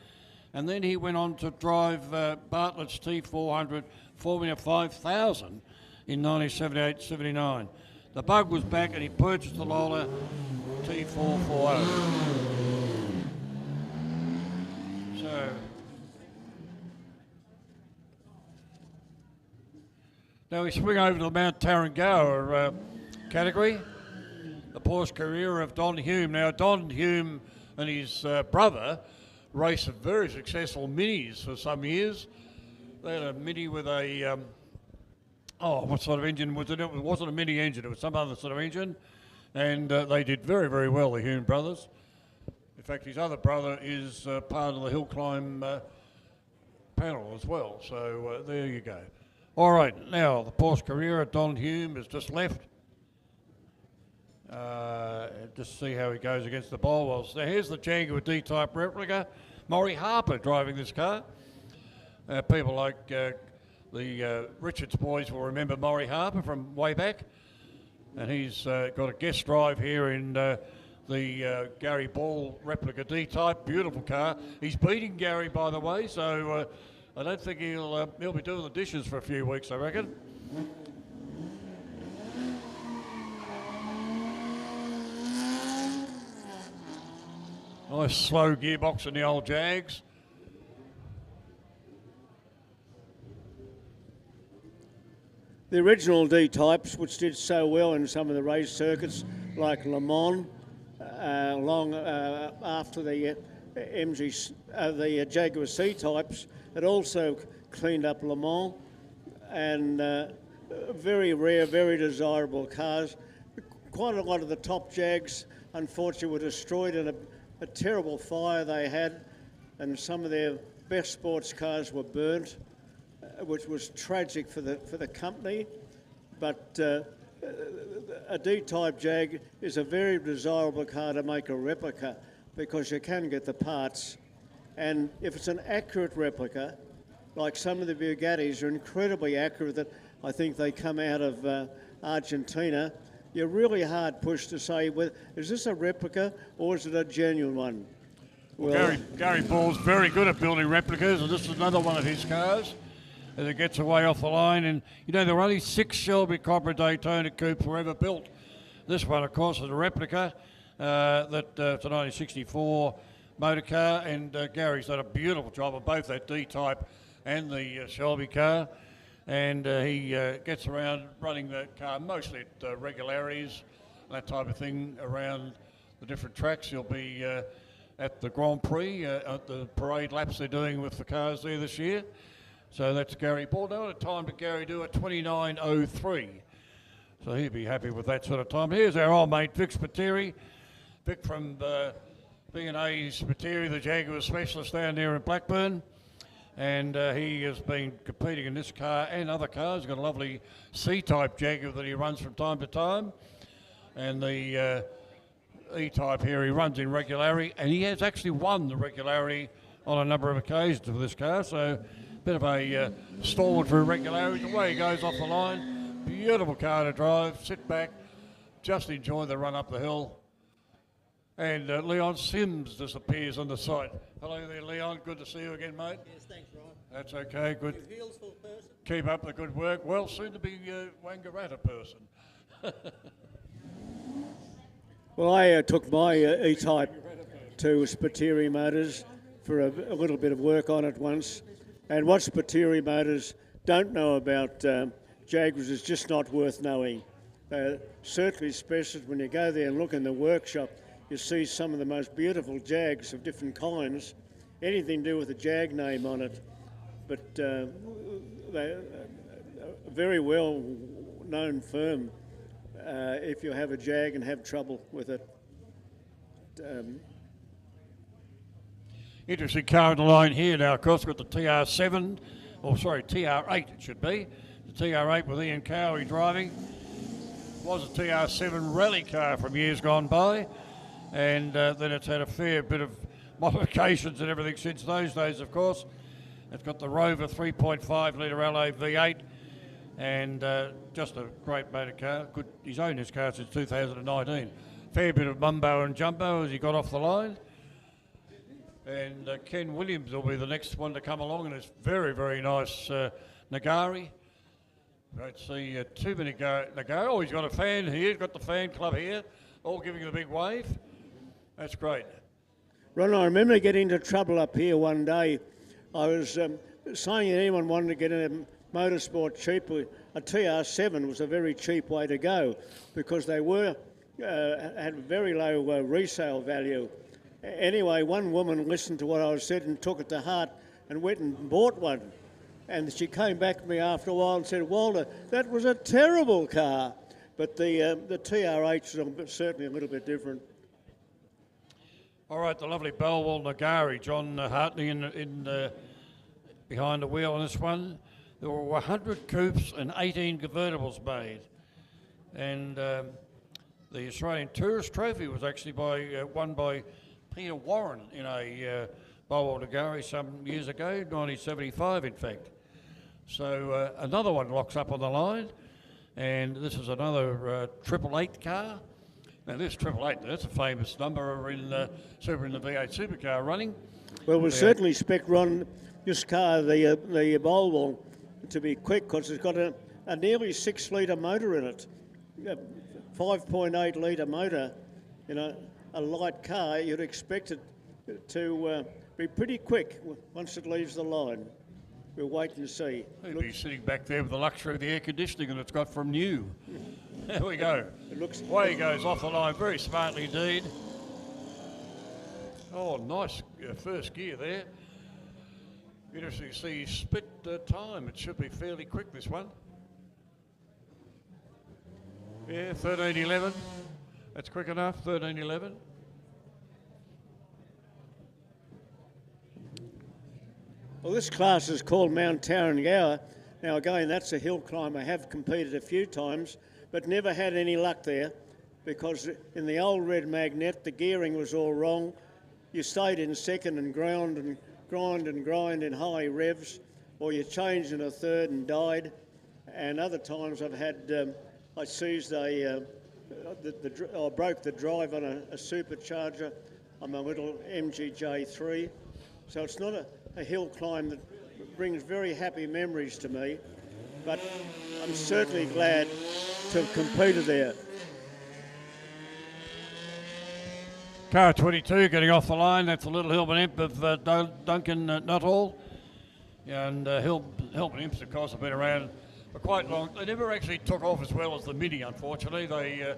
and then he went on to drive Bartlett's T400 Formula 5000 in 1978-79. The bug was back and he purchased the Lola T440. So Now we swing over to the Mount Tarrangower category. The Porsche career of Don Hume. Now Don Hume and his brother raced very successful minis for some years. They had a mini with a, what sort of engine was it? It wasn't a mini engine, it was some other sort of engine. And they did very, very well, the Hume brothers. In fact, his other brother is part of the hill climb panel as well. So there you go. All right, now the Porsche Carrera, Don Hume has just left. Just see how he goes against the Bolwells. Now here's the Jaguar D-Type replica. Maury Harper driving this car. People like the Richards boys will remember Maury Harper from way back. And he's got a guest drive here in the Gary Ball replica D-Type. Beautiful car. He's beating Gary, by the way, so I don't think he'll be doing the dishes for a few weeks, I reckon. Nice slow gearbox in the old Jags. The original D-types, which did so well in some of the race circuits, like Le Mans, long after the the Jaguar C-types, it also cleaned up Le Mans, and very rare, very desirable cars. Quite a lot of the top Jags, unfortunately, were destroyed in a terrible fire they had, and some of their best sports cars were burnt, which was tragic for the company. But a D-type Jag is a very desirable car to make a replica because you can get the parts. And if it's an accurate replica, like some of the Bugattis are incredibly accurate, that I think they come out of Argentina, you're really hard pushed to say, well, is this a replica or is it a genuine one? Well, Gary Ball's very good at building replicas, and this is another one of his cars as it gets away off the line. And, you know, there were only 6 Shelby Cobra Daytona coupes were ever built. This one, of course, is a replica. It's a 1964 motor car, and Gary's done a beautiful job of both that D-type and the Shelby car. And he gets around running the car mostly at regularities, that type of thing, around the different tracks. He'll be at the Grand Prix, at the parade laps they're doing with the cars there this year. So that's Gary Ball. Now, what time did Gary do? A 29.03. So he'd be happy with that sort of time. Here's our old mate, Vic Spiteri. Vic from B&A Spiteri, the Jaguar specialist down there in Blackburn. And he has been competing in this car and other cars. He's got a lovely C-type Jaguar that he runs from time to time. And the E-type here, he runs in regularity. And he has actually won the regularity on a number of occasions for this car. So a bit of a stalwart for regularity. The way he goes off the line, beautiful car to drive. Sit back, just enjoy the run up the hill. And Leon Sims disappears on the site. Hello there, Leon. Good to see you again, mate. Yes, thanks, Ron. That's okay. Good. Two heels for the person. Keep up the good work. Well, soon to be Wangaratta person. Well, I took my E-type to Spiteri Motors for a little bit of work on it once. And what Spiteri Motors don't know about Jaguars is just not worth knowing. Certainly, especially when you go there and look in the workshop, you see some of the most beautiful Jags of different kinds, anything to do with the Jag name on it. But they're a very well known firm if you have a Jag and have trouble with it. Interesting car on the line here now, of course, got the TR7, TR8 it should be. The TR8 with Ian Cowie driving. Was a TR7 rally car from years gone by. And then it's had a fair bit of modifications and everything since those days, of course. It's got the Rover 3.5 litre LA V8 and just a great motor car. Good, he's owned this car since 2019. Fair bit of mumbo and jumbo as he got off the line. And Ken Williams will be the next one to come along, and it's very, very nice Nagari. Great to see too many Nagari. Oh, he's got a fan here, he's got the fan club here, all giving it a big wave. That's great. Ron, I remember getting into trouble up here one day. I was saying that anyone wanted to get in motorsport cheap. A TR7 was a very cheap way to go because they were had very low resale value. Anyway, one woman listened to what I said and took it to heart and went and bought one. And she came back to me after a while and said, "Walter, that was a terrible car." But the TR8 is certainly a little bit different. All right, the lovely Belwell Nagari, John Hartley behind the wheel on this one. There were 100 coupes and 18 convertibles made. And the Australian Tourist Trophy was actually won by Peter Warren in a Belwell Nagari some years ago, 1975 in fact. So another one locks up on the line. And this is another 888 car. Now this 888, that's a famous number in the V8 supercar running. Well, we certainly expect Ron this car, the Bolwell, to be quick because it's got a nearly 6-litre motor in it, 5.8 litre motor. You know, a light car, you'd expect it to be pretty quick once it leaves the line. We'll wait and see. He'll be sitting back there with the luxury of the air conditioning that it's got from new. There we go. Away he goes off the line, very smartly indeed. Oh, nice first gear there. Interesting to see split time. It should be fairly quick, this one. Yeah, 13.11. That's quick enough, 13.11. Well, this class is called Mount Tarrangower. Now, again, that's a hill climb. I have competed a few times, but never had any luck there because in the old Red Magnet, the gearing was all wrong. You stayed in second and grind in high revs, or you changed in a third and died. And other times I've had, I seized I broke the drive on a supercharger on my little MGJ3. So it's not a hill climb that brings very happy memories to me, but I'm certainly glad to have competed there. Car 22 getting off the line. That's a little Hillman Imp of Duncan Nuttall. And Hillman Imps, of course, have been around for quite long. They never actually took off as well as the Mini, unfortunately. They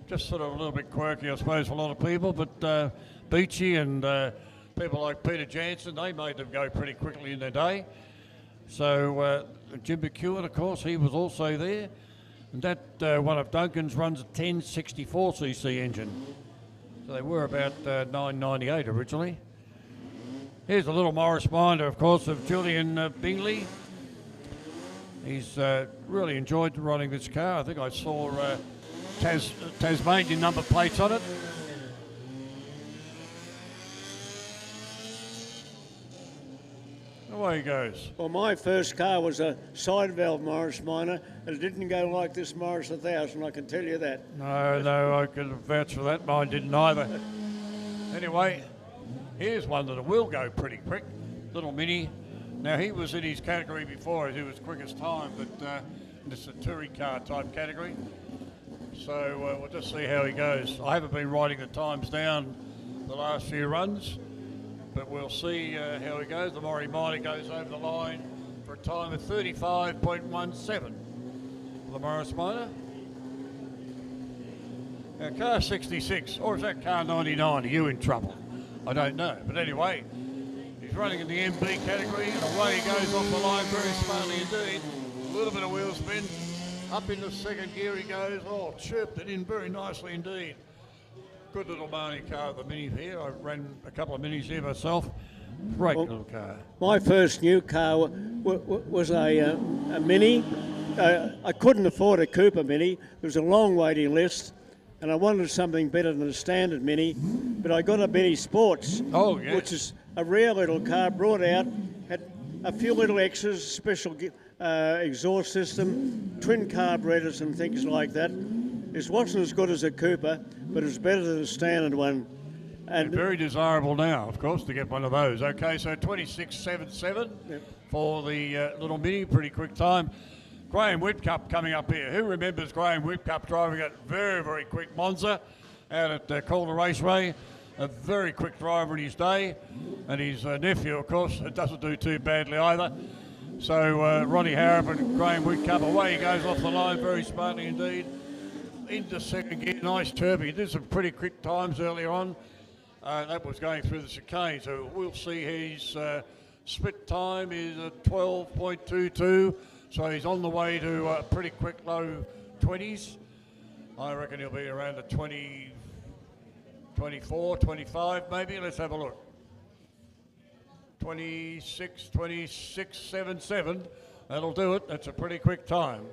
just sort of a little bit quirky, I suppose, for a lot of people. But Beachy and people like Peter Jansen, they made them go pretty quickly in their day. So Jim McEwen, of course, he was also there. And that one of Duncan's runs a 1064cc engine. So they were about 998 originally. Here's a little Morris Minor, of course, of Julian Bingley. He's really enjoyed running this car. I think I saw Tasmanian number plates on it. Away he goes. Well, my first car was a side valve Morris Minor, and it didn't go like this Morris 1000, I can tell you that. No, I can vouch for that. Mine didn't either. Anyway, here's one that will go pretty quick. Little Mini. Now, he was in his category before. He was quickest time, but it's a touring car type category. So we'll just see how he goes. I haven't been writing the times down the last few runs, but we'll see how he goes. The Mori Minor goes over the line for a time of 35.17 for the Morris Minor. Now, car 66, or is that car 99? Are you in trouble? I don't know. But anyway, he's running in the MB category, and away he goes off the line very smartly indeed. A little bit of wheel spin. Up in the second gear he goes. Oh, chirped it in very nicely indeed. Good little Marnie car, the Mini here. I ran a couple of Minis here myself. Great little car. My first new car was a Mini. I couldn't afford a Cooper Mini. There was a long waiting list, and I wanted something better than a standard Mini. But I got a Mini Sports, which is a rare little car, brought out, had a few little extras, special exhaust system, twin carburetors and things like that. It wasn't as good as a Cooper, but it's better than a standard one. And very desirable now, of course, to get one of those. Okay, so 26.77 for the little Mini, pretty quick time. Graham Whitcup coming up here. Who remembers Graham Whitcup driving a very, very quick Monza out at Calder Raceway? A very quick driver in his day. And his nephew, of course, doesn't do too badly either. So Ronnie Harrop and Graham Whitcup, away he goes off the line very smartly indeed. Into second gear, nice chirpy. He did some pretty quick times earlier on. That was going through the chicane, so we'll see his split time is at 12.22, so he's on the way to a pretty quick low 20s. I reckon he'll be around the 20, 24, 25 maybe. Let's have a look. 26, 26, 7, 7. That'll do it. That's a pretty quick time.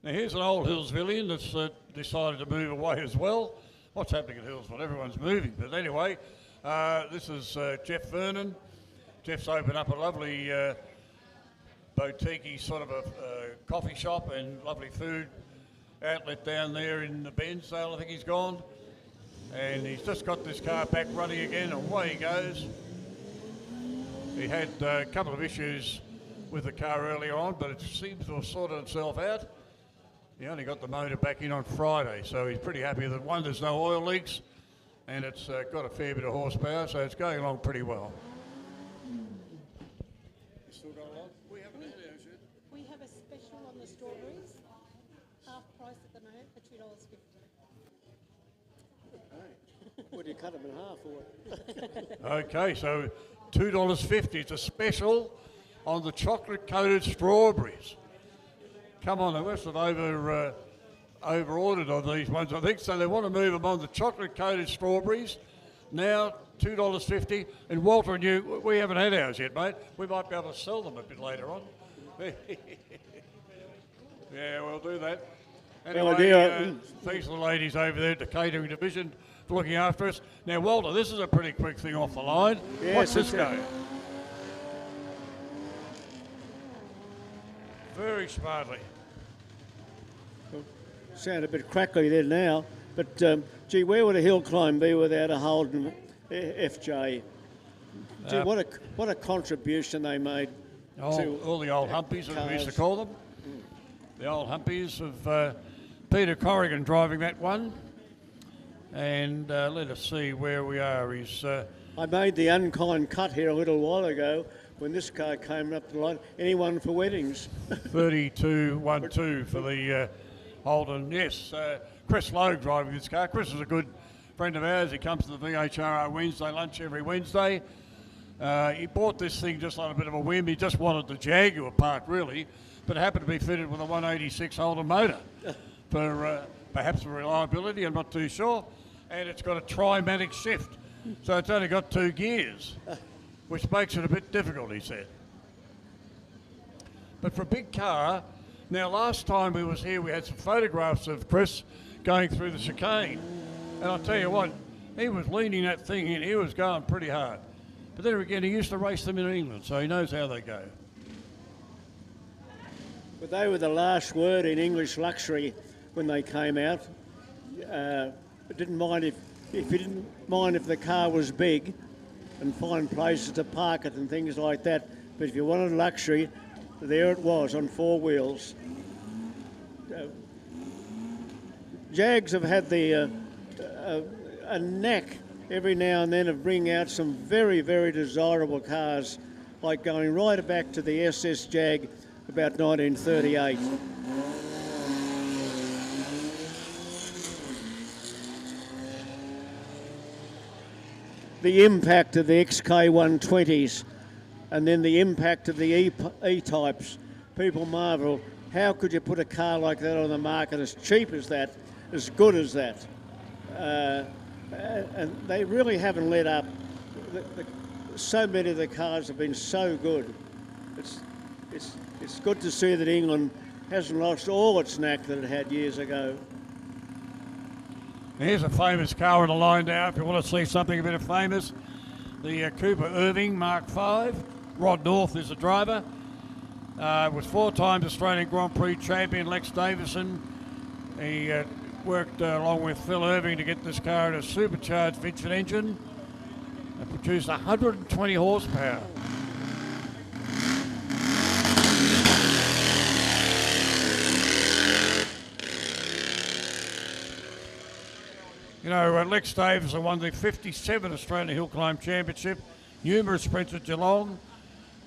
Now here's an old Hillsvillian that's decided to move away as well. What's happening at Hillsville? Everyone's moving. But anyway, this is Jeff Vernon. Jeff's opened up a lovely boutique sort of a coffee shop and lovely food outlet down there in the Bensdale, I think he's gone. And he's just got this car back running again, and away he goes. He had a couple of issues with the car earlier on, but it seems to have sorted itself out. He only got the motor back in on Friday, so he's pretty happy that, one, there's no oil leaks, and it's got a fair bit of horsepower, so it's going along pretty well. We have a special on the strawberries, half price at the moment for $2.50. Would you cut them in half or? Okay, so $2.50. It's a special on the chocolate-coated strawberries. Come on, they must have over-ordered on these ones, I think. So they want to move them on the chocolate-coated strawberries. Now, $2.50. And Walter and you, we haven't had ours yet, mate. We might be able to sell them a bit later on. Yeah, we'll do that. Anyway, thanks to the ladies over there at the catering division for looking after us. Now, Walter, this is a pretty quick thing off the line. Yes, What's this it's go? Very smartly. Sound a bit crackly there now, but gee, where would a hill climb be without a Holden FJ? Gee, what a contribution they made to All the old humpies, as we used to cars. call them. The old humpies of Peter Corrigan driving that one. And let us see where we are. He's I made the unkind cut here a little while ago when this car came up the line. Anyone for weddings? 32.12 for the Holden. Yes, Chris Lowe driving this car. Chris is a good friend of ours. He comes to the VHRR Wednesday lunch every Wednesday. He bought this thing just on a bit of a whim. He just wanted the Jaguar part, really, but it happened to be fitted with a 186 Holden motor for perhaps for reliability, I'm not too sure. And it's got a Trimatic shift, so it's only got 2 gears, which makes it a bit difficult, he said. But for a big car, now last time we was here, we had some photographs of Chris going through the chicane. And I'll tell you what, he was leaning that thing in, he was going pretty hard. But then again, he used to race them in England, so he knows how they go. But they were the last word in English luxury when they came out. Didn't mind if you didn't mind if the car was big and find places to park it and things like that. But if you wanted luxury, there it was on 4 wheels. Jags have had the a knack every now and then of bringing out some very, very desirable cars, like going right back to the SS Jag about 1938. The impact of the XK120s and then the impact of the E-types. People marvel, how could you put a car like that on the market as cheap as that, as good as that? And they really haven't let up. So many of the cars have been so good. It's good to see that England hasn't lost all its knack that it had years ago. Here's a famous car on the line now, if you want to see something a bit famous. The Cooper Irving Mark V. Rod North is the driver. Was 4 times Australian Grand Prix champion Lex Davison. He worked along with Phil Irving to get this car in a supercharged Vincent engine and produced 120 horsepower. You know, Lex Davison won the 57 Australian Hill Climb Championship, numerous sprints at Geelong,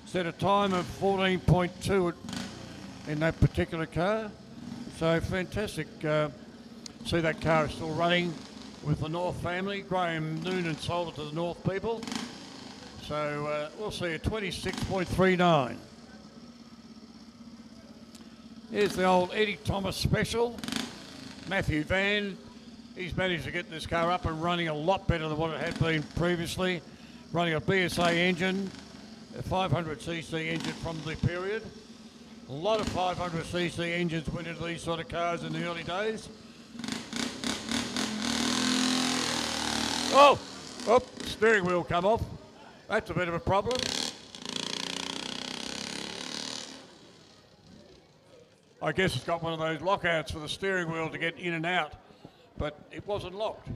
set a time of 14.2 in that particular car. So fantastic. See that car is still running with the North family. Graham Noonan sold it to the North people. So we'll see a 26.39. Here's the old Eddie Thomas special. Matthew Van, he's managed to get this car up and running a lot better than what it had been previously. Running a BSA engine, a 500cc engine from the period. A lot of 500cc engines went into these sort of cars in the early days. Oh, steering wheel come off. That's a bit of a problem. I guess it's got one of those lockouts for the steering wheel to get in and out, but it wasn't locked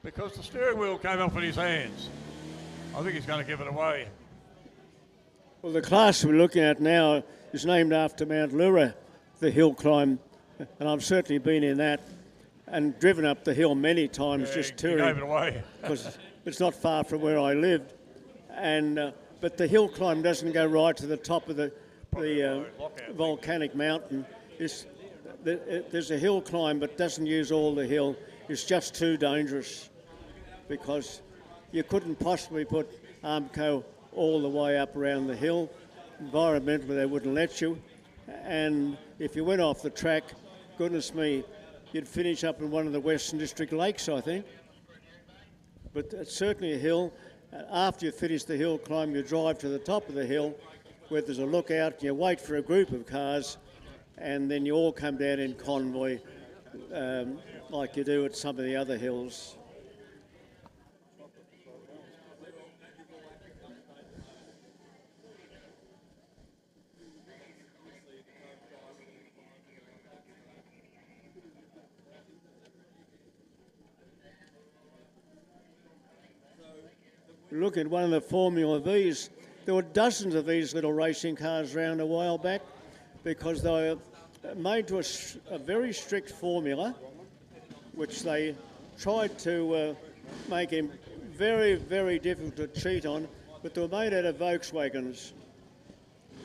because the steering wheel came off in his hands. I think he's going to give it away. Well, the class we're looking at now is named after Mount Lura, the hill climb, and I've certainly been in that and driven up the hill many times, just He touring. gave it away. Because it's not far from where I lived, and but the hill climb doesn't go right to the top of the volcanic mountain. There's a hill climb, but doesn't use all the hill. It's just too dangerous because you couldn't possibly put Armco all the way up around the hill. Environmentally, they wouldn't let you, and if you went off the track, goodness me, you'd finish up in one of the Western District lakes, I think. But it's certainly a hill. After you finish the hill climb, you drive to the top of the hill where there's a lookout, you wait for a group of cars, and then you all come down in convoy like you do at some of the other hills. Look at one of the Formula Vs. There were dozens of these little racing cars around a while back because they were made to a very strict formula, which they tried to make him very, very difficult to cheat on, but they were made out of Volkswagens.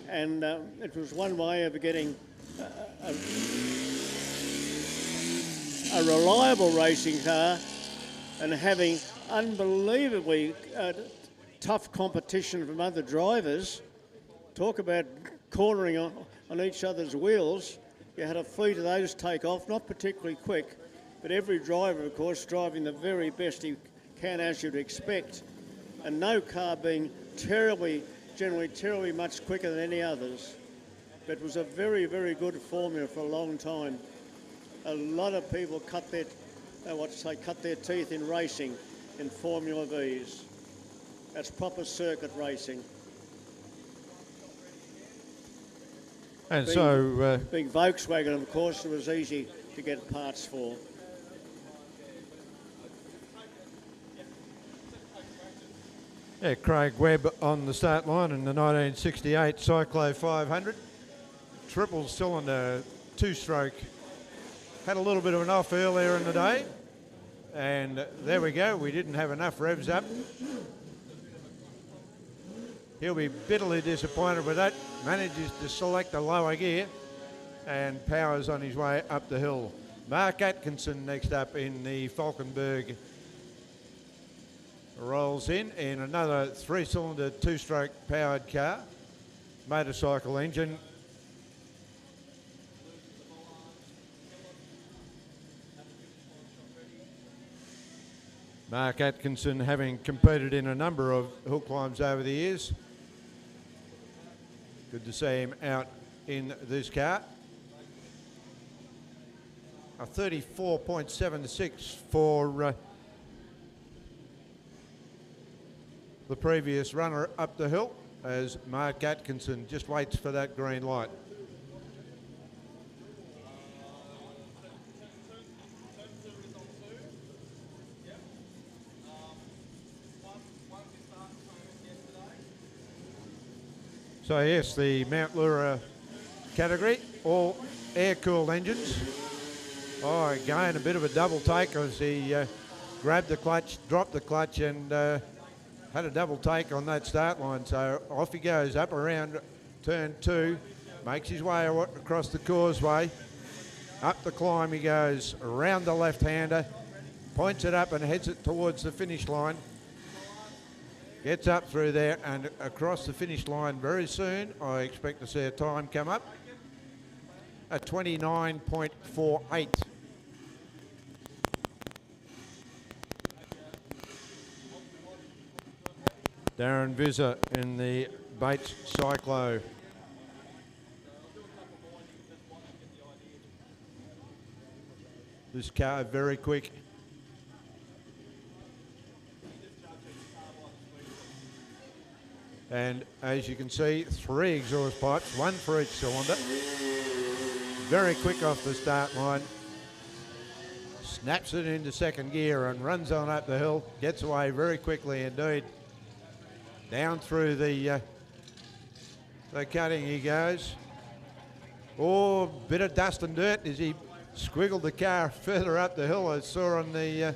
And it was one way of getting a reliable racing car and having unbelievably tough competition from other drivers. Talk about cornering on each other's wheels. You had a fleet of those take off, not particularly quick, but every driver, of course, driving the very best he can, as you'd expect, and no car being generally terribly much quicker than any others. But it was a very, very good formula for a long time. A lot of people cut their teeth in racing in Formula Vs. That's proper circuit racing. And being Volkswagen, of course, it was easy to get parts for. Yeah, Craig Webb on the start line in the 1968 Cyclo 500. Triple cylinder, two-stroke. Had a little bit of an off earlier in the day. And there we go, we didn't have enough revs up. He'll be bitterly disappointed with that. Manages to select a lower gear and powers on his way up the hill. Mark Atkinson next up in the Falkenberg. Rolls in another three-cylinder, two-stroke powered car. Motorcycle engine. Mark Atkinson having competed in a number of hill climbs over the years. Good to see him out in this car. A 34.76 for the previous runner up the hill as Mark Atkinson just waits for that green light. So yes, the Mount Lura category, all air-cooled engines. Oh, again, a bit of a double take as he grabbed the clutch, dropped the clutch, and had a double take on that start line. So off he goes up around turn 2, makes his way across the causeway. Up the climb he goes, around the left-hander, points it up and heads it towards the finish line. Gets up through there and across the finish line very soon. I expect to see a time come up at 29.48. Darren Visser in the Bates Cyclo. This car very quick. And as you can see, 3 exhaust pipes, 1 for each cylinder. Very quick off the start line. Snaps it into second gear and runs on up the hill. Gets away very quickly indeed. Down through the cutting he goes. Oh, bit of dust and dirt as he squiggled the car further up the hill. I saw on the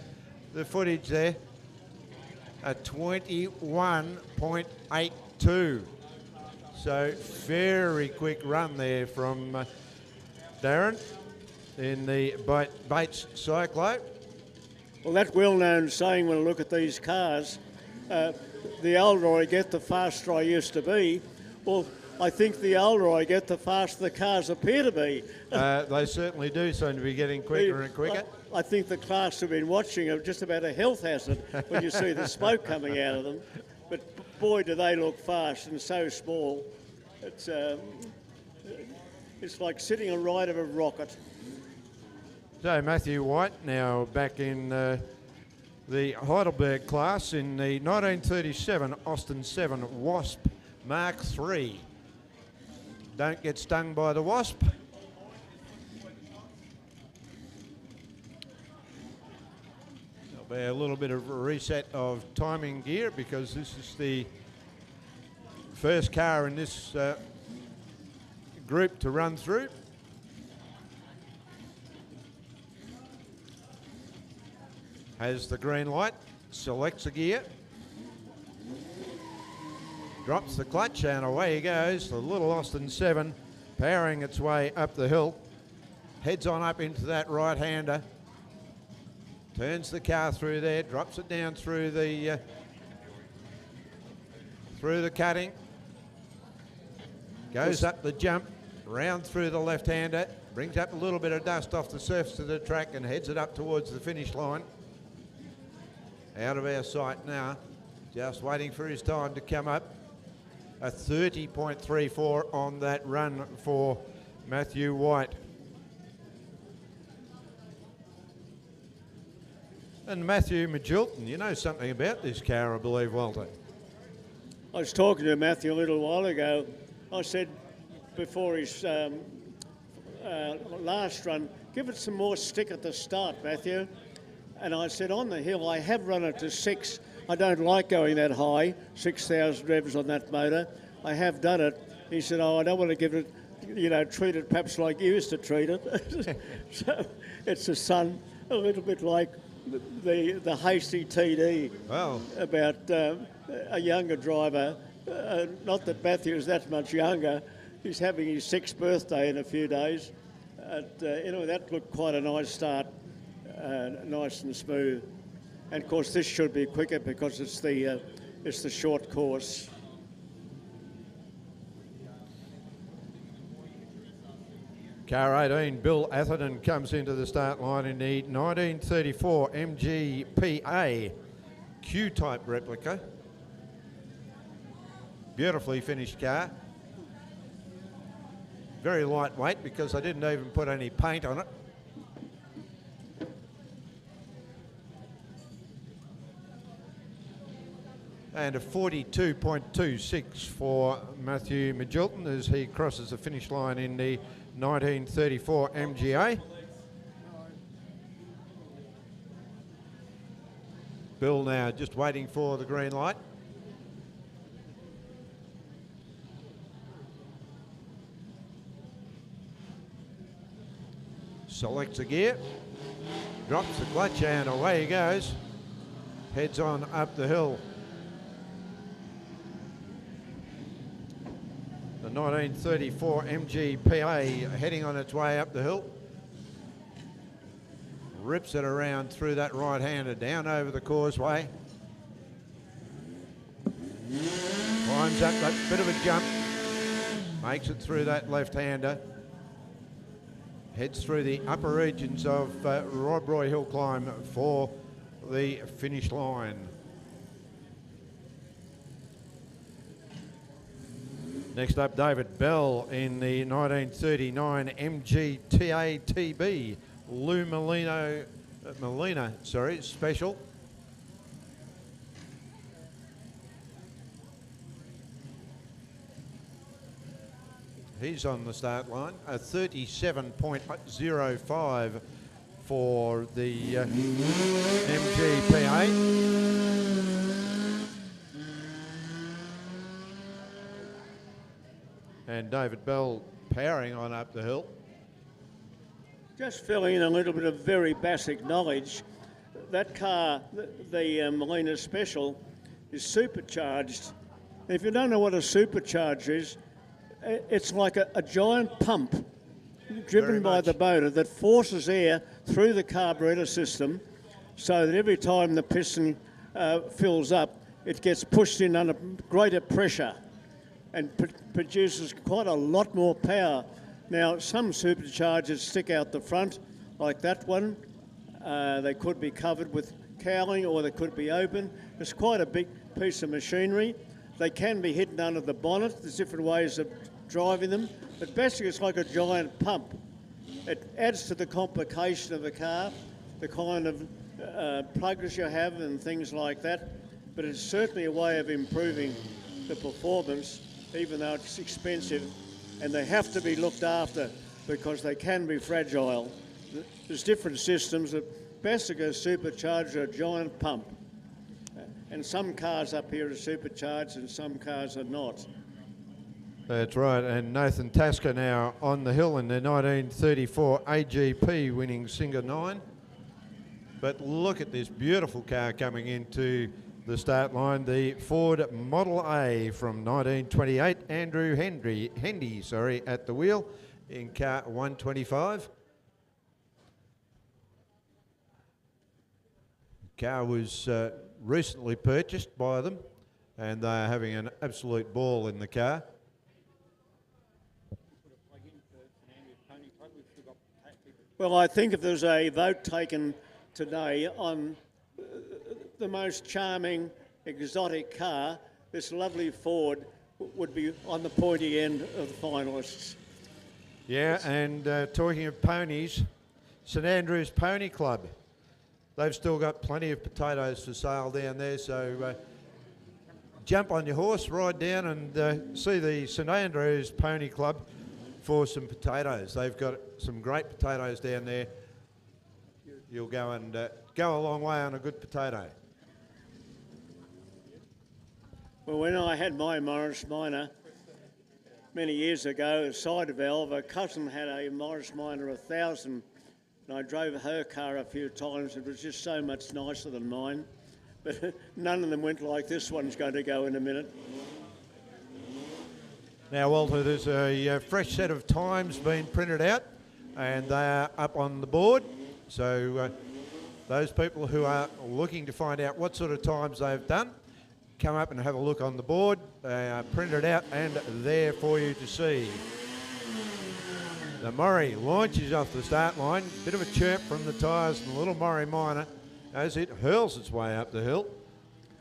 footage there. A 21.82. So very quick run there from Darren in the Bates Cyclo. Well, that well-known saying when I look at these cars, the older I get, the faster I used to be. Well, I think the older I get, the faster the cars appear to be. They certainly do seem to be getting quicker and quicker. I think the class have been watching are just about a health hazard when you see the smoke coming out of them. But boy, do they look fast and so small. It's like sitting on right of a rocket. So Matthew White now back in the Heidelberg class in the 1937 Austin 7 Wasp Mark III. Don't get stung by the wasp. There'll be a little bit of a reset of timing gear because this is the first car in this group to run through. Has the green light, selects a gear, drops the clutch and away he goes. The little Austin 7 powering its way up the hill, heads on up into that right-hander, turns the car through there, drops it down through the cutting, goes up the jump, round through the left-hander, brings up a little bit of dust off the surface of the track and heads it up towards the finish line. Out of our sight now, just waiting for his time to come up. A 30.34 on that run for Matthew White. And Matthew Magilton, you know something about this car, I believe, Walter. I was talking to Matthew a little while ago. I said before his last run, give it some more stick at the start, Matthew. And I said, on the hill, I have run it to 6. I don't like going that high, 6,000 revs on that motor. I have done it. He said, oh, I don't want to give it, treat it perhaps like you used to treat it. So it's a little bit like the hasty TD. Well, About a younger driver. Not that Matthew is that much younger. He's having his 6th birthday in a few days. That looked quite a nice start. Nice and smooth, and of course this should be quicker because it's the short course. Car 18, Bill Atherton comes into the start line in the 1934 MGPA Q-type replica. Beautifully finished car. Very lightweight because I didn't even put any paint on it. And a 42.26 for Matthew Magilton as he crosses the finish line in the 1934 MGA. Bill now just waiting for the green light. Selects a gear, drops the clutch and away he goes. heads on up the hill. The 1934 MGPA heading on its way up the hill. Rips it around through that right-hander, down over the causeway. Climbs up that bit of a jump. Makes it through that left-hander. Heads through the upper regions of Rob Roy Hill Climb for the finish line. Next up, David Bell in the 1939 MGTA TB Lou Molina special. He's on the start line, a 37.05 for the MGPA. And David Bell powering on up the hill. Just filling in a little bit of very basic knowledge. That car, the Molina Special, is supercharged. If you don't know what a supercharger is, it's like a giant pump driven by the motor that forces air through the carburetor system so that every time the piston fills up, it gets pushed in under greater pressure and produces quite a lot more power. Now, some superchargers stick out the front, like that one. They could be covered with cowling or they could be open. It's quite a big piece of machinery. They can be hidden under the bonnet. There's different ways of driving them. But basically, it's like a giant pump. It adds to the complication of the car, the kind of plugs you have and things like that. But it's certainly a way of improving the performance, even though it's expensive. And they have to be looked after because they can be fragile. There's different systems. The basically a supercharger, a giant pump. And some cars up here are supercharged and some cars are not. That's right, and Nathan Tasker now on the hill in the 1934 AGP winning Singer 9. But look at this beautiful car coming into the start line, the Ford Model A from 1928, Andrew Hendy at the wheel in car 125. Car was recently purchased by them and they are having an absolute ball in the car. Well, I think if there's a vote taken today on the most charming, exotic car, this lovely Ford would be on the pointy end of the finalists. Yeah, and talking of ponies, St Andrews Pony Club. They've still got plenty of potatoes for sale down there, so jump on your horse, ride down and see the St Andrews Pony Club for some potatoes. They've got some great potatoes down there. You'll go and go a long way on a good potato. Well, when I had my Morris Minor many years ago, a side valve, a cousin had a Morris Minor 1000, and I drove her car a few times. It was just so much nicer than mine. But none of them went like this one's going to go in a minute. Now, Walter, there's a fresh set of times being printed out, and they are up on the board. So those people who are looking to find out what sort of times they've done, come up and have a look on the board. They are printed out and there for you to see. The Murray launches off the start line. Bit of a chirp from the tyres from the little Murray Minor as it hurls its way up the hill.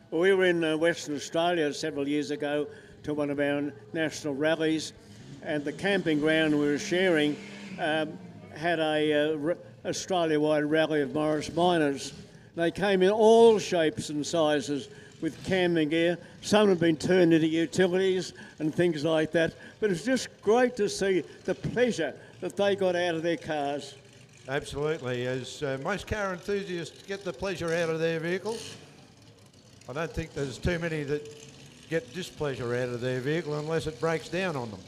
Well, we were in Western Australia several years ago to one of our national rallies, and the camping ground we were sharing had a Australia-wide rally of Morris Minors. They came in all shapes and sizes with camping gear. Some have been turned into utilities and things like that. But it's just great to see the pleasure that they got out of their cars. Absolutely. As most car enthusiasts get the pleasure out of their vehicles, I don't think there's too many that get displeasure out of their vehicle unless it breaks down on them.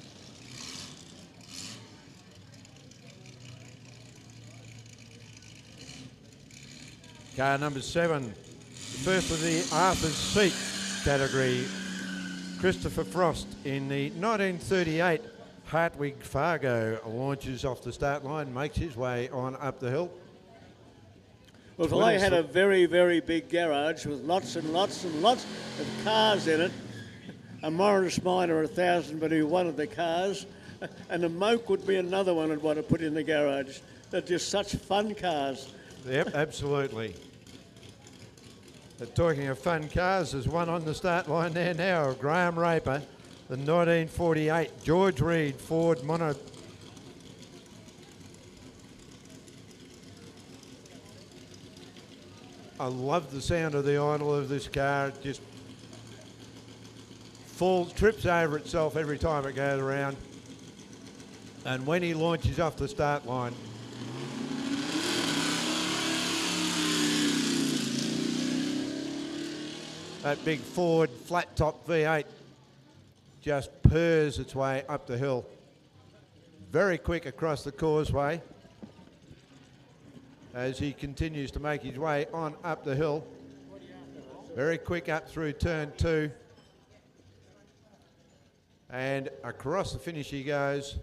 Car number 7, First of the Arthur's Seat category, Christopher Frost in the 1938 Hartwig Fargo launches off the start line, makes his way on up the hill. Well, if I had a very, very big garage with lots and lots and lots of cars in it, a Morris Minor 1000 but who wanted the cars, and a Moke would be another one I'd want to put in the garage. They're just such fun cars. Yep, absolutely. But talking of fun cars, there's one on the start line there now, Graham Raper, the 1948 George Reed Ford Mono. I love the sound of the idle of this car. It just falls, trips over itself every time it goes around. And when he launches off the start line, that big Ford flat top V8 just purrs its way up the hill. Very quick across the causeway as he continues to make his way on up the hill. Very quick up through turn 2. And across the finish he goes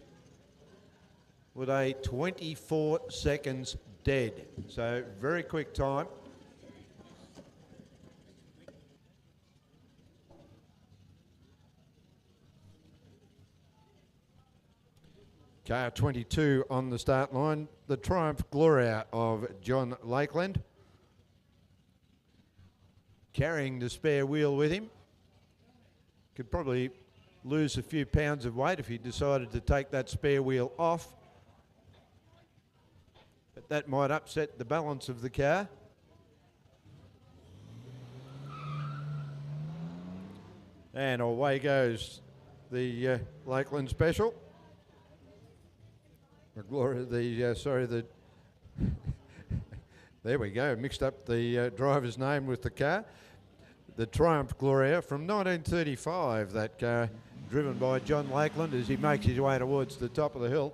with a 24 seconds dead. So very quick time. Car 22 on the start line, the Triumph Gloria of John Lakeland. Carrying the spare wheel with him. Could probably lose a few pounds of weight if he decided to take that spare wheel off. But that might upset the balance of the car. And away goes the Lakeland Special. There we go, mixed up the driver's name with the car. The Triumph Gloria from 1935, that car driven by John Lakeland as he makes his way towards the top of the hill.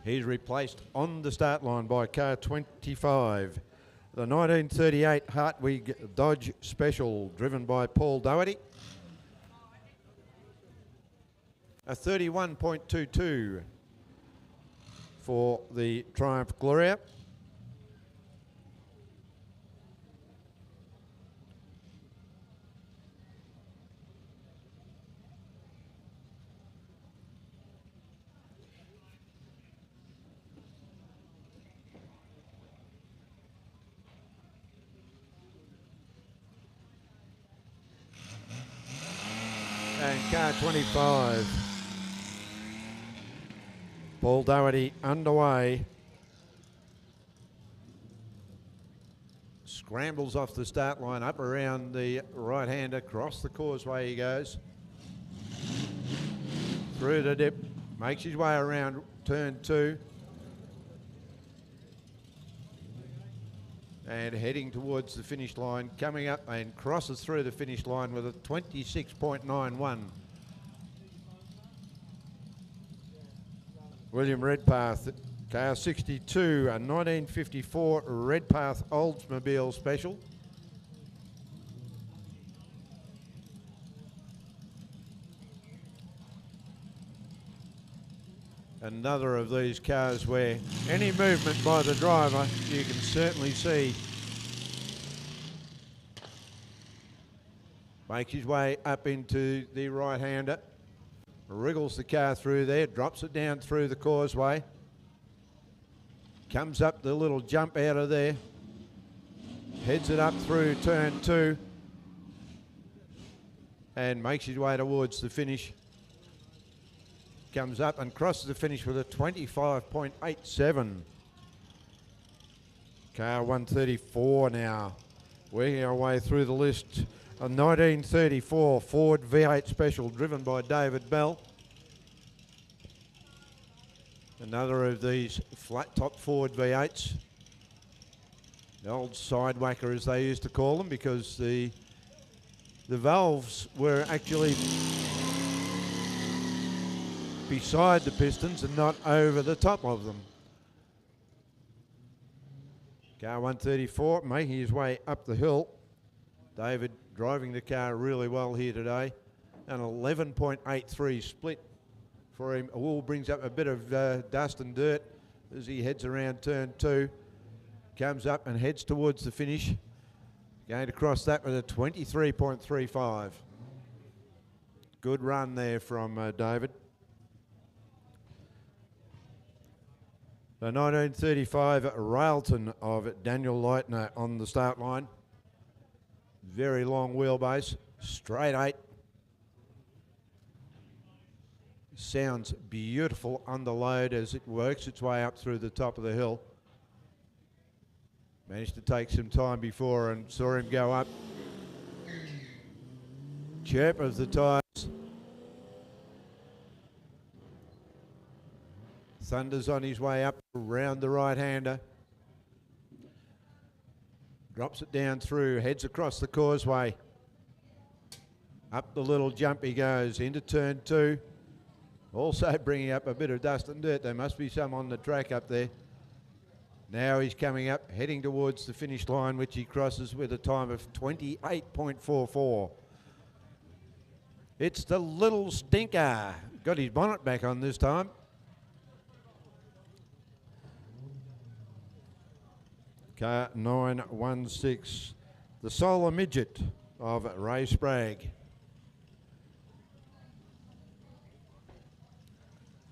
He's replaced on the start line by car 25, the 1938 Hartwig Dodge Special driven by Paul Doherty. A 31.22 for the Triumph Gloria. And car 25. Paul Doherty underway. Scrambles off the start line, up around the right-hander, across the causeway he goes. Through the dip, makes his way around turn 2. And heading towards the finish line, coming up and crosses through the finish line with a 26.91. William Redpath, car 62, a 1954 Redpath Oldsmobile Special. Another of these cars where any movement by the driver you can certainly see. Makes his way up into the right-hander. Wriggles the car through there, drops it down through the causeway. Comes up the little jump out of there. Heads it up through turn 2. And makes his way towards the finish. Comes up and crosses the finish with a 25.87. Car 134 now. Working our way through the list. A 1934 Ford V8 Special driven by David Bell. Another of these flat top Ford V8s. The old side whacker as they used to call them, because the valves were actually beside the pistons and not over the top of them. Car 134 making his way up the hill. David driving the car really well here today. An 11.83 split for him. Wool brings up a bit of dust and dirt as he heads around turn 2. Comes up and heads towards the finish. Going to cross that with a 23.35. Good run there from David. The 1935 Railton of Daniel Leitner on the start line. Very long wheelbase, straight 8. Sounds beautiful under load as it works its way up through the top of the hill. Managed to take some time before and saw him go up. Chirp of the tyres. Thunder's on his way up around the right-hander. Drops it down through, heads across the causeway. Up the little jump he goes into turn 2. Also bringing up a bit of dust and dirt. There must be some on the track up there. Now he's coming up, heading towards the finish line, which he crosses with a time of 28.44. It's the little stinker. Got his bonnet back on this time. Car 916, the Solar Midget of Ray Sprague.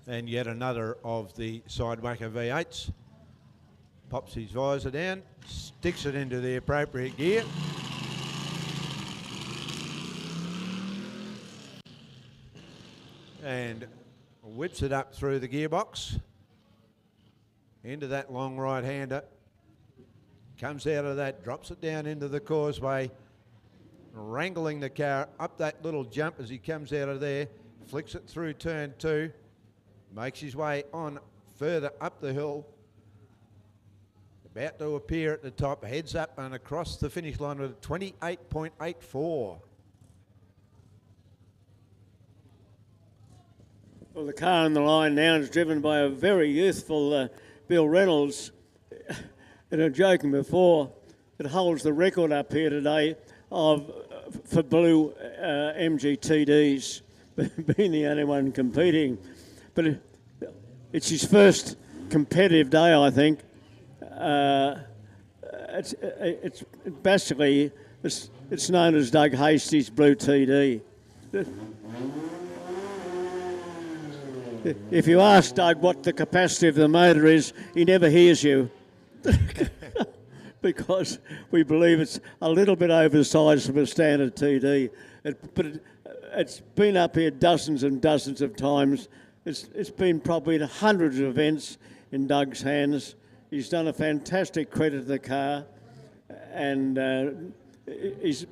And yet another of the Sidewhacker V8s. Pops his visor down, sticks it into the appropriate gear. And whips it up through the gearbox. Into that long right-hander. Comes out of that, drops it down into the causeway, wrangling the car up that little jump as he comes out of there, flicks it through turn 2, makes his way on further up the hill, about to appear at the top, heads up and across the finish line with a 28.84. Well, the car on the line now is driven by a very youthful Bill Reynolds. And I'm joking before, it holds the record up here today for blue MGTDs, being the only one competing. But it's his first competitive day, I think. It's basically, it's known as Doug Hastie's Blue TD. If you ask Doug what the capacity of the motor is, he never hears you. Because we believe it's a little bit oversized from a standard TD. It's been up here dozens and dozens of times. It's been probably in hundreds of events in Doug's hands. He's done a fantastic credit to the car, and he's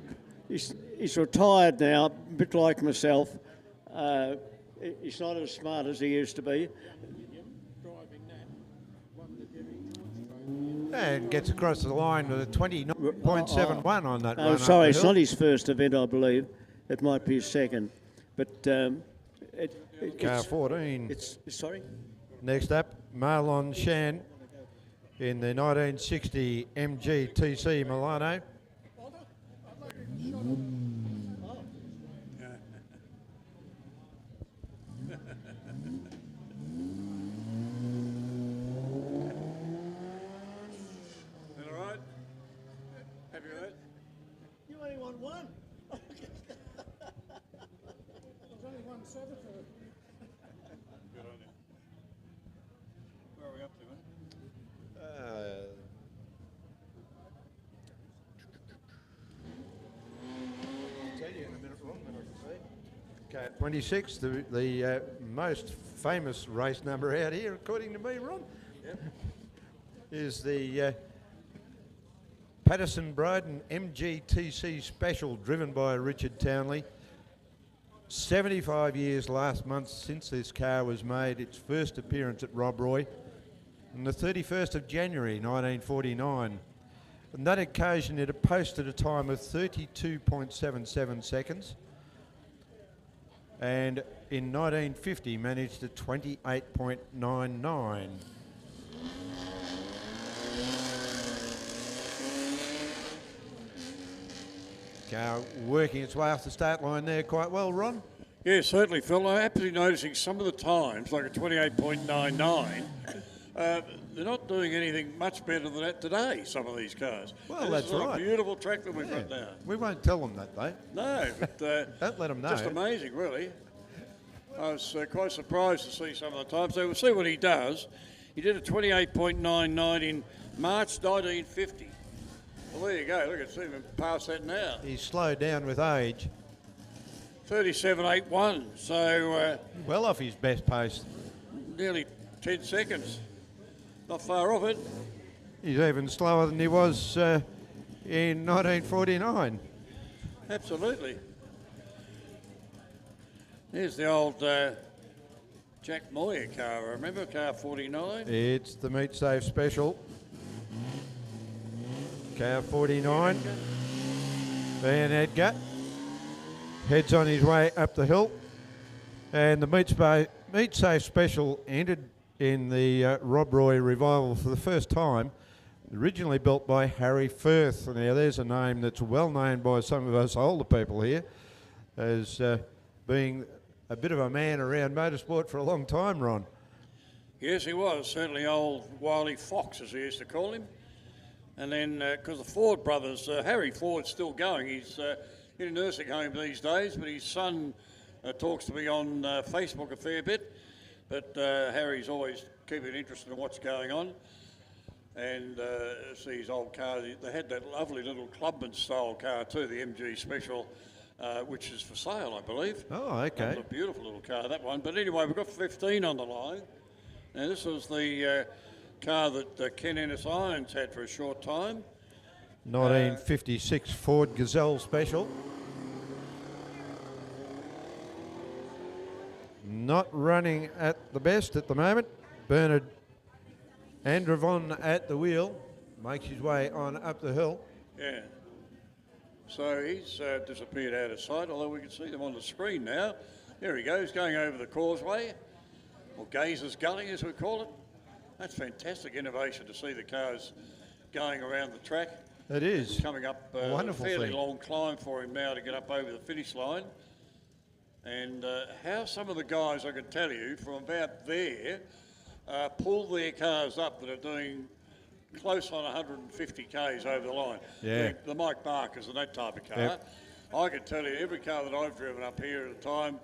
retired now, a bit like myself. He's not as smart as he used to be. And gets across the line with a 20.71 on that run. Oh, sorry, it's not his first event, I believe. It might be his second. But Car 14. Sorry? Next up, Marlon Shan in the 1960 MG TC Milano. Okay, 26, the most famous race number out here, according to me, Ron, is the Patterson Bryden MGTC Special, driven by Richard Townley. 75 years last month since this car was made its first appearance at Rob Roy, on the 31st of January 1949. On that occasion, it posted a time of 32.77 seconds. And in 1950 managed a 28.99. Car working its way off the start line there quite well, Ron. Yeah, certainly, Phil. I'm absolutely noticing some of the times, like a 28.99, they're not doing anything much better than that today, some of these cars. Well, And that's this is right. a beautiful track that we've got now. We won't tell them that, though. No, but Don't let them know. just amazing, really. I was quite surprised to see some of the times. So we'll see what he does. He did a 28.99 in March 1950. Well, there you go. Look at him past that now. He's slowed down with age. 37.81. So Well off his best pace. nearly 10 seconds. Not far off it. He's even slower than he was in 1949. Absolutely. There's the old Jack Moyer car. I remember car 49. It's the Meat Safe Special. Car 49. Van Edgar heads on his way up the hill. And the Meat Safe Special entered in the Rob Roy revival for the first time. Originally built by Harry Firth. Now there's a name that's well known by some of us older people here as being a bit of a man around motorsport for a long time, Ron. Yes, he was. Certainly old Wiley Fox, as he used to call him. And then, because the Ford brothers, Harry Ford's still going. He's in a nursing home these days, but his son talks to me on Facebook a fair bit. But Harry's always keeping interested in what's going on. And see his old car. They had that lovely little clubman style car too, the MG Special, which is for sale, I believe. Oh, okay. That was a beautiful little car, that one. But anyway, we've got 15 on the line. Now, this was the car that Ken Ennis Irons had for a short time. 1956 Ford Gazelle Special. Not running at the best at the moment. Bernard Andravon at the wheel. Makes his way on up the hill. Yeah. So he's disappeared out of sight, although we can see them on the screen now. There he goes, going over the causeway, or Gazer's Gully as we call it. That's fantastic innovation to see the cars going around the track. It is. Coming up Wonderful a fairly thing. long climb for him now to get up over the finish line. And how some of the guys, I can tell you, from about there, pull their cars up that are doing close on 150 k's over the line. Yeah. The Mike Barkers and that type of car. Yep. I can tell you, every car that I've driven up here at a time,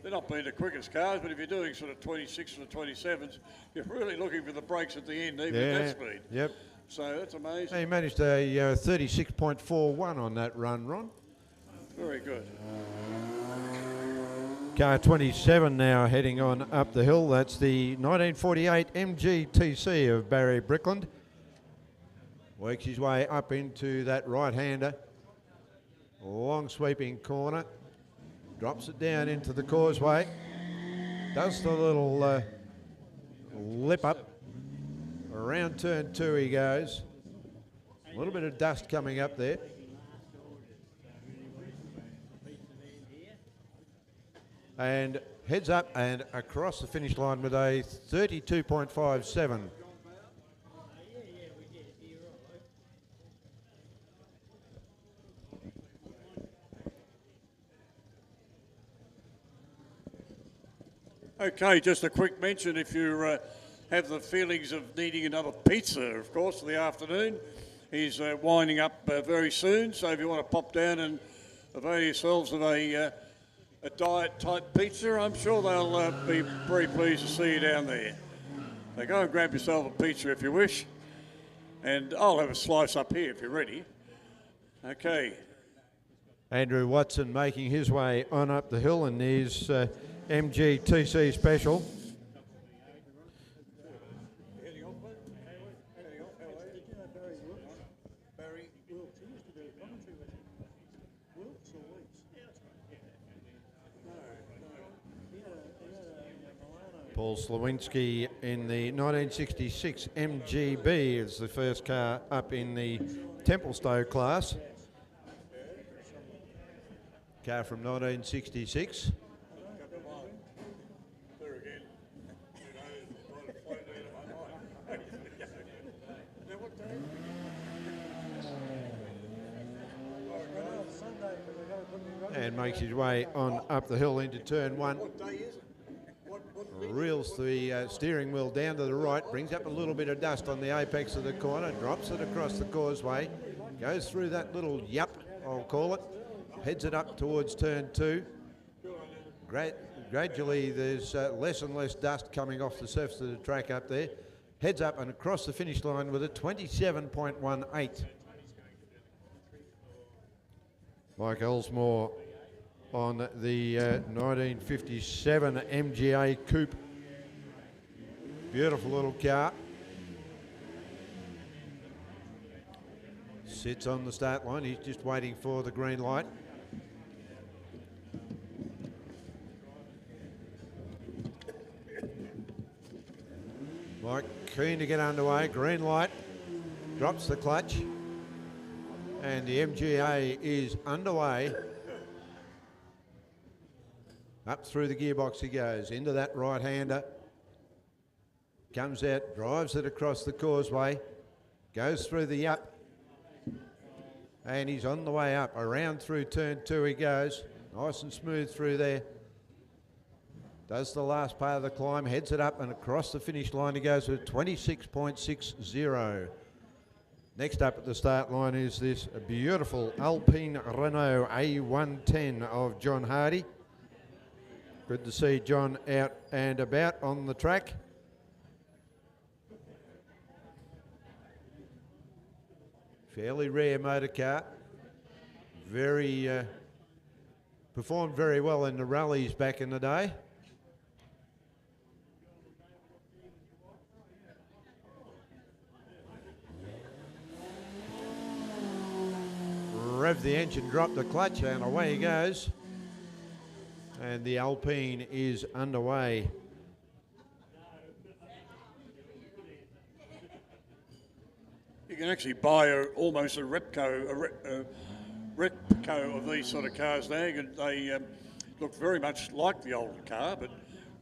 they're not being the quickest cars, but if you're doing sort of 26 or 27s, you're really looking for the brakes at the end, even at that speed. Yep. So that's amazing. He managed a 36.41 on that run, Ron. Very good. Car 27 now heading on up the hill. That's the 1948 MGTC of Barry Brickland. Works his way up into that right-hander. Long sweeping corner. Drops it down into the causeway. Does the little lip up. Around turn 2 he goes. A little bit of dust coming up there. And heads up and across the finish line with a 32.57. Okay, just a quick mention if you have the feelings of needing another pizza, of course, for the afternoon. He's winding up very soon, so if you want to pop down and avail yourselves of a diet-type pizza, I'm sure they'll be very pleased to see you down there. So go and grab yourself a pizza if you wish, and I'll have a slice up here if you're ready. Okay. Andrew Watson making his way on up the hill in his MGTC Special. Paul Slawinski in the 1966 MGB is the first car up in the Templestowe class. Car from 1966. and makes his way on up the hill into turn 1. Reels the steering wheel down to the right, brings up a little bit of dust on the apex of the corner, drops it across the causeway, goes through that little yup, I'll call it, heads it up towards turn 2. Gradually there's less and less dust coming off the surface of the track up there. Heads up and across the finish line with a 27.18. Mike Ellsmore on the 1957 MGA Coupe. Beautiful little car. Sits on the start line. He's just waiting for the green light. Mike keen to get underway. Green light. Drops the clutch. And the MGA is underway. Up through the gearbox he goes, into that right-hander. Comes out, drives it across the causeway, goes through the up, and he's on the way up. Around through turn 2 he goes, nice and smooth through there. Does the last part of the climb, heads it up and across the finish line he goes with 26.60. Next up at the start line is this beautiful Alpine Renault A110 of John Hardy. Good to see John out and about on the track. Fairly rare motor car. Performed very well in the rallies back in the day. Rev the engine, drop the clutch, and away he goes. And the Alpine is underway. You can actually buy almost a replica of these sort of cars now. They look very much like the older car, but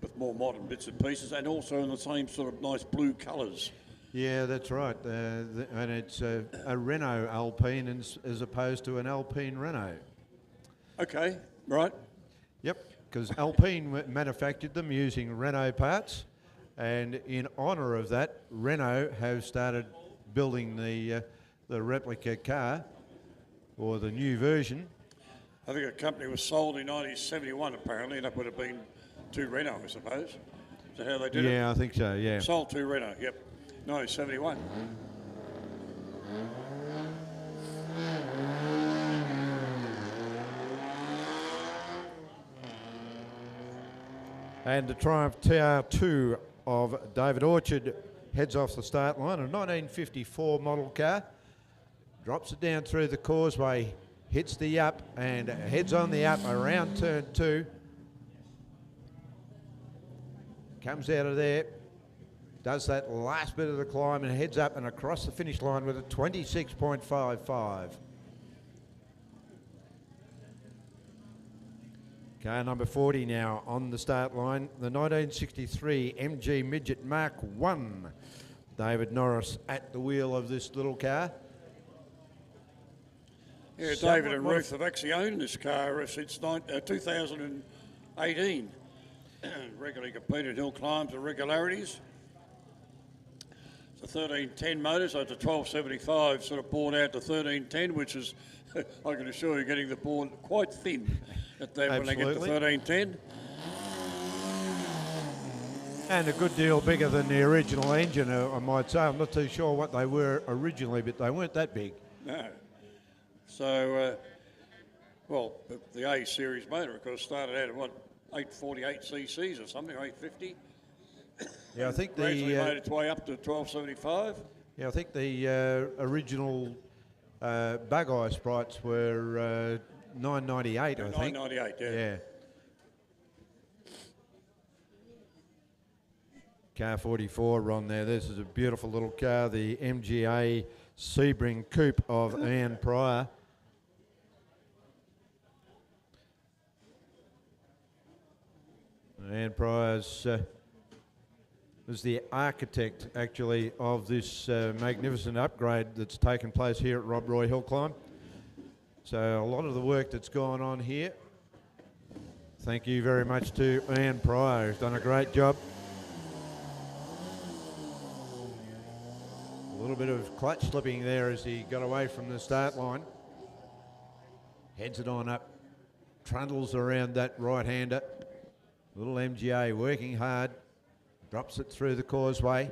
with more modern bits and pieces, and also in the same sort of nice blue colours. Yeah, that's right. And it's a Renault Alpine as opposed to an Alpine Renault. Okay, right. Yep, because Alpine manufactured them using Renault parts, and in honour of that, Renault have started building the replica car, or the new version. I think a company was sold in 1971 apparently, and that would have been to Renault, I suppose. Is that how they did it? Yeah, I think so, yeah. Sold to Renault, yep, 1971. And the Triumph TR2 of David Orchard heads off the start line, a 1954 model car. Drops it down through the causeway, hits the up and heads on the up around turn 2. Comes out of there, does that last bit of the climb and heads up and across the finish line with a 26.55. Car number 40 now on the start line, the 1963 MG Midget Mark 1. David Norris at the wheel of this little car. Yeah, David and Ruth have actually owned this car since 2018. Regularly competed hill climbs and regularities. It's a 1310 motor, so it's a 1275 sort of bored out to 1310, which is, I can assure you, getting the board quite thin at that when they get to 1310. And a good deal bigger than the original engine, I might say. I'm not too sure what they were originally, but they weren't that big. No. So, well, the A series motor, of course, started out at what, 848 cc's or something, or 850. Yeah, I think Gradually made its way up to 1275. Yeah, I think the original Bug-Eye sprites were 998, I think. 998, yeah. Yeah. Car 44 on there. This is a beautiful little car, the MGA Sebring Coupe of Ian Pryor. Ian Pryor's was the architect, actually, of this magnificent upgrade that's taken place here at Rob Roy Hill Climb. So a lot of the work that's gone on here Thank you very much to Ian Pryor, who's done a great job. A little bit of clutch slipping there as he got away from the start line. Heads it on up, trundles around that right-hander. Little MGA working hard, drops it through the causeway.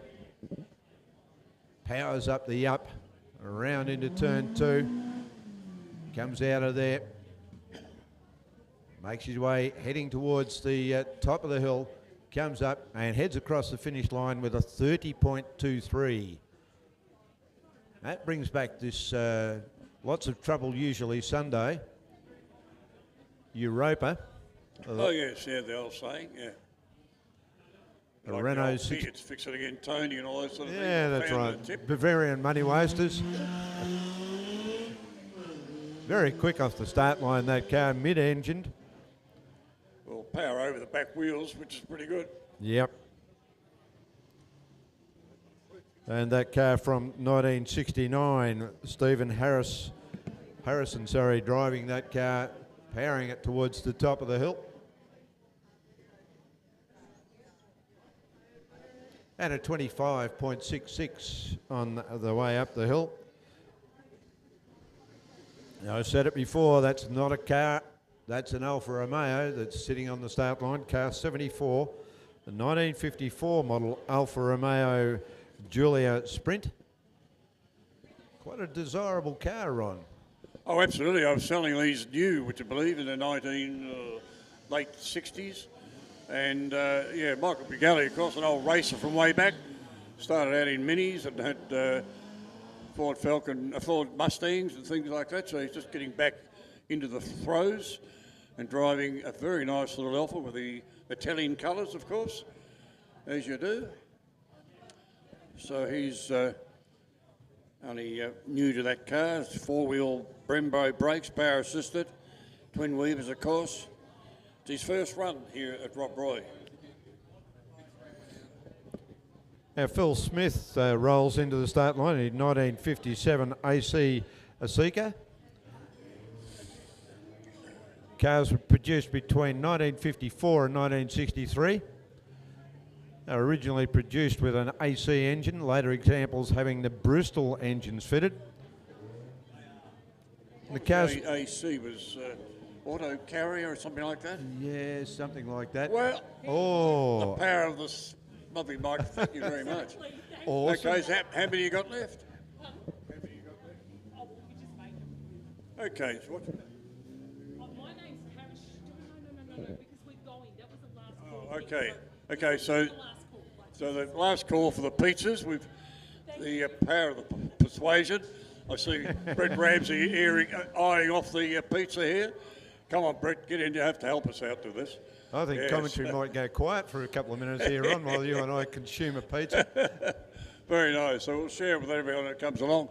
Powers up the up, around into turn 2. Comes out of there. Makes his way heading towards the top of the hill. Comes up and heads across the finish line with a 30.23. That brings back this lots of trouble usually Sunday. Europa. Oh, yes, yeah, the old saying, yeah. The Like Renault the old 6. Fiats, fix it again, Tony, and all that sort of thing. Yeah, that's Found right. the tip. Bavarian money wasters. Very quick off the start line, that car, mid-engined. Well, power over the back wheels, which is pretty good. Yep. And that car from 1969, Stephen Harrison, driving that car, powering it towards the top of the hill. And a 25.66 on the way up the hill. Now, I said it before, that's not a car, that's an Alfa Romeo that's sitting on the start line, car 74, the 1954 model Alfa Romeo Giulia Sprint. Quite a desirable car, Ron. Oh, absolutely. I was selling these new, would you believe, in the late 60s. And, yeah, Michael Bugalli, of course, an old racer from way back. Started out in Minis and had Ford Mustangs and things like that. So he's just getting back into the throes and driving a very nice little Alfa with the Italian colours, of course, as you do. So he's only new to that car. It's 4-wheel Brembo brakes, power assisted, twin weavers, of course. It's his first run here at Rob Roy. Now, Phil Smith rolls into the start line in 1957 AC Asica. Cars were produced between 1954 and 1963. They were originally produced with an AC engine, later examples having the Bristol engines fitted. The cars... AC was auto carrier or something like that? Yeah, something like that. Well, oh, the power of this lovely mic. Thank you very much. awesome. Okay, so how many you got left? Okay, so what? My name's Hamish. No, because we're going. That was the last call. Oh, okay, okay, so the last call for the pizzas. We've the power of the persuasion. I see Brett Ramsey eyeing off the pizza here. Come on, Brett, get in. You have to help us out to this. I think Yes. commentary might go quiet for a couple of minutes here on while you and I consume a pizza. Very nice. So we'll share it with everyone that comes along.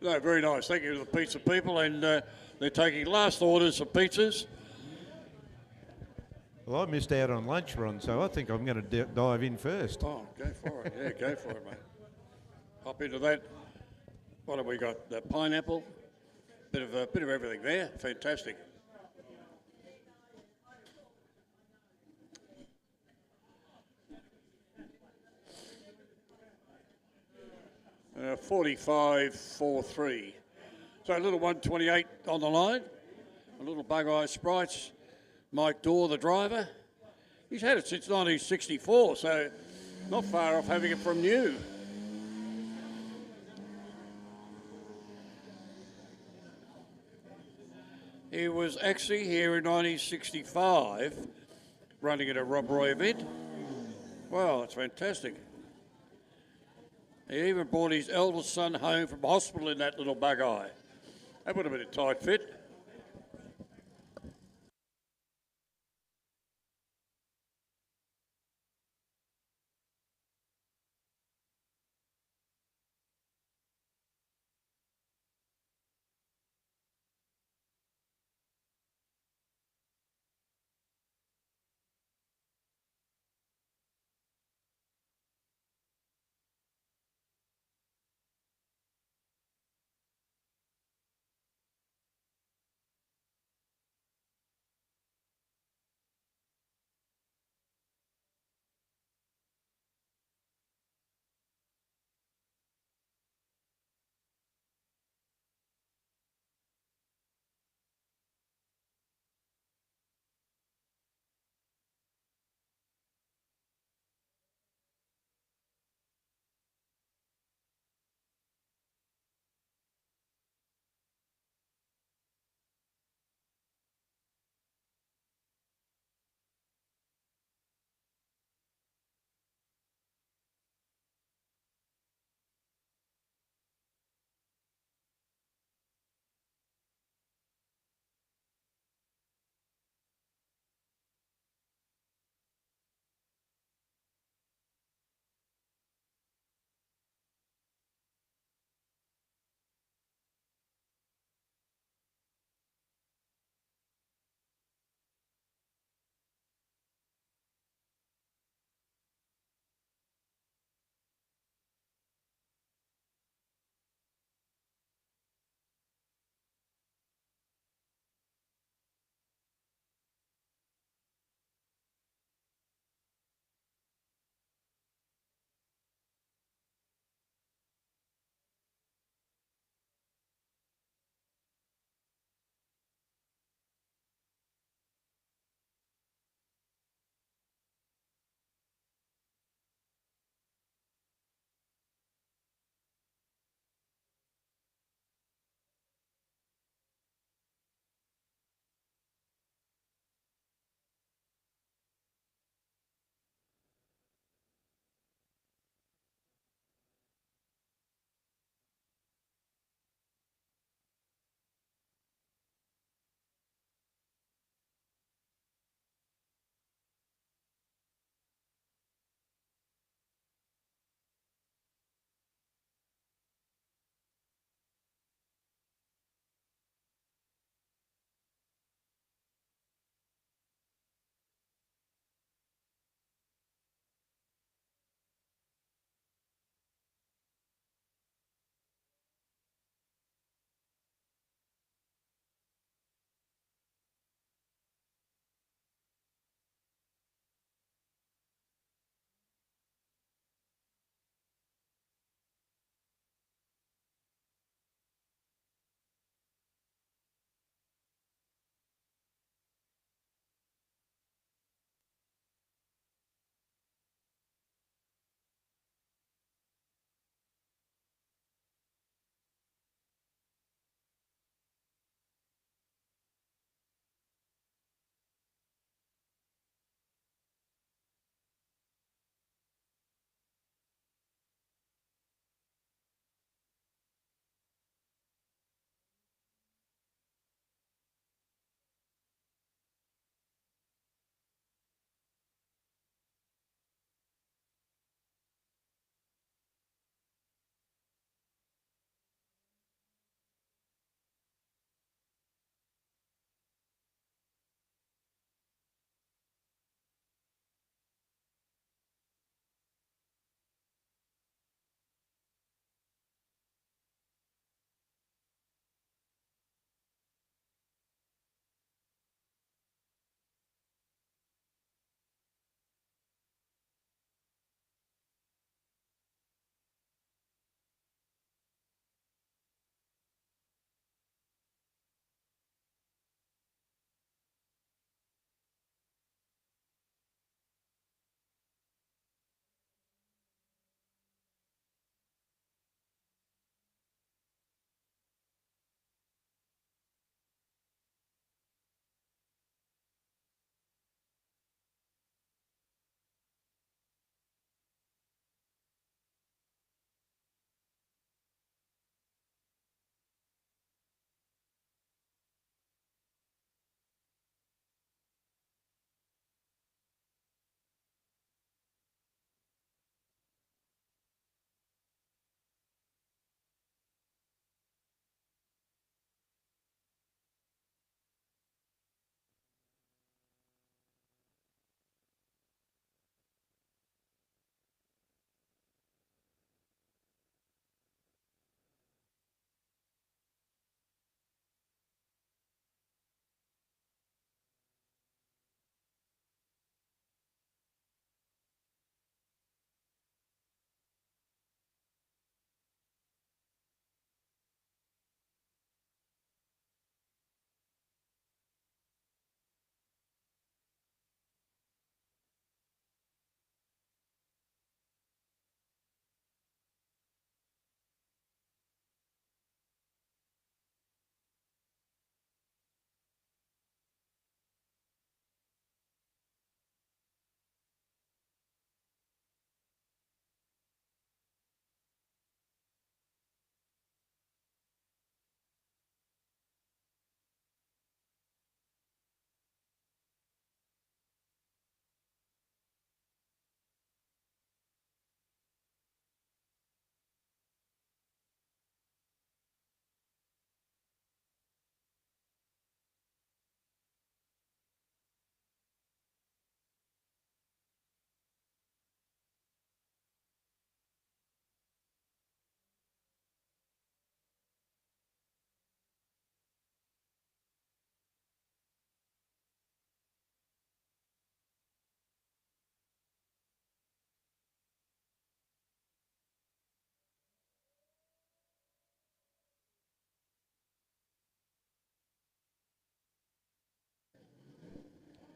No, very nice. Thank you to the pizza people, and they're taking last orders of pizzas. Well, I missed out on lunch, Ron, so I think I'm going to dive in first. Oh, go for it. Yeah, go for it, mate. Hop into that. What have we got? The pineapple. Bit of everything there. Fantastic. 45.43. So a little 128 on the line. A little bug-eye sprites. Mike Dorr, the driver. He's had it since 1964, so not far off having it from new. He was actually here in 1965, running at a Rob Roy event. Wow, it's fantastic. He even brought his eldest son home from hospital in that little bug-eye. That would have been a tight fit.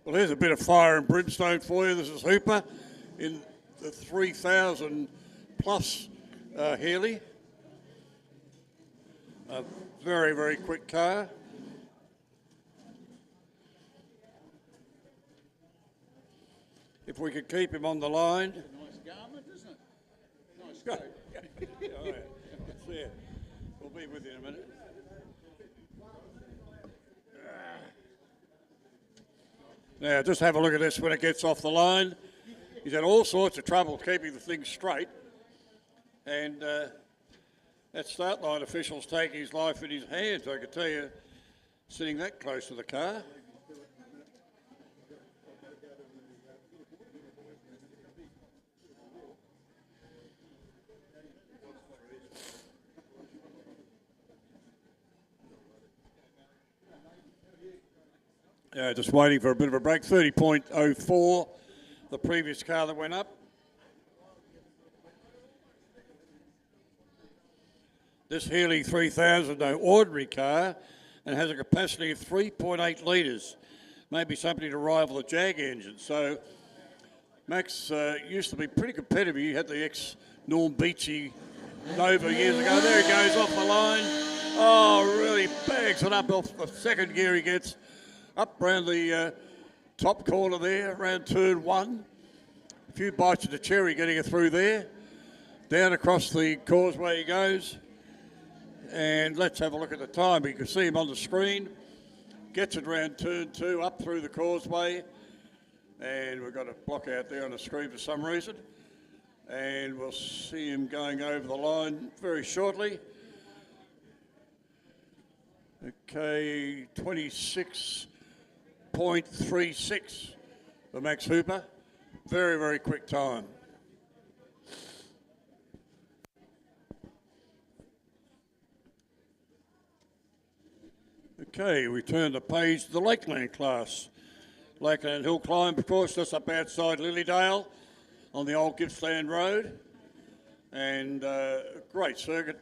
Well, here's a bit of fire and brimstone for you. This is Hooper in the 3,000 plus Healy. A very, very quick car. If we could keep him on the line. Nice garment, isn't it? Nice Go. coat. Oh, yeah. It's there. We'll be with you in a minute. Now, just have a look at this when it gets off the line. He's had all sorts of trouble keeping the thing straight. And that start line official's taking his life in his hands, I can tell you, sitting that close to the car. Just waiting for a bit of a break. 30.04, the previous car that went up. This Healy 3000, no ordinary car, and has a capacity of 3.8 litres. Maybe something to rival the Jag engine. So Max used to be pretty competitive. He had the ex-Norm Beachy Nova years ago. There he goes off the line. Oh, really bags it up off the second gear he gets. Up around the top corner there, around turn one. A few bites of the cherry getting it through there. Down across the causeway he goes. And let's have a look at the time. You can see him on the screen. Gets it around turn two, up through the causeway. And we've got a block out there on the screen for some reason. And we'll see him going over the line very shortly. Okay, 26.36 for Max Hooper. Very, very quick time. Okay, we turn the page to the Lakeland class. Lakeland Hill Climb, of course, just up outside Lilydale on the old Gippsland Road. And a great circuit,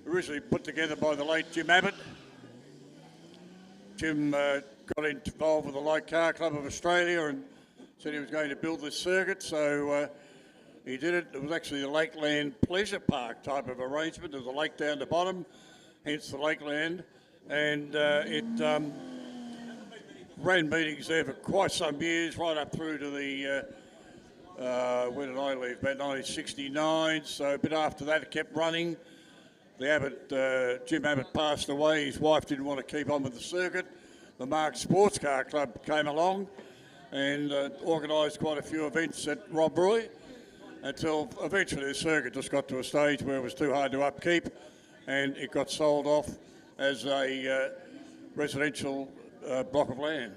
originally put together by the late Jim Abbott. Jim got involved with the Light Car Club of Australia and said he was going to build this circuit, so he did it. It was actually a Lakeland Pleasure Park type of arrangement. There was a lake down the bottom, hence the Lakeland, and it ran meetings there for quite some years, right up through to the, when did I leave? About 1969, so a bit after that it kept running. The Abbott, Jim Abbott passed away. His wife didn't want to keep on with the circuit. The Mark Sports Car Club came along and organised quite a few events at Rob Roy until eventually the circuit just got to a stage where it was too hard to upkeep and it got sold off as a residential block of land.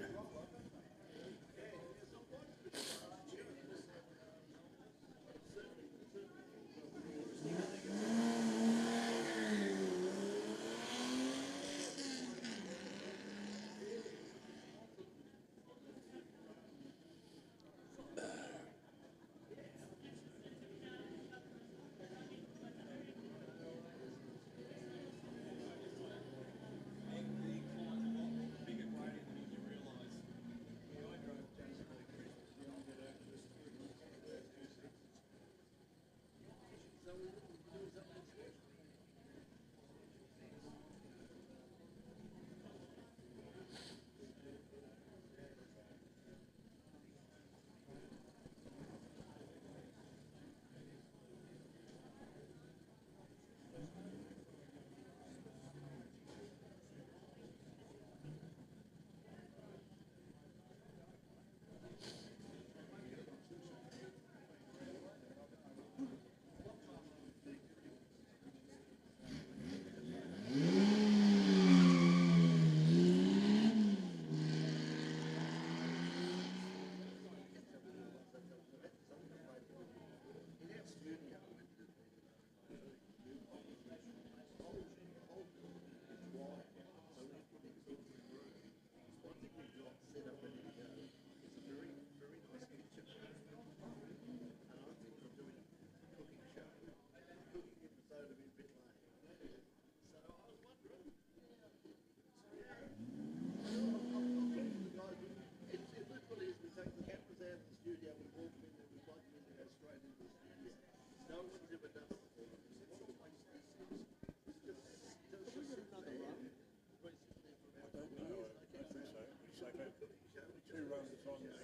2 runs on the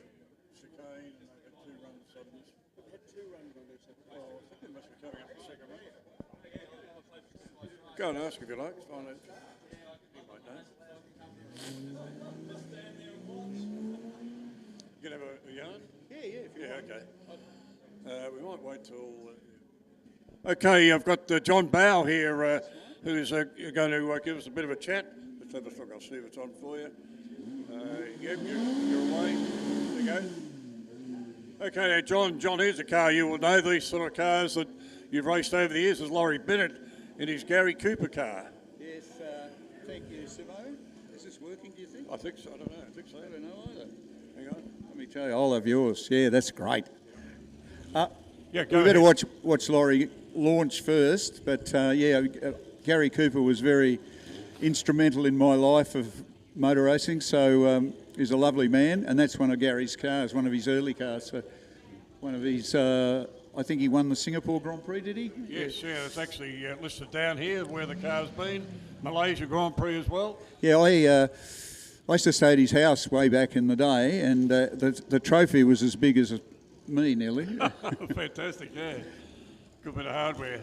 chicane and they had 2 runs on this. They had 2 runs on this. Oh, I think they must be coming up the second run. Go and ask if you like. Find out. You might know. You can have a yarn? Yeah, if you want. Okay. We might wait till... Okay, I've got John Bow here, who's going to give us a bit of a chat. Let's have a look. I'll see if it's on for you. Yep, you're away. There you go. Okay, now, John, here's a car you will know. These sort of cars that you've raced over the years is Laurie Bennett in his Gary Cooper car. Yes, thank you, Simo. Is this working, do you think? I think so. I don't know. I think so. I don't know either. Hang on. Let me tell you, I'll have yours. Yeah, that's great. Yeah, We go better ahead. watch Laurie launch first, but Gary Cooper was very instrumental in my life of motor racing, so he's a lovely man, and that's one of Gary's cars, one of his early cars. So one of his, I think he won the Singapore Grand Prix, did he? Yes, yeah, it's actually listed down here where the car's been. Malaysia Grand Prix as well. Yeah, I used to stay at his house way back in the day, and the trophy was as big as me, nearly. Fantastic, yeah. Good bit of hardware.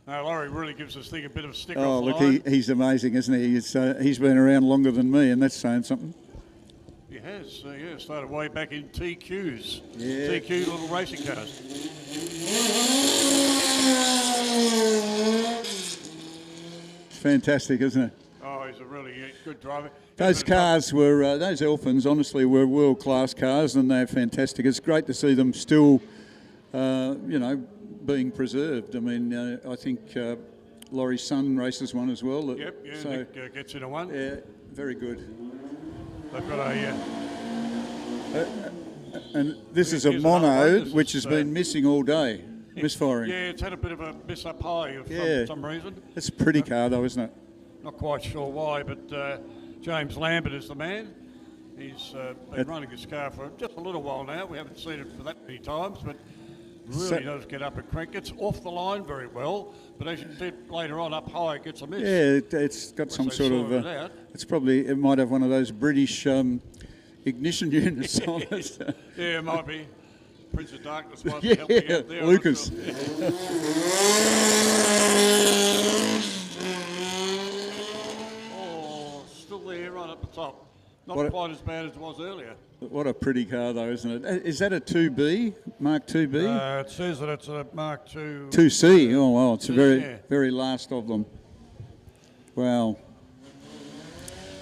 Laurie really gives this thing a bit of a stick Oh, off look, line. he's amazing, isn't he? He's been around longer than me, and that's saying something. He has, yeah, started way back in TQs. Yeah. TQ little racing cars. It's fantastic, isn't it? Oh, he's a really good driver. Those cars were, those Elfins, honestly, were world-class cars, and they're fantastic. It's great to see them still, being preserved. I mean, I think Laurie's son races one as well. Yep, yeah, so, Nick gets into one. yeah, very good. They've got a... And this is a Here's another one. mono, This which is, has been missing all day, misfiring. Yeah, it's had a bit of a miss up high Yeah. for some reason. It's a pretty car, though, isn't it? Not quite sure why, but James Lambert is the man. He's been running his car for just a little while now. We haven't seen it for that many times, but really does get up and crank. Gets off the line very well, but as you said later on, up high, it gets a miss. Yeah, it's got Once some they sort sorted of. it out. It might have one of those British ignition units on it. Yeah, it might be. Prince of Darkness might be helping out there. I'm not Lucas. sure. Oh, still there, right up the top. Not What a- quite as bad as it was earlier. What a pretty car, though, isn't it? Is that a 2B, Mark 2B? It says that it's a Mark II. 2C. Oh, wow, it's the very, Yeah. very last of them. Wow.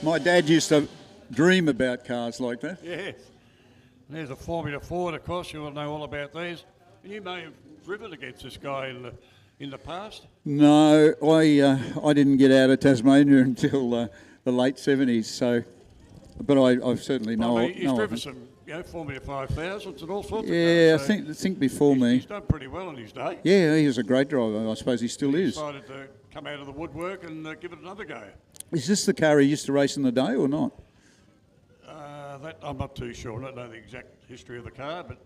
My dad used to dream about cars like that. Yes. There's a Formula Ford, of course. You'll know all about these. And you may have driven against this guy in the past. No, I didn't get out of Tasmania until the late 70s, so, but I certainly know. I mean, he's know of driven him. some, Formula 5000s and all sorts Yeah, of cars. I think before me. He's done pretty well in his day. Yeah, he was a great driver. I suppose he still is. Decided to come out of the woodwork and give it another go. Is this the car he used to race in the day or not? That I'm not too sure. I don't know the exact history of the car, but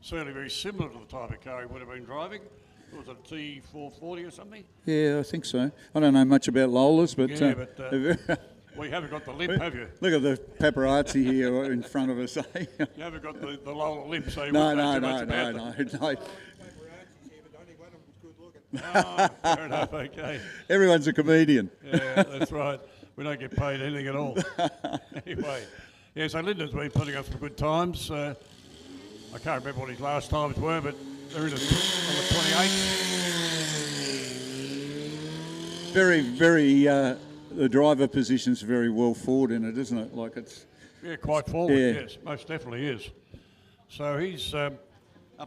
certainly very similar to the type of car he would have been driving. Was it a T440 or something? Yeah, I think so. I don't know much about Lolas, but, Yeah, but well, you haven't got the limp, have you? look at the paparazzi here in front of us. Eh? You haven't got the Lola limp, so you No, wouldn't know no, too no, much no, about no, them. no. Oh, fair enough, okay. Everyone's a comedian. Yeah, that's right. We don't get paid anything at all. Anyway, yeah, so Lyndon's been putting us some good times. I can't remember what his last times were, but they're in on the 28th. Very, very, the driver position's very well forward in it, isn't it? Like it's. Yeah, quite forward, Yeah. yes, most definitely is. So he's up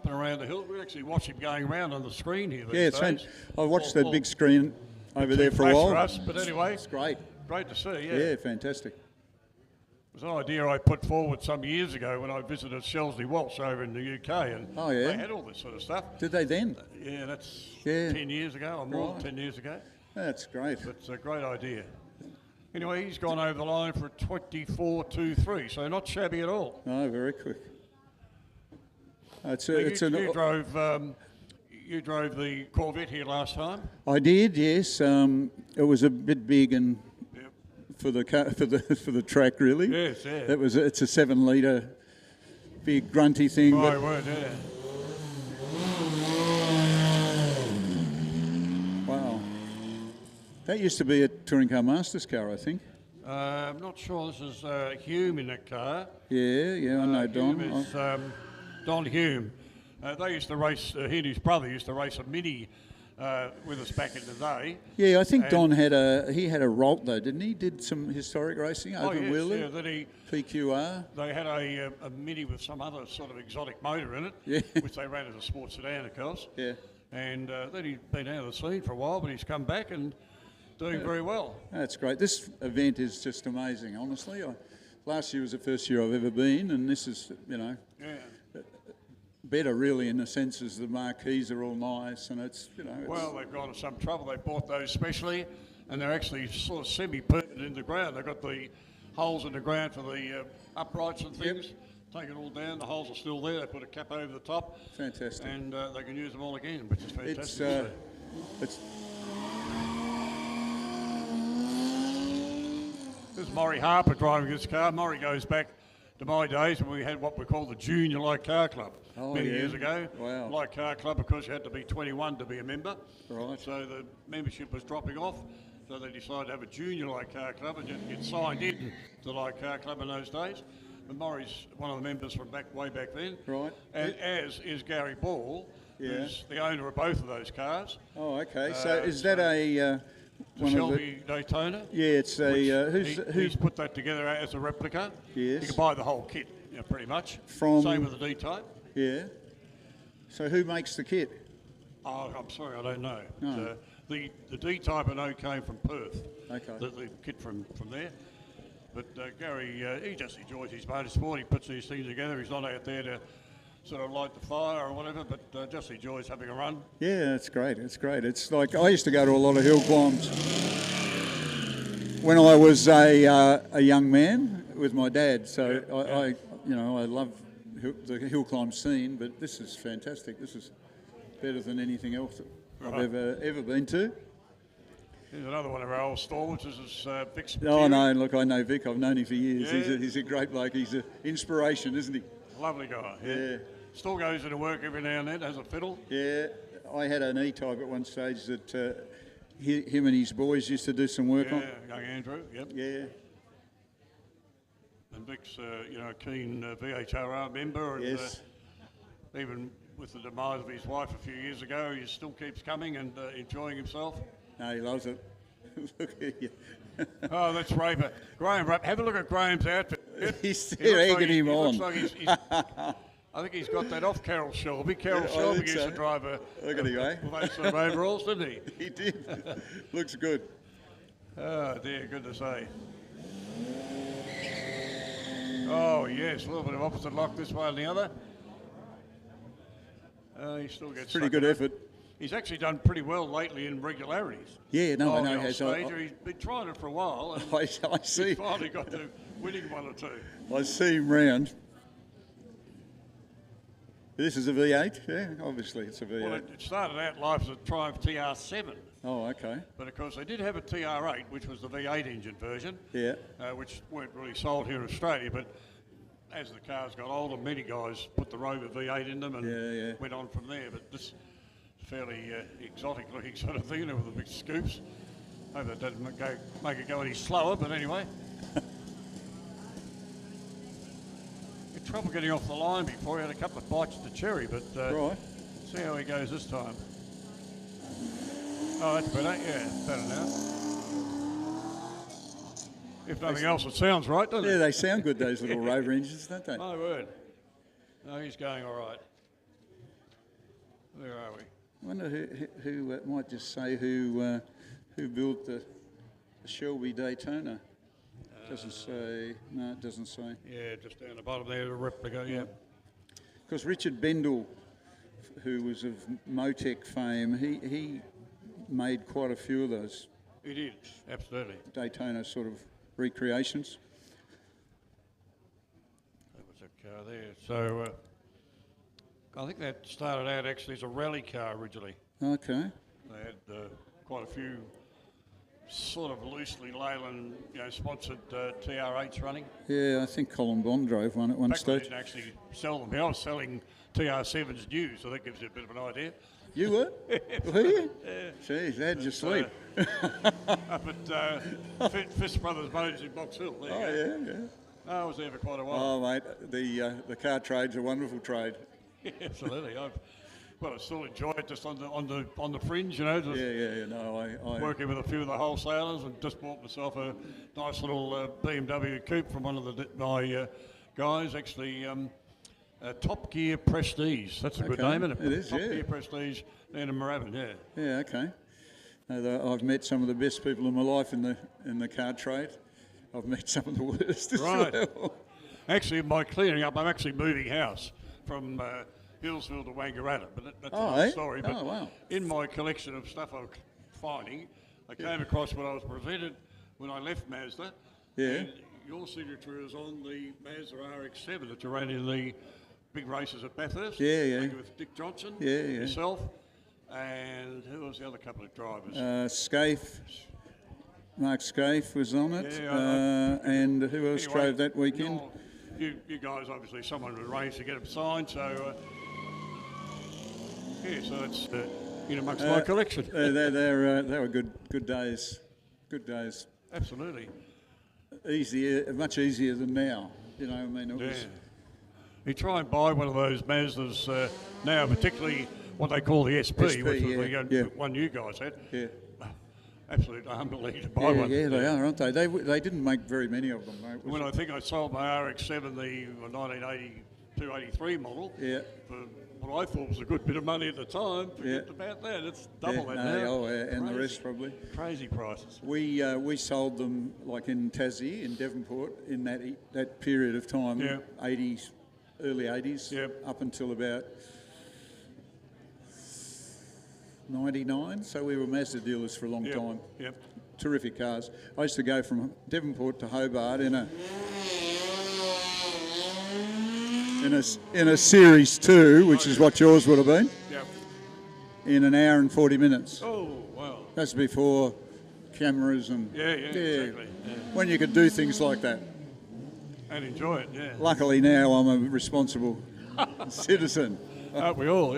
and around the hill. We actually watch him going around on the screen here these Yeah, it's days. I watched that All- big screen over there for a flash while. for us, but anyway, It's great. great to see, Yeah, fantastic. It was an idea I put forward some years ago when I visited Shelsley Walsh over in the UK, and Oh, yeah? they had all this sort of stuff. Did they then? Yeah, that's Yeah. 10 years ago, or more Right. than 10 years ago. That's great. But it's a great idea. Anyway, he's gone over the line for a 24.23, so not shabby at all. Oh, very quick. It's Now, it's you drove the Corvette here last time. I did, yes. It was a bit big and Yep. for the car, for the track, really. Yes, yeah. It's a 7 litre, big grunty thing. My but word, yeah. wow, that used to be a Touring Car Masters car, I think. I'm not sure. This is Hume in that car. Yeah, I know Don. Hume is Don Hume. They used to race. He and his brother used to race a Mini with us back in the day. Yeah, I think And- Don had a Rolt though, didn't he? Did some historic racing, open yes, wheeler, yeah, that he. PQR. They had a Mini with some other sort of exotic motor in it, Yeah. which they ran as a sports sedan, of course. Yeah. And then he'd been out of the scene for a while, but he's come back and doing very well. That's great. This event is just amazing, honestly. Last year was the first year I've ever been, and this is, Yeah. better really in the sense as the marquees are all nice, and it's, Well, they've gone to some trouble. They bought those specially, and they're actually sort of semi-permanent in the ground. They've got the holes in the ground for the uprights and things. Take it all down. The holes are still there. They put a cap over the top. Fantastic. And they can use them all again, which is fantastic. It's, So- it's This is Maury Harper driving this car. Maury goes back to my days when we had what we call the Junior Light Car Club many yeah. years ago. Wow. Light Car Club, because you had to be 21 to be a member. Right. So the membership was dropping off. So they decided to have a Junior Light Car Club and just get signed in to the Light Car Club in those days. But Maury's one of the members from way back then. Right. And as is Gary Ball, Yeah. who's the owner of both of those cars. oh, okay. So is that a The one of the? Shelby Daytona. Yeah, it's a Which who's he's put that together as a replica. Yes. You can buy the whole kit, pretty much. From- Same with the D-Type. yeah. So who makes the kit? Oh, I'm sorry, I don't know. No. The D-Type I know came from Perth. Okay. The kit from there. But Gary, he just enjoys his motorsport. He puts these things together. He's not out there to sort of light the fire or whatever, but just enjoys having a run. Yeah, it's great. It's great. It's like I used to go to a lot of hill climbs when I was a young man with my dad. So I love the hill climb scene. But this is fantastic. This is better than anything else that I've ever been to. Here's another one of our old stalwarts. This is Vic Oh Spiteri. no, look, I know Vic. I've known him for years. Yeah. He's a great bloke. He's an inspiration, isn't he? Lovely guy. Yeah. Still goes into work every now and then, has a fiddle. Yeah, I had an E-Type at one stage that him and his boys used to do some work on. Yeah, young Andrew, yep. Yeah, And Vic's, a keen VHRR member, and yes. even with the demise of his wife a few years ago, he still keeps coming and enjoying himself. No, he loves it. Look at you. Oh, that's Raper. Graham, have a look at Graham's outfit. He's He looks egging him he on. looks like he's I think he's got that off Carol Shelby. Carol Yeah, I Shelby think used so. to drive Look at him, eh? those sort of overalls, didn't he? He did. Looks good. Oh dear, good to say. Oh yes, a little bit of opposite lock this way and the other. He still gets Pretty stuck good in it. effort. He's actually done pretty well lately in regularities. Yeah, no, I Oh, know. the He has. old stager, he's been trying it for a while, and I see. he's finally got to winning one or two. I see him round. This is a V8, yeah. Obviously, it's a V8. Well, it started out life as a Triumph TR7, Oh, okay. but of course they did have a TR8, which was the V8 engine version, Yeah. which weren't really sold here in Australia. But as the cars got older, many guys put the Rover V8 in them and Yeah. went on from there. But this fairly exotic-looking sort of thing, with the big scoops. Hope that doesn't make it go any slower. But anyway. Had trouble getting off the line before. He had a couple of bites at the cherry, but Right. see how he goes this time. Oh, that's better. Yeah, it's better now. If nothing else, it sounds right, doesn't Yeah, it? they sound good, those little Rover engines, don't they? My word. No, he's going all right. Where are we? I wonder who might just say who built the Shelby Daytona. Doesn't say. No, it doesn't say. Yeah, just down the bottom there, a replica, yeah. Because Richard Bendel, who was of Motec fame, he made quite a few of those He did, absolutely. Daytona sort of recreations. That was a car there. So I think that started out actually as a rally car originally. Okay. They had quite a few sort of loosely Leyland, sponsored TR8s running. Yeah, I think Colin Bond drove one at one In fact, we stage. didn't actually sell them. I was selling TR7s new, so that gives you a bit of an idea. You were? Were you? Jeez, how'd you sleep? Up at Fist Brothers Motors in Box Hill. There you go. Yeah. I was there for quite a while. Oh, mate, the car trade's a wonderful trade. Absolutely. I still enjoy it just on the fringe, just No, I working with a few of the wholesalers, and just bought myself a nice little BMW coupe from one of my guys, actually. Top Gear Prestige. That's a good name, isn't it? It is, Top Gear Prestige down in Moorabbin, yeah. Yeah, okay. I've met some of the best people in my life in the car trade. I've met some of the worst as well. Actually, by clearing up, I'm actually moving house from Hillsville to Wangaratta, but that's another story. But wow. In my collection of stuff I'm finding, I came across what I was presented when I left Mazda. Yeah. And your signature is on the Mazda RX-7 that you ran in the big races at Bathurst. Yeah. With Dick Johnson, Yeah. yourself, and who was the other couple of drivers? Scaife. Mark Scaife was on it. Yeah, and who else drove that weekend? You guys, obviously, someone would arrange to get them signed, so so that's in amongst my collection. They were good days. Good days. Absolutely. Easier, much easier than now. It was. You try and buy one of those Mazdas now, particularly what they call the SP, which was the one you guys had. Yeah. Absolutely unbelievable to buy one. Yeah, they are, aren't they? They didn't make very many of them. When I think I sold my RX-7, the 1982-83 model, for what I thought was a good bit of money at the time, forget about that. It's double that now. And the rest probably. Crazy prices. We sold them like in Tassie, in Devonport, in that period of time, 80s, early 80s, up until about 99, so we were Mazda dealers for a long time. Yep. Terrific cars. I used to go from Devonport to Hobart in a Series 2, which is what yours would have been, in an hour and 40 minutes. Oh, wow. That's before cameras and... exactly. Yeah. When you could do things like that. And enjoy it, Luckily now I'm a responsible citizen. Aren't we all,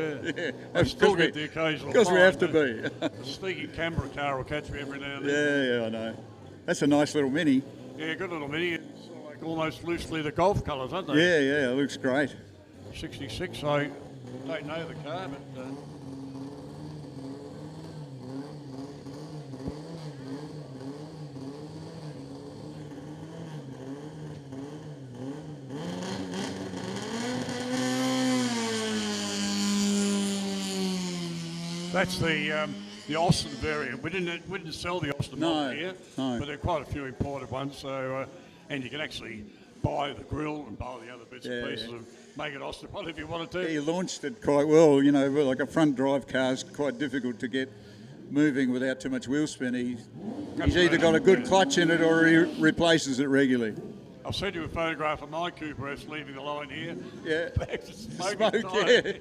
I still get the occasional because we have to fine, be. A sneaky Canberra car will catch me every now and then. Yeah, I know. That's a nice little Mini. Yeah, good little Mini. It's like almost loosely the Golf colours, aren't they? Yeah, it looks great. 66, I don't know the car, but... That's the Austin variant. We didn't sell the Austin model here, but there are quite a few imported ones. So, and you can actually buy the grille and buy the other bits and pieces and make it Austin model if you wanted to. He launched it quite well. Like a front drive car is quite difficult to get moving without too much wheel spin. He's either got a good clutch in it or he replaces it regularly. I'll send you a photograph of my Cooper S leaving the line here. Yeah. Back to Smoke, tire.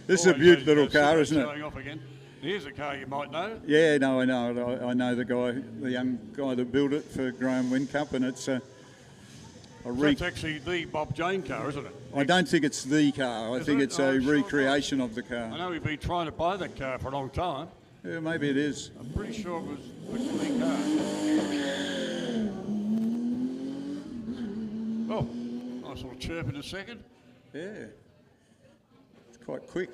This is a beautiful little car, isn't it? Off again. Here's a car you might know. Yeah, no, I know. I know the young guy that built it for Graham Whincup, and it's That's actually the Bob Jane car, isn't it? I don't think it's the car. I think it's a recreation of the car. I know we've been trying to buy that car for a long time. Yeah, maybe it is. I'm pretty sure it was the car. Oh, nice little chirp in a second. Yeah. It's quite quick.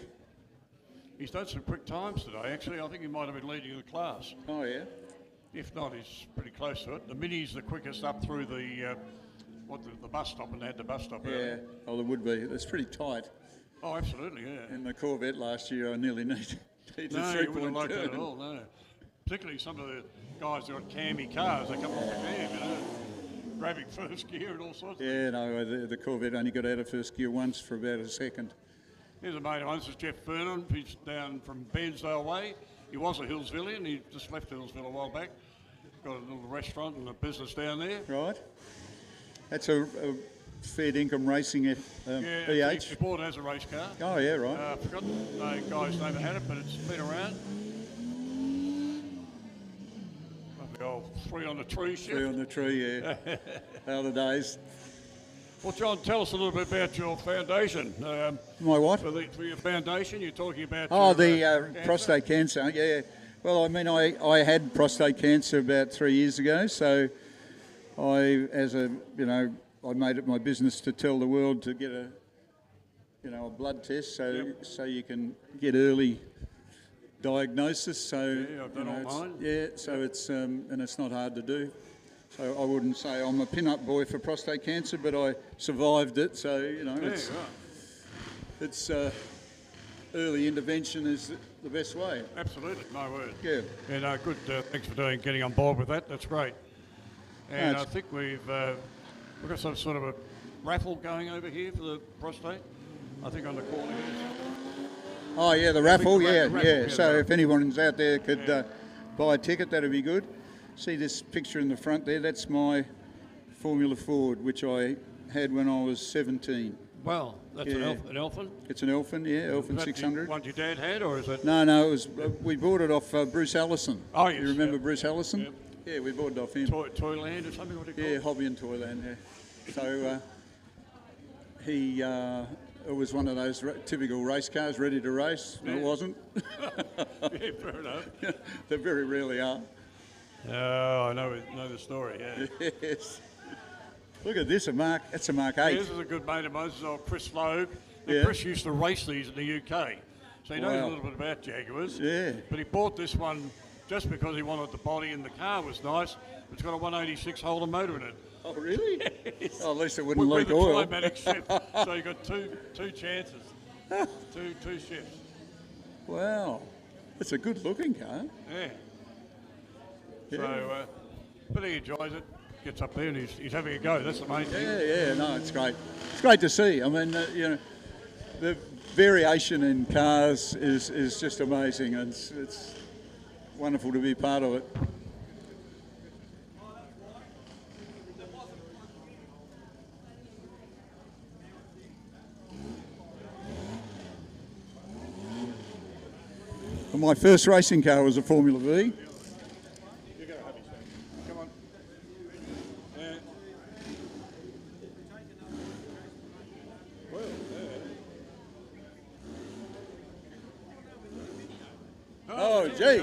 He's done some quick times today, actually. I think he might have been leading the class. Oh, yeah? If not, he's pretty close to it. The Mini's the quickest up through the bus stop, and they had the bus stop earlier. Yeah, oh, there would be. It's pretty tight. Oh, absolutely, yeah. In the Corvette last year, I nearly needed a No, you wouldn't like that turn. at all, no. Particularly some of the guys that got cami cars, they come off the cam, grabbing first gear and all sorts of things. Yeah, no, the Corvette only got out of first gear once for about a second. Here's a mate of mine, this is Jeff Vernon. He's down from Bairnsdale way. He was a Hillsvillian, he just left Hillsville a while back. Got a little restaurant and a business down there. Right. That's a Fair Dinkum Racing EH. He bought it as a race car. Oh, yeah, right. I forgot the guy's name that had it, but it's been around. Well, 3 on the tree shift. 3 on the tree, yeah. How the days. Well, John, tell us a little bit about your foundation. My what? For your foundation, you're talking about. Oh, your, the cancer? prostate cancer, yeah. Well, I mean, I had prostate cancer about 3 years ago, so I made it my business to tell the world to get a blood test, so you can get early diagnosis. So Yeah, I've done all mine. yeah, so it's and it's not hard to do. So I wouldn't say I'm a pin-up boy for prostate cancer, but I survived it. So it's early intervention is the best way. Absolutely, my word. Yeah. Yeah, no, good. Thanks for getting on board with that. That's great. And No, I think we've got some sort of a raffle going over here for the prostate. I think on the corner here. Oh yeah, the raffle, the yeah, raffle, yeah. yeah, So the if anyone's out there could buy a ticket, that'd be good. See this picture in the front there? That's my Formula Ford, which I had when I was 17. Well, that's Yeah. an Elfin. It's an Elfin, yeah, Elfin Is that 600. One your dad had, or is it? No, it was we bought it off Bruce Allison. Oh, yes, You remember yep. Bruce Allison? Yep. Yeah, we bought it off him. Toyland or something? What do you call Yeah, it? Hobby and Toyland. Yeah. So it was one of those typical race cars, ready to race. Yeah. It wasn't. Yeah, fair enough. They very rarely are. Oh, I know the story. Yeah. Yes. Look at this, that's a Mark Yeah, 8. this is a good mate of mine. This is old Chris Loeb. And Yeah. Chris used to race these in the UK, so he knows Wow. a little bit about Jaguars. Yeah. But he bought this one just because he wanted the body and the car was nice. It's got a 186 Holden motor in it. Oh, really? Yes. Oh, at least it wouldn't With leak the oil. Climatic shift. So you got two chances, two shifts. Wow. It's a good looking car. Yeah. Yeah. So, but he enjoys it. Gets up there and he's having a go. That's the main thing. Yeah, no, it's great. It's great to see. I mean, the variation in cars is just amazing, and it's wonderful to be part of it. And my first racing car was a Formula V. Come on. Yeah. Oh, gee.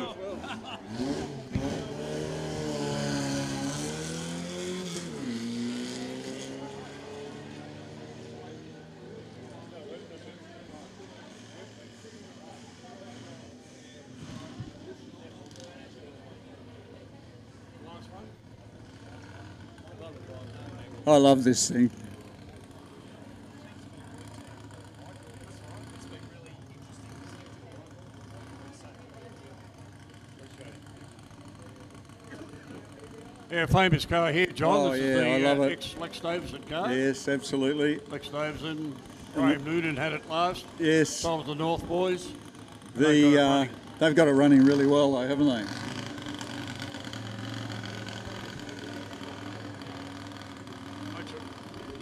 I love this thing. Yeah, famous car here, John. Oh, this yeah, is the I love it. ex-Lex Davison car. Yes, absolutely. Lex Davison, Graham Noonan had it last. Yes. So was the North Boys. They've got it running. They've got it running really well, though, haven't they?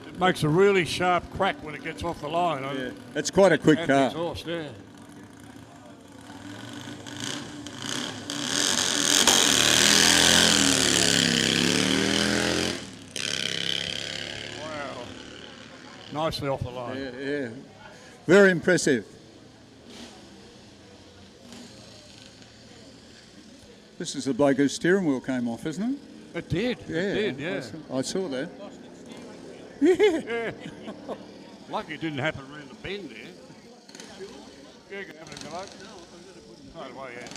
It makes a really sharp crack when it gets off the line. Yeah. It's quite a quick And car. exhaust, yeah. Wow. Nicely off the line. Yeah. Very impressive. This is the bloke whose steering wheel came off, isn't it? It did. Yeah. It did, yeah. I saw that. Yeah. Lucky it didn't happen around the bend there. Yeah, you can have it a go. Right away, yeah.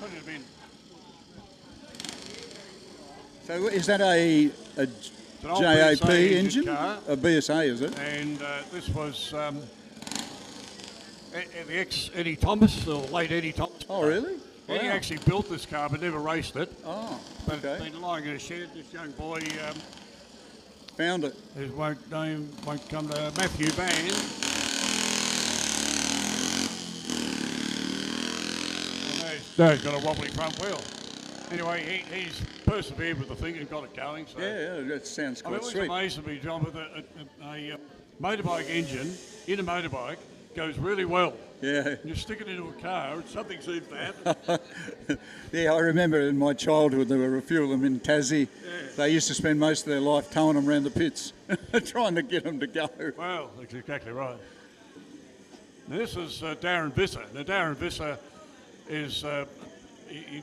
Put it in. So is that a an old JAP BSA engine? car. A BSA, is it? And this was the ex-Eddie Thomas, or late Eddie Thomas. Oh, really? Eddie Wow. actually built this car but never raced it. Oh, But okay. it's been lying in a shed. This young boy, Found it. his name won't come to Matthew Band. No, he's got a wobbly front wheel. Anyway, he's persevered with the thing and got it going. So. Yeah, that sounds I mean, quite it was sweet. amazing to me, John, with a motorbike engine in a motorbike goes really well. Yeah. You stick it into a car and something seems to happen. Yeah, I remember in my childhood there were a few of them in Tassie. They used to spend most of their life towing them around the pits, trying to get them to go. Well, that's exactly right. Now, this is Darren Visser. Now, Darren Visser is he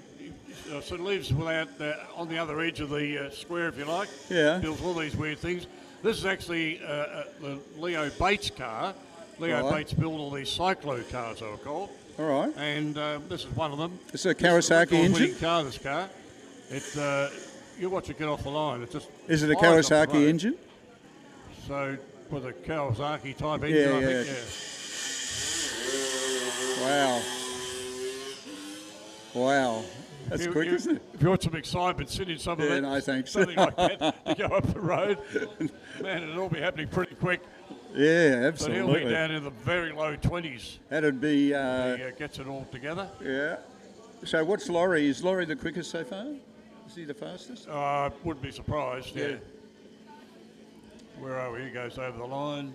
sort of lives without on the other edge of the square, if you like. Yeah. Builds all these weird things. This is actually the Leo Bates car. Leo Right. Bates built all these cyclo cars, they were called. All right. And this is one of them. It's a This is Kawasaki record-winning engine? car, this car. It, you watch it get off the line. It just Is it a flies off the Kawasaki road. engine? So with a Kawasaki type engine, I Yeah, think, Wow. Wow. That's quick, isn't it? If you want some excitement, sit in some of Yeah, that, no, thanks. something like that to go up the road. Man, it'll all be happening pretty quick. Yeah, But absolutely. he'll be down in the very low 20s. That'd be, He gets it all together. yeah. So what's Laurie? Is Laurie the quickest so far? Is he the fastest? Wouldn't be surprised, yeah. Where are we? He goes over the line.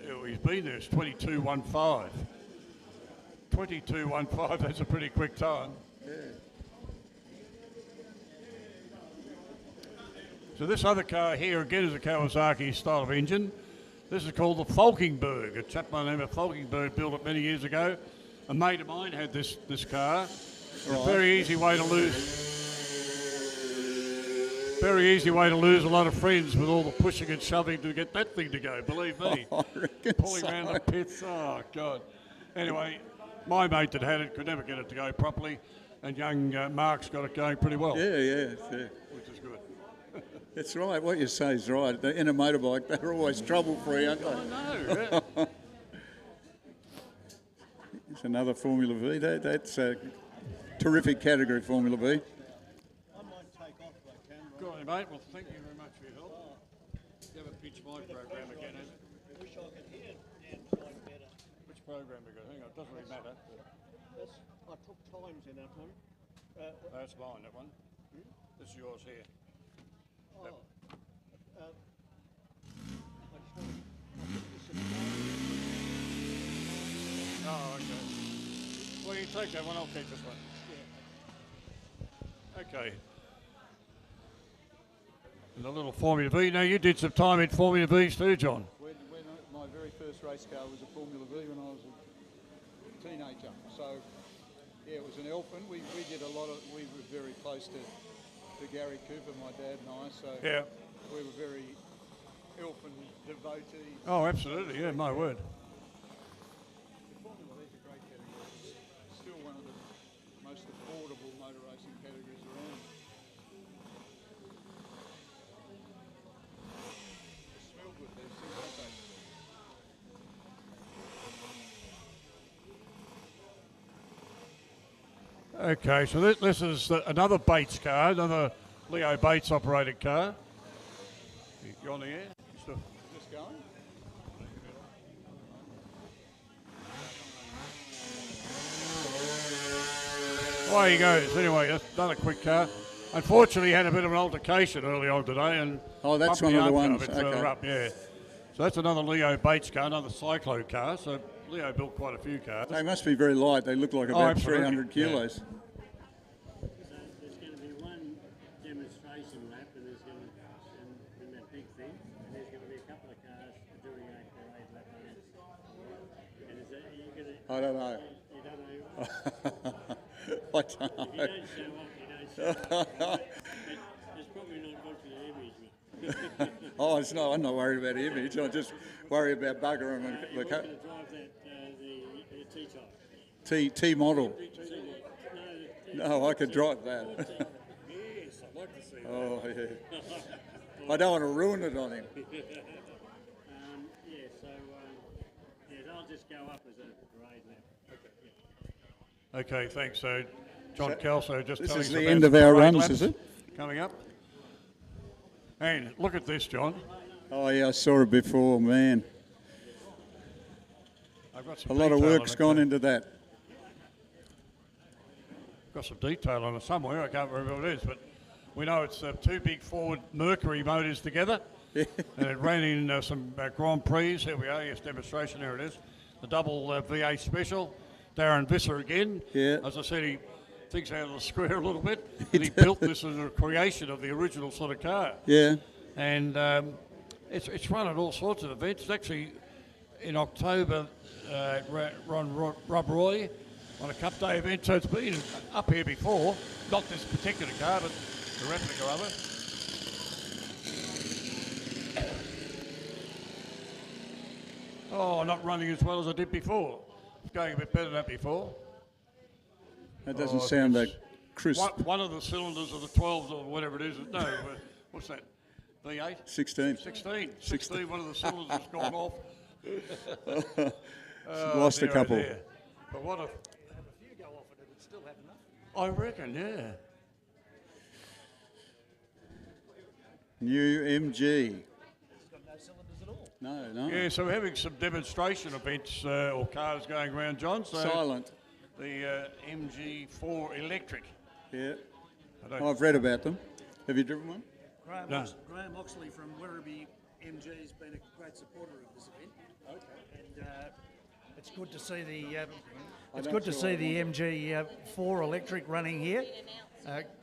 Oh, he's been there. It's 22.15. 22.15, that's a pretty quick time. Yeah. So this other car here, again, is a Kawasaki style of engine. This is called the Falkenberg. A chap by the name of Falkenberg built it many years ago. A mate of mine had this car. A very easy way to lose. Very easy way to lose a lot of friends with all the pushing and shoving to get that thing to go, believe me. I reckon Pulling so. around the pits, oh God. Anyway, my mate that had it could never get it to go properly, and young Mark's got it going pretty well, Yeah. which is good. That's right. What you say is right. In a motorbike, they're always trouble-free, aren't they? I know, yeah. It's another Formula V. That's a terrific category, Formula V. I might take off if I can. Good on you, mate. Well, thank you very much for your help. You haven't pitched my program again, have you? I wish I could hear Dan slightly better. Which program we got? Hang on, it doesn't really matter. I took times in that one. That's mine, that one. This is yours here. I just want to Oh, okay. Well, you take that one, I'll keep this one. Okay. And the little Formula V. Now, you did some time in Formula Vs too, John. When my very first race car was a Formula V when I was a teenager. So, yeah, it was an Elfin. We did a lot of, we were very close to Gary Cooper, my dad and I, so Yeah. we were very Elfin devotees. Oh, absolutely. Yeah, my word. The Formula V is a great category. It's still one of the most affordable motor racing categories around. They smell good, these things, don't they? Okay, so this is another Bates car, another Leo Bates operated car. You on the air? Still- Is this going? Away he goes. Anyway, that's another quick car. Unfortunately, he had a bit of an altercation early on today, and Oh, that's bumped one of the arm car a ones, bit further okay. up, yeah. So that's another Leo Bates car, another Cyclo car. So Leo built quite a few cars. They must be very light. They look like about absolutely, 300 yeah. kilos. So there's going to be one demonstration lap, and there's going to in that big thing, and there's going to be a couple of cars doing a parade lap on it. And is that you going to? I don't know. You don't know. I don't know. If you don't show up, you don't show up. Right? But it's probably not good for your image. Oh, it's not. I'm not worried about the image. I just worry about buggering the You're going to drive that the T-type. T model. No, No, I could drive that. Yes, I'd like to see that. Oh, yeah. I don't want to ruin it on him. Yeah, so I'll just go up as a parade lap. Okay, thanks. So John Kelso just This telling is us the about end of some our parade runs, laps is it? coming up. And look at this, John. Oh, yeah, I saw it before, man. I've got some A lot of detail work's on it, gone so- into that. Got some detail on it somewhere. I can't remember what it is, but we know it's two big Ford Mercury motors together. And it ran in some Grand Prix. Here we are. Yes, demonstration. There it is. the double V8 special. Darren Visser again. Yeah. As I said, he thinks out of the square a little bit. And he built this as a creation of the original sort of car. Yeah. And it's run at all sorts of events. It's actually in October at Rob Roy on a Cup Day event. So it's been up here before. Not this particular car, but the replica of it. Oh, not running as well as I did before. It's going a bit better than that before. That doesn't sound that crisp. One of the cylinders of the 12s or whatever it is. No, what's that? V8? 16. 16. One of the cylinders has gone off. Lost a couple. There. But what a few go off and it would still have enough. I reckon, yeah. New MG. It's got no cylinders at all. No. Yeah, so we're having some demonstration events or cars going around, John. So Silent. The MG4 electric. Yeah. I I've read about them. Have you driven one? Graham Oxley from Werribee MG has been a great supporter of this event. Okay. And it's good to see the MG4 electric running here.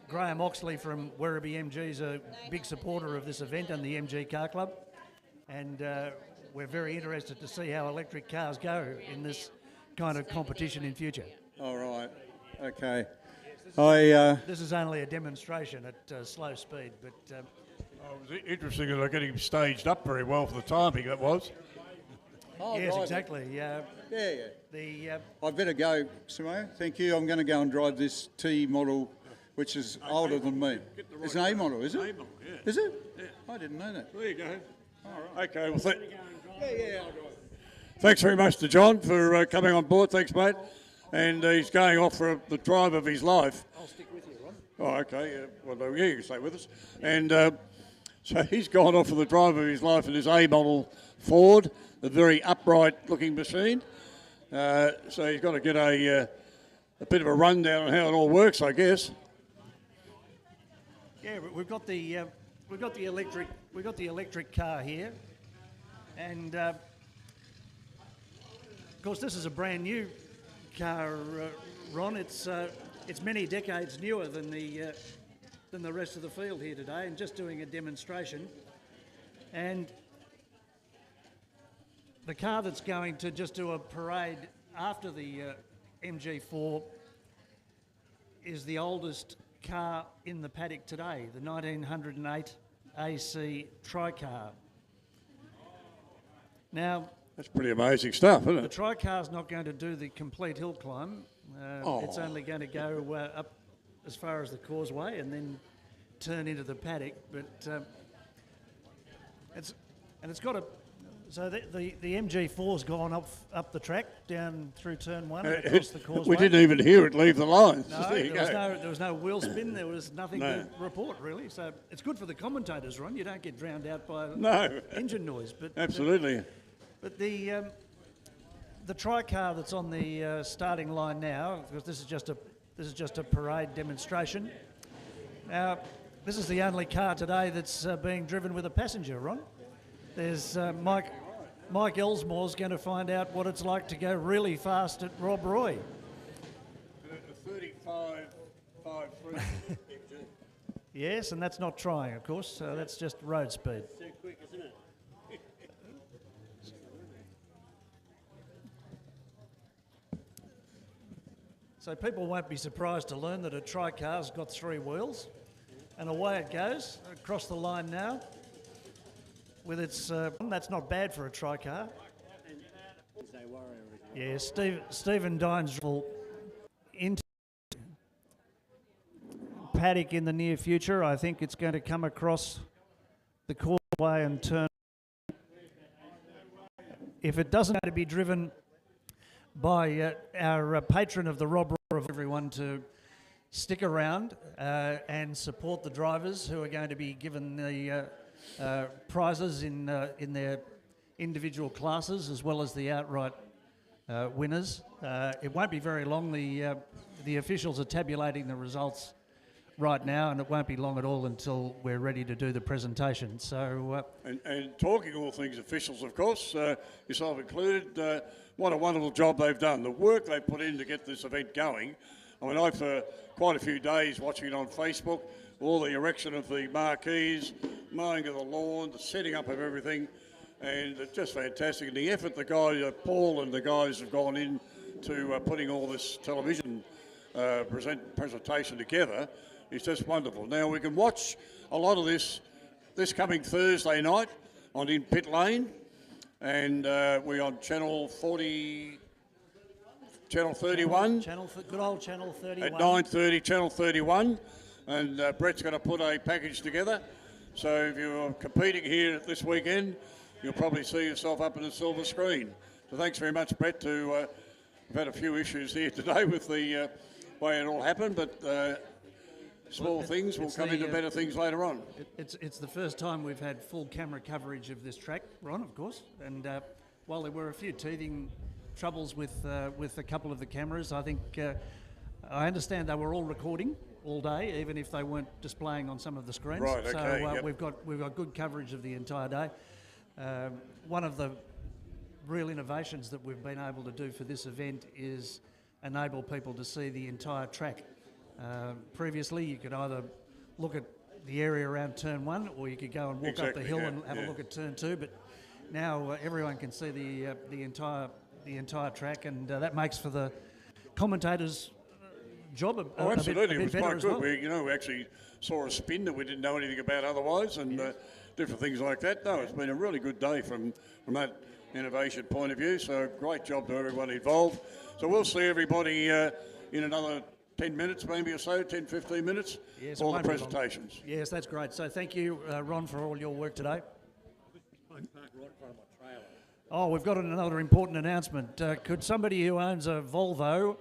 Graham Oxley from Werribee MG is a big supporter of this event and the MG Car Club, and we're very interested to see how electric cars go in this kind of competition in future. All right. Okay. This is only a demonstration at slow speed, but it was interesting that they're getting him staged up very well for the timing, that was. yes, exactly. Yeah. The I'd better go, Simone. Thank you. I'm going to go and drive this T model, which is older than me. It's an A model, is it? A model, yeah. Is it? Yeah. I didn't know that. There you go. All right. Okay, well, I'll drive. thanks very much to John for coming on board. Thanks, mate. And he's going off for the drive of his life. I'll stick with you, Ron. Oh, okay. Yeah. Well, yeah, you can stay with us. And so he's gone off for the drive of his life in his A model Ford, a very upright-looking machine. So he's got to get a bit of a rundown on how it all works, I guess. Yeah, we've got the electric car here, and of course this is a brand new car, Ron. It's many decades newer than the rest of the field here today, and just doing a demonstration. And the car that's going to just do a parade after the MG4 is the oldest car in the paddock today, the 1908 AC Tricar. Now, that's pretty amazing stuff, isn't the it? Tricar's not going to do the complete hill climb. It's only going to go up as far as the causeway and then turn into the paddock. But it's got a. So the MG4's gone up the track down through turn one and across the causeway. We didn't even hear it leave the lines. No, there was no wheel spin. There was nothing No. to report really. So it's good for the commentators, Ron. You don't get drowned out by No. engine noise. But Absolutely. But the Tricar that's on the starting line now, because this is just a parade demonstration. Now, this is the only car today that's being driven with a passenger, Ron. There's Mike Elsmore's going to find out what it's like to go really fast at Rob Roy. 35.53. Yes, and that's not trying, of course. So that's just road speed. So quick, isn't it? So people won't be surprised to learn that a Tricar's got 3 wheels, and away it goes across the line now. With its, that's not bad for a Tricar. Yeah, Stephen Dines will into paddock in the near future. I think it's going to come across the causeway and turn. If it doesn't have to be driven by our patron of the Rob Roy, of everyone to stick around and support the drivers who are going to be given the prizes in their individual classes as well as the outright winners. It won't be very long. The officials are tabulating the results right now, and it won't be long at all until we're ready to do the presentation. So, And talking all things officials, of course, yourself included, what a wonderful job they've done. The work they put in to get this event going. I mean, I've for quite a few days watching it on Facebook, all the erection of the marquees, mowing of the lawn, the setting up of everything, and it's just fantastic. And the effort the guy, Paul and the guys have gone in to putting all this television presentation together is just wonderful. Now we can watch a lot of this coming Thursday night on In Pit Lane, and we're on Channel 31. Good old Channel 31. At 9:30, Channel 31, and Brett's going to put a package together. So if you're competing here this weekend, you'll probably see yourself up in the silver screen. So thanks very much, Brett. We've had a few issues here today with the way it all happened, but small things will come into better things later on. It's the first time we've had full camera coverage of this track, Ron, of course. And while there were a few teething troubles with a couple of the cameras, I think I understand they were all recording all day, even if they weren't displaying on some of the screens. Right. Okay. So Yep. we've got good coverage of the entire day. One of the real innovations that we've been able to do for this event is enable people to see the entire track. Previously, you could either look at the area around turn 1, or you could go and walk up the hill and have a look at turn 2. But now everyone can see the entire track, and that makes for the commentators' job a bit Absolutely, it was better quite as good. well. We actually saw a spin that we didn't know anything about otherwise, and different things like that. No, it's been a really good day from that innovation point of view. So great job to everyone involved. So we'll see everybody in another 10 minutes, maybe or so, 10, 15 minutes, Yes, all the it won't be long. presentations. Yes, that's great. So thank you, Ron, for all your work today. Oh, we've got another important announcement. Could somebody who owns a Volvo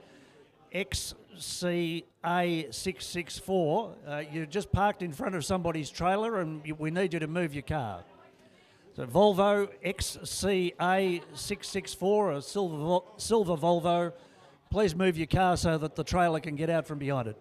XCA664, you're just parked in front of somebody's trailer and we need you to move your car. So Volvo XCA664, a silver Volvo, please move your car so that the trailer can get out from behind it.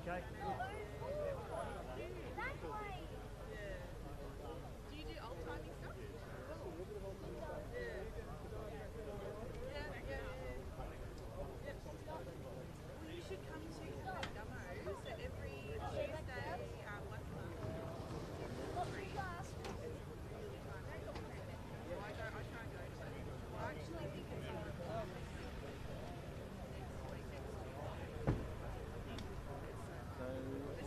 Okay. Do you do old-timey stuff? Well, you should come to the Gummo. So every Tuesday, once a month. Free. I try and go to it. I actually think it's on next week.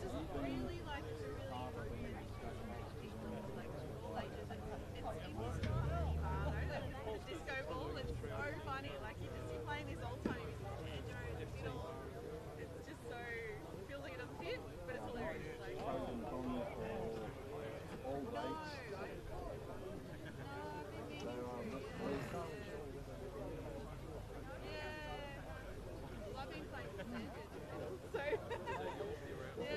This is really like a really open discussion like all ages. It's in this tiny bar though, like the disco ball. It's so funny. Like you're playing this old timey banjo in the middle. It's just so feels like it doesn't fit, but it's hilarious. Like Well, I've been playing with Sanders, so yeah.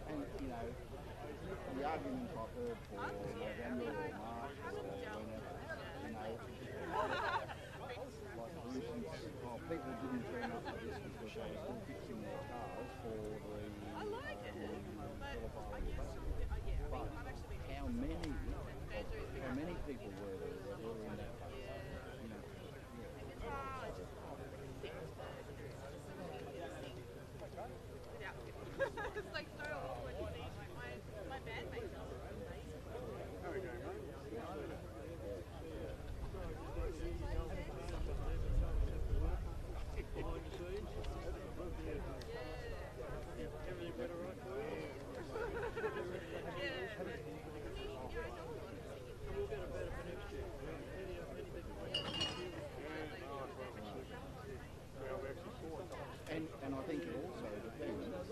And, you know, the arguments I've heard for November or March or whenever, you know, like for instance, people didn't turn up for this because they were still fixing their cars for the I like it, but I guess but how many people were there that were in that case? You know, it's like so awkward to see my bandmates are amazing. There we go, Everything better, right? We'll get a better for next year. and I think it also depends on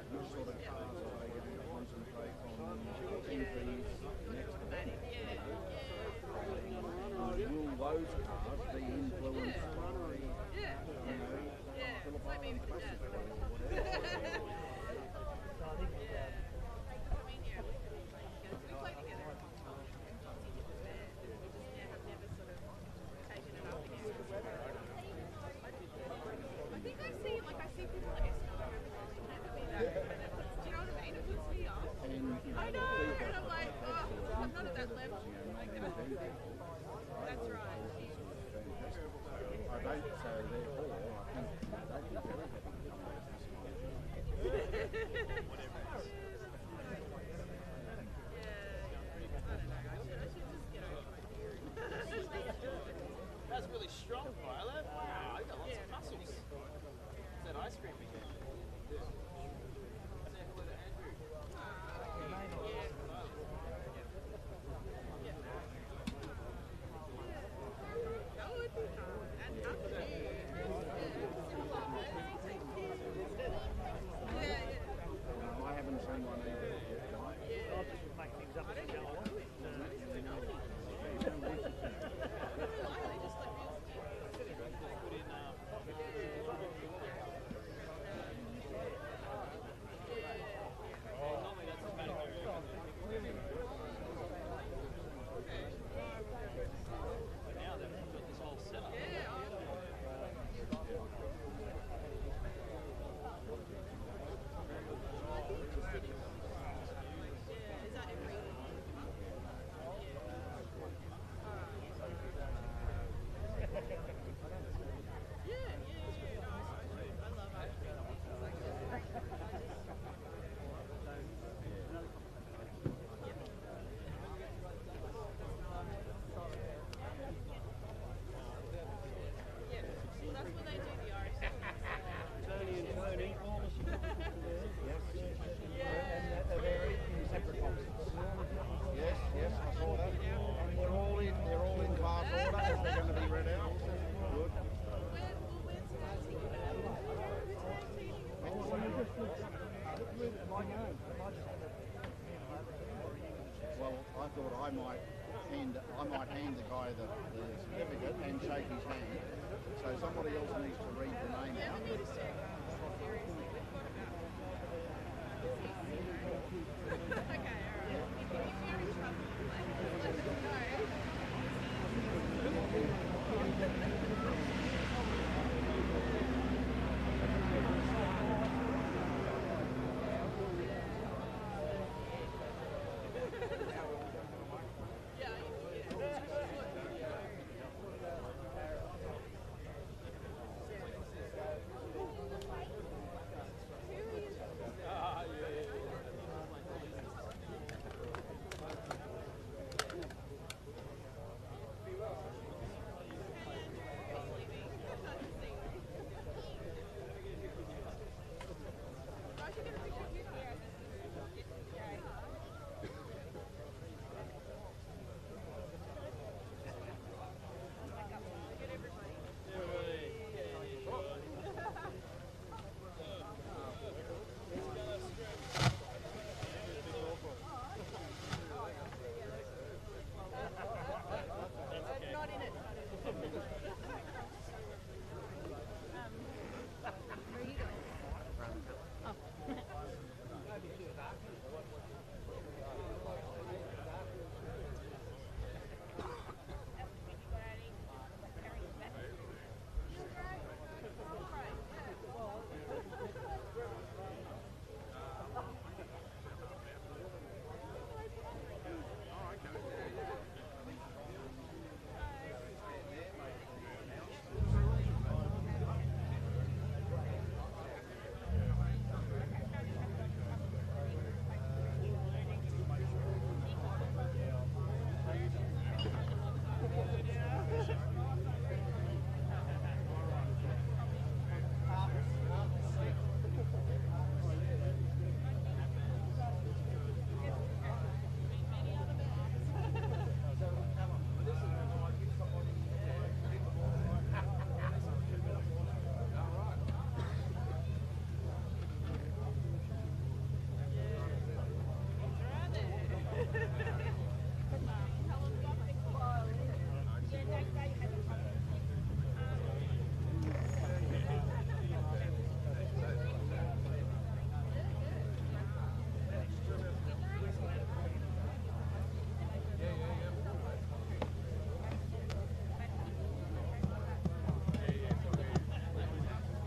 which sort of cars are they going to concentrate on MPs next to them. Will those cars be influenced by Phillip Island Classic or whatever? We play together. I think I see people at Escon never be that. Do you know what I mean? It puts me off. I know, and I'm like, oh, I'm not at that level. That's right. I don't, so therefore, I think they'd be very happy to come out of this. That's really strong, Violet. Wow, you got lots of muscles. Is that ice cream again? Say hello to Andrew. That would be fun. And up to you. I haven't seen one either. I'll just make things up as I go along. Now they've got this whole setup. Is that every month? I love ice cream. It's like well, that's when they do the Irish. Tony and Tony. And they're in separate boxes. Yes, I saw that. And they're all in class order as they're going to be read out. Good. Well, I thought I might hand the guy the certificate and shake his hand. So somebody else needs to read the name out.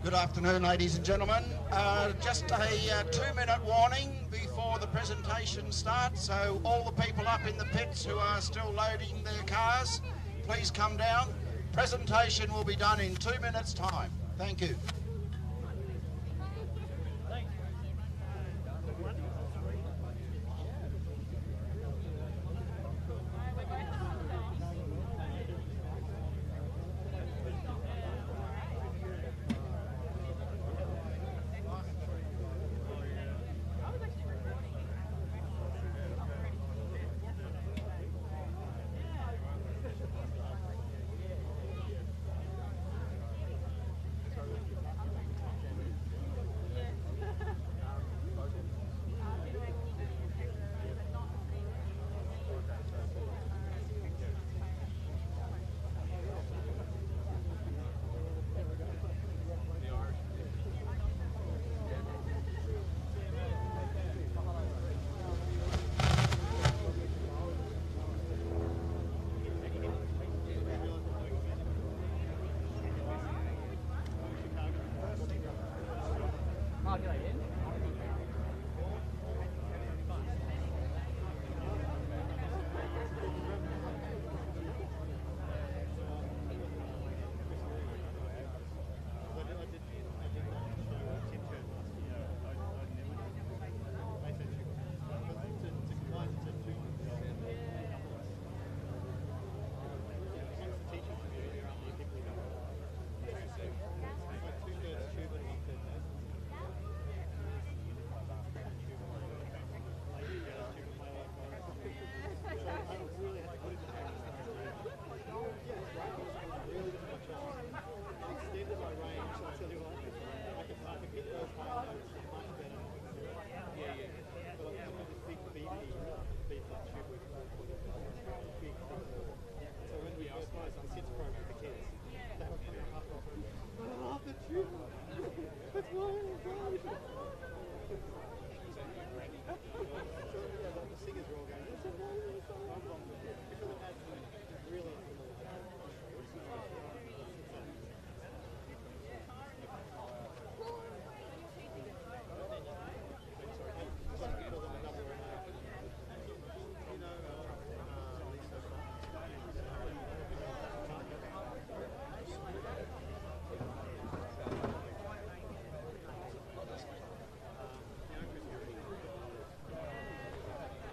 Good afternoon, ladies and gentlemen. Just a 2-minute warning before the presentation starts. So all the people up in the pits who are still loading their cars, please come down. Presentation will be done in 2 minutes' time. Thank you.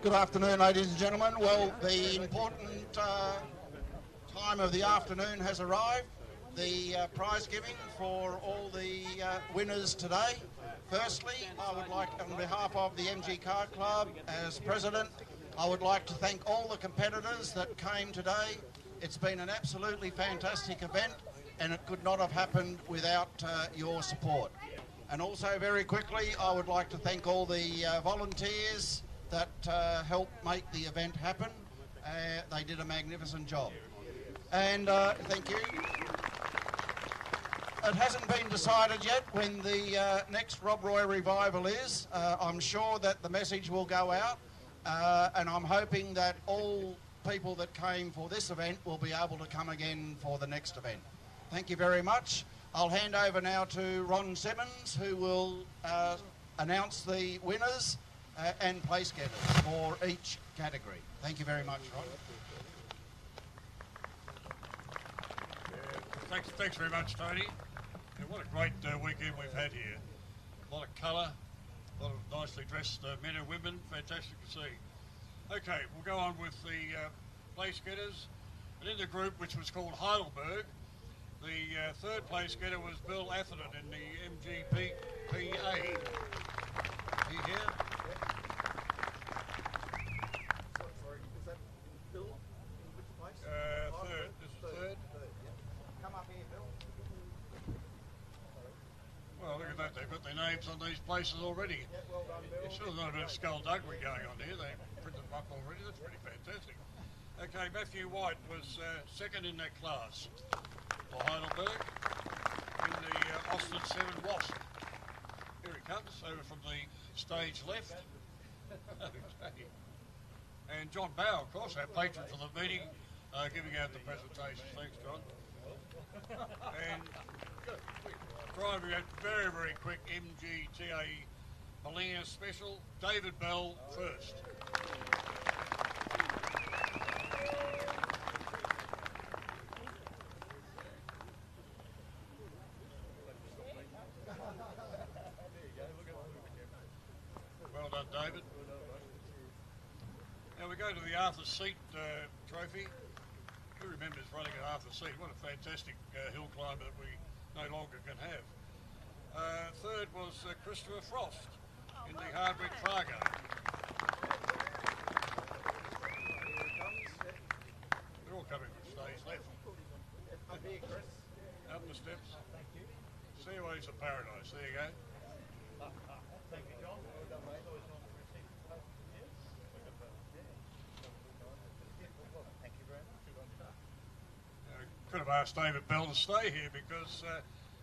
Good afternoon, ladies and gentlemen. Well, the important time of the afternoon has arrived. The prize giving for all the winners today. Firstly, I would like, on behalf of the MG Car Club, as president, I would like to thank all the competitors that came today. It's been an absolutely fantastic event, and it could not have happened without your support. And also, very quickly, I would like to thank all the volunteers that helped make the event happen. They did a magnificent job. And thank you. It hasn't been decided yet when the next Rob Roy revival is. I'm sure that the message will go out, and I'm hoping that all people that came for this event will be able to come again for the next event. Thank you very much. I'll hand over now to Ron Simmons, who will announce the winners and place getters for each category. Thank you very much, Ron. Thanks very much, Tony. Yeah, what a great weekend we've had here. A lot of colour, a lot of nicely dressed men and women. Fantastic to see. Okay, we'll go on with the place getters. And in the group, which was called Heidelberg, the third place getter was Bill Atherton in the MGPA. He here? Third. This is third. Come up here, Bill. Well, look at that. They've got their names on these places already. Well done, Bill. It's sure not a bit of skullduggery going on here. They printed up already. That's pretty fantastic. Okay, Matthew White was second in that class for Heidelberg in the Austin 7 Wasp. Here he comes, over from the stage left. Okay. And John Bow, of course, our patron for the meeting, giving out the presentation. Thanks, John. And driving a very, very quick MGTA Molina Special, David Bell first. Well done, David. Now we go to the Arthur Seat trophy. Who remembers running at Arthur Seat? What a fantastic hill climb that we no longer can have. Third was Christopher Frost in the Hardwick Fargo. They're all coming from stage left. Up here, Chris. Up the steps. Thank you. Stairways of Paradise. There you go. Thank you, John. Well done, mate. Always nice to receive. Thank you very much. Could have asked David Bell to stay here because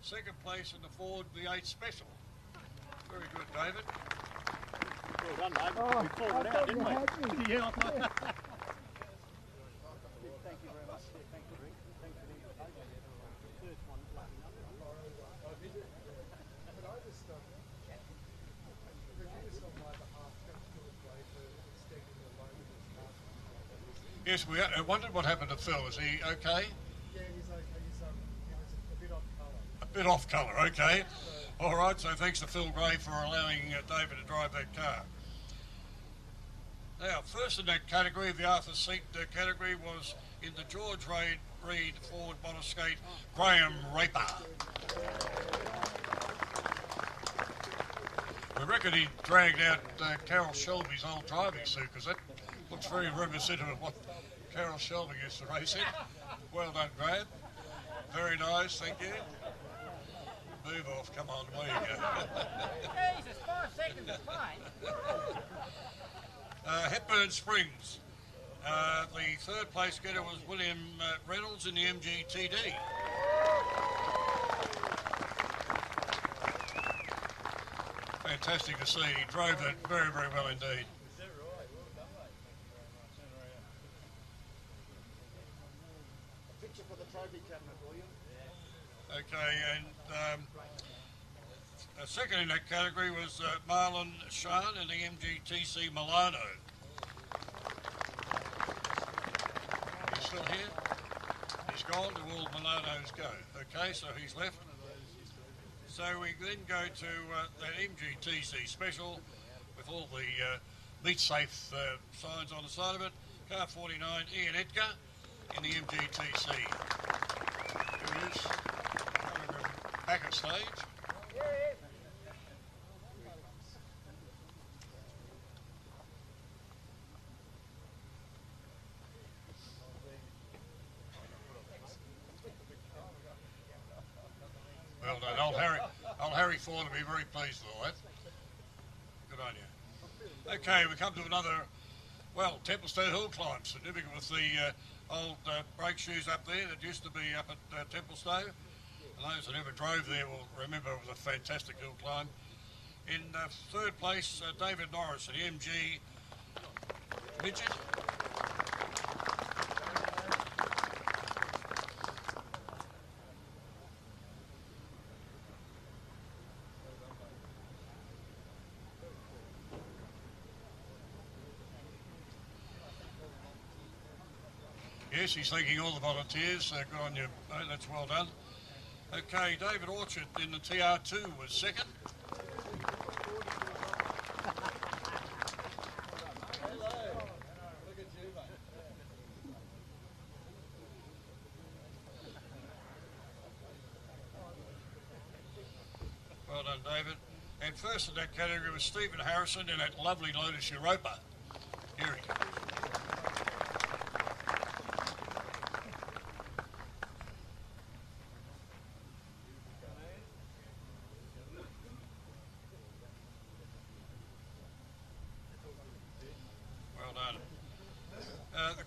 second place in the Ford V8 Special. Very good, David. Well done, mate. We called it out, didn't we? Yeah. Thank you very much. Thank you, Rick. Thanks for the invitation. First one, lucky number. Yes, we wondered what happened to Phil. Is he okay? Yeah, he's okay. He was a bit off colour. A bit off colour, okay. All right, so thanks to Phil Gray for allowing David to drive that car. Now, first in that category, the Arthur Seat category, was in the George Reed Ford Motorskate, Graham Raper. We reckon he dragged out Carol Shelby's old driving suit, because that looks very reminiscent of what Carol Shelby used to race in. Well done, Graham. Very nice, thank you. Move off, come on, where you go. Jesus, 5 seconds is fine. Hepburn Springs. The third place getter was William Reynolds in the MGTD. Fantastic to see. He drove that very, very well indeed. Picture for the trophy cabinet, William. Okay, and second in that category was Marlon Shan in the MGTC Milano. He's still here. He's gone. The world Milanos go. Okay, so he's left. So we then go to that MGTC special with all the meat safe signs on the side of it. Car 49, Ian Edgar in the MGTC. Here he is, coming from back at stage. Well done. Old Harry Ford will be very pleased with all that. Good on you. Okay, we come to another, well, Templestowe Hill climb, significant with the old brake shoes up there that used to be up at Templestowe. And those that ever drove there will remember it was a fantastic hill climb. In third place, David Norris, the MG Midget. Yes, he's thanking all the volunteers. Good on you, mate. That's well done. Okay, David Orchard in the TR2 was second. Well done, David. And first in that category was Stephen Harrison in that lovely Lotus Europa. Here he comes. Well done.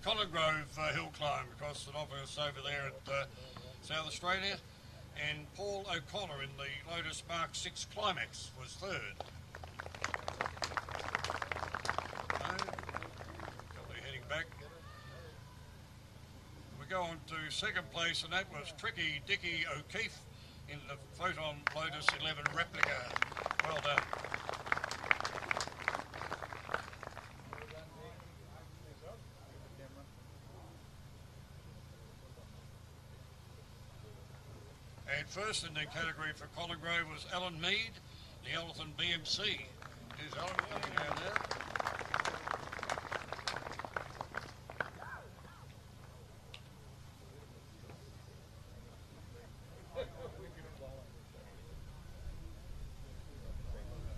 Colin Grove hill climb across the office over there at South Australia, and Paul O'Connor in the Lotus Mark 6 Climax was third. Probably heading back. We go on to second place, and that was Tricky Dicky O'Keefe in the Photon Lotus 11 replica. Well done. And first in the category for Colin Grove was Alan Mead, the Eltham BMC. Here's Alan coming down there.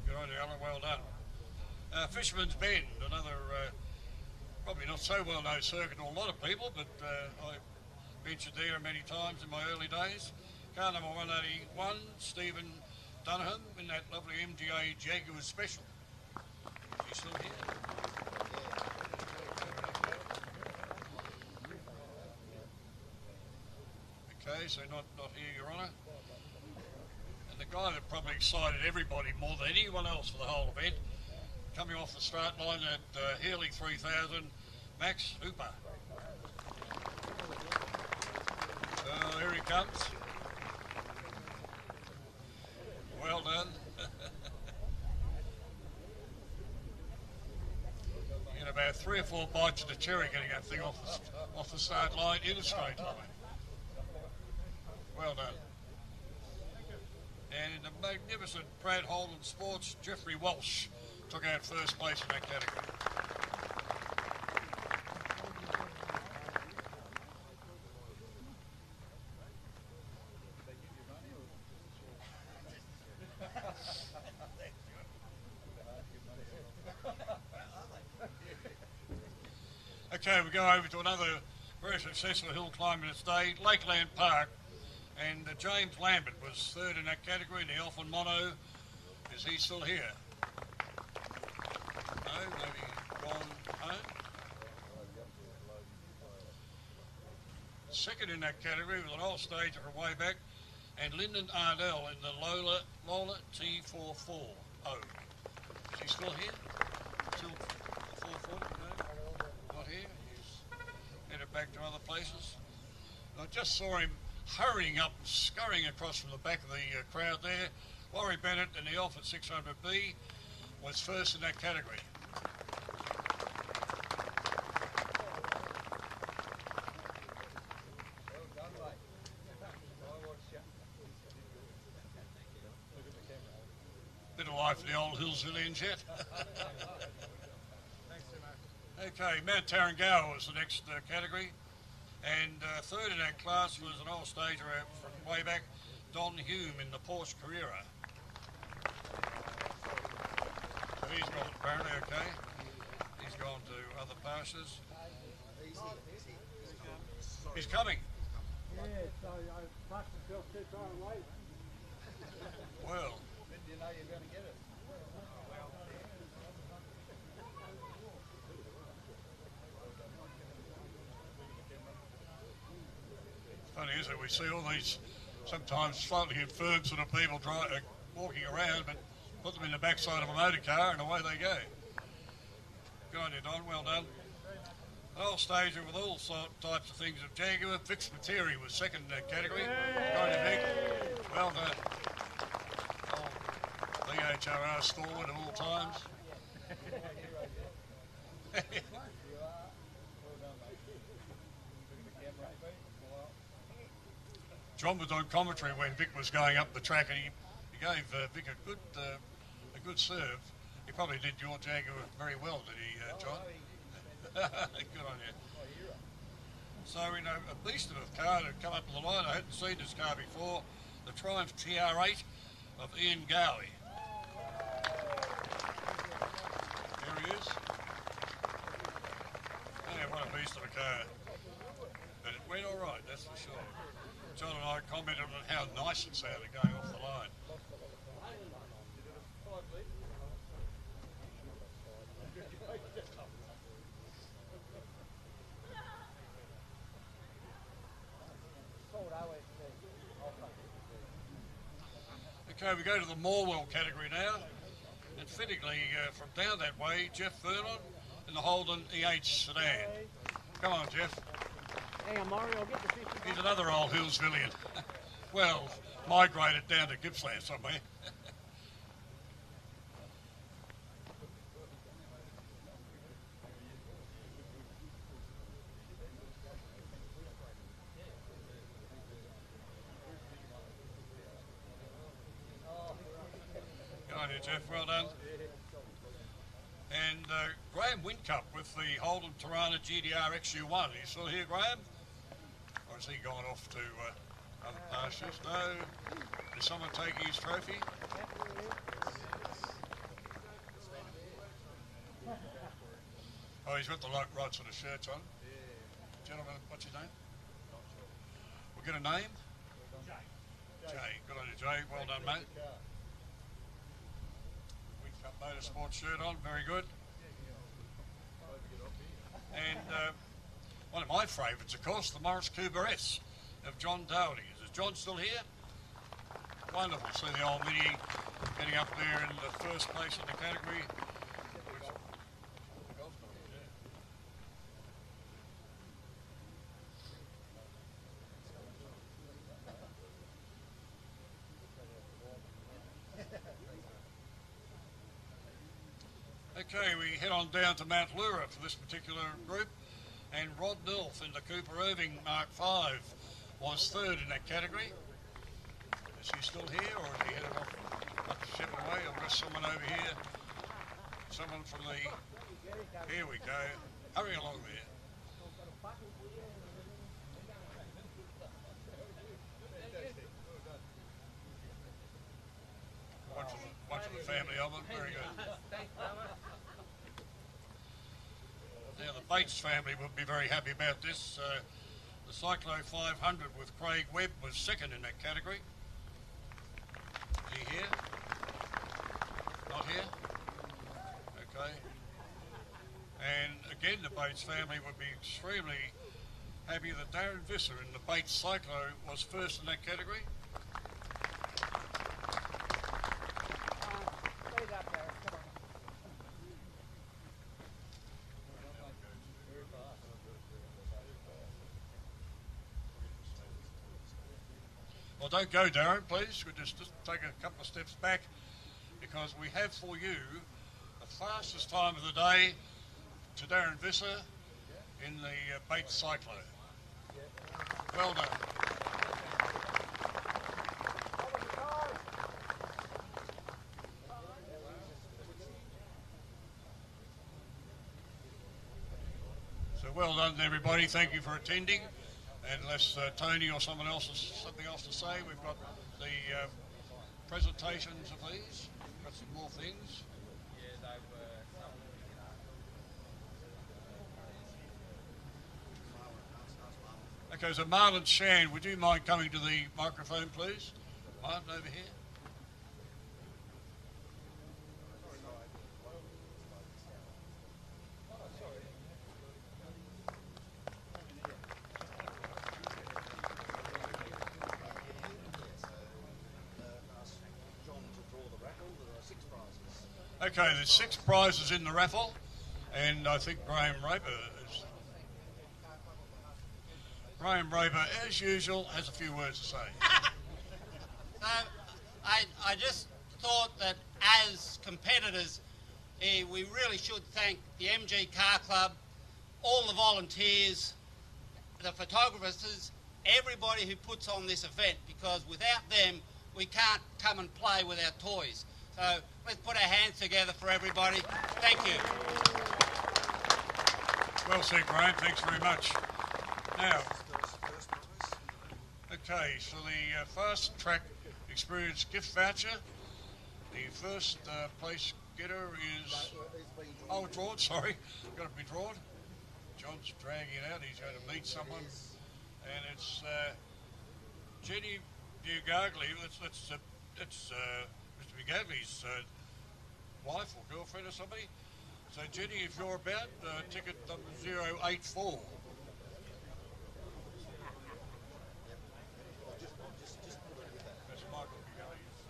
Good on you, Alan, well done. Fisherman's Bend, another probably not so well known circuit to a lot of people, but I ventured there many times in my early days. Car number 181, Stephen Dunham in that lovely MGA Jaguar Special. He's still here. Okay, so not here, Your Honour. And the guy that probably excited everybody more than anyone else for the whole event, coming off the start line at Healy 3000, Max Hooper. Here he comes. Well done. You get about 3 or 4 bites of the cherry getting that thing off the start line in a straight line. Well done. And in the magnificent Brad Holden Sports, Jeffrey Walsh took out first place in that category. Okay, we go over to another very successful hill climb in its day, Lakeland Park, and James Lambert was third in that category in the Elfin Mono. Is he still here? No, maybe gone home. Second in that category was an old stager from way back, and Lyndon Ardell in the Lola T440. Is he still here? Still 440? No, not here. He's headed back to other places. I just saw him hurrying up, scurrying across from the back of the crowd there. Laurie Bennett in the Alpha 600B was first in that category. Bit of life in the old Hillsvillians yet. Okay, Mount Tarrangower was the next category. And third in that class was an old stager from way back, Don Hume in the Porsche Carrera. So he's gone apparently, okay. He's gone to other pastures. He's coming. Yeah, so I parked myself too far away. Well. When do you know you're going to get it? Funny, isn't it? We see all these sometimes slightly infirm sort of people walking around, but put them in the backside of a motor car and away they go. Good on you, Don. Well done. An old stager with all types of things of Jaguar. Vix Materi was second in that category. Good on you, Vic. Well done. Old VHRR stalwart at all times. John was on commentary when Vic was going up the track, and he gave Vic a good serve. He probably did your Jaguar very well, did he, John? Good on you. So, you know, a beast of a car had come up to the line. I hadn't seen this car before. The Triumph TR8 of Ian Gowie. There he is. Yeah, what a beast of a car. But it went all right, that's for sure. John and I commented on how nice it sounded going off the line. Okay, we go to the Morwell category now. And fittingly, from down that way, Jeff Vernon in the Holden EH sedan. Come on, Jeff. Hang on, Maury, I'll get the 50. He's another old Hillsvillian. Well, migrated down to Gippsland somewhere. Good on you, Jeff. Well done. And Graham Wincup with the Holden Tirana GDR XU1. Are you still here, Graham? Or has he gone off to other pastures? No. Is someone taking his trophy? Oh, he's got the right sort of shirts on. Gentlemen, what's his name? We'll get a name? Jay. Good on you, Jay. Well done, mate. Wincup Motorsport shirt on. Very good. And one of my favourites, of course, the Morris Cooper S of John Dowdy. Is John still here? Wonderful to see the old Mini getting up there in the first place in the category. Okay, we head on down to Mount Lura for this particular group, and Rod Nilf in the Cooper Irving Mark V was third in that category. Is he still here, or is he headed off up the ship away? I've got someone over here, someone from the... Here we go. Hurry along there. One for the family of them. Very good. Now the Bates family would be very happy about this. The Cyclo 500 with Craig Webb was second in that category. Is he here? Not here? Okay. And again, the Bates family would be extremely happy that Darren Visser in the Bates Cyclo was first in that category. Well, don't go, Darren, please. We'll just take a couple of steps back, because we have for you the fastest time of the day to Darren Visser in the Bates Cyclo. Well done. So well done, everybody. Thank you for attending. And unless Tony or someone else has something else to say, we've got the presentations of these. Got some more things. Okay, so Marlon Shand, would you mind coming to the microphone, please? Marlon, over here. Okay, there's 6 prizes in the raffle, and I think Graham Raper is... Graham Raper, as usual, has a few words to say. So, I just thought that as competitors, we really should thank the MG Car Club, all the volunteers, the photographers, everybody who puts on this event, because without them, we can't come and play with our toys. So let's put our hands together for everybody. Thank you. Well said, Graham. Thanks very much. Now, okay, so the Fast Track Experience gift voucher. The first place getter is... Oh, drawn, sorry. Got to be drawn. John's dragging it out. He's going to meet someone. And it's Jenny Bugagli. That's Mr. Bugagli's wife or girlfriend or somebody. So, Jenny, if you're about, ticket number 084. That's Michael Bugagli's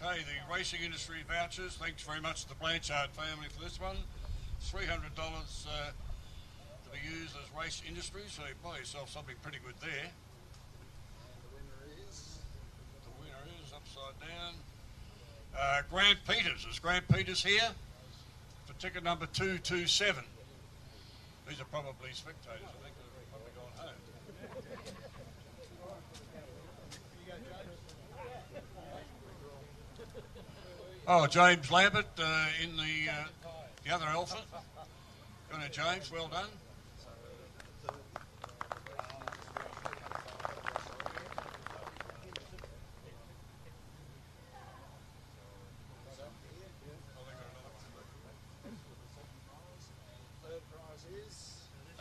Okay, the racing industry vouchers. Thanks very much to the Blanchard family for this one. $300 to be used as race industry, so you buy yourself something pretty good there. The winner is upside down. Grant Peters. Is Grant Peters here? For ticket number 227. These are probably spectators, I think, that have probably gone home. Oh, James Lambert in the other elephant. Go on, James, well done.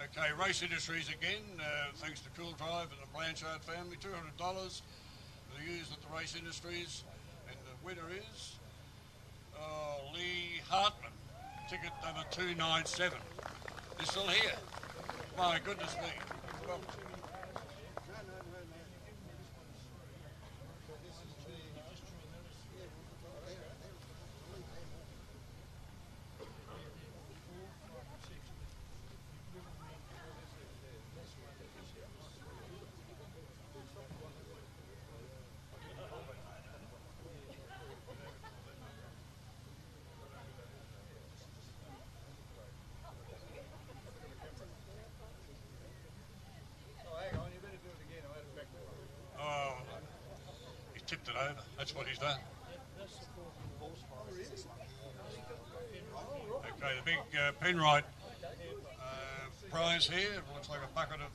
Okay, Race Industries again, thanks to Cool Drive and the Blanchard family, $200 for the use at the Race Industries, and the winner is Lee Hartman, ticket number 297. They're still here. My goodness me. Well, tipped it over. That's what he's done. Okay, the big Penrite prize here. It looks like a bucket of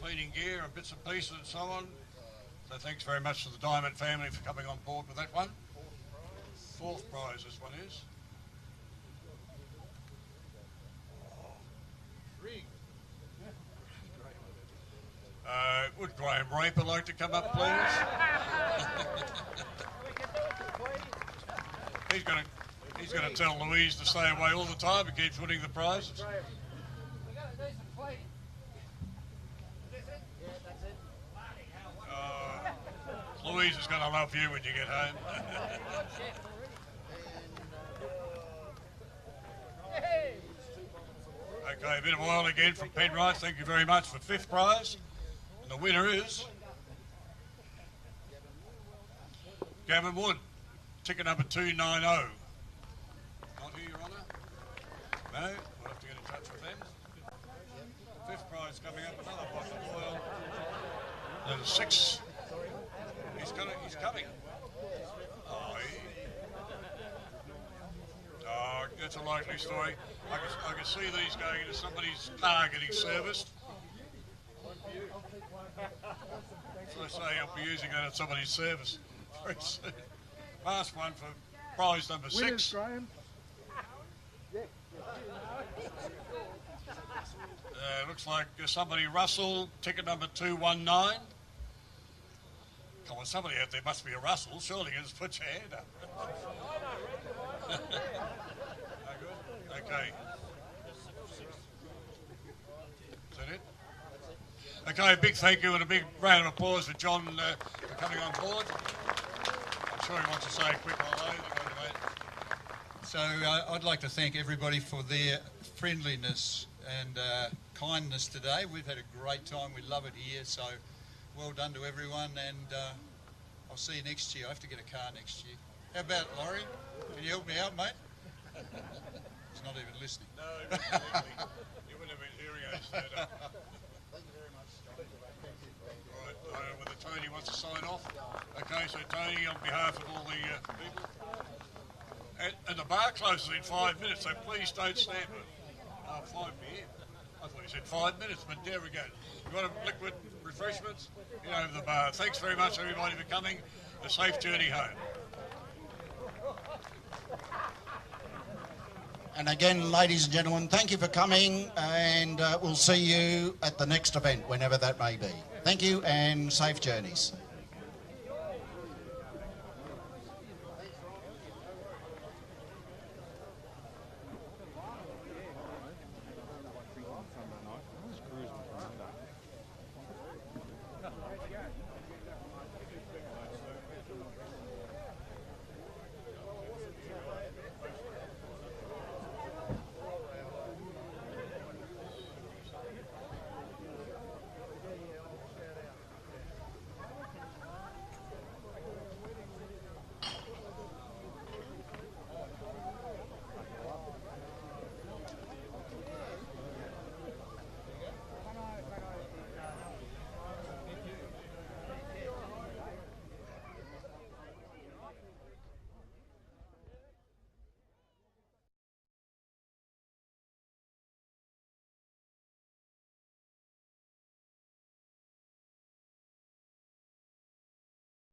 cleaning gear and bits and pieces and so on. So thanks very much to the Diamond family for coming on board with that one. Fourth prize this one is. Would Graham Raper like to come up, please? He's going to tell Louise to stay away all the time. He keeps winning the prizes. Louise is going to love you when you get home. Okay, a bit of oil again from Penrite. Thank you very much for fifth prize. And the winner is Gavin Wood, ticket number 290. Not here, Your Honour? No? We'll have to get in touch with them. Fifth prize coming up, another bottle of oil. There's six. He's coming. Oh, that's a likely story. I can see these going into somebody's car getting serviced. So I say I'll be using that at somebody's service very soon. Last one for prize number 6. Winners, Graham. Looks like somebody Russell, ticket number 219. Come on, somebody out there must be a Russell. Surely you just put your hand up. Okay. Is that it? Okay, a big thank you and a big round of applause for John for coming on board. I'm sure he wants to say a quick hello. So I'd like to thank everybody for their friendliness and kindness today. We've had a great time. We love it here. So well done to everyone, and I'll see you next year. I have to get a car next year. How about it, Laurie? Can you help me out, mate? He's not even listening. No, you wouldn't have been hearing us. Thank you very much. All right, whether Tony wants to sign off. Okay, so Tony, on behalf of all the people. And the bar closes in 5 minutes, so please don't stand for 5 p.m. I thought you said 5 minutes, but there we go. You want a liquid refreshments? Get over the bar. Thanks very much, everybody, for coming. A safe journey home. And again, ladies and gentlemen, thank you for coming, and we'll see you at the next event, whenever that may be. Thank you and safe journeys.